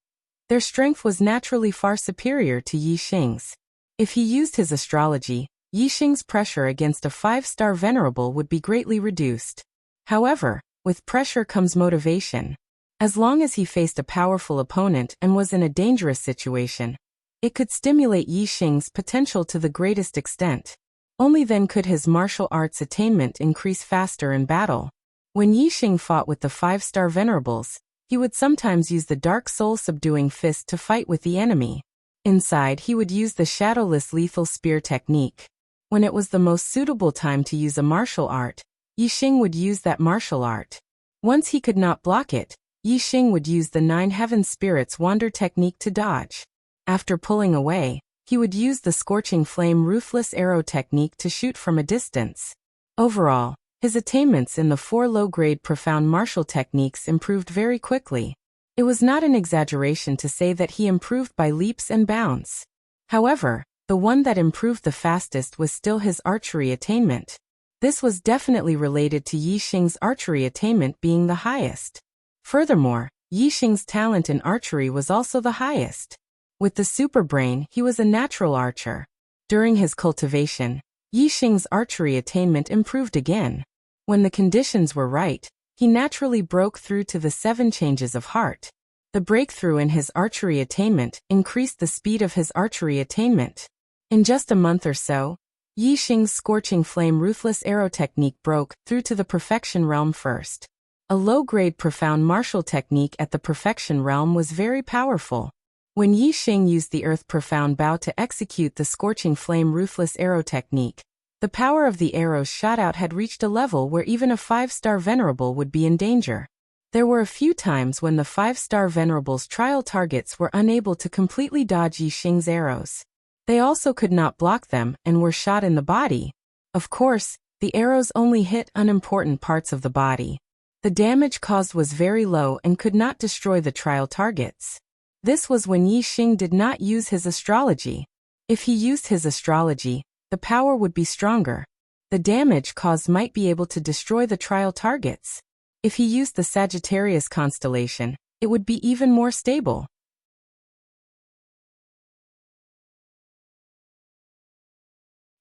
their strength was naturally far superior to Yixing's. If he used his astrology, Yixing's pressure against a 5-star Venerable would be greatly reduced. However, with pressure comes motivation. As long as he faced a powerful opponent and was in a dangerous situation, it could stimulate Yixing's potential to the greatest extent. Only then could his martial arts attainment increase faster in battle. When Yixing fought with the 5-star Venerables, he would sometimes use the Dark Soul Subduing Fist to fight with the enemy. Inside, he would use the Shadowless Lethal Spear technique. When it was the most suitable time to use a martial art, Yixing would use that martial art. Once he could not block it, Yixing would use the 9 Heaven Spirits Wander technique to dodge. After pulling away, he would use the Scorching Flame Ruthless Arrow technique to shoot from a distance. Overall, his attainments in the 4 low-grade profound martial techniques improved very quickly. It was not an exaggeration to say that he improved by leaps and bounds. However, the one that improved the fastest was still his archery attainment. This was definitely related to Yixing's archery attainment being the highest. Furthermore, Yixing's talent in archery was also the highest. With the super brain, he was a natural archer. During his cultivation, Yixing's archery attainment improved again. When the conditions were right, he naturally broke through to the 7 changes of heart. The breakthrough in his archery attainment increased the speed of his archery attainment. In just a month or so, Yi Xing's scorching flame ruthless arrow technique broke through to the perfection realm first. A low-grade profound martial technique at the perfection realm was very powerful. When Yi Xing used the earth profound bow to execute the scorching flame ruthless arrow technique, the power of the arrows shot out had reached a level where even a 5-star venerable would be in danger. There were a few times when the 5-star venerable's trial targets were unable to completely dodge Yi Xing's arrows. They also could not block them and were shot in the body. Of course, the arrows only hit unimportant parts of the body. The damage caused was very low and could not destroy the trial targets. This was when Yi Xing did not use his astrology. If he used his astrology, the power would be stronger. The damage caused might be able to destroy the trial targets. If he used the Sagittarius constellation, it would be even more stable.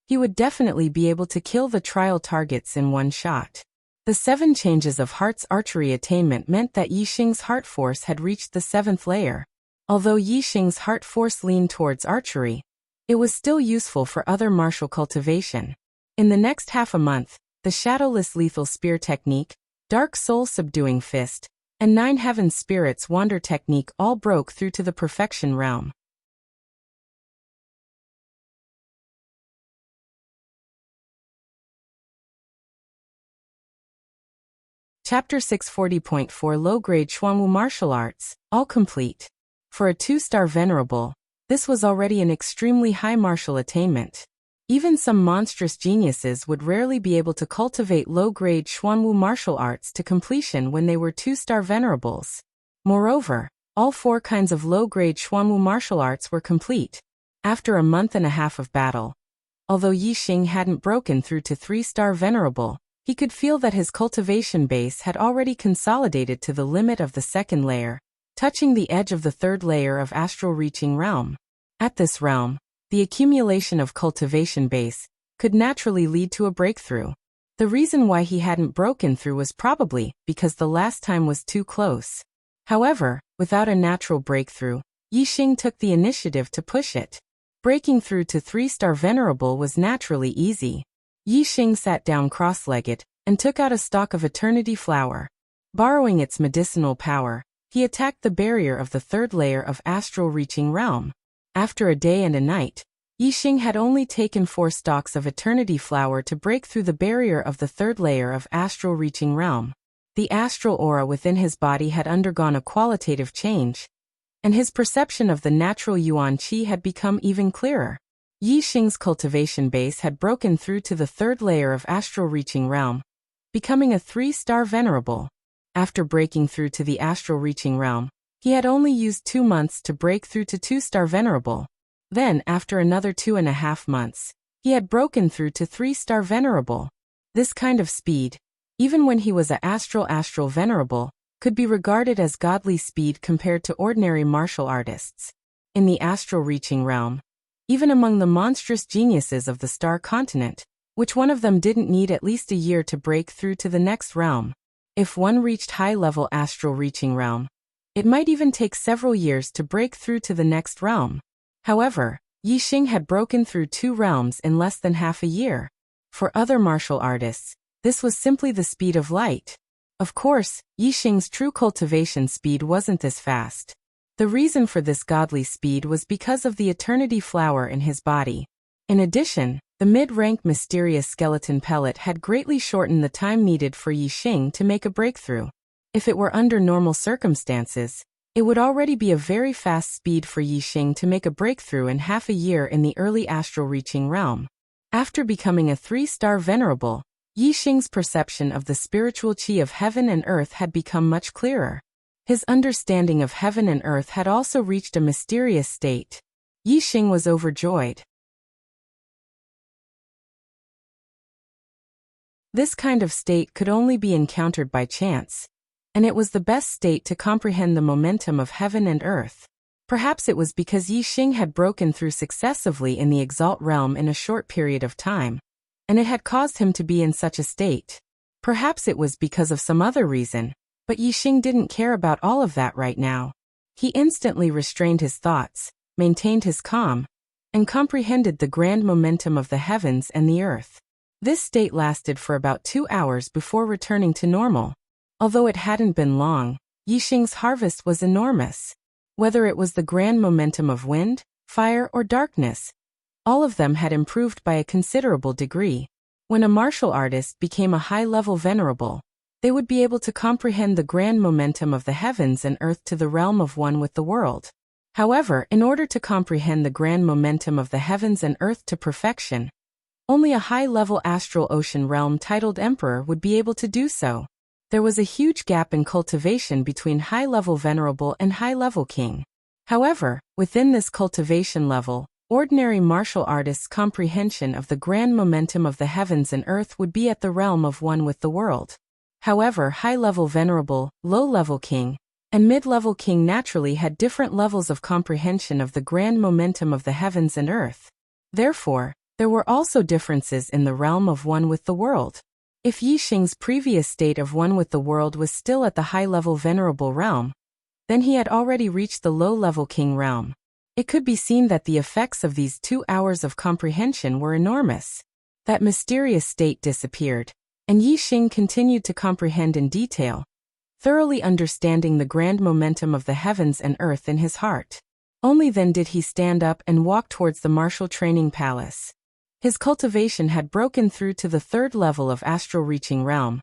He would definitely be able to kill the trial targets in one shot. The 7 changes of heart's archery attainment meant that Yi Xing's heart force had reached the 7th layer. Although Yi Xing's heart force leaned towards archery, it was still useful for other martial cultivation. In the next half a month, the shadowless lethal spear technique, dark soul subduing fist, and 9 heaven spirits wander technique all broke through to the perfection realm. Chapter 640.4 Low-Grade Xuanwu Martial Arts, all complete. For a 2-star venerable, this was already an extremely high martial attainment. Even some monstrous geniuses would rarely be able to cultivate low-grade Xuanwu martial arts to completion when they were 2-star venerables. Moreover, all 4 kinds of low-grade Xuanwu martial arts were complete. After a month and a half of battle, although Yi Xing hadn't broken through to 3-star venerable, he could feel that his cultivation base had already consolidated to the limit of the 2nd layer, touching the edge of the 3rd layer of astral reaching realm. At this realm, the accumulation of cultivation base could naturally lead to a breakthrough. The reason why he hadn't broken through was probably because the last time was too close. However, without a natural breakthrough, Yi Xing took the initiative to push it. Breaking through to 3-star venerable was naturally easy. Yi Xing sat down cross-legged and took out a stalk of eternity flower. Borrowing its medicinal power, he attacked the barrier of the 3rd layer of astral reaching realm. After a day and a night, Yi Xing had only taken 4 stalks of eternity flower to break through the barrier of the 3rd layer of astral reaching realm. The astral aura within his body had undergone a qualitative change, and his perception of the natural yuan qi had become even clearer. Yi Xing's cultivation base had broken through to the 3rd layer of astral reaching realm, becoming a 3-star venerable. After breaking through to the astral reaching realm, he had only used 2 months to break through to 2-star venerable. Then, after another 2.5 months, he had broken through to 3-star venerable. This kind of speed, even when he was a astral venerable, could be regarded as godly speed compared to ordinary martial artists. In the astral reaching realm, even among the monstrous geniuses of the star continent, which one of them didn't need at least a year to break through to the next realm? If one reached high-level astral reaching realm, it might even take several years to break through to the next realm. However, Yi Xing had broken through 2 realms in less than half a year. For other martial artists, this was simply the speed of light. Of course, Yi Xing's true cultivation speed wasn't this fast. The reason for this godly speed was because of the eternity flower in his body. In addition, the mid-rank mysterious skeleton pellet had greatly shortened the time needed for Yi Xing to make a breakthrough. If it were under normal circumstances, it would already be a very fast speed for Yi Xing to make a breakthrough in half a year in the early astral reaching realm. After becoming a 3-star venerable, Yi Xing's perception of the spiritual qi of heaven and earth had become much clearer. His understanding of heaven and earth had also reached a mysterious state. Yi Xing was overjoyed. This kind of state could only be encountered by chance, and it was the best state to comprehend the momentum of heaven and earth. Perhaps it was because Yi Xing had broken through successively in the exalt realm in a short period of time, and it had caused him to be in such a state. Perhaps it was because of some other reason, but Yixing didn't care about all of that right now. He instantly restrained his thoughts, maintained his calm, and comprehended the grand momentum of the heavens and the earth. This state lasted for about 2 hours before returning to normal. Although it hadn't been long, Yixing's harvest was enormous. Whether it was the grand momentum of wind, fire, or darkness, all of them had improved by a considerable degree. When a martial artist became a high-level venerable, they would be able to comprehend the grand momentum of the heavens and earth to the realm of one with the world. However, in order to comprehend the grand momentum of the heavens and earth to perfection, only a high-level astral ocean realm titled Emperor would be able to do so. There was a huge gap in cultivation between high-level venerable and high-level king. However, within this cultivation level, ordinary martial artists' comprehension of the grand momentum of the heavens and earth would be at the realm of one with the world. However, high-level venerable, low-level king, and mid-level king naturally had different levels of comprehension of the grand momentum of the heavens and earth. Therefore, there were also differences in the realm of one with the world. If Yixing's previous state of one with the world was still at the high-level venerable realm, then he had already reached the low-level king realm. It could be seen that the effects of these 2 hours of comprehension were enormous. That mysterious state disappeared, and Yixing continued to comprehend in detail, thoroughly understanding the grand momentum of the heavens and earth in his heart. Only then did he stand up and walk towards the martial training palace. His cultivation had broken through to the 3rd level of astral reaching realm,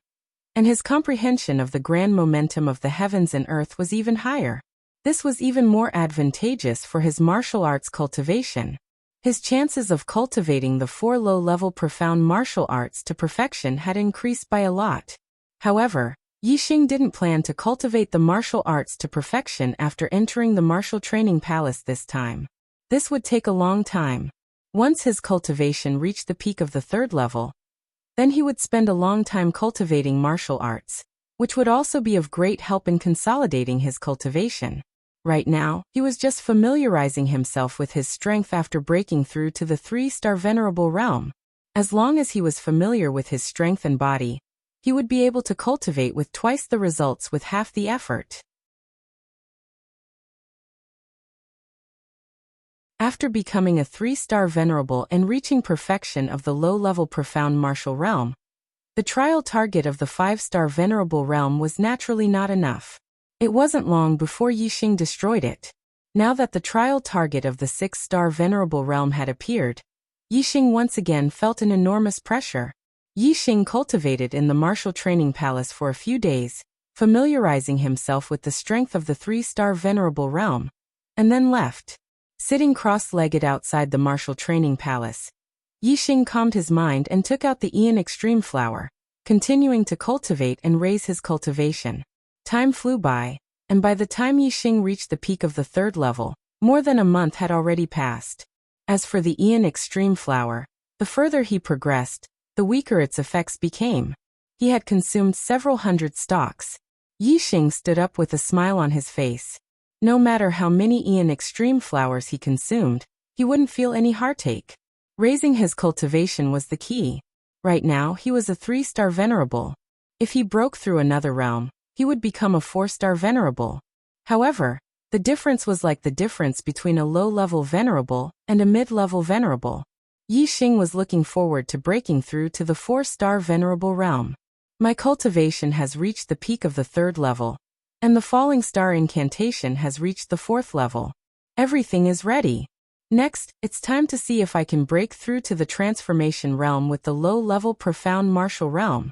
and his comprehension of the grand momentum of the heavens and earth was even higher. This was even more advantageous for his martial arts cultivation. His chances of cultivating the 4 low-level profound martial arts to perfection had increased by a lot. However, Yixing didn't plan to cultivate the martial arts to perfection after entering the martial training palace this time. This would take a long time. Once his cultivation reached the peak of the 3rd level, then he would spend a long time cultivating martial arts, which would also be of great help in consolidating his cultivation. Right now, he was just familiarizing himself with his strength after breaking through to the 3-star venerable realm. As long as he was familiar with his strength and body, he would be able to cultivate with twice the results with half the effort. After becoming a 3-star venerable and reaching perfection of the low-level profound martial realm, the trial target of the 5-star venerable realm was naturally not enough. It wasn't long before Yixing destroyed it. Now that the trial target of the 6-star venerable realm had appeared, Yixing once again felt an enormous pressure. Yixing cultivated in the martial training palace for a few days, familiarizing himself with the strength of the 3-star venerable realm, and then left. Sitting cross-legged outside the martial training palace, Yixing calmed his mind and took out the Aeon Extreme Flower, continuing to cultivate and raise his cultivation. Time flew by, and by the time Yixing reached the peak of the 3rd level, more than a month had already passed. As for the Aeon Extreme Flower, the further he progressed, the weaker its effects became. He had consumed several hundred stalks. Yixing stood up with a smile on his face. No matter how many Aeon Extreme Flowers he consumed, he wouldn't feel any heartache. Raising his cultivation was the key. Right now, he was a 3-star venerable. If he broke through another realm, he would become a 4-star venerable. However, the difference was like the difference between a low-level venerable and a mid-level venerable. Yixing was looking forward to breaking through to the 4-star venerable realm. My cultivation has reached the peak of the 3rd level, and the falling star incantation has reached the 4th level. Everything is ready. Next, it's time to see if I can break through to the transformation realm with the low-level profound martial realm.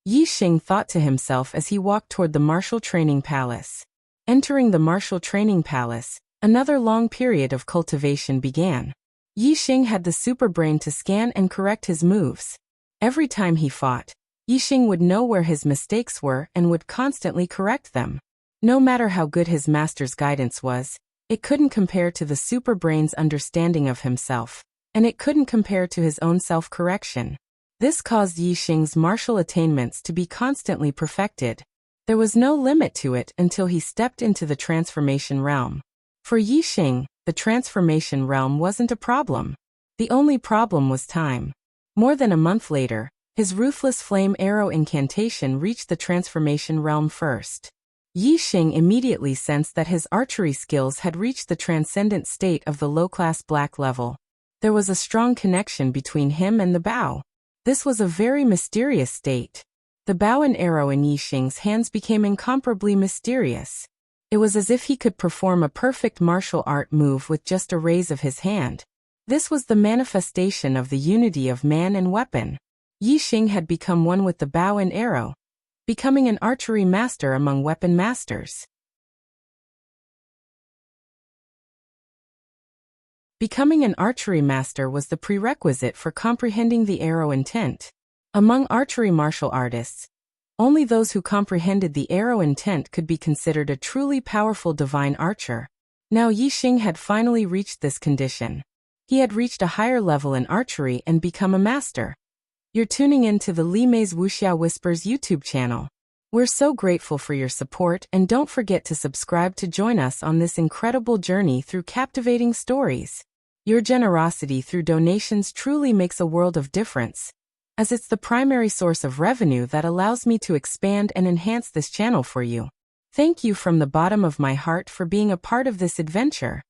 Yixing thought to himself as he walked toward the martial training palace. Entering the martial training palace, another long period of cultivation began. Yixing had the super brain to scan and correct his moves. Every time he fought, Yixing would know where his mistakes were and would constantly correct them. No matter how good his master's guidance was, it couldn't compare to the super brain's understanding of himself, and it couldn't compare to his own self-correction. This caused Yixing's martial attainments to be constantly perfected. There was no limit to it until he stepped into the transformation realm. For Yixing, the transformation realm wasn't a problem. The only problem was time. More than a month later, His ruthless flame arrow incantation reached the transformation realm first. Yixing immediately sensed that his archery skills had reached the transcendent state of the low-class black level. There was a strong connection between him and the bow. This was a very mysterious state. The bow and arrow in Yixing's hands became incomparably mysterious. It was as if he could perform a perfect martial art move with just a raise of his hand. This was the manifestation of the unity of man and weapon. Yixing had become one with the bow and arrow, becoming an archery master among weapon masters. Becoming an archery master was the prerequisite for comprehending the arrow intent. Among archery martial artists, only those who comprehended the arrow intent could be considered a truly powerful divine archer. Now Yixing had finally reached this condition. He had reached a higher level in archery and become a master. You're tuning in to the Li Mei's Wuxia Whispers YouTube channel. We're so grateful for your support, and don't forget to subscribe to join us on this incredible journey through captivating stories. Your generosity through donations truly makes a world of difference, as it's the primary source of revenue that allows me to expand and enhance this channel for you. Thank you from the bottom of my heart for being a part of this adventure.